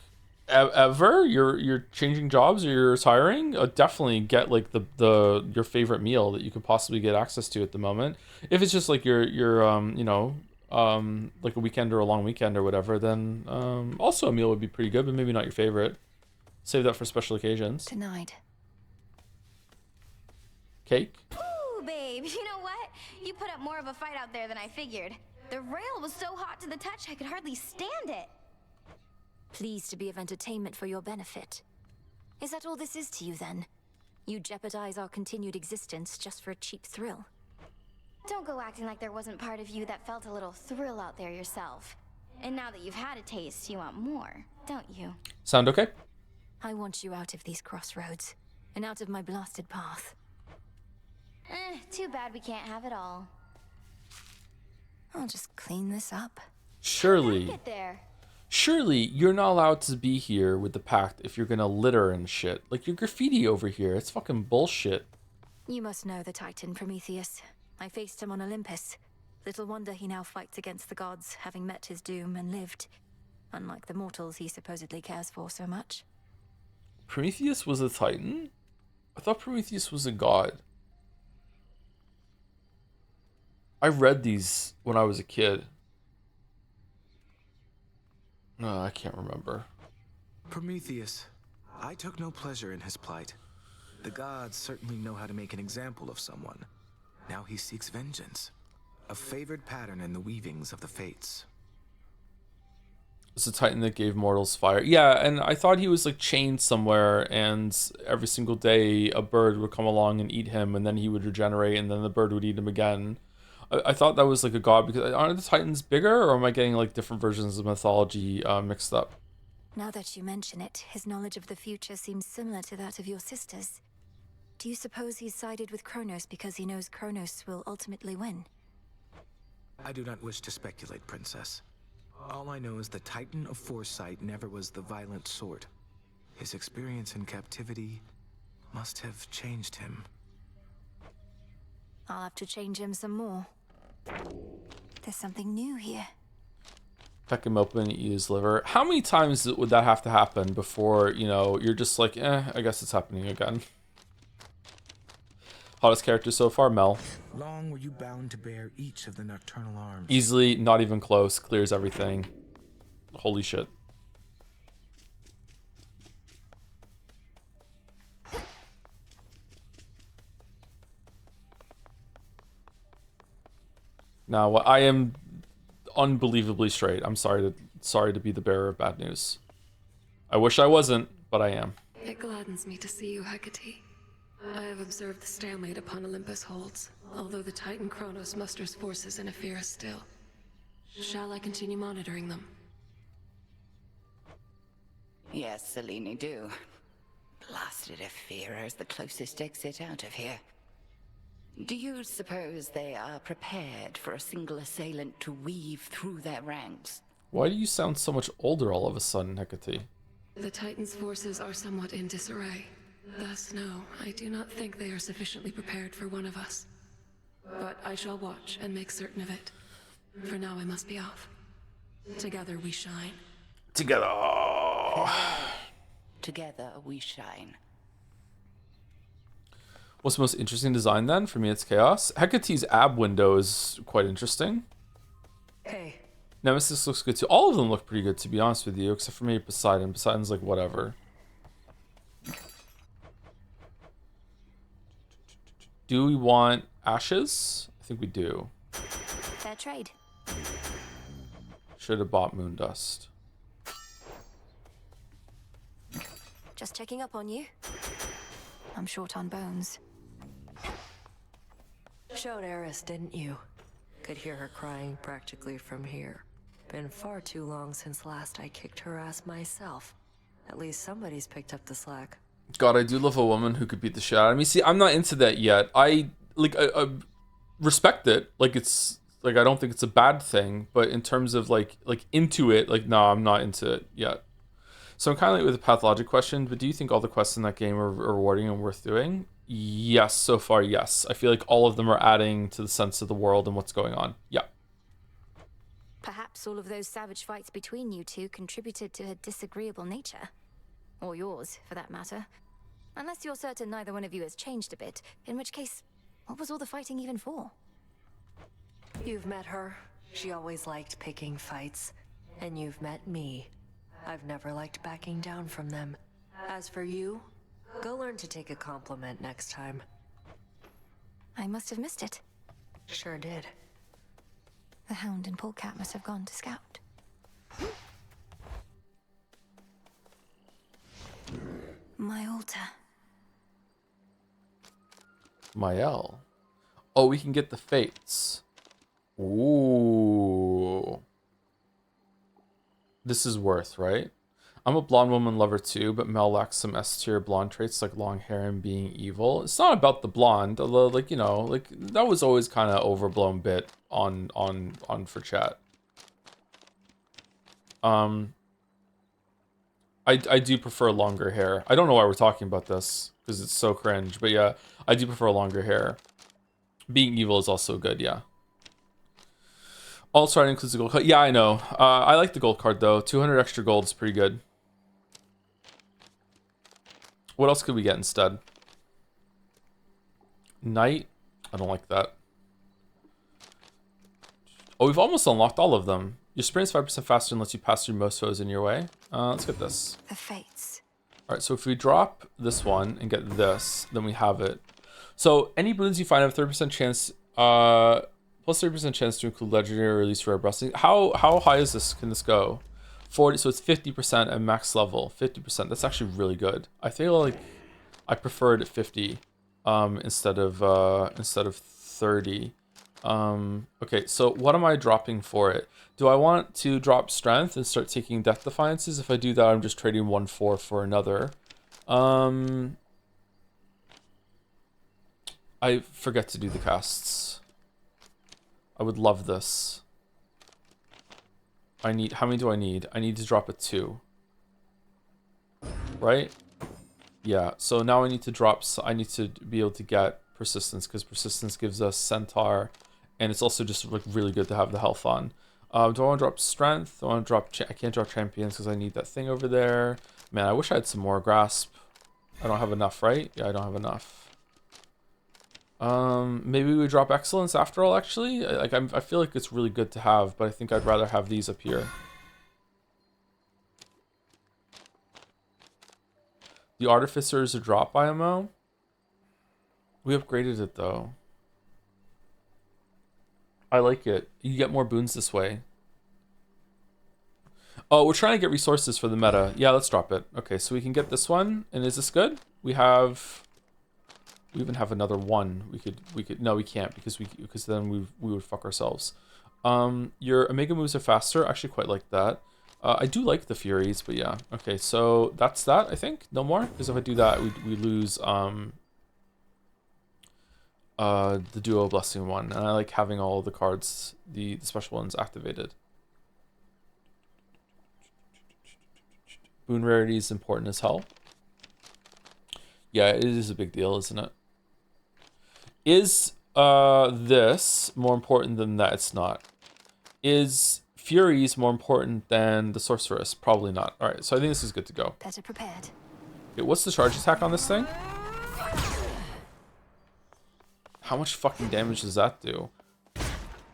Ever? You're changing jobs or you're retiring? Definitely get like your favorite meal that you could possibly get access to at the moment. If it's just like your you know, like a weekend or a long weekend or whatever, then also a meal would be pretty good, but maybe not your favorite. Save that for special occasions. Denied. Cake? Ooh, babe, you know what? You put up more of a fight out there than I figured. The rail was so hot to the touch I could hardly stand it. Pleased to be of entertainment for your benefit. Is that all this is to you, then? You jeopardize our continued existence just for a cheap thrill? Don't go acting like there wasn't part of you that felt a little thrill out there yourself. And now that you've had a taste, you want more, don't you? Sound okay? I want you out of these crossroads, and out of my blasted path. Too bad we can't have it all. I'll just clean this up. Surely. Get there. Surely you're not allowed to be here with the pact if you're gonna litter and shit. Like, you're graffiti over here. It's fucking bullshit. You must know the Titan Prometheus. I faced him on Olympus. Little wonder he now fights against the gods, having met his doom and lived. Unlike the mortals he supposedly cares for so much. Prometheus was a Titan? I thought Prometheus was a god. I read these when I was a kid. No, I can't remember. Prometheus. I took no pleasure in his plight. The gods certainly know how to make an example of someone. Now he seeks vengeance. A favored pattern in the weavings of the fates. It's a Titan that gave mortals fire. Yeah, and I thought he was like chained somewhere, and every single day a bird would come along and eat him, and then he would regenerate, and then the bird would eat him again. I thought that was like a god, because aren't the Titans bigger, or am I getting like different versions of mythology mixed up? Now that you mention it, his knowledge of the future seems similar to that of your sisters. Do you suppose he's sided with Kronos because he knows Kronos will ultimately win? I do not wish to speculate, Princess. All I know is the Titan of Foresight never was the violent sort. His experience in captivity must have changed him. I'll have to change him some more. There's something new here. Peck him open, eat his liver. How many times would that have to happen before, you know, you're just like, I guess it's happening again? Hottest character so far, Mel. Long were you bound to bear each of the nocturnal arms. Easily, not even close, clears everything. Holy shit. Now, I am unbelievably straight. I'm sorry to be the bearer of bad news. I wish I wasn't, but I am. It gladdens me to see you, Hecate. I have observed the stalemate upon Olympus holds, although the Titan Kronos musters forces in Ephyra still. Shall I continue monitoring them? Yes, Selene, do. Blasted Ephyra is the closest exit out of here. Do you suppose they are prepared for a single assailant to weave through their ranks? Why do you sound so much older all of a sudden, Hecate? The Titan's forces are somewhat in disarray. Thus, no, I do not think they are sufficiently prepared for one of us. But I shall watch and make certain of it. For now, I must be off. Together we shine. Together. Together we shine. What's the most interesting design then? For me, it's Chaos. Hecate's ab window is quite interesting. Hey. Nemesis looks good too. All of them look pretty good, to be honest with you, except for maybe Poseidon. Poseidon's like whatever. Do we want ashes? I think we do. Fair trade. Should have bought Moondust. Just checking up on you. I'm short on bones. Showed Eris, didn't you? Could hear her crying practically from here. Been far too long since last I kicked her ass myself. At least somebody's picked up the slack. God, I do love a woman who could beat the shit out of me. See, I'm not into that yet. I respect it. Like, it's like, I don't think it's a bad thing, but in terms of like into it, like, no, I'm not into it yet. So I'm kind of like with the pathologic question, but do you think all the quests in that game are rewarding and worth doing? Yes, so far, yes. I feel like all of them are adding to the sense of the world and what's going on. Yeah. Perhaps all of those savage fights between you two contributed to her disagreeable nature. Or yours, for that matter. Unless you're certain neither one of you has changed a bit, in which case, what was all the fighting even for? You've met her. She always liked picking fights. And you've met me. I've never liked backing down from them. As for you, go learn to take a compliment next time. I must have missed it. Sure did. The Hound and Polecat must have gone to scout. My altar. Mael. Oh, we can get the fates. Ooh. This is worth, right? I'm a blonde woman lover too, but Mel lacks some S-tier blonde traits like long hair and being evil. It's not about the blonde, although, like, you know, like that was always kind of overblown bit on for chat. I do prefer longer hair. I don't know why we're talking about this because it's so cringe, but yeah, I do prefer longer hair. Being evil is also good, yeah. All starting includes the gold card. Yeah, I know. I like the gold card though. 200 extra gold is pretty good. What else could we get instead? Knight? I don't like that. Oh, we've almost unlocked all of them. Your sprint is 5% faster and lets you pass through most foes in your way. Let's get this. The fates. Alright, so if we drop this one and get this, then we have it. So any boons you find have 30% chance, plus 30% chance to include legendary or release rare blessing. How high is this? Can this go? 40. So it's 50% at max level. 50%. That's actually really good. I feel like I prefer it at 50, instead of 30. Okay, so what am I dropping for it? Do I want to drop strength and start taking death defiances? If I do that, I'm just trading 1/4 for another. I forget to do the casts. I would love this. How many do I need? I need to drop a 2. Right? Yeah, so now I need to I need to be able to get persistence, because persistence gives us centaur, and it's also just like really good to have the health on. Do I want to drop strength? Do I want to drop I can't drop champions because I need that thing over there. Man, I wish I had some more grasp. I don't have enough, right? Yeah, I don't have enough. Maybe we drop excellence after all, actually. I feel like it's really good to have, but I think I'd rather have these up here. The artificer is a drop IMO. We upgraded it though. I like it. You get more boons this way. Oh, we're trying to get resources for the meta. Yeah, let's drop it. Okay, so we can get this one. And is this good? We even have another one. We could no, we can't, because then we would fuck ourselves. Your Omega moves are faster. I actually quite like that. I do like the Furies, but yeah. Okay, so that's that, I think. No more, because if I do that, we lose the duo blessing one, and I like having all the cards, the special ones, activated. Boon rarity is important as hell. Yeah, it is a big deal, isn't it? Is this more important than that? It's not. Is Furies more important than the Sorceress? Probably not. All right, so I think this is good to go. Better prepared. Okay, what's the charge attack on this thing? How much fucking damage does that do?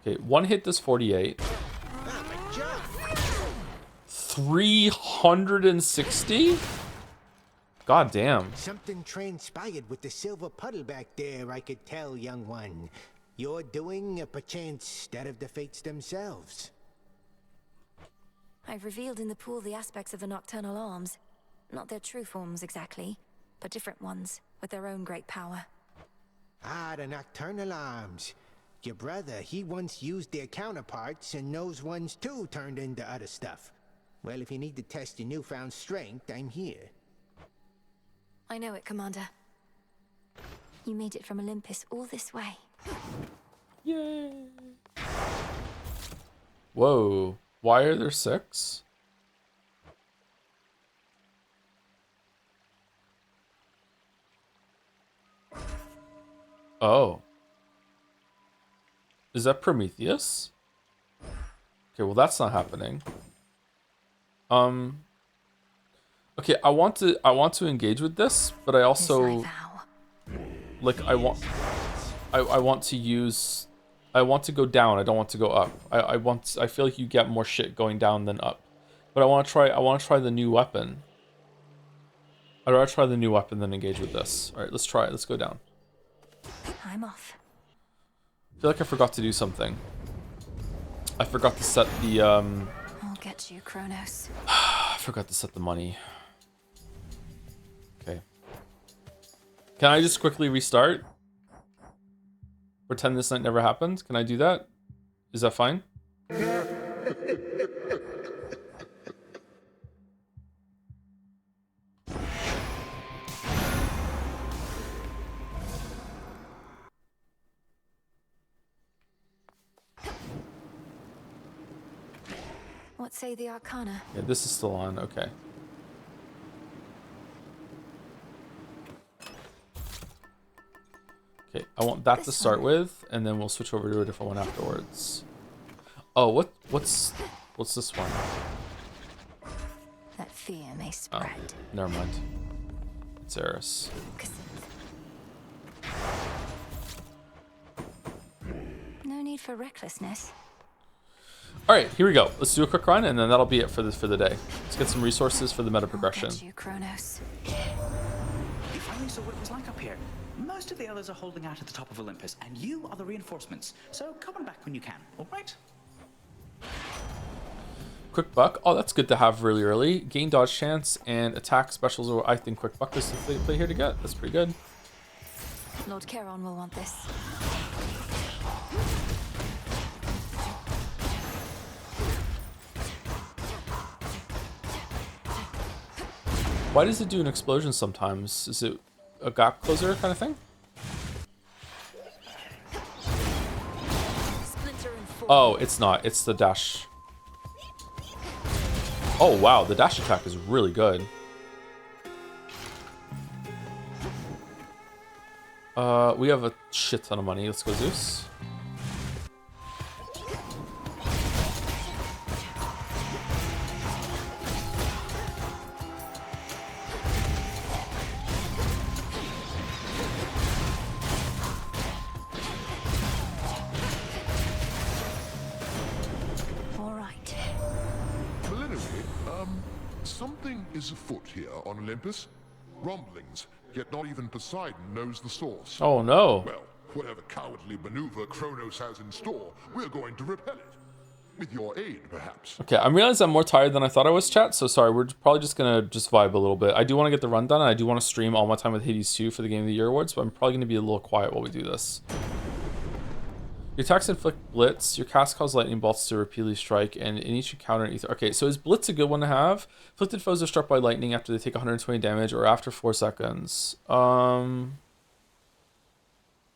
Okay, one hit does 48. 360? God damn. Something transpired with the silver puddle back there, I could tell, young one. You're doing, perchance, that of the fates themselves. I've revealed in the pool the aspects of the nocturnal arms. Not their true forms exactly, but different ones, with their own great power. Ah, the nocturnal arms. Your brother, he once used their counterparts, and those ones too turned into other stuff. Well, if you need to test your newfound strength, I'm here. I know it, Commander. You made it from Olympus all this way. Yay! Whoa, why are there 6? Oh. Is that Prometheus? Okay, well that's not happening. Okay, I want to engage with this, but I also like I want to go down. I don't want to go up. I feel like you get more shit going down than up. But I want to try the new weapon. I'd rather try the new weapon than engage with this. All right, let's try it. Let's go down. I'm off. I feel like I forgot to do something. I forgot to set the I'll get you, Kronos. I forgot to set the money. Okay. Can I just quickly restart? Pretend this night never happened? Can I do that? Is that fine? What say the Arcana? Yeah, this is still on. Okay. Okay, I want that to start with, and then we'll switch over to a different one afterwards. Oh, what's this one? That fear may spread. Oh, never mind. It's Eris. No need for recklessness. All right, here we go. Let's do a quick run, and then that'll be it for the day. Let's get some resources for the meta progression. You, Kronos. You finally saw what it was like up here. Most of the others are holding out at the top of Olympus, and you are the reinforcements. So come on back when you can, all right? Quick buck. Oh, that's good to have really early. Gain dodge chance and attack specials are, I think, quick buck is the play here to get. That's pretty good. Lord Charon will want this. Why does it do an explosion sometimes? Is it a gap closer kind of thing? Oh, it's not. It's the dash. Oh, wow. The dash attack is really good. We have a shit ton of money. Let's go Zeus. Something is afoot here on Olympus. Rumblings, yet not even Poseidon knows the source. Oh no. Well, whatever cowardly maneuver Kronos has in store, we're going to repel it. With your aid, perhaps. Okay, I realize I'm more tired than I thought I was, chat, so sorry. We're probably just gonna vibe a little bit. I do want to get the run done, and I do want to stream all my time with Hades 2 for the Game of the Year awards, but I'm probably gonna be a little quiet while we do this. Your attacks inflict blitz. Your cast cause lightning bolts to repeatedly strike, and in each encounter, ether. Okay, so is blitz a good one to have? Afflicted foes are struck by lightning after they take 120 damage or after 4 seconds. I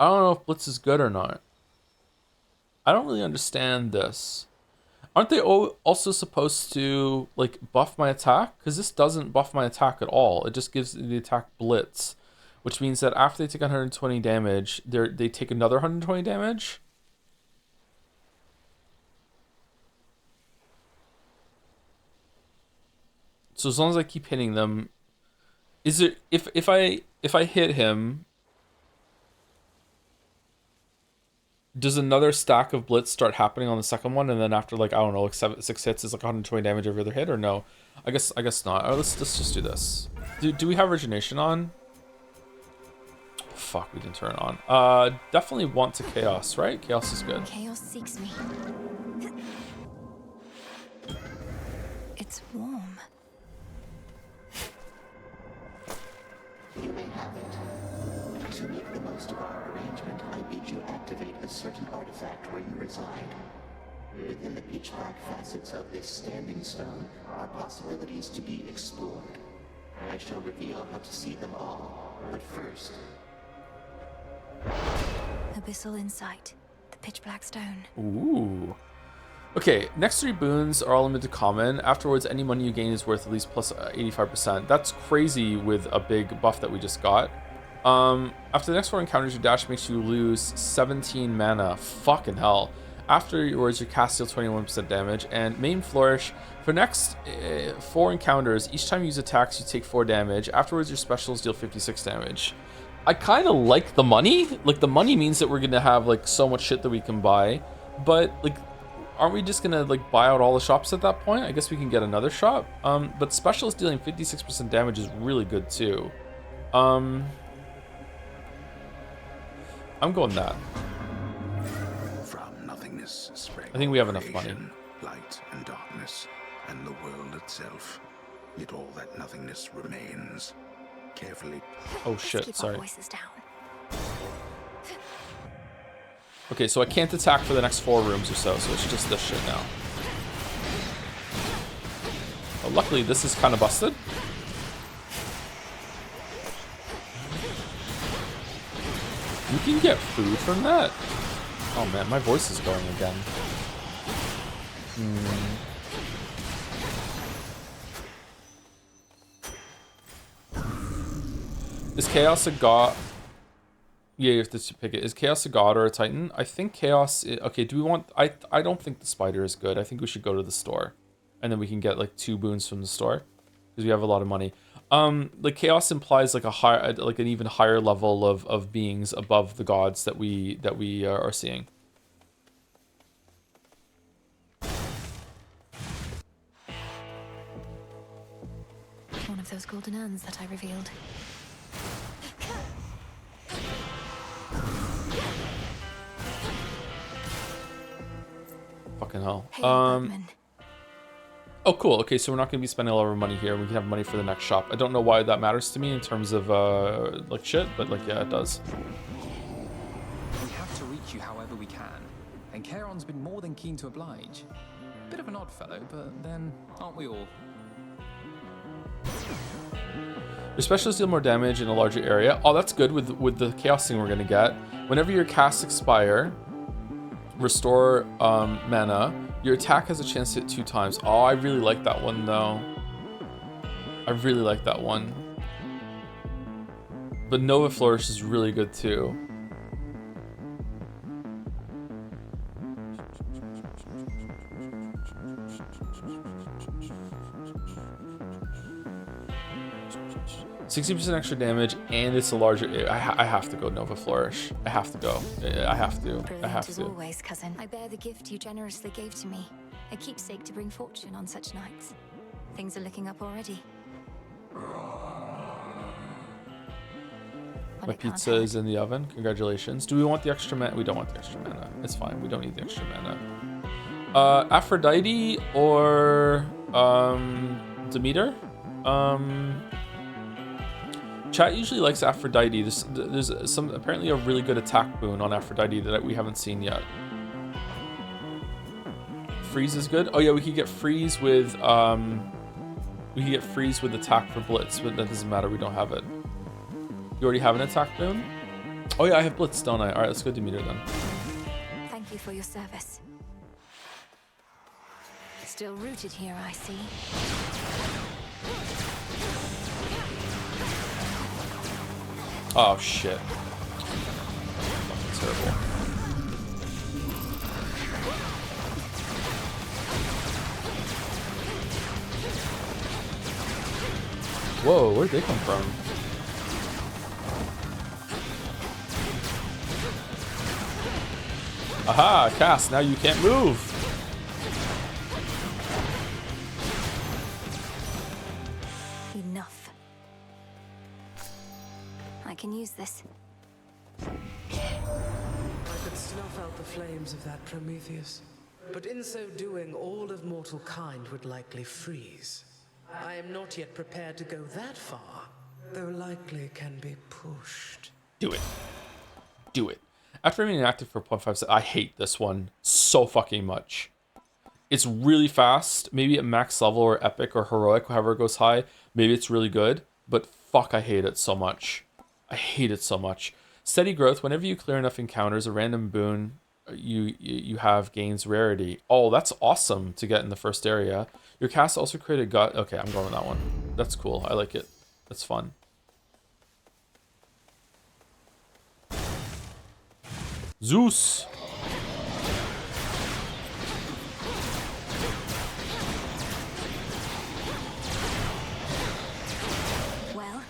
don't know if blitz is good or not. I don't really understand this. Aren't they also supposed to like buff my attack? Because this doesn't buff my attack at all. It just gives the attack blitz, which means that after they take 120 damage, they take another 120 damage. So as long as I keep hitting them, is it if I hit him, does another stack of blitz start happening on the second one, and then after like I don't know, like 6 hits is like 120 damage every other hit, or no? I guess not. All right, let's just do this. Do we have origination on? Fuck, we didn't turn it on. Definitely want to chaos, right? Chaos is good. Chaos seeks me. It's warm. You may have it. To make the most of our arrangement, I bid you activate a certain artifact where you reside. Within the pitch-black facets of this standing stone are possibilities to be explored. I shall reveal how to see them all, but first... Abyssal Insight, the pitch-black stone. Ooh. Okay, next 3 boons are all limited to common. Afterwards, any money you gain is worth at least plus 85%. That's crazy with a big buff that we just got. After the next 4 encounters, your dash makes you lose 17 mana. Fucking hell. Afterwards, your cast deals 21% damage. And main flourish. For next 4 encounters, each time you use attacks, you take 4 damage. Afterwards, your specials deal 56 damage. I kind of like the money. Like, the money means that we're going to have, like, so much shit that we can buy. But, like... aren't we just gonna like buy out all the shops at that point? I guess we can get another shop. But specialist dealing 56% damage is really good too. I'm going that. From nothingness sprang I think we have enough money. Light and darkness, and the world itself. Yet all that nothingness remains. Carefully. Oh shit! Keep Sorry. our voices down. Okay, so I can't attack for the next 4 rooms or so it's just this shit now. Oh, luckily, this is kind of busted. You can get food from that? Oh man, my voice is going again. Is Chaos a god? Yeah, you have to pick it. Is Chaos a god or a titan? I think Chaos... Okay, do we want... I don't think the spider is good. I think we should go to the store. And then we can get, like, 2 boons from the store. Because we have a lot of money. Like, Chaos implies, like, like an even higher level of beings above the gods that we are seeing. One of those golden urns that I revealed. Fucking hell. Hey, Bugman. Oh, cool. Okay, so we're not going to be spending a lot of money here. We can have money for the next shop. I don't know why that matters to me in terms of, like, shit, but, like, yeah, it does. We have to reach you however we can, and Charon's been more than keen to oblige. Bit of an odd fellow, but then, aren't we all? Your specialists deal more damage in a larger area. Oh, that's good with the chaos thing we're going to get. Whenever your casts expire, restore mana. Your attack has a chance to hit 2 times. Oh, I really like that one, though. I really like that one. But Nova Flourish is really good, too. %60 extra damage, and it's a larger... I have to go Nova Flourish. I have to go. I have to. Brilliant I have as to. always, cousin. I bear the gift you generously gave to me. A keepsake to bring fortune on such nights. Things are looking up already. My pizza is in the oven. Congratulations. Do we want the extra mana? We don't want the extra mana. It's fine. We don't need the extra mana. Aphrodite or Demeter? Chat usually likes Aphrodite. There's some apparently a really good attack boon on Aphrodite that we haven't seen yet. Freeze is good. Oh yeah, we could get freeze with attack for blitz, but that doesn't matter. We don't have it. You already have an attack boon? Oh yeah, I have blitz, don't I? All right, let's go Demeter then. Thank you for your service. Still rooted here, I see. Oh shit. Fucking terrible. Whoa, where'd they come from? Aha, cast, now you can't move. Enough. I can use this. I could snuff out the flames of that Prometheus, but in so doing, all of mortal kind would likely freeze. I am not yet prepared to go that far, though likely can be pushed. Do it. Do it. After remaining active for 0.5 seconds, I hate this one so fucking much. It's really fast. Maybe at max level or epic or heroic, however it goes high. Maybe it's really good, but fuck, I hate it so much. I hate it so much. Steady growth. Whenever you clear enough encounters, a random boon you have gains rarity. Oh, that's awesome to get in the first area. Your cast also created gut. Okay, I'm going with that one. That's cool. I like it. That's fun. Zeus. Well.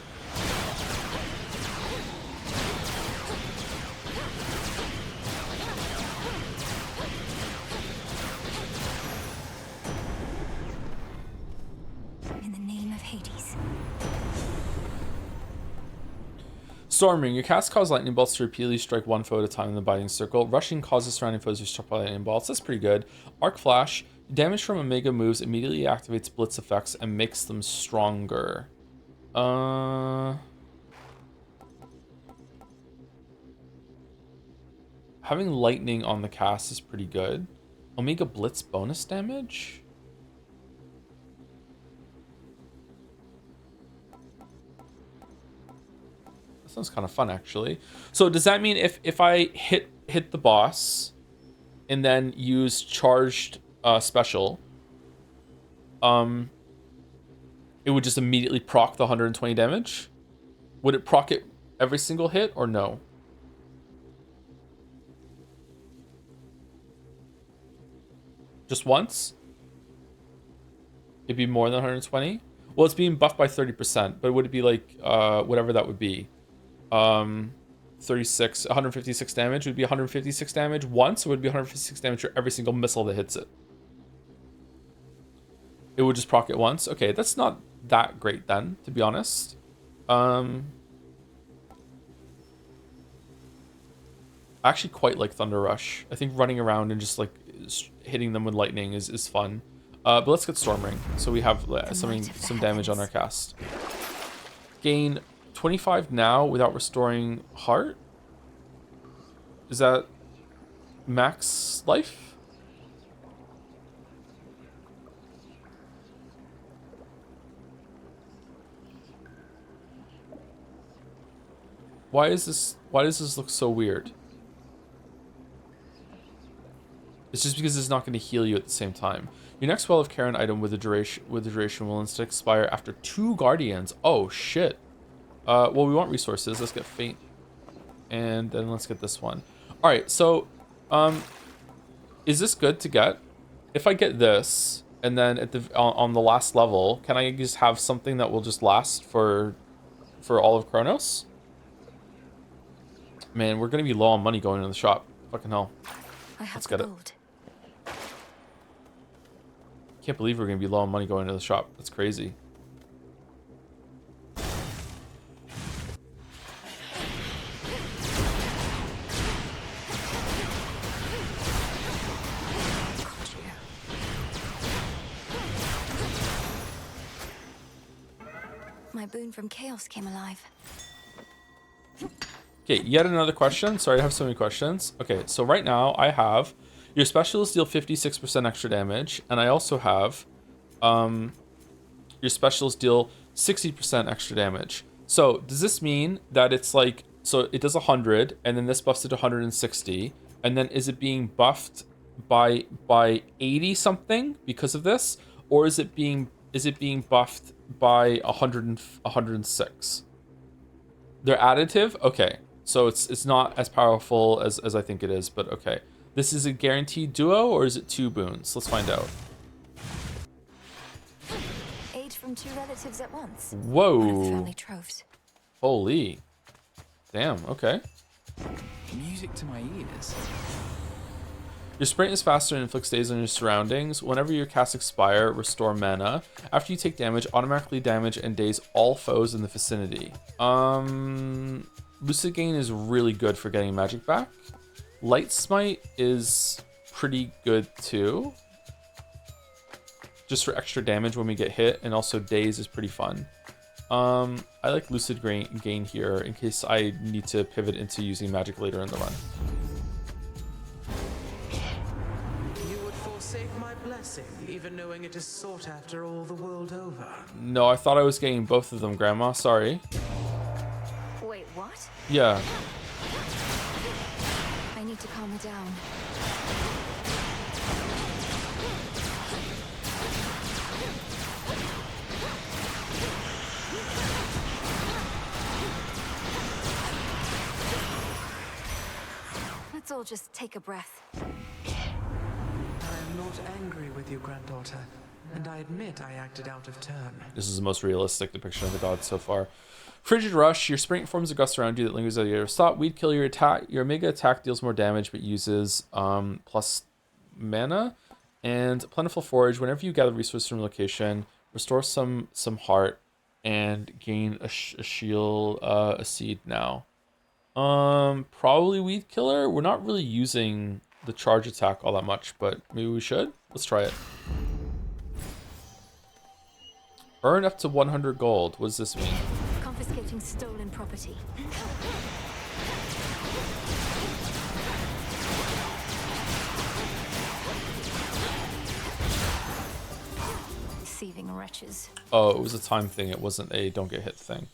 In the name of Hades. Storming. Your cast causes lightning bolts to repeatedly strike one foe at a time in the binding circle. Rushing causes surrounding foes to be struck by lightning bolts. That's pretty good. Arc Flash. Damage from Omega moves immediately activates blitz effects and makes them stronger. Having lightning on the cast is pretty good. Omega Blitz bonus damage? Sounds kind of fun, actually. So does that mean if I hit the boss and then use charged special, it would just immediately proc the 120 damage? Would it proc it every single hit or no? Just once? It'd be more than 120? Well, it's being buffed by 30%, but would it be like whatever that would be? 156 damage would be 156 damage once, or would it be 156 damage for every single missile that hits it? It would just proc it once. Okay, that's not that great then, to be honest. I actually quite like Thunder Rush. I think running around and just like hitting them with lightning is fun. But let's get Storm Ring, so we have some damage on our cast. Gain 25 now without restoring heart. Is that max life? Why does this look so weird? It's just because it's not going to heal you at the same time. Your next Well of Karen item with the duration will instead expire after 2 guardians. Oh shit. Well, we want resources. Let's get faint, and then let's get this one. All right. So, is this good to get? If I get this, and then at the on the last level, can I just have something that will just last for all of Chronos? Man, we're gonna be low on money going into the shop. Fucking hell. Let's get it. Can't believe we're gonna be low on money going into the shop. That's crazy. My boon from chaos came alive. Okay, yet another question. Sorry, I have so many questions. Okay, so right now I have your specialists deal 56% extra damage, and I also have your specialists deal 60% extra damage. So does this mean that it's like, so it does 100, and then this buffs it to 160, and then is it being buffed by 80 something because of this, or is it being buffed by 106? They're additive? Okay. So it's not as powerful as I think it is, but okay. This is a guaranteed duo, or is it 2 boons? Let's find out. Aid from 2 relatives at once. Whoa. One of the family troves. Holy. Damn, okay. Music to my ears. Your sprint is faster and inflicts daze on your surroundings. Whenever your casts expire, restore mana. After you take damage, automatically damage and daze all foes in the vicinity. Lucid Gain is really good for getting magic back. Light Smite is pretty good too. Just for extra damage when we get hit, and also daze is pretty fun. I like Lucid Gain here in case I need to pivot into using magic later in the run. You would forsake my blessing, even knowing it is sought after all the world over. No, I thought I was getting both of them, Grandma. Sorry. Wait, what? Yeah. I need to calm her down. Let's all just take a breath. I am not angry with you, granddaughter, and I admit I acted out of turn. This is the most realistic depiction of the gods so far. Frigid Rush. Your sprint forms a gust around you that lingers at your stop. Weed kill your attack. Your mega attack deals more damage but uses plus mana. And Plentiful Forage. Whenever you gather resources from a location, restore some heart and gain a shield, a seed now. Probably Weed Killer. We're not really using the charge attack all that much, but maybe we should. Let's try it. Earn up to 100 gold. What does this mean? Confiscating stolen property. Deceiving wretches. Oh, it was a time thing. It wasn't a don't get hit thing.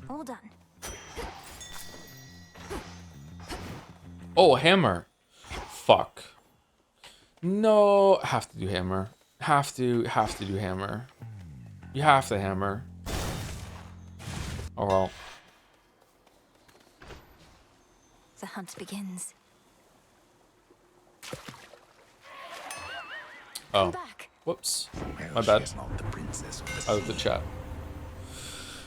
All done. Oh, hammer. Fuck. No, have to do hammer. Have to do hammer. You have to hammer. Oh well. The hunt begins. Oh. Whoops. My bad. Out of the chat.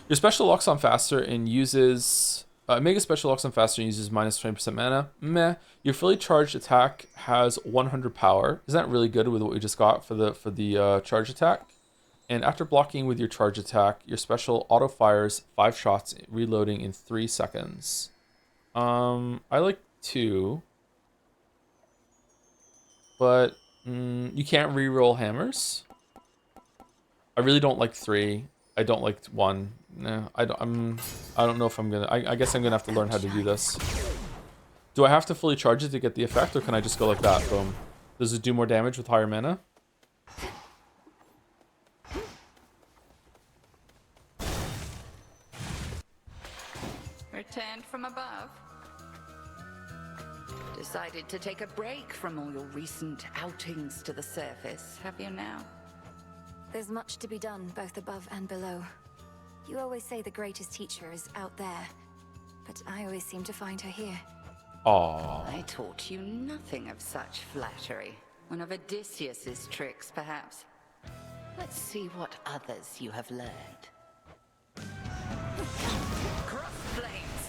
Your special locks on faster and uses Mega Special locks on faster and uses minus 20% mana. Meh. Your fully charged attack has 100 power. Isn't that really good with what we just got for the charge attack? And after blocking with your charge attack, your special auto fires 5 shots, reloading in 3 seconds. I like 2, but you can't re-roll hammers. I really don't like 3. I don't like 1. No, I don't know if I'm gonna. I guess I'm gonna have to learn how to do this. Do I have to fully charge it to get the effect, or can I just go like that? Boom. Does it do more damage with higher mana? Returned from above. Decided to take a break from all your recent outings to the surface, have you now? There's much to be done, both above and below. You always say the greatest teacher is out there, but I always seem to find her here. Aww. I taught you nothing of such flattery. One of Odysseus's tricks, perhaps. Let's see what others you have learned. Cross flames!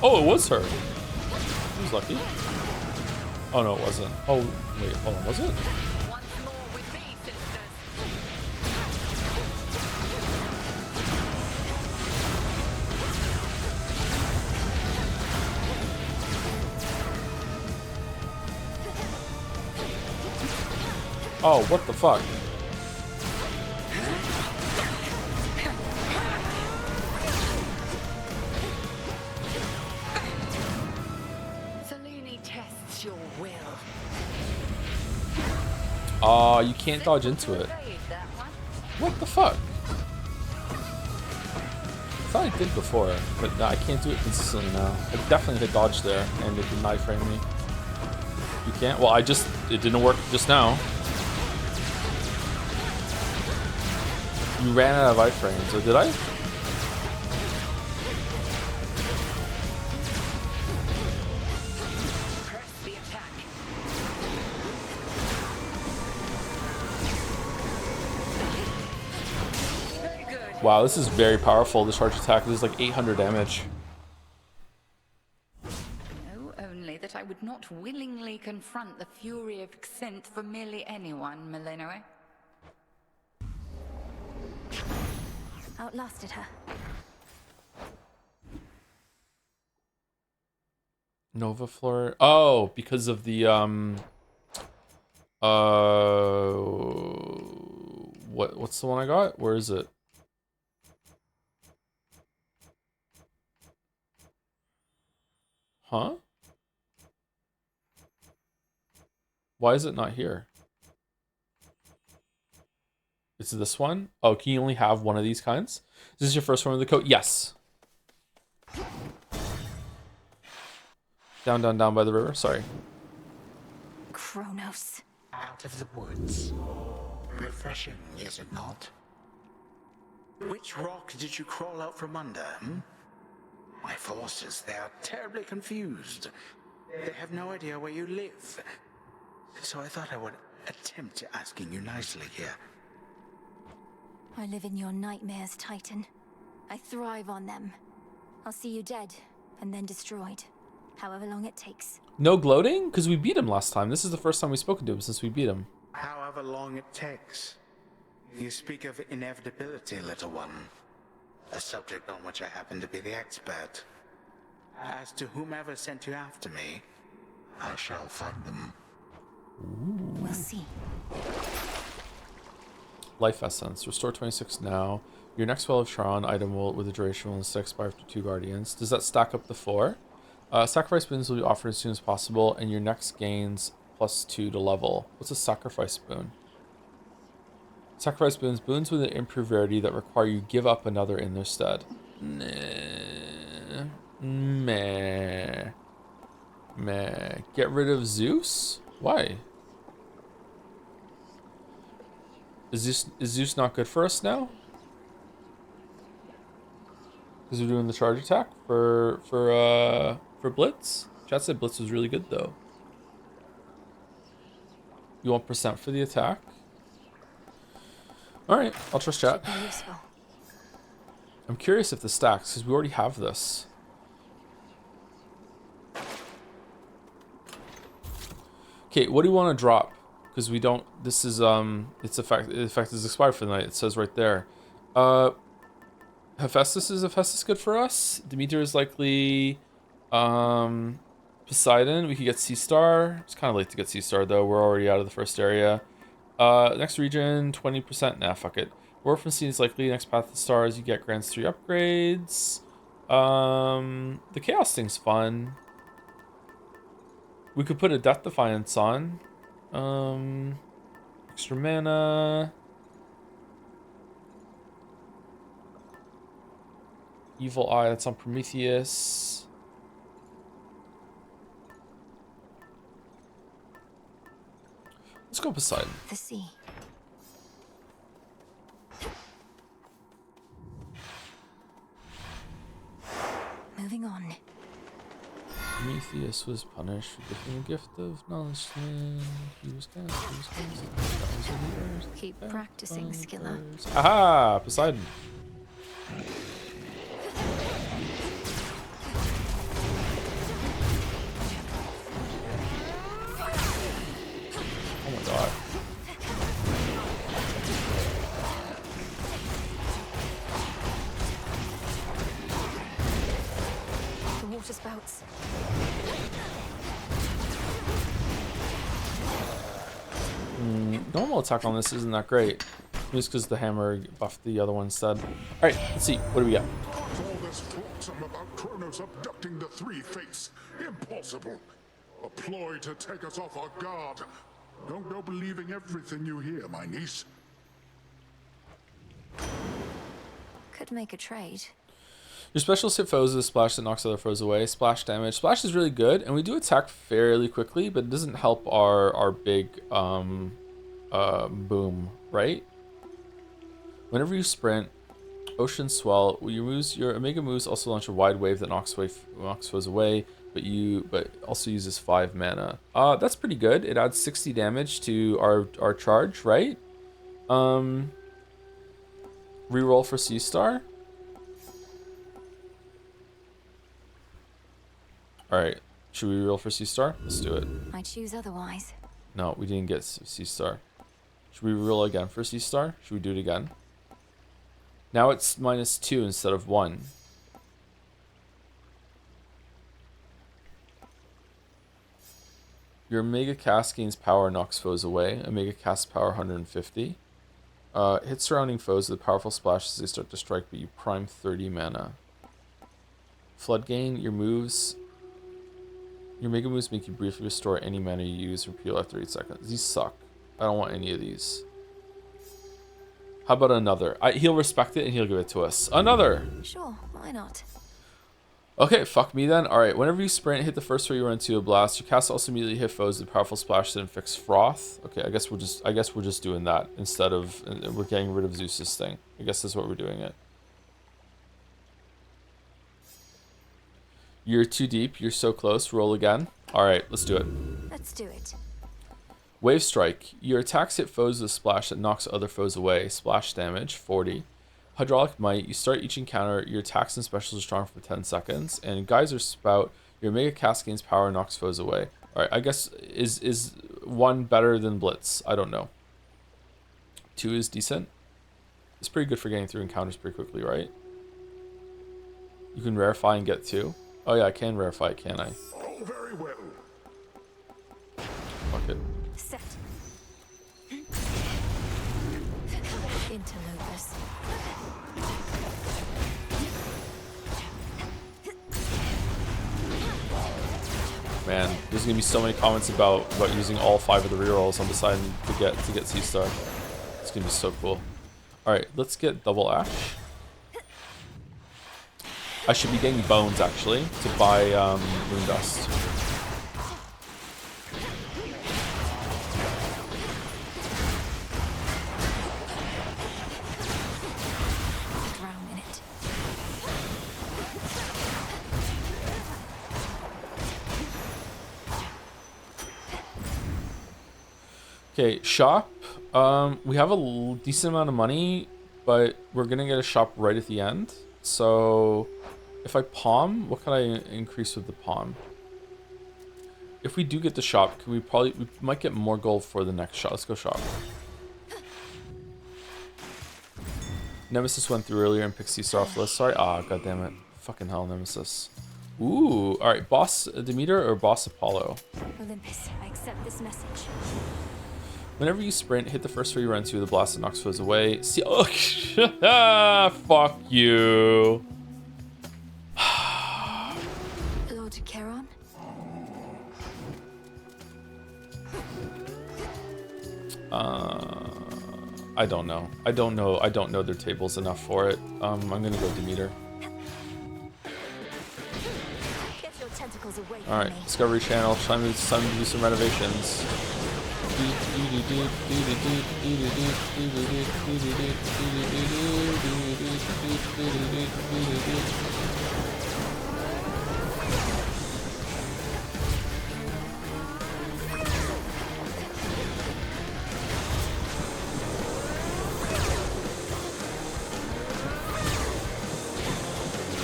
Oh, it was her. She was lucky. Oh no, it wasn't. Oh wait, hold on, was it? Oh, what the fuck? Selene tests your will. You can't dodge into it. What the fuck? I thought I did before, but no, I can't do it consistently now. I definitely hit dodge there, and it did not frame me. You can't? Well, it didn't work just now. You ran out of iframes, or did I? Wow, this is very powerful, the charge attack. This is like 800 damage. Know only that I would not willingly confront the fury of Xinth for merely anyone, Milenoe. Outlasted her. Nova Floor. Oh, because of the what's the one I got? Where is it? Huh? Why is it not here? Is this one? Oh, can you only have one of these kinds? Is this your first one with the coat? Yes. Down, down, down by the river. Sorry. Kronos. Out of the woods. Refreshing, is it not? Which rock did you crawl out from under, My forces, they are terribly confused. They have no idea where you live. So I thought I would attempt asking you nicely here. I live in your nightmares, Titan. I thrive on them. I'll see you dead, and then destroyed. However long it takes. No gloating? Because we beat him last time. This is the first time we've spoken to him since we beat him. However long it takes. You speak of inevitability, little one. A subject on which I happen to be the expert. As to whomever sent you after me, I shall find them. Ooh. We'll see. Life Essence. Restore 26 now. Your next Well of Charon item will, with a duration will instead expire after 2 Guardians. Does that stack up to 4? Sacrifice boons will be offered as soon as possible, and your next gains +2 to level. What's a sacrifice boon? Sacrifice boons. Boons with an improved rarity that require you give up another in their stead. Nah. Meh. Meh. Get rid of Zeus? Why? Is Zeus not good for us now? Because we're doing the charge attack for Blitz? Chat said Blitz was really good though. You want % for the attack? Alright, I'll trust chat. Should be useful. I'm curious if this stacks, because we already have this. Okay, what do you want to drop? Because we don't... This is, it's effect is expired for the night. It says right there. Hephaestus, is Hephaestus good for us? Demeter is likely... Poseidon, we could get Sea Star. It's kind of late to get Sea Star, though. We're already out of the first area. Next region, 20%. Nah, fuck it. War from Sea is likely. Next path to stars, you get grants 3 upgrades. The Chaos thing's fun. We could put a Death Defiance on. Extra mana. Evil Eye, that's on Prometheus. Let's go Poseidon. The sea. Moving on. Prometheus was punished for giving a gift of knowledge. He was cast. Keep practicing, Skilla. Aha! Poseidon. Oh my god. The water spouts. Normal attack on this isn't that great. Just because the hammer buffed the other one instead. Alright, let's see. What do we got? What's all this flotsam about Kronos abducting the Three Fates? Impossible. A ploy to take us off our guard. Don't go believing everything you hear, my niece. Could make a trade. Your specialist hit foes with a splash that knocks other foes away. Splash damage. Splash is really good, and we do attack fairly quickly, but it doesn't help our big boom, right? Whenever you sprint, Ocean Swell, your Omega moves also launch a wide wave that knocks foes away, but also uses 5 mana. That's pretty good. It adds 60 damage to our charge, right? Reroll for Sea Star. Alright, should we reroll for Sea Star? Let's do it. I choose otherwise. No, we didn't get Sea Star. Should we reroll again for Sea Star? Should we do it again? Now it's -2 instead of 1. Your Omega Cast gains power, knocks foes away. Omega Cast power 150. Hit surrounding foes with a powerful splash as they start to strike, but you prime 30 mana. Flood gain, your Mega moves make you briefly restore any mana you use from repeal after 8 seconds. These suck. I don't want any of these. How about another? He'll respect it and he'll give it to us. Another! Sure, why not? Okay, fuck me then. Alright, whenever you sprint, hit the first foe you run into a blast. Your cast also immediately hit foes with powerful splash and fix Froth. Okay, I guess we're just doing that instead of we're getting rid of Zeus's thing. I guess that's what we're doing it. You're too deep, you're so close. Roll again. Alright, let's do it. Let's do it. Wave Strike. Your attacks hit foes with a splash that knocks other foes away. Splash damage, 40. Hydraulic Might. You start each encounter, your attacks and specials are strong for 10 seconds. And Geyser Spout. Your Mega Cast gains power and knocks foes away. Alright, I guess, is 1 better than Blitz? I don't know. 2 is decent. It's pretty good for getting through encounters pretty quickly, right? You can rarefy and get 2. Oh yeah, I can rarefy, can I? Oh, very well. Fuck it. Set. Interlopers. Man, there's gonna be so many comments about using all 5 of the rerolls on deciding to get Sea Star. It's gonna be so cool. Alright, let's get Double Ash. I should be getting Bones actually to buy Moon Dust. Drown in it. Okay, shop. We have a decent amount of money, but we're gonna get a shop right at the end. So if I palm, what can I increase with the palm? If we do get the shop, can we might get more gold for the next shop. Let's go shop. Nemesis went through earlier and picked C-Star off the list. Sorry. Ah, god damn it. Fucking hell, Nemesis. Ooh. Alright, boss Demeter or boss Apollo? Olympus, I accept this message. Whenever you sprint, hit the first three you run to, the blast that knocks foes away. See, oh, fuck you. Lord Charon? I don't know. I don't know their tables enough for it. I'm gonna go Demeter. Get your tentacles away from Alright, me. Discovery Channel, time to do some renovations.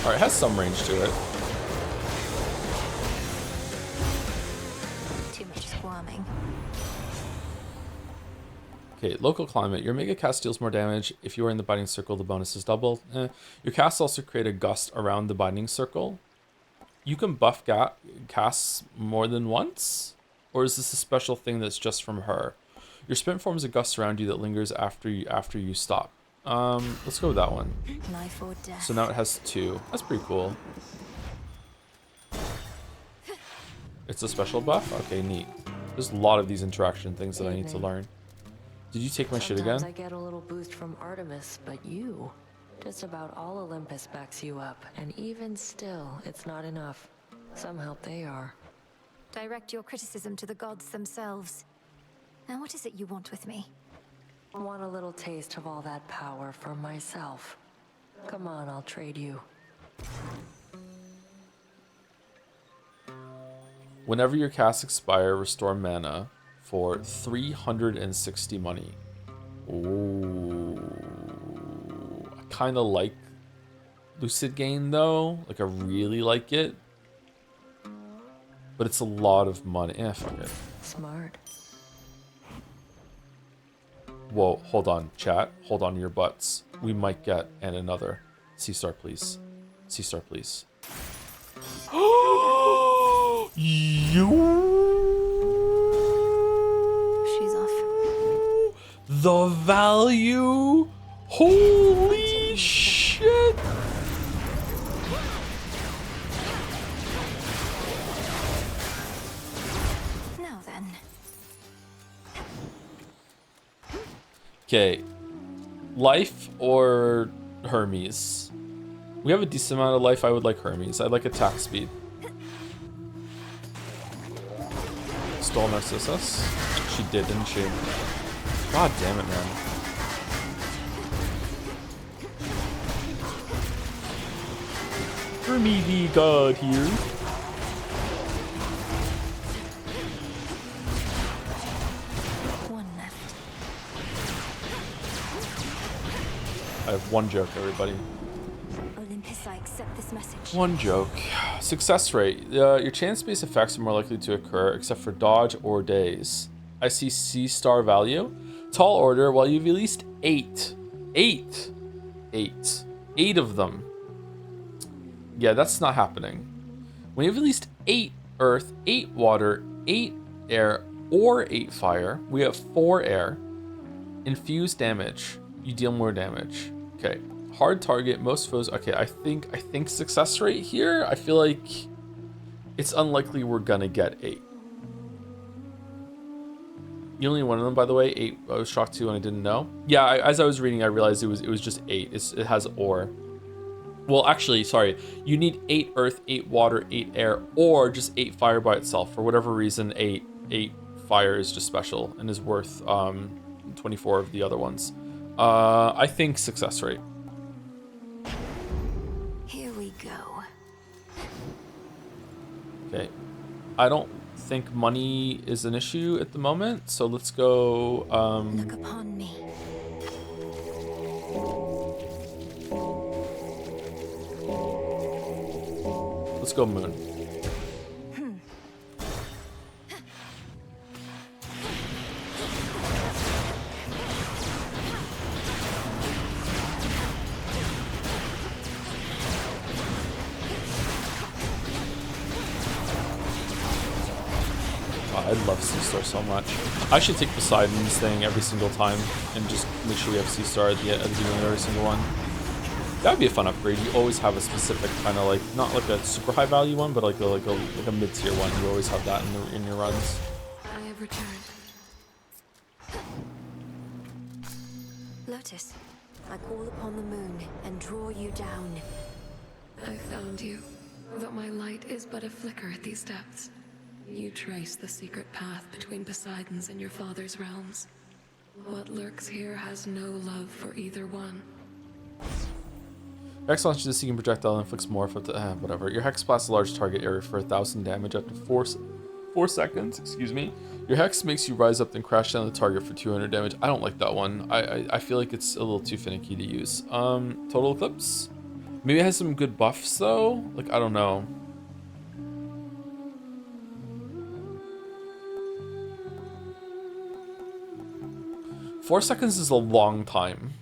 Alright, it has some range to it. Too much squirming. Okay, local climate. Your mega cast deals more damage. If you are in the binding circle, the bonus is doubled. Your casts also create a gust around the binding circle. You can buff casts more than once? Or is this a special thing that's just from her? Your sprint forms a gust around you that lingers after you stop. Let's go with that one. Life or death. So now it has 2. That's pretty cool. It's a special buff? Okay, neat. There's a lot of these interaction things that I need to learn. Did you take my shit again? Sometimes I get a little boost from Artemis, but you, just about all Olympus backs you up, and even still, it's not enough. Some help they are. Direct your criticism to the gods themselves. Now what is it you want with me? I want a little taste of all that power for myself. Come on, I'll trade you. Whenever your casts expire, restore mana for 360 money. Ooh. I kind of like Lucid Gain though. Like I really like it. But it's a lot of money. Eh, fuck it. Smart. Whoa, hold on, chat. Hold on to your butts. We might get and another. C-Star, please. C-Star, please. You. She's off. The value. Holy shit. Now then. Okay. Life or Hermes? We have a decent amount of life. I would like Hermes. I'd like attack speed. Stole Narcissus? She did, didn't she? God damn it, man. Hermes the god here. I have one joke, everybody. Olympus, I accept this message. One joke. Success rate. Your chance-based effects are more likely to occur, except for dodge or daze. I see C-star value. Tall order, while you've released 8. 8 of them. Yeah, that's not happening. When you've released 8 earth, 8 water, 8 air, or 8 fire, we have 4 air. Infused damage. You deal more damage. Okay. Hard target, most foes. Okay, I think success rate here. I feel like it's unlikely we're gonna get 8. You only one of them, by the way. 8. I was shocked too, and I didn't know. Yeah, as I was reading, I realized it was just 8. It has ore. Well, actually, sorry. You need 8 earth, 8 water, 8 air, or just 8 fire by itself. For whatever reason, 8 fire is just special and is worth 24 of the other ones. I think success rate. Here we go. Okay. I don't think money is an issue at the moment, so let's go. Look upon me. Let's go moon. I love C-Star so much. I should take Poseidon's thing every single time and just make sure we have C-Star at the beginning of every single one. That would be a fun upgrade. You always have a specific kind of like, not like a super high value one, but like a mid-tier one. You always have that in your runs. I have returned. Lotus, I call upon the moon and draw you down. I found you, though my light is but a flicker at these depths. You trace the secret path between Poseidon's and your father's realms. What lurks here has no love for either one. Hex launches a seeking projectile and inflicts more of whatever. Your Hex blasts a large target area for 1,000 damage up to 4 seconds. Excuse me. Your Hex makes you rise up and crash down the target for 200 damage. I don't like that one. I feel like it's a little too finicky to use. Total Eclipse. Maybe it has some good buffs though. Like, I don't know. Four seconds is a long time.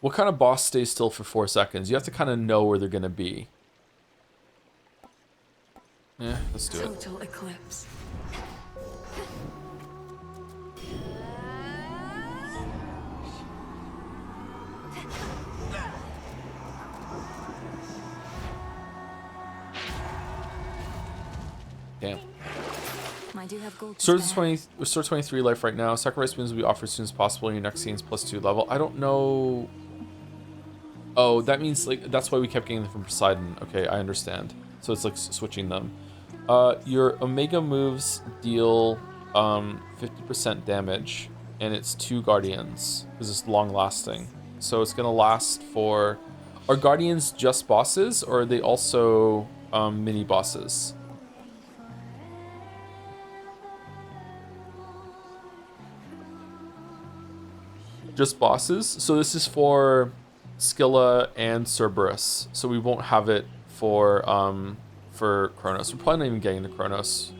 What kind of boss stays still for 4 seconds? You have to kind of know where they're going to be. Yeah, let's do it. Total eclipse. Damn. I do have gold. Sword 23 life right now. Sacrifice moons will be offered as soon as possible in your next scene's +2 level. I don't know. Oh, that means like that's why we kept getting them from Poseidon. Okay, I understand. So it's like switching them. Your Omega moves deal 50% damage, and it's 2 Guardians because it's long lasting. So it's gonna last for. Are Guardians just bosses, or are they also mini bosses? Just bosses. So this is for Scylla and Cerberus. So we won't have it for Kronos. We're probably not even getting to Kronos.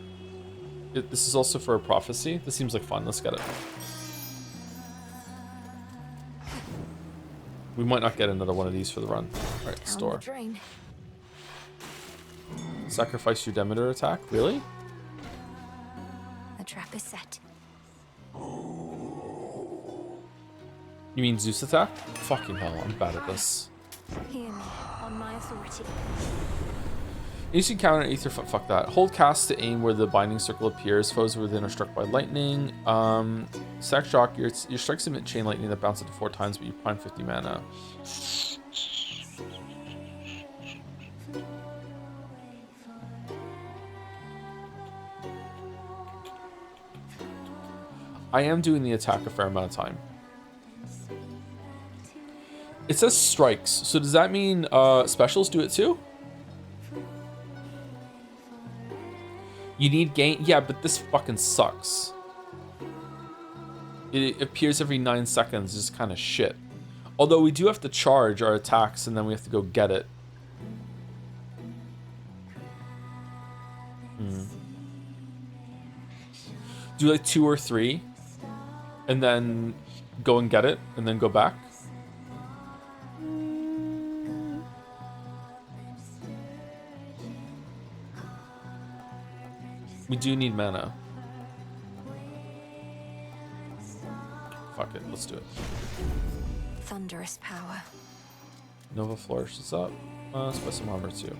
This is also for a prophecy. This seems like fun. Let's get it. We might not get another one of these for the run. All right, store. Sacrifice your Demeter attack. Really? The trap is set. You mean Zeus attack? Fucking hell, I'm bad at this. Hear me on my authority. Instant counter ether, fuck that. Hold cast to aim where the binding circle appears. Foes within are struck by lightning. Sack shock, your strikes emit chain lightning that bounce up to 4 times, but you prime 50 mana. I am doing the attack a fair amount of time. It says strikes, so does that mean specials do it too? You need gain? Yeah, but this fucking sucks. It appears every 9 seconds, is kind of shit. Although we do have to charge our attacks and then we have to go get it. Do like 2 or 3 and then go and get it and then go back. We do need mana. Fuck it, let's do it. Thunderous power. Nova flourishes up. Let's put some armor too.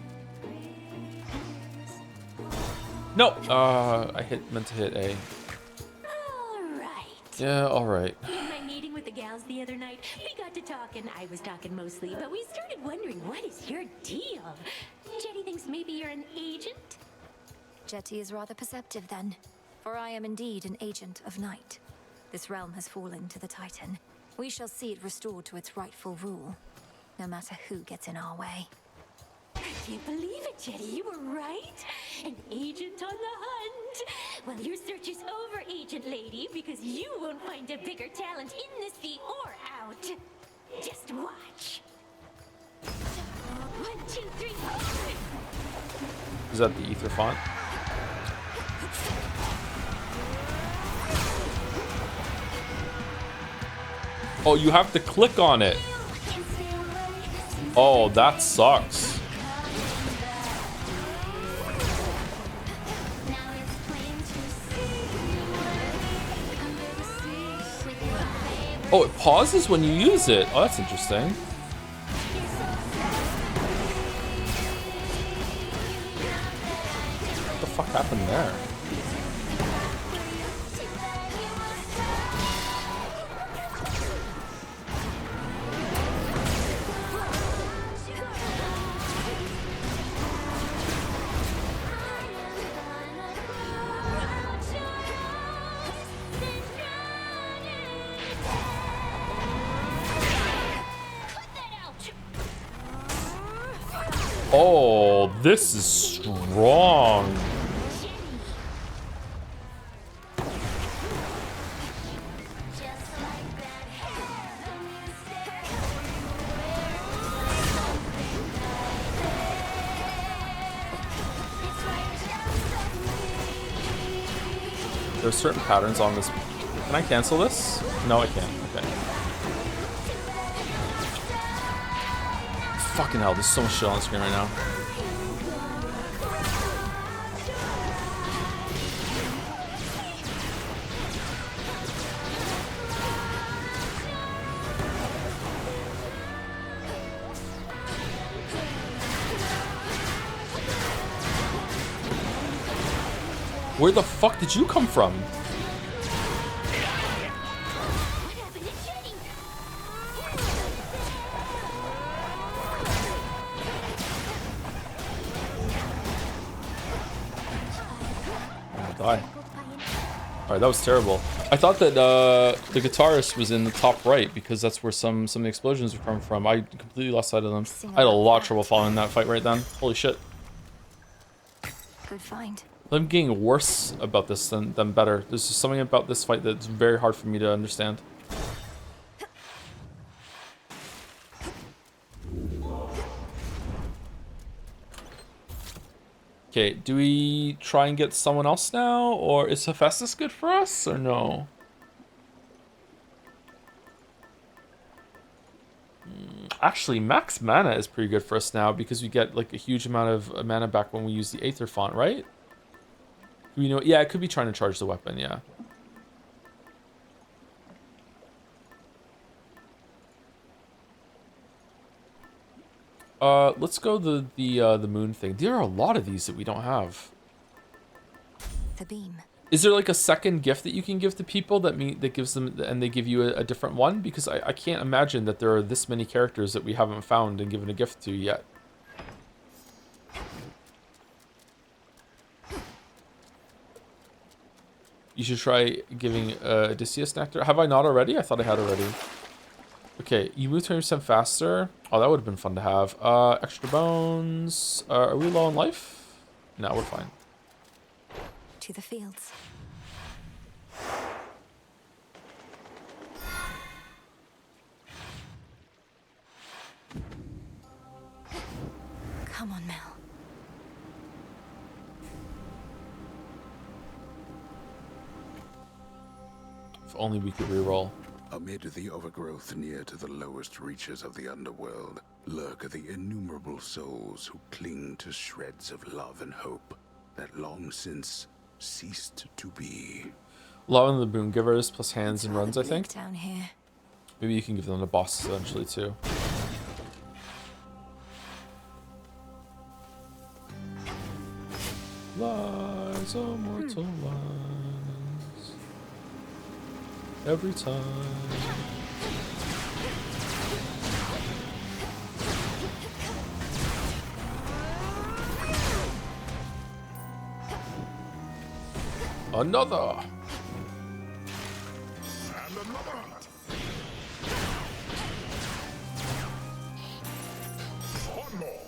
No! I meant to hit A. Alright. Yeah, alright. In my meeting with the gals the other night, we got to talking. I was talking mostly, but we started wondering, what is your deal? Jetty thinks maybe you're an agent? Jetty is rather perceptive then, for I am indeed an agent of night. This realm has fallen to the Titan. We shall see it restored to its rightful rule, no matter who gets in our way. can't believe it, Jetty. You were right. An agent on the hunt. Well, your search is over, Agent Lady, because you won't find a bigger talent in the sea or out. Just watch. 1, 2, 3. Is that the ether font? Oh, you have to click on it. Oh, that sucks. Oh, it pauses when you use it. Oh, that's interesting. What the fuck happened there? Oh, this is strong. There's certain patterns on this. Can I cancel this? No, I can't. Okay. Fucking hell, there's so much shit on the screen right now. Where the fuck did you come from? Alright, that was terrible. I thought that the guitarist was in the top right because that's where some of the explosions were coming from. I completely lost sight of them. I had a lot of trouble following that fight right then. Holy shit. Good find. I'm getting worse about this than better. There's just something about this fight that's very hard for me to understand. Okay, do we try and get someone else now? Or is Hephaestus good for us, or no? Actually, max mana is pretty good for us now because we get like a huge amount of mana back when we use the Aether font, right? You know, yeah, it could be trying to charge the weapon, yeah. Let's go the moon thing. There are a lot of these that we don't have. The beam. Is there like a second gift that you can give to people that gives them and they give you a different one? Because I can't imagine that there are this many characters that we haven't found and given a gift to yet. You should try giving Odysseus nectar. Have I not already? I thought I had already. Okay, you move 20% faster. Oh, that would have been fun to have. Extra bones. Are we low on life? No, we're fine. To the fields. Come on, Mel. If only we could reroll. Amid the overgrowth near to the lowest reaches of the underworld, lurk the innumerable souls who cling to shreds of love and hope that long since ceased to be. Law and the Boon Givers plus hands and runs, I think. Down here. Maybe you can give them the bosses eventually too. Lies, oh mortal lies. Every time. Another. And another. One more.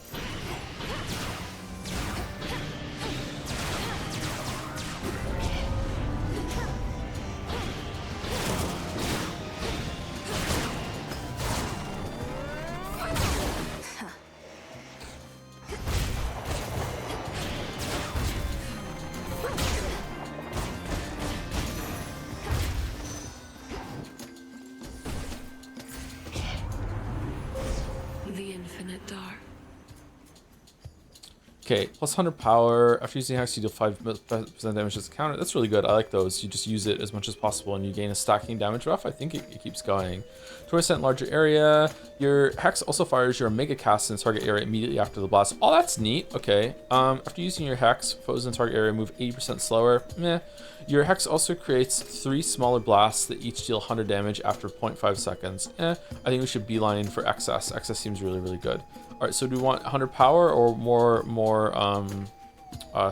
Okay, plus 100 power. After using hex, you deal 5% damage as a counter. That's really good. I like those. You just use it as much as possible and you gain a stacking damage buff. I think it keeps going. 20% larger area. Your hex also fires your mega cast in the target area immediately after the blast. Oh, that's neat. Okay. After using your hex, foes in the target area move 80% slower. Meh. Your hex also creates 3 smaller blasts that each deal 100 damage after 0.5 seconds. I think we should beeline for excess. Excess seems really, really good. All right, so do we want 100 power or more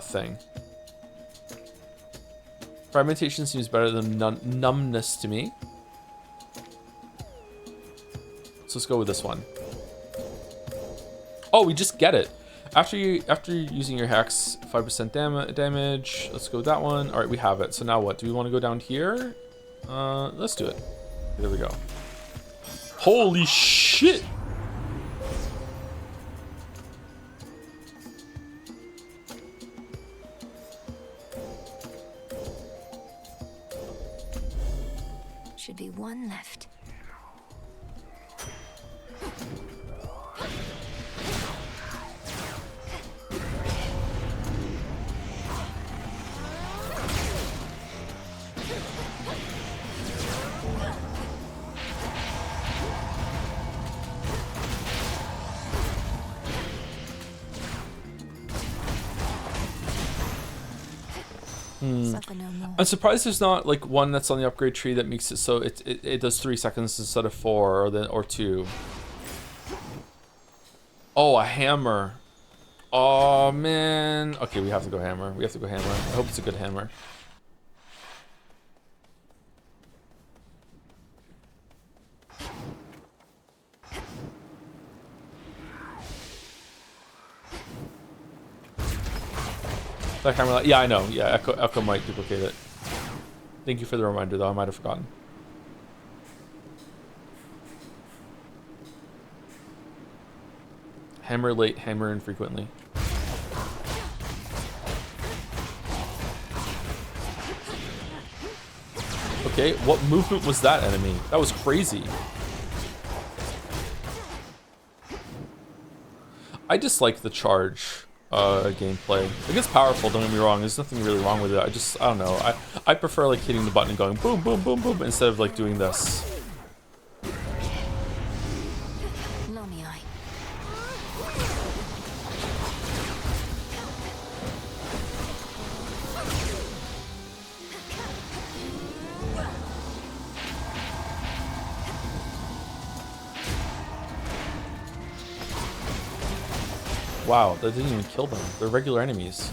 thing? Fragmentation seems better than numbness to me. So let's go with this one. Oh, we just get it. After using your hex, 5% damage. Let's go with that one. All right, we have it. So now what? Do we want to go down here? Let's do it. There we go. Holy shit! Should be one left. I'm surprised there's not like one that's on the upgrade tree that makes it so it does 3 seconds instead of 4 or 2. Oh, a hammer. Oh man. Okay, we have to go hammer. We have to go hammer. I hope it's a good hammer. That camera, yeah, I know. Yeah, Echo might duplicate it. Thank you for the reminder, though. I might have forgotten. Hammer late, hammer infrequently. Okay, what movement was that enemy? That was crazy. I dislike the charge gameplay. Like, it's powerful, don't get me wrong. There's nothing really wrong with it. I don't know. I prefer like hitting the button and going boom, boom, boom, boom instead of like doing this. Wow, that didn't even kill them. They're regular enemies.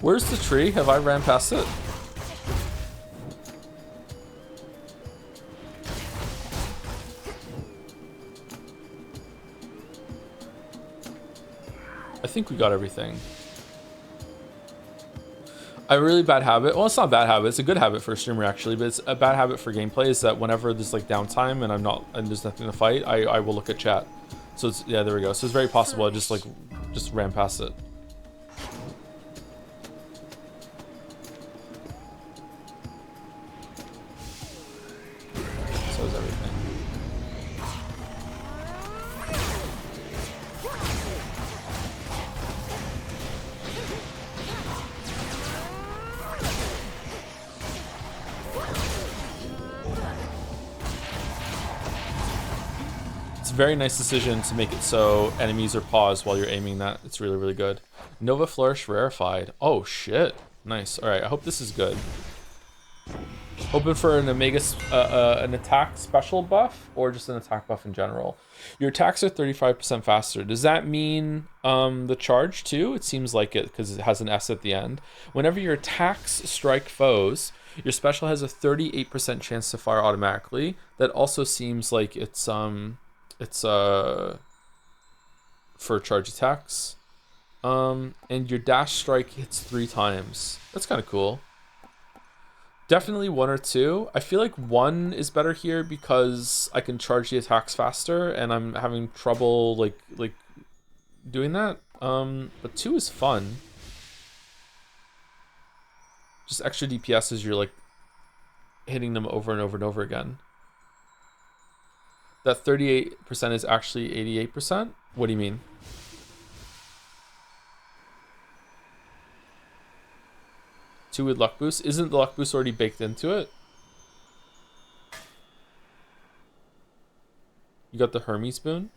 Where's the tree? Have I ran past it? I think we got everything. A really bad habit. Well, it's not a bad habit. It's a good habit for a streamer actually, but it's a bad habit for gameplay is that whenever there's like downtime and there's nothing to fight, I will look at chat. So it's, yeah, there we go. So it's very possible I just ran past it. So is everything. It's a very nice decision to make it so enemies are paused while you're aiming that. It's really, really good. Nova Flourish rarefied. Oh shit. Nice. Alright, I hope this is good. Hoping for an Omega, an attack special buff or just an attack buff in general. Your attacks are 35% faster. Does that mean the charge too? It seems like it because it has an S at the end. Whenever your attacks strike foes, Your special has a 38% chance to fire automatically. That also seems like it's for charge attacks. And your dash strike hits 3 times. That's kind of cool. Definitely 1 or 2. I feel like 1 is better here because I can charge the attacks faster, and I'm having trouble like doing that. But 2 is fun. Just extra DPS as you're like hitting them over and over and over again. That 38% is actually 88%? What do you mean? Two with luck boost. Isn't the luck boost already baked into it? You got the Hermes boon?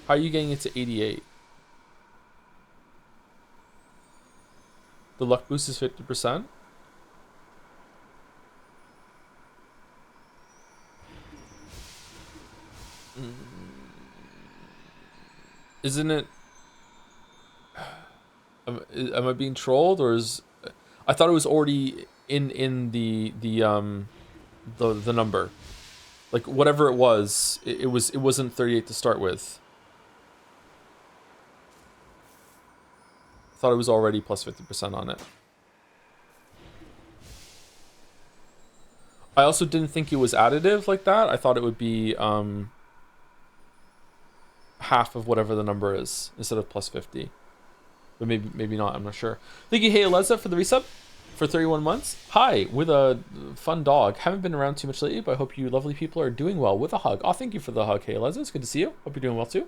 How are you getting it to 88? The luck boost is 50%? Isn't it... Am I being trolled, or is... I thought it was already in the number. Like whatever it was, it wasn't 38 to start with. I thought it was already plus 50% on it. I also didn't think it was additive like that. I thought it would be half of whatever the number is instead of plus 50. But maybe not, I'm not sure. Thank you, Hey Leza, for the resub for 31 months. Hi, with a fun dog. Haven't been around too much lately, but I hope you lovely people are doing well. With a hug. Oh, thank you for the hug, Hey Leza. It's good to see you. Hope you're doing well too.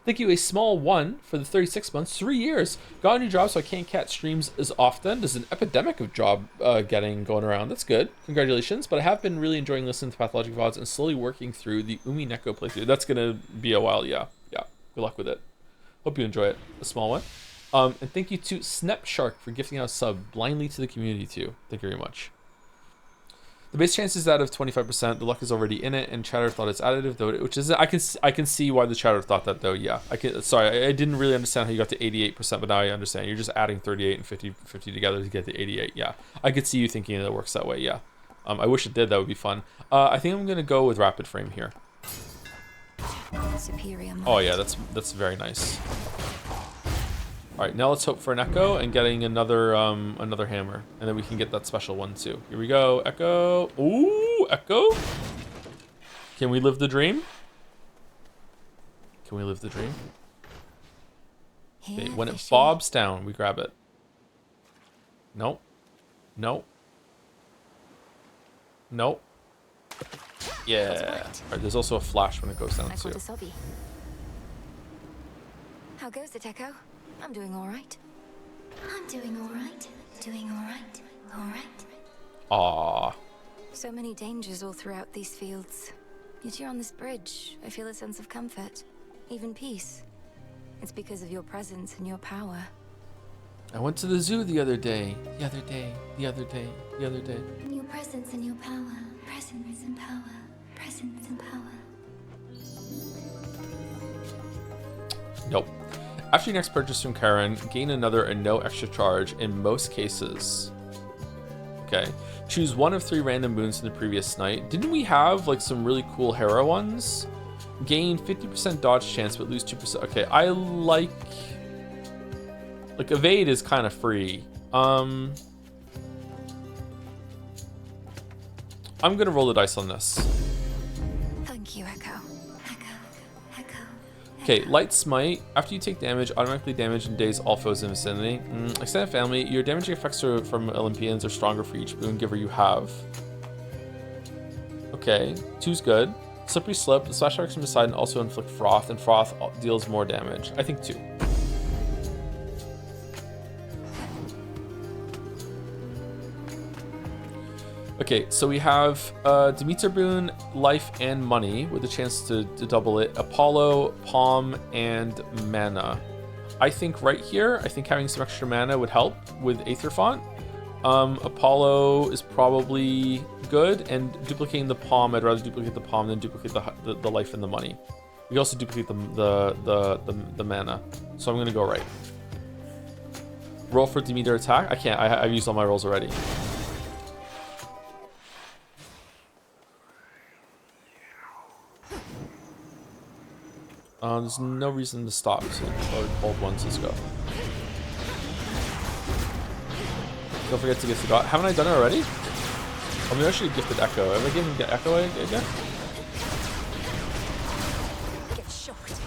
Thank you, a small 1 for the 36 months. 3 years. Got a new job, so I can't catch streams as often. There's an epidemic of job getting going around. That's good. Congratulations. But I have been really enjoying listening to Pathologic VODs and slowly working through the Umi Neko playthrough. That's going to be a while, yeah. Yeah. Good luck with it. Hope you enjoy it. A small one. And thank you to Snep Shark for gifting out a sub blindly to the community too. Thank you very much. The base chance is that of 25%. The luck is already in it, and Chatter thought it's additive though, which is I can see why the Chatter thought that though. Yeah, sorry, I didn't really understand how you got to 88%, but now I understand. You're just adding 38 and 50 together to get to 88. Yeah, I could see you thinking that it works that way. Yeah, I wish it did. That would be fun. I think I'm gonna go with rapid frame here. Superior. Oh yeah, that's very nice. All right, now let's hope for an echo and getting another hammer, and then we can get that special one too. Here we go, echo. Ooh, echo. Can we live the dream? Can we live the dream? Okay, when it bobs down, we grab it. Nope. Nope. Nope. Yeah. All right, there's also a flash when it goes down too. How goes it, Echo? I'm doing all right. I'm doing all right. Doing all right. All right. Aww. So many dangers all throughout these fields. Yet you're on this bridge. I feel a sense of comfort, even peace. It's because of your presence and your power. I went to the zoo the other day. The other day. Your presence and your power. Presence and power. Presence and power. Nope. After your next purchase from Karen, gain another and no extra charge in most cases. Okay. Choose 1 of 3 random boons in the previous night. Didn't we have like some really cool hero ones? Gain 50% dodge chance but lose 2%. Okay, I like evade is kind of free. I'm gonna roll the dice on this. Thank you, Echo. Okay, Light Smite. After you take damage, automatically damage and daze all foes in vicinity. Extended Family. Your damaging effects from Olympians are stronger for each boon giver you have. Okay, 2's good. Slippery Slip. The slash attacks from beside and also inflict Froth, and Froth deals more damage. I think 2. Okay, so we have Demeter boon, life and money with a chance to double it. Apollo, Palm, and mana. I think right here, having some extra mana would help with Aether Font. Apollo is probably good, and duplicating the Palm, I'd rather duplicate the Palm than duplicate the life and the money. We can also duplicate the mana, so I'm gonna go right. Roll for Demeter attack. I can't. I've used all my rolls already. There's no reason to stop, so or hold ones, let's go. Don't forget to gift the god. Haven't I done it already? Oh, maybe I should have gifted Echo. Have I given Echo again? Get shocked.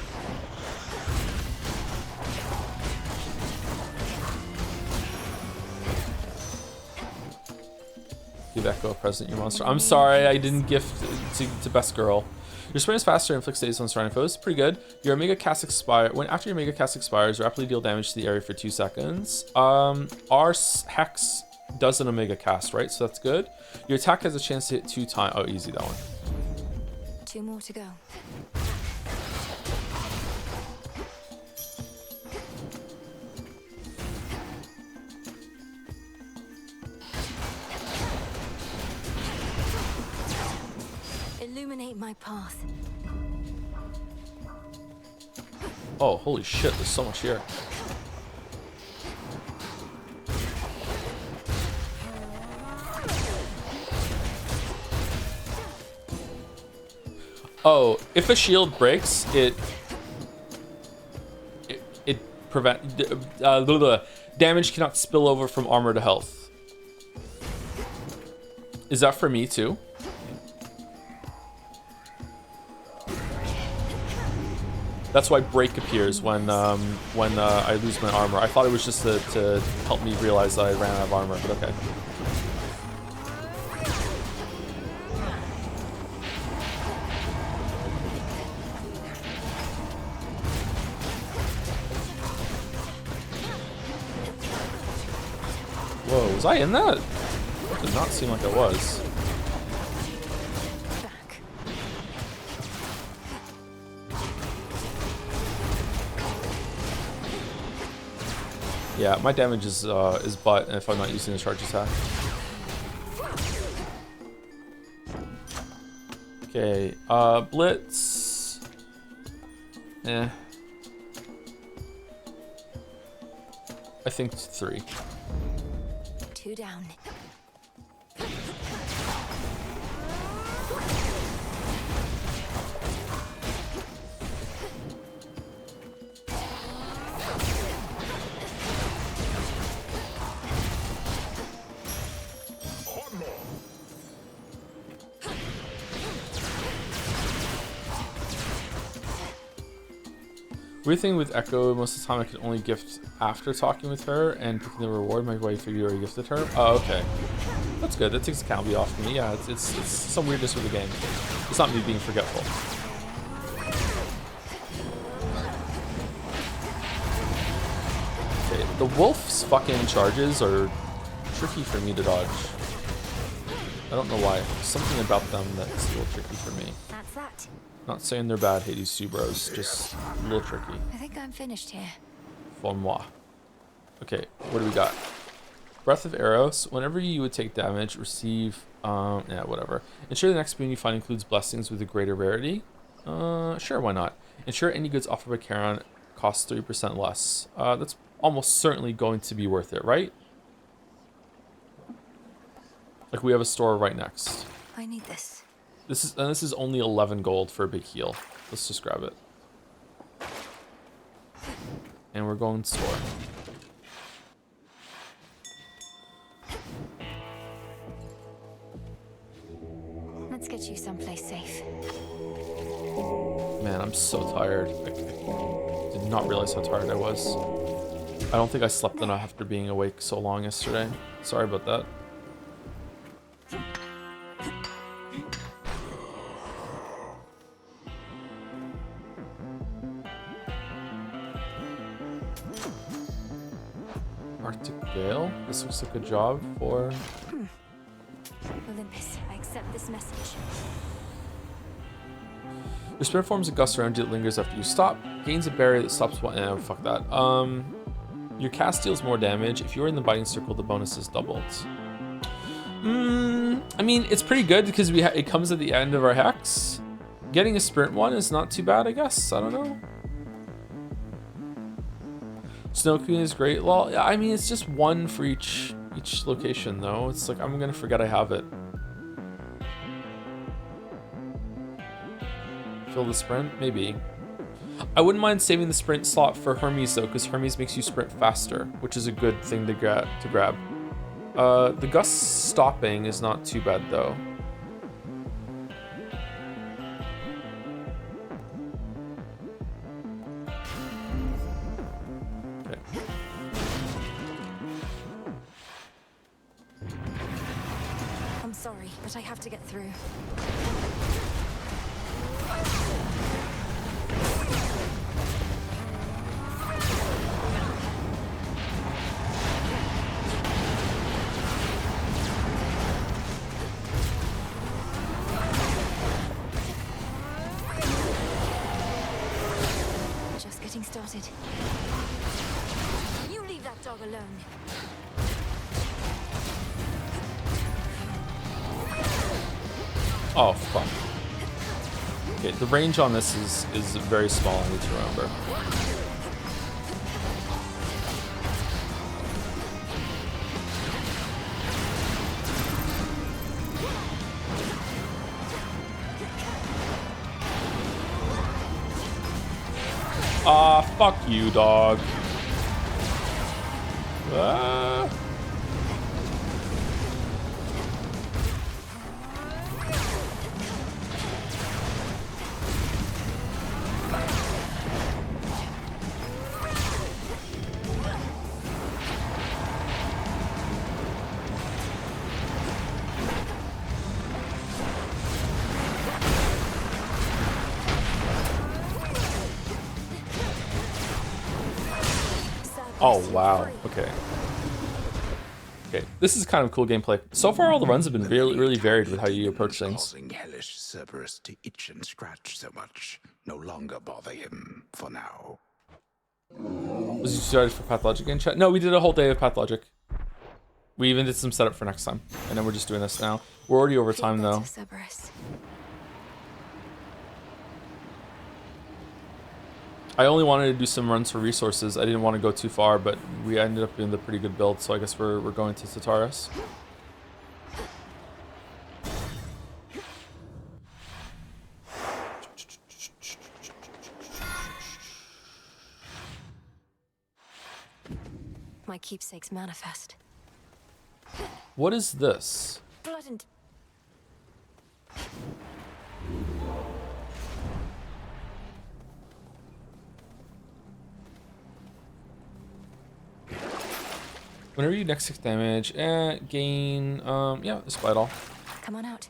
Give Echo a present, you monster. I'm sorry, I didn't gift to best girl. Your sprint is faster and inflicts status on surrounding foes. Pretty good. Your Mega Cast expires. When after your Mega Cast expires, rapidly deal damage to the area for 2 seconds. Our Hex does an Omega Cast, right? So that's good. Your attack has a chance to hit 2 times. Oh, easy, that one. 2 more to go. Illuminate my path. Oh, holy shit, there's so much here. Oh, if a shield breaks, it damage cannot spill over from armor to health. Is that for me too? That's why break appears when I lose my armor. I thought it was just to help me realize that I ran out of armor, but okay. Whoa, was I in that? It did not seem like I was. Yeah, my damage is butt if I'm not using the charge attack. Okay, Blitz. Eh. I think 3. 2 down. Weird thing with Echo, most of the time I can only gift after talking with her and picking the reward. My wife figured already gifted her. Oh, okay. That's good. That takes the penalty off for me. Yeah, it's some weirdness with the game. It's not me being forgetful. Okay, the wolf's fucking charges are tricky for me to dodge. I don't know why. Something about them that's a little tricky for me. That's that. Not saying they're bad, Hades 2 bros, just a little tricky. I think I'm finished here. For moi. Okay, what do we got? Breath of Arrows. Whenever you would take damage, receive, yeah, whatever. Ensure the next boon you find includes blessings with a greater rarity. Sure, why not? Ensure any goods offered by Charon cost 3% less. That's almost certainly going to be worth it, right? Like we have a store right next. I need this. This is only 11 gold for a big heal. Let's just grab it. And we're going to store. Let's get you someplace safe. Man, I'm so tired. I did not realize how tired I was. I don't think I slept enough after being awake so long yesterday. Sorry about that. Arctic Gale? This looks like a job for... Olympus, I accept this message. Your spirit forms a gust around you that lingers after you stop. Gains a barrier that stops one... Eh, fuck that. Your cast deals more damage. If you're in the biting circle, the bonus is doubled. I mean, it's pretty good because it comes at the end of our hex. Getting a sprint one is not too bad, I guess. I don't know. Snow Queen is great. Well, I mean, it's just one for each location, though. It's like, I'm gonna forget I have it. Fill the sprint? Maybe. I wouldn't mind saving the sprint slot for Hermes though, because Hermes makes you sprint faster, which is a good thing to grab. The gust stopping is not too bad though. Okay. I'm sorry, but I have to get through. Just getting started. You leave that dog alone. Oh fuck. Okay, the range on this is very small, I need to remember. Ah, fuck you, dog. Ah. Oh wow, okay. Okay, this is kind of cool gameplay. So far all the runs have been really varied with how you approach things. Causing hellish Cerberus to itch and scratch so much no longer bother him for now. Was you started for Pathologic in chat? No, we did a whole day of Pathologic. We even did some setup for next time. And then we're just doing this now. We're already over time though. I only wanted to do some runs for resources. I didn't want to go too far, but we ended up doing the pretty good build, so I guess we're going to Tataris. My keepsake's manifest. What is this? Blood and... Whenever you next 6 damage, gain, yeah, despite all. Come on out.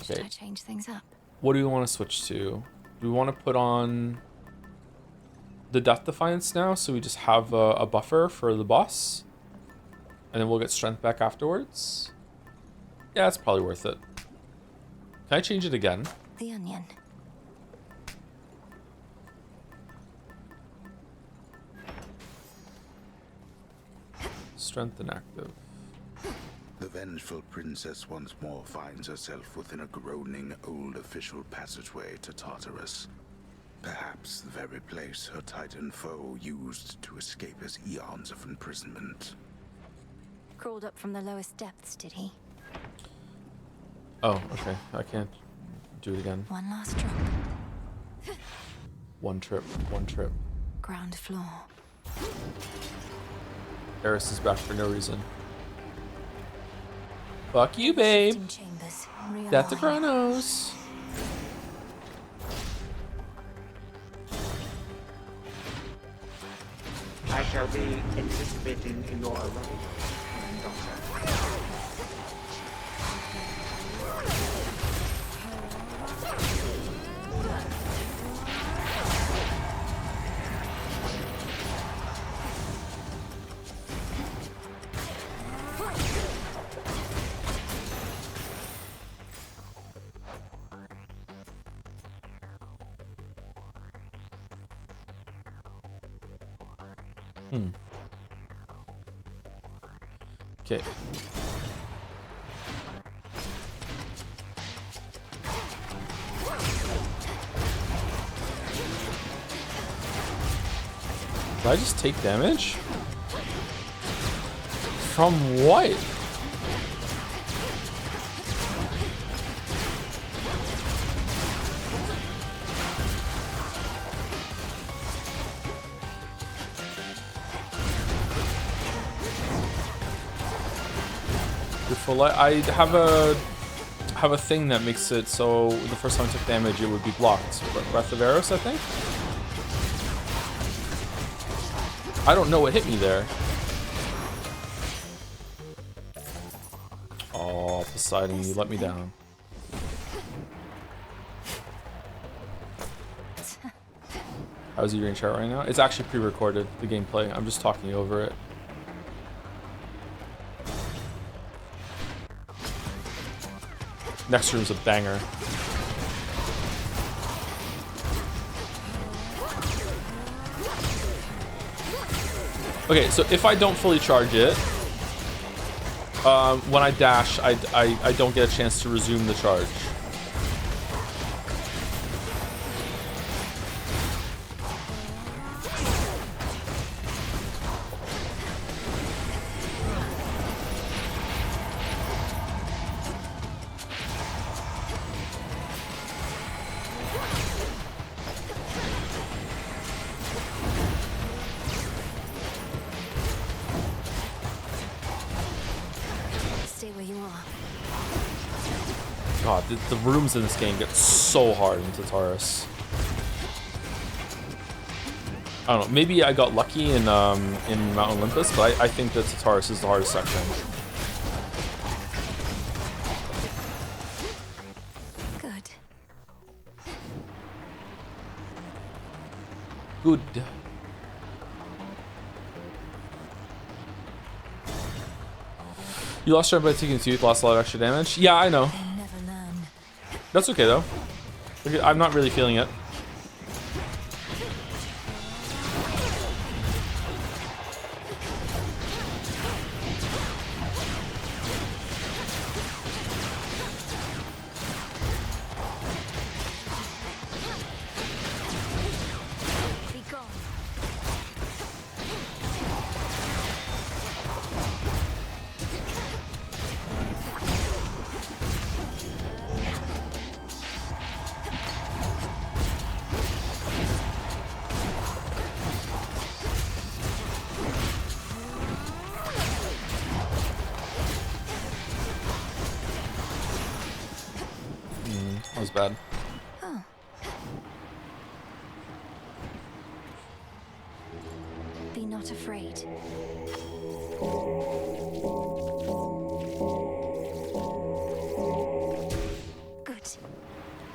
Should Okay. I change things up? What do we want to switch to? Do we want to put on the Death Defiance now, so we just have a buffer for the boss? And then we'll get strength back afterwards? Yeah, it's probably worth it. Can I change it again? The onion. Strength inactive. The vengeful princess once more finds herself within a groaning old official passageway to Tartarus. Perhaps the very place her titan foe used to escape his eons of imprisonment. Crawled up from the lowest depths, did he? Oh, okay. I can't do it again. One last drop. One trip. Ground floor. Eris is back for no reason. Fuck you, babe. Chambers. That's a Chronos. I shall be anticipating your arrival, granddaughter. Okay. Did I just take damage? From what? Your full life. I have a thing that makes it so the first time I took damage, it would be blocked. Breath of Eros, I think. I don't know what hit me there. Oh, Poseidon, you let me down. How's your chat right now? It's actually pre-recorded, the gameplay. I'm just talking over it. Next room's a banger. Okay, so if I don't fully charge it, when I dash, I don't get a chance to resume the charge. God, the rooms in this game get so hard in Tartarus. I don't know. Maybe I got lucky in Mount Olympus, but I think that Tartarus is the hardest section. Good. Good. You lost your by taking tooth, lost a lot of extra damage. Yeah, I know. That's okay though. I'm not really feeling it. That was bad. Oh. Be not afraid. Good.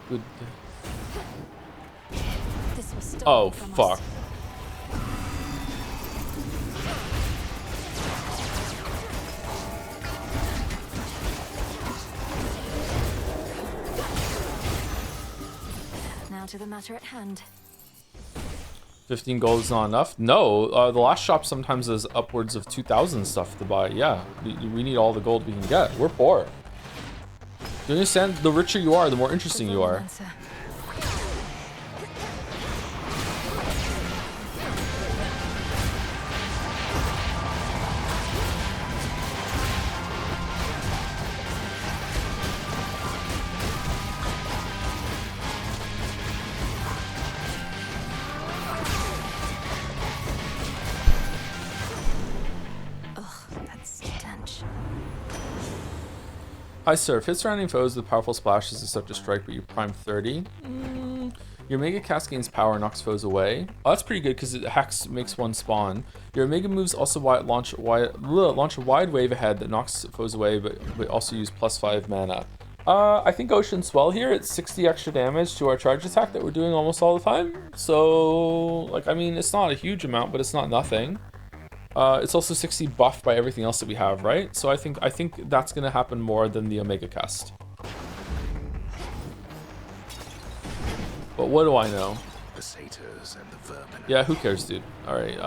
Good. This was stolen Oh, from fuck. us. Now to the matter at hand. 15 gold is not enough? No, the last shop sometimes has upwards of 2,000 stuff to buy. Yeah, we need all the gold we can get. We're poor. You understand? The richer you are, the more interesting you are. Hi, sir. If hit surrounding foes with powerful splashes to start to strike, but you prime 30. Your Mega Cast gains power, knocks foes away. Oh, that's pretty good because it Hex makes one spawn. Your Mega moves also launch a wide wave ahead that knocks foes away, but also use +5 mana. I think Ocean Swell here, it's 60 extra damage to our charge attack that we're doing almost all the time. So, like, I mean, it's not a huge amount, but it's not nothing. It's also 60 buffed by everything else that we have, right? So I think that's gonna happen more than the Omega Cast. But what do I know? The satyrs and the vermin. Yeah, who cares, dude? All right.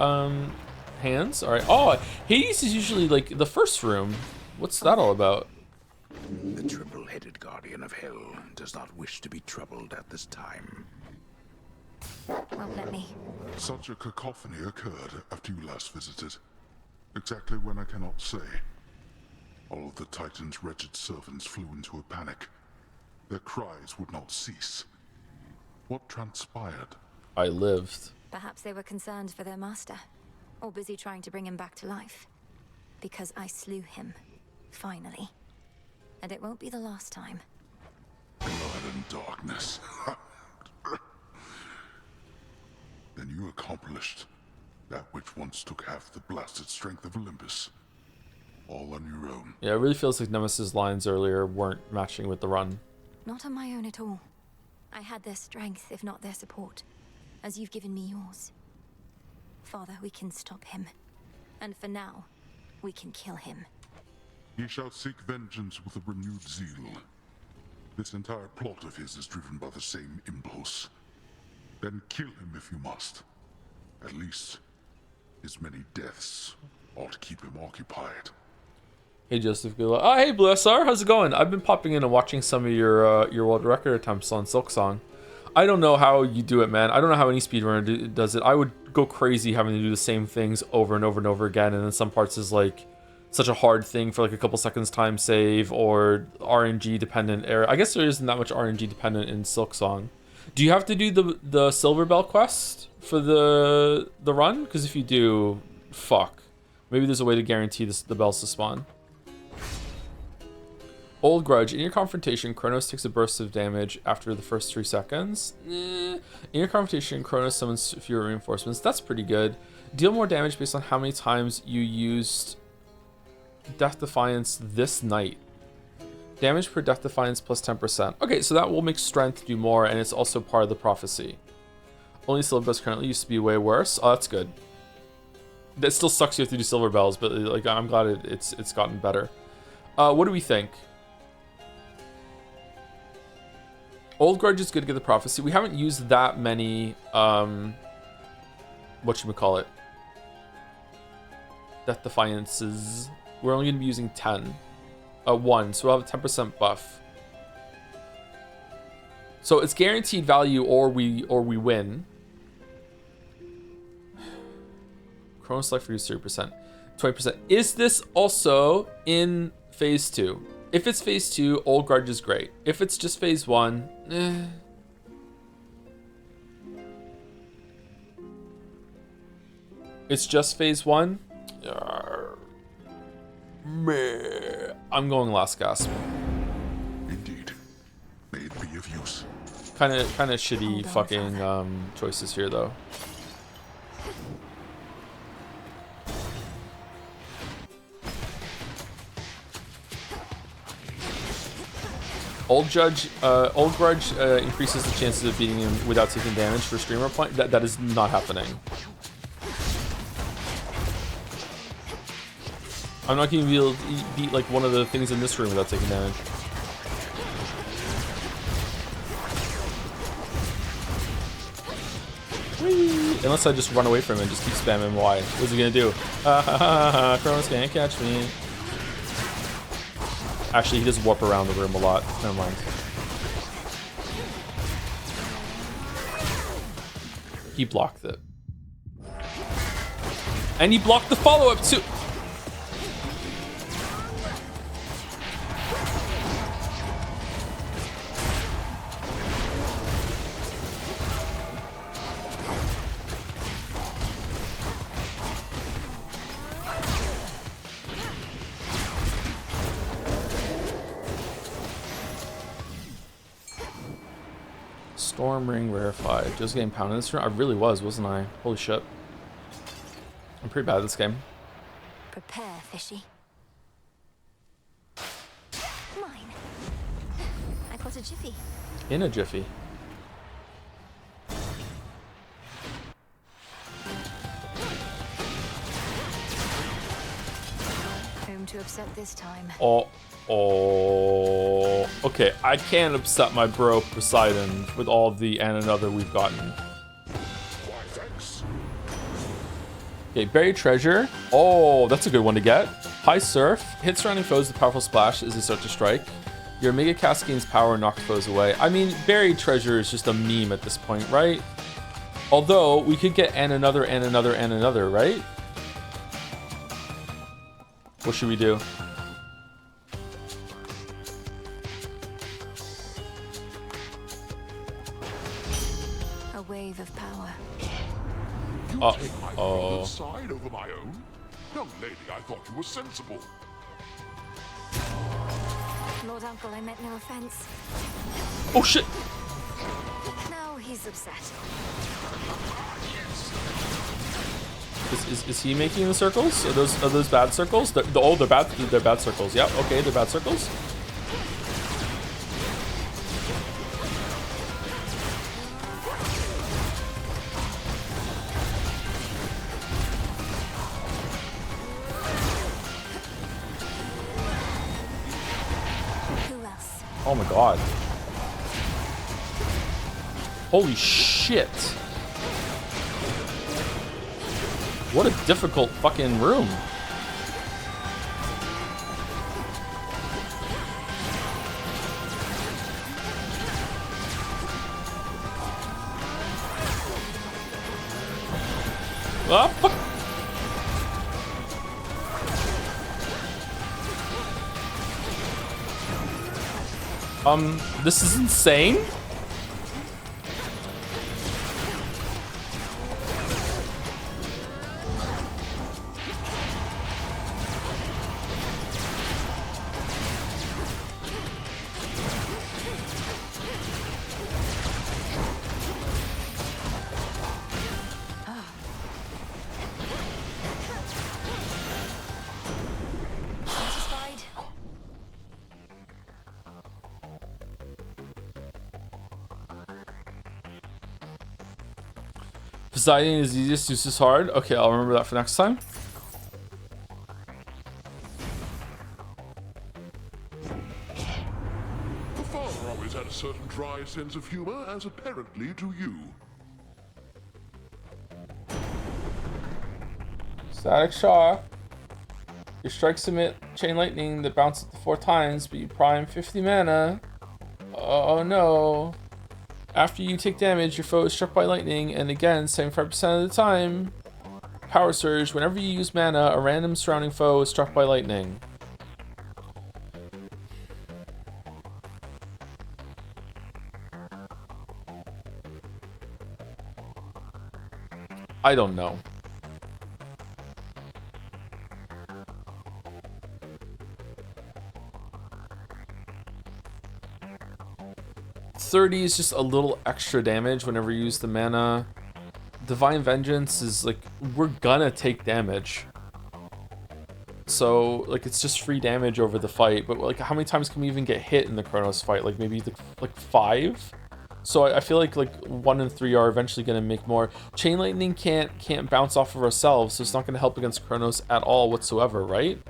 Hands. All right. Oh, Hades is usually like the first room. What's that all about? The triple-headed guardian of hell does not wish to be troubled at this time. Won't let me. Such a cacophony occurred after you last visited. Exactly when I cannot say. All of the Titan's wretched servants flew into a panic. Their cries would not cease. What transpired? I lived. Perhaps they were concerned for their master, or busy trying to bring him back to life. Because I slew him, finally. And it won't be the last time. Blood and darkness. Then you accomplished that which once took half the blasted strength of Olympus. All on your own. Yeah, it really feels like Nemesis' lines earlier weren't matching with the run. Not on my own at all. I had their strength, if not their support, as you've given me yours. Father, we can stop him. And for now, we can kill him. He shall seek vengeance with a renewed zeal. This entire plot of his is driven by the same impulse. Then kill him if you must. At least, his many deaths ought to keep him occupied. Hey Joseph, good luck. Oh, hey Blue SR, how's it going? I've been popping in and watching some of your world record attempts on Silksong. I don't know how you do it, man. I don't know how any speedrunner does it. I would go crazy having to do the same things over and over and over again, and then some parts is like such a hard thing for like a couple seconds time save or RNG dependent error. I guess there isn't that much RNG dependent in Silksong. Do you have to do the Silver Bell quest for the run? Because if you do, fuck. Maybe there's a way to guarantee the bells to spawn. Old Grudge. In your confrontation, Kronos takes a burst of damage after the first 3 seconds. In your confrontation, Kronos summons fewer reinforcements. That's pretty good. Deal more damage based on how many times you used Death Defiance this night. Damage per Death Defiance plus 10%. Okay, so that will make Strength do more, and it's also part of the prophecy. Only Silver Bells currently used to be way worse. Oh, that's good. That still sucks you have to do Silver Bells, but like I'm glad it's gotten better. What do we think? Old Grudge is good to get the prophecy. We haven't used that many, whatchamacallit, Death Defiances. We're only going to be using 10. 1, so we'll have a 10% buff. So it's guaranteed value or we win. Chronos Life reduced 30%. 20%. Is this also in Phase 2? If it's Phase 2, Old Grudge is great. If it's just Phase 1, It's just Phase 1? Meh. I'm going Last Gasp. Indeed. May it be of use. Kind of shitty fucking choices here, though. Old Grudge increases the chances of beating him without taking damage for streamer point. That is not happening. I'm not going to be able to beat like one of the things in this room without taking damage. Whee! Unless I just run away from him and just keep spamming Y. What's he gonna do? Kronos can't catch me. Actually, he does warp around the room a lot. Never mind. He blocked it. And he blocked the follow-up too! Storm Ring rarefied. Just getting pounded in this room. I really was, wasn't I? Holy shit. I'm pretty bad at this game. Prepare, fishy. Mine. I got a jiffy. In a jiffy. Whom to upset this time? Oh. Okay, I can't upset my bro Poseidon with all the and another we've gotten. Why, thanks. Okay, Buried Treasure. Oh, that's a good one to get. High Surf. Hit surrounding foes with powerful splash as they start to strike. Your Mega Cast gains power and knocks foes away. I mean, Buried Treasure is just a meme at this point, right? Although, we could get and another, right? What should we do? Wave of power. You take my father's side over my own? Young lady, I thought you were sensible. Lord old uncle, I meant no offense. Oh shit! Now he's upset. Is he making the circles? Are those bad circles? They're bad circles. Yep. Okay, they're bad circles. Who else? Oh my god. Holy shit. What a difficult fucking room. Ah, fuck. This is insane. Satisfied? Poseidon is easiest, use is hard. Okay, I'll remember that for next time. The father always had a certain dry sense of humor, as apparently do you. Static shock. Your strikes emit chain lightning that bounces 4 times, but you prime 50 mana. Oh no. After you take damage, your foe is struck by lightning, and again, 75% of the time. Power Surge. Whenever you use mana, a random surrounding foe is struck by lightning. I don't know. $30 is just a little extra damage whenever you use the mana. Divine Vengeance is like, we're gonna take damage. So, like, it's just free damage over the fight. But, like, how many times can we even get hit in the Chronos fight? Like, maybe, like 5? So I feel like 1 and 3 are eventually gonna make more. Chain Lightning can't bounce off of ourselves, so it's not gonna help against Chronos at all whatsoever, right?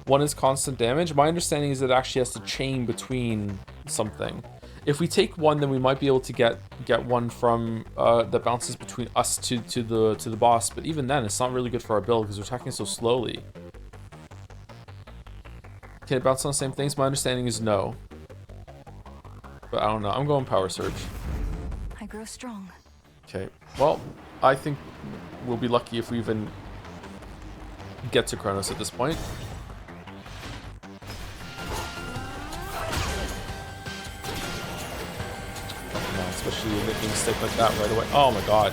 1 is constant damage. My understanding is it actually has to chain between something. If we take 1, then we might be able to get 1 from that bounces between us to the boss. But even then, it's not really good for our build because we're attacking so slowly. Can it bounce on the same things? My understanding is no. But I don't know. I'm going Power Surge. I grow strong. Okay. Well, I think we'll be lucky if we even get to Chronos at this point. Especially making a mistake like that right away. Oh my god.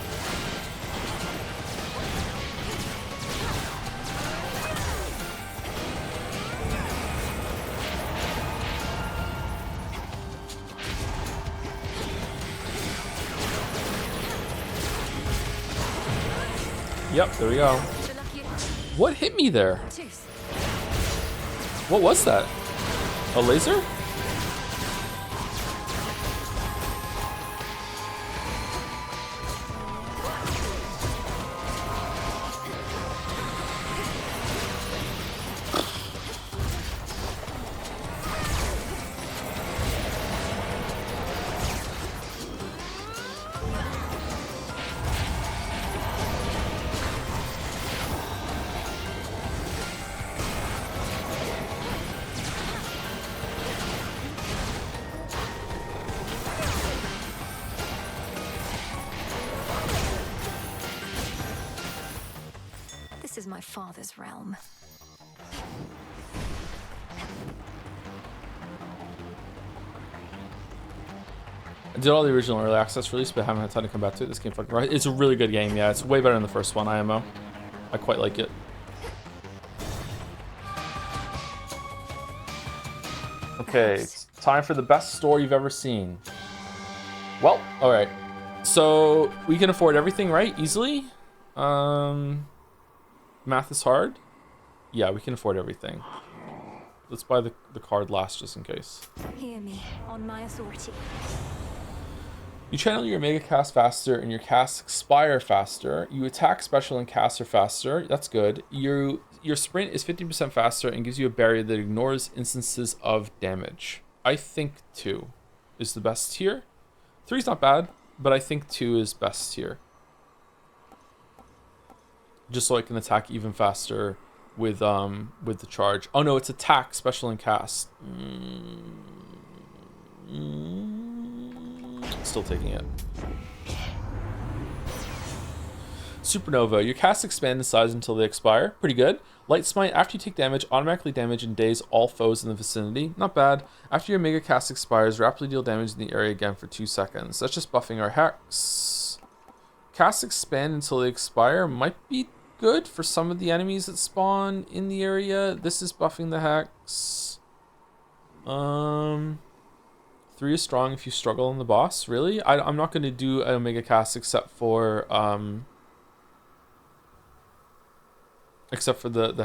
Yep, there we go. What hit me there? What was that? A laser? This is my father's realm. I did all the original early access release, but haven't had time to come back to it. This game fucking right. It's a really good game, yeah. It's way better than the first one, IMO. I quite like it. Okay, it's time for the best store you've ever seen. Well, alright. So, we can afford everything, right? Easily? Math is hard? Yeah, we can afford everything. Let's buy the card last just in case. Hear me, on my authority. You channel your Mega Cast faster and your casts expire faster. You attack, special, and cast are faster. That's good. Your sprint is 50% faster and gives you a barrier that ignores instances of damage. I think 2 is the best tier. 3 is not bad, but I think 2 is best tier. Just so I can attack even faster with the charge. Oh no, it's attack, special, and cast. Still taking it. Supernova. Your casts expand in size until they expire. Pretty good. Light Smite. After you take damage, automatically damage and daze all foes in the vicinity. Not bad. After your Mega Cast expires, rapidly deal damage in the area again for 2 seconds. That's just buffing our Hex. Casts expand until they expire. Might be good for some of the enemies that spawn in the area. This is buffing the Hex. 3 is strong if you struggle on the boss. Really? I'm not going to do an Omega Cast except for the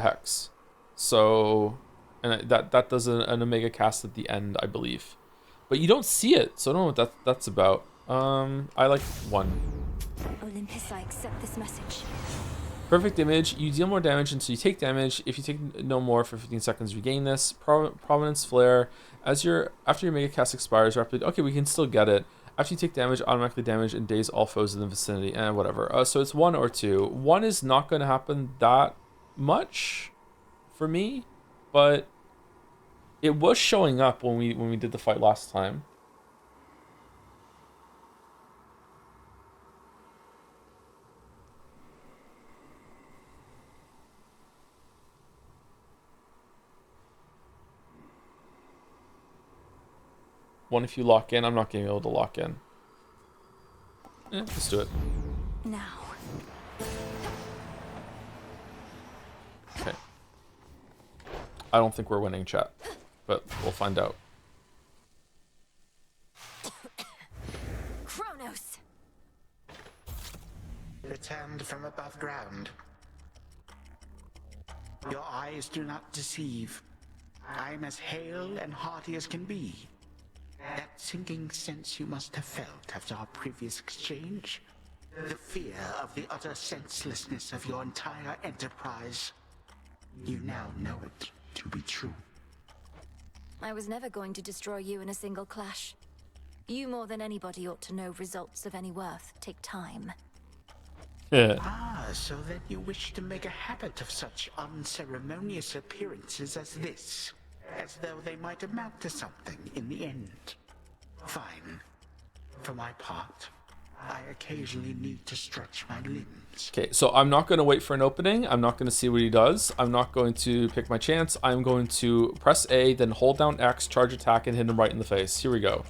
Hex. So, and that does an Omega Cast at the end, I believe. But you don't see it, so I don't know what that's about. I like 1. Olympus, I accept this message. Perfect image. You deal more damage until you take damage. If you take no more for 15 seconds, regain this. Prominence flare. After your Mega Cast expires, rapidly. Okay, we can still get it. After you take damage, automatically damage and daze all foes in the vicinity. And whatever. So it's 1 or 2. 1 is not going to happen that much for me, but it was showing up when we did the fight last time. One if you lock in. I'm not going to be able to lock in. Let's do it. Now. Okay. I don't think we're winning, chat, but we'll find out. Kronos. Returned from above ground. Your eyes do not deceive. I'm as hale and hearty as can be. That sinking sense you must have felt after our previous exchange. The fear of the utter senselessness of your entire enterprise. You now know it to be true. I was never going to destroy you in a single clash. You more than anybody ought to know results of any worth take time. So then you wish to make a habit of such unceremonious appearances as this. As though they might amount to something in the end. Fine. For my part, I occasionally need to stretch my limbs. Okay, so I'm not going to wait for an opening. I'm not going to see what he does. I'm not going to pick my chance. I'm going to press A, then hold down X, charge attack, and hit him right in the face. Here we go.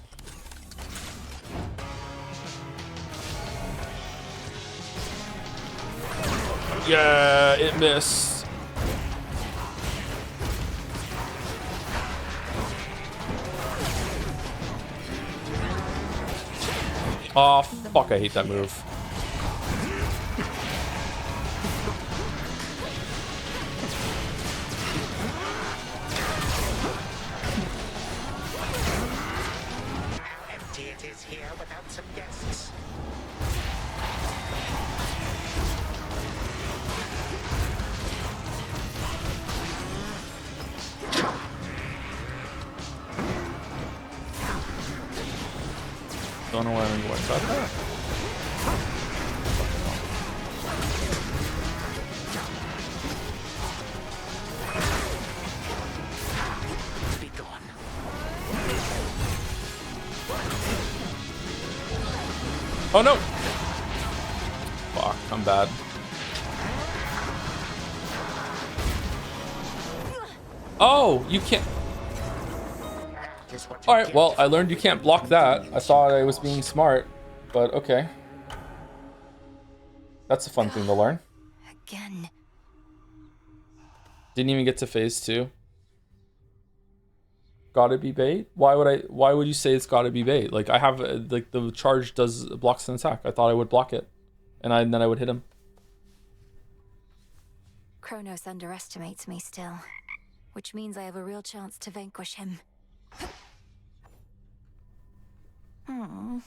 Yeah, it missed. Oh, fuck, I hate that move. How empty it is here without some guests. Don't know why I'm going about that. Be gone. Oh no! Fuck, I'm bad. Oh, you can't. Alright, well, I learned you can't block that. I thought I was being smart, but okay. That's a fun thing to learn. Again. Didn't even get to phase 2. gotta be bait? Why would you say it's gotta be bait? Like, I have like the charge blocks an attack. I thought I would block it, and then I would hit him. Kronos underestimates me still, which means I have a real chance to vanquish him. Hmm.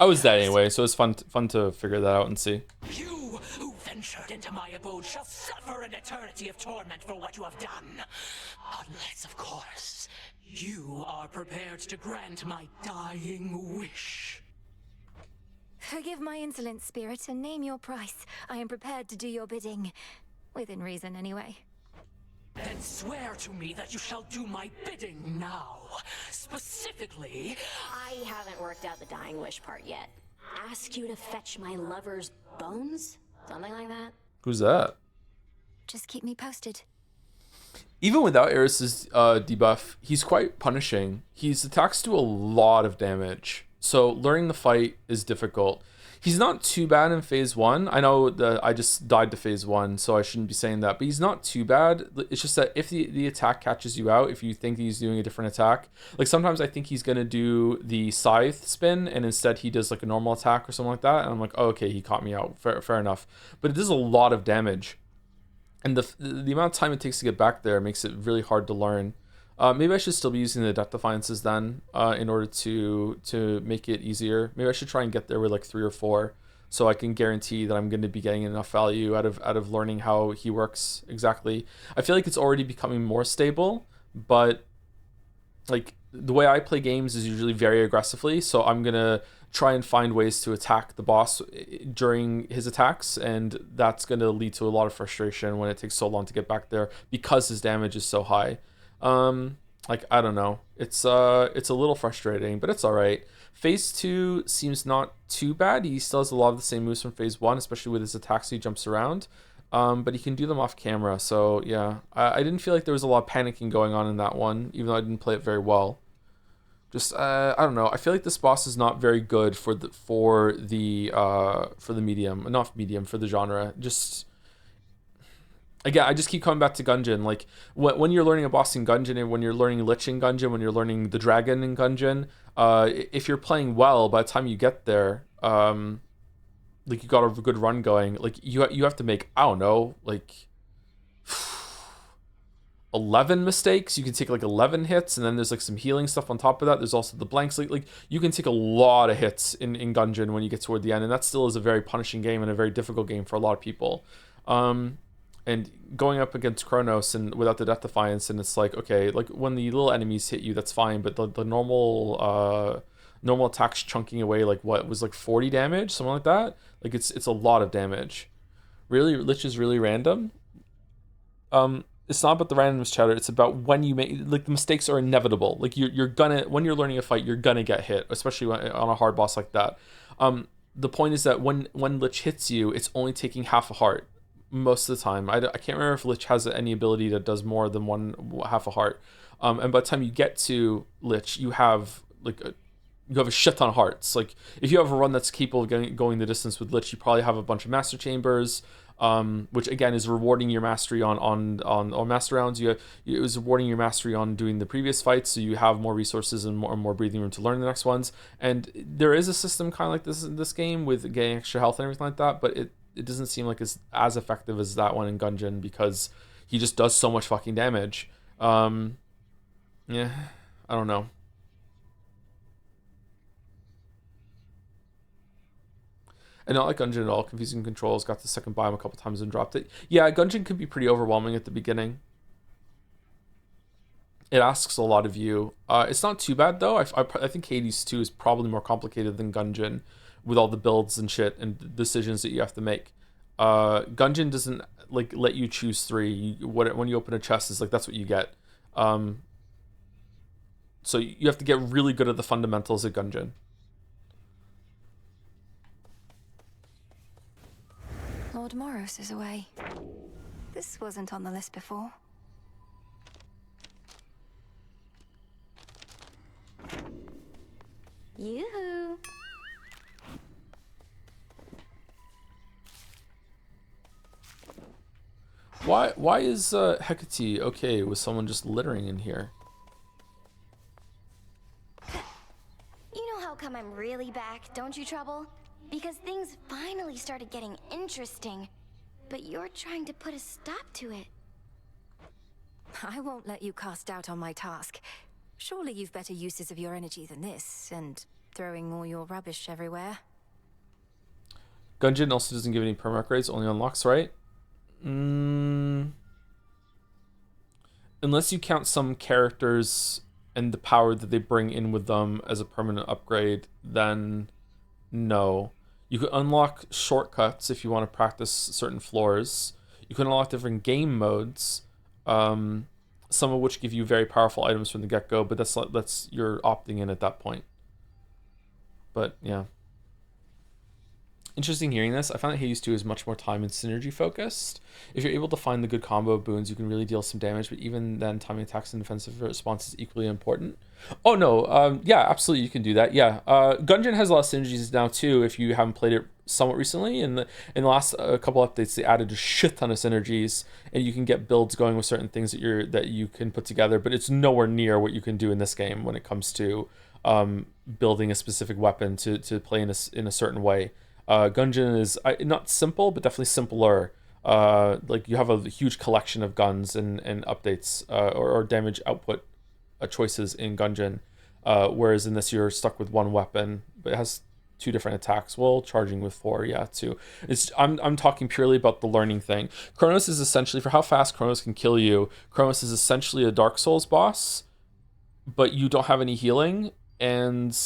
I was dead anyway, so it's fun to figure that out and see. You who ventured into my abode shall suffer an eternity of torment for what you have done. Unless, of course, you are prepared to grant my dying wish. Forgive my insolent spirit and name your price. I am prepared to do your bidding. Within reason, anyway. Then swear to me that you shall do my bidding now. Specifically, I haven't worked out the dying wish part yet. Ask you to fetch my lover's bones? Something like that? Who's that? Just keep me posted. Even without Eris's debuff, he's quite punishing. His attacks do a lot of damage, so learning the fight is difficult. He's not too bad in phase 1. I know that I just died to phase 1, so I shouldn't be saying that, but he's not too bad. It's just that if the attack catches you out, if you think he's doing a different attack, like sometimes I think he's gonna do the scythe spin, and instead he does like a normal attack or something like that, and I'm like, oh, okay, he caught me out, fair enough. But it does a lot of damage, and the amount of time it takes to get back there makes it really hard to learn. Maybe I should still be using the Death Defiances then, in order to make it easier. Maybe I should try and get there with like 3 or 4, so I can guarantee that I'm going to be getting enough value out of learning how he works exactly. I feel like it's already becoming more stable, but like the way I play games is usually very aggressively, so I'm gonna try and find ways to attack the boss during his attacks, and that's gonna lead to a lot of frustration when it takes so long to get back there because his damage is so high. Like, I don't know, it's a little frustrating, but it's all right. Phase 2 seems not too bad. He still has a lot of the same moves from phase 1, especially with his attacks. He jumps around, but he can do them off camera. So yeah, I didn't feel like there was a lot of panicking going on in that one, even though I didn't play it very well. Just I don't know. I feel like this boss is not very good for the medium, not medium, for the genre. Just again, I just keep coming back to Gungeon. Like when you're learning a boss in Gungeon, and when you're learning Lich in Gungeon, when you're learning the dragon in Gungeon, if you're playing well, by the time you get there, like you got a good run going, like you have to make, I don't know, like 11 mistakes. You can take like 11 hits, and then there's like some healing stuff on top of that. There's also the blanks. Like you can take a lot of hits in Gungeon when you get toward the end, and that still is a very punishing game and a very difficult game for a lot of people. And going up against Kronos and without the Death Defiance, and it's like, okay, like when the little enemies hit you, that's fine, but the normal attacks chunking away like what was like 40 damage, something like that. Like it's a lot of damage. Really, Lich is really random. It's not about the randomness, chatter. It's about when you make, like, the mistakes are inevitable. Like you're gonna, when you're learning a fight, you're gonna get hit, especially on a hard boss like that. The point is that when Lich hits you, it's only taking half a heart most of the time. I can't remember if Lich has any ability that does more than half a heart. And by the time you get to Lich, you have a shit ton of hearts. Like if you have a run that's capable of going the distance with Lich, you probably have a bunch of master chambers, which again is rewarding your mastery on master rounds. It was rewarding your mastery on doing the previous fights, so you have more resources and more breathing room to learn the next ones. And there is a system kind of like this in this game with getting extra health and everything like that, but it doesn't seem like it's as effective as that one in Gungeon because he just does so much fucking damage. Yeah, I don't know. And not like Gungeon at all. Confusing controls. Got the second biome a couple times and dropped it. Yeah, Gungeon could be pretty overwhelming at the beginning. It asks a lot of you. It's not too bad though. I think Hades 2 is probably more complicated than Gungeon, with all the builds and shit and decisions that you have to make. Gungeon doesn't like let you choose 3. When you open a chest, it's like that's what you get. So you have to get really good at the fundamentals of Gungeon. Lord Moros is away. This wasn't on the list before. Yoo-hoo! Why is Hecate okay with someone just littering in here? You know how come I'm really back, don't you, Trouble? Because things finally started getting interesting. But you're trying to put a stop to it. I won't let you cast doubt on my task. Surely you've better uses of your energy than this, and throwing all your rubbish everywhere. Gungeon also doesn't give any perma upgrades, only unlocks, right? Unless you count some characters and the power that they bring in with them as a permanent upgrade, then no. You can unlock shortcuts if you want to practice certain floors. You can unlock different game modes, some of which give you very powerful items from the get-go, but that's you're opting in at that point. But yeah. Interesting hearing this. I found that Hades 2 is much more time and synergy focused. If you're able to find the good combo of boons, you can really deal some damage, but even then, timing attacks and defensive response is equally important. Oh no, yeah, absolutely you can do that. Yeah, Gungeon has a lot of synergies now too, if you haven't played it somewhat recently. In the last couple updates, they added a shit ton of synergies, and you can get builds going with certain things that you can put together, but it's nowhere near what you can do in this game when it comes to building a specific weapon to play in a certain way. Gungeon is not simple, but definitely simpler. Like you have a huge collection of guns and updates or damage output choices in Gungeon, whereas in this you're stuck with one weapon, but it has 2 different attacks. Well, charging with 4, yeah, 2. I'm talking purely about the learning thing. Kronos is essentially, for how fast Kronos can kill you, Kronos is essentially a Dark Souls boss, but you don't have any healing, and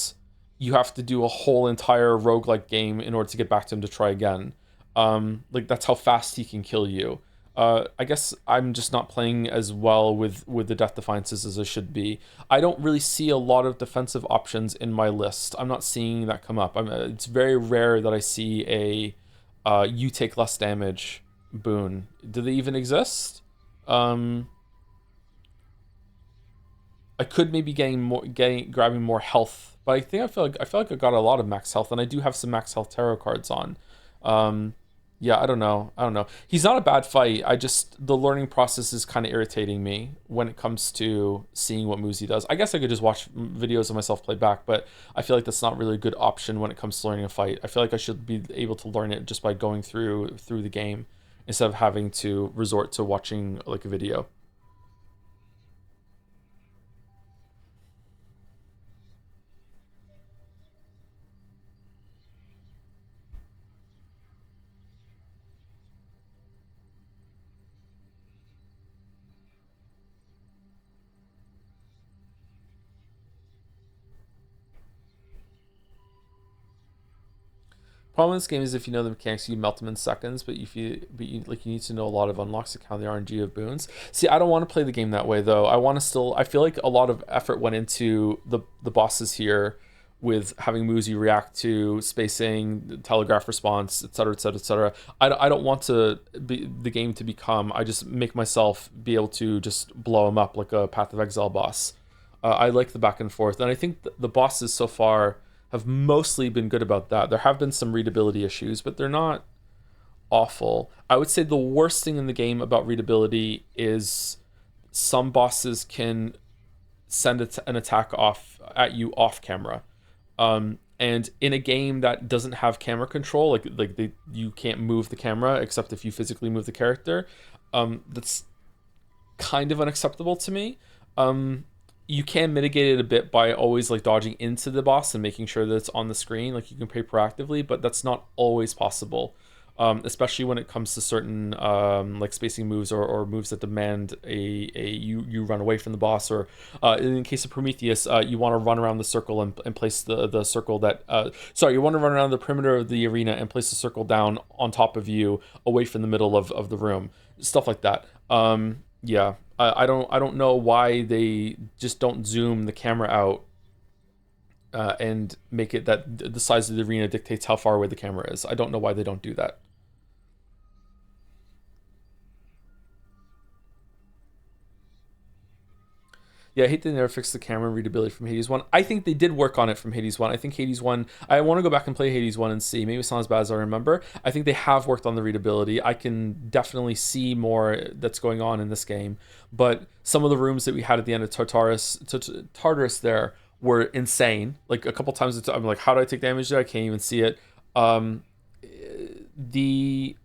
you have to do a whole entire roguelike game in order to get back to him to try again. Like that's how fast he can kill you. I guess I'm just not playing as well with the Death Defiances as I should be. I don't really see a lot of defensive options in my list. I'm not seeing that come up. It's very rare that I see a you take less damage boon. Do they even exist? I could maybe grabbing more health, but I feel like I got a lot of max health, and I do have some max health tarot cards on. Yeah, I don't know. He's not a bad fight. The learning process is kind of irritating me when it comes to seeing what moves he does. I guess I could just watch videos of myself play back, but I feel like that's not really a good option when it comes to learning a fight. I feel like I should be able to learn it just by going through the game instead of having to resort to watching like a video. Problem in this game is if you know the mechanics, you melt them in seconds. But you need to know a lot of unlocks to count the RNG of boons. See, I don't want to play the game that way though. I feel like a lot of effort went into the bosses here, with having moves you react to, spacing, telegraph response, etc., etc., etc. I don't want the game to become. I just make myself be able to just blow them up like a Path of Exile boss. I like the back and forth, and I think the bosses so far have mostly been good about that. There have been some readability issues, but they're not awful. I would say the worst thing in the game about readability is some bosses can send an attack off at you off camera. And in a game that doesn't have camera control, you can't move the camera except if you physically move the character. That's kind of unacceptable to me. You can mitigate it a bit by always like dodging into the boss and making sure that it's on the screen. Like you can play proactively, but that's not always possible. Especially when it comes to certain like spacing moves or moves that demand you run away from the boss, or in the case of Prometheus, you want to run around the circle and place the circle that you want to run around the perimeter of the arena and place the circle down on top of you, away from the middle of the room, stuff like that. Yeah, I don't know why they just don't zoom the camera out and make it that the size of the arena dictates how far away the camera is. I don't know why they don't do that. Yeah, I hate they never fixed the camera readability from Hades 1. I think they did work on it from Hades 1. I think Hades 1, I want to go back and play Hades 1 and see. Maybe it's not as bad as I remember. I think they have worked on the readability. I can definitely see more that's going on in this game. But some of the rooms that we had at the end of Tartarus there were insane. Like a couple times I'm like, how do I take damage there? I can't even see it. The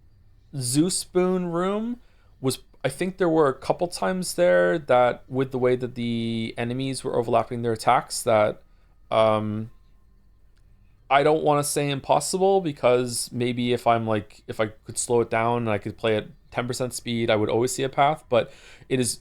Zeus Spoon room was, I think there were a couple times there that with the way that the enemies were overlapping their attacks that I don't want to say impossible, because maybe if I could slow it down and I could play at 10% speed, I would always see a path, but it is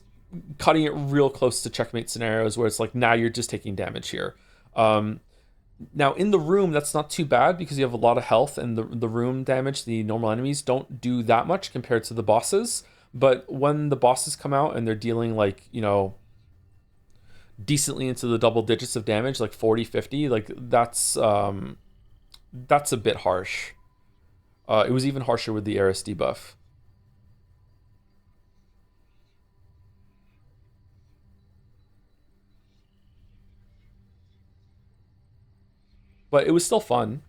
cutting it real close to checkmate scenarios where it's like, now you're just taking damage here. Now in the room, that's not too bad because you have a lot of health, and the room damage, the normal enemies don't do that much compared to the bosses. But when the bosses come out and they're dealing like, decently into the double digits of damage, like 40, 50, like that's a bit harsh. It was even harsher with the Eris debuff. But it was still fun.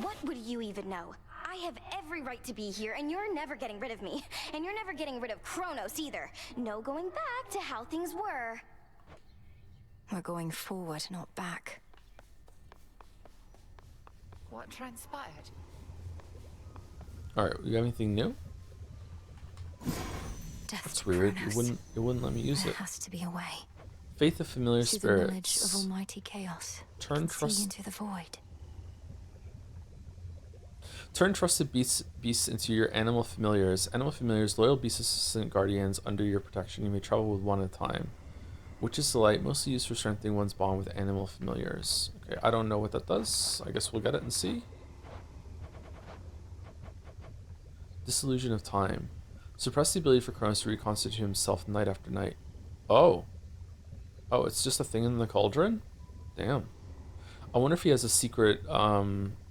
What would you even know? I have every right to be here, and you're never getting rid of me. And you're never getting rid of Kronos either. No going back to how things were. We're going forward, not back. What transpired? Alright, we got anything new? That's weird. It wouldn't let me use it. There has to be a way. Faith of familiar To the knowledge spirits. of almighty chaos. Turn See trust. into the void. Turn trusted beasts into your animal familiars. Animal familiars, loyal beast assistant guardians under your protection. You may travel with one at a time. Witch's Delight, mostly used for strengthening one's bond with animal familiars. Okay, I don't know what that does. I guess we'll get it and see. Disillusion of time. Suppress the ability for Kronos to reconstitute himself night after night. Oh. Oh, it's just a thing in the cauldron? Damn. I wonder if he has a secret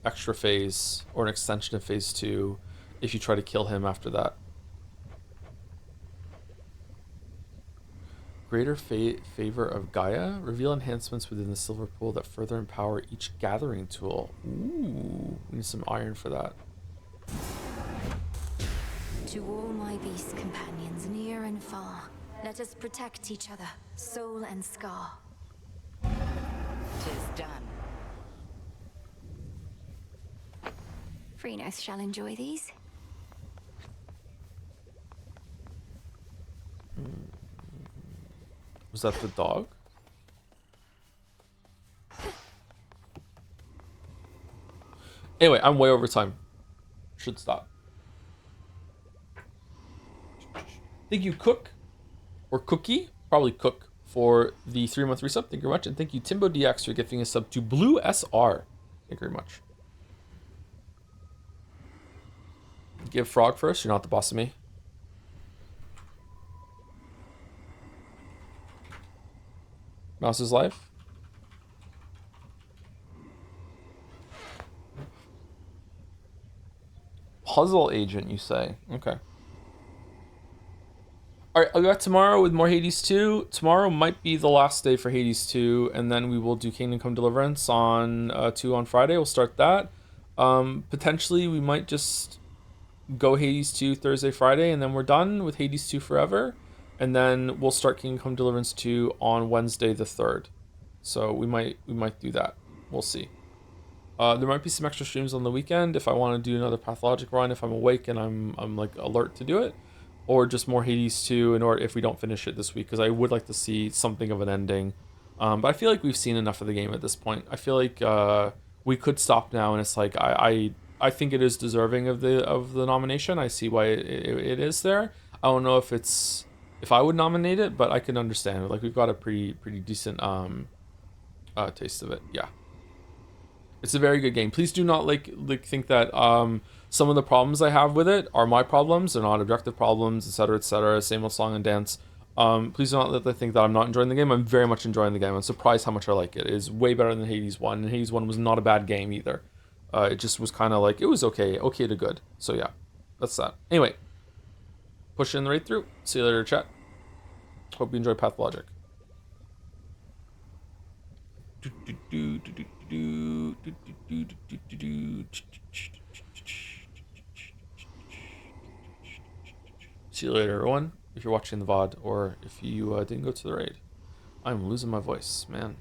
extra phase or an extension of phase 2 if you try to kill him after that. Greater favor of Gaia. Reveal enhancements within the silver pool that further empower each gathering tool. Ooh, we need some iron for that. To all my beast companions, near and far, let us protect each other, soul and scar. 'Tis done. Phrenos shall enjoy these. Was that the dog? Anyway, I'm way over time. Should stop. Thank you, Cook. Or Cookie. Probably Cook for the 3-month resub. Thank you very much. And thank you, Timbo DX, for gifting a sub to Blue SR. Thank you very much. Give Frog first. You're not the boss of me. Mouse's life. Puzzle agent, you say? Okay. Alright, I'll be back tomorrow with more Hades 2. Tomorrow might be the last day for Hades 2, and then we will do Kingdom Come Deliverance on 2 on Friday. We'll start that. Potentially, we might just go Hades 2 Thursday, Friday, and then we're done with Hades 2 forever. And then we'll start Kingdom Come Deliverance 2 on Wednesday the 3rd. So we might do that. We'll see. There might be some extra streams on the weekend if I want to do another Pathologic run, if I'm awake and I'm like alert to do it. Or just more Hades 2 in order if we don't finish it this week, because I would like to see something of an ending. But I feel like we've seen enough of the game at this point. I feel like we could stop now, and it's like I think it is deserving of the nomination. I see why it is there. I don't know if I would nominate it, but I can understand it. Like, we've got a pretty decent taste of it. Yeah. It's a very good game. Please do not like think that some of the problems I have with it are my problems. They're not objective problems, etc., etc. Same old song and dance. Please do not let them think that I'm not enjoying the game. I'm very much enjoying the game. I'm surprised how much I like it. It is way better than Hades 1, and Hades 1 was not a bad game either. It just was kind of like, it was okay to good. So yeah, that's that. Anyway, push in the right through. See you later, chat. Hope you enjoy Pathologic. See you later, everyone. If you're watching the VOD or if you didn't go to the raid. I'm losing my voice, man.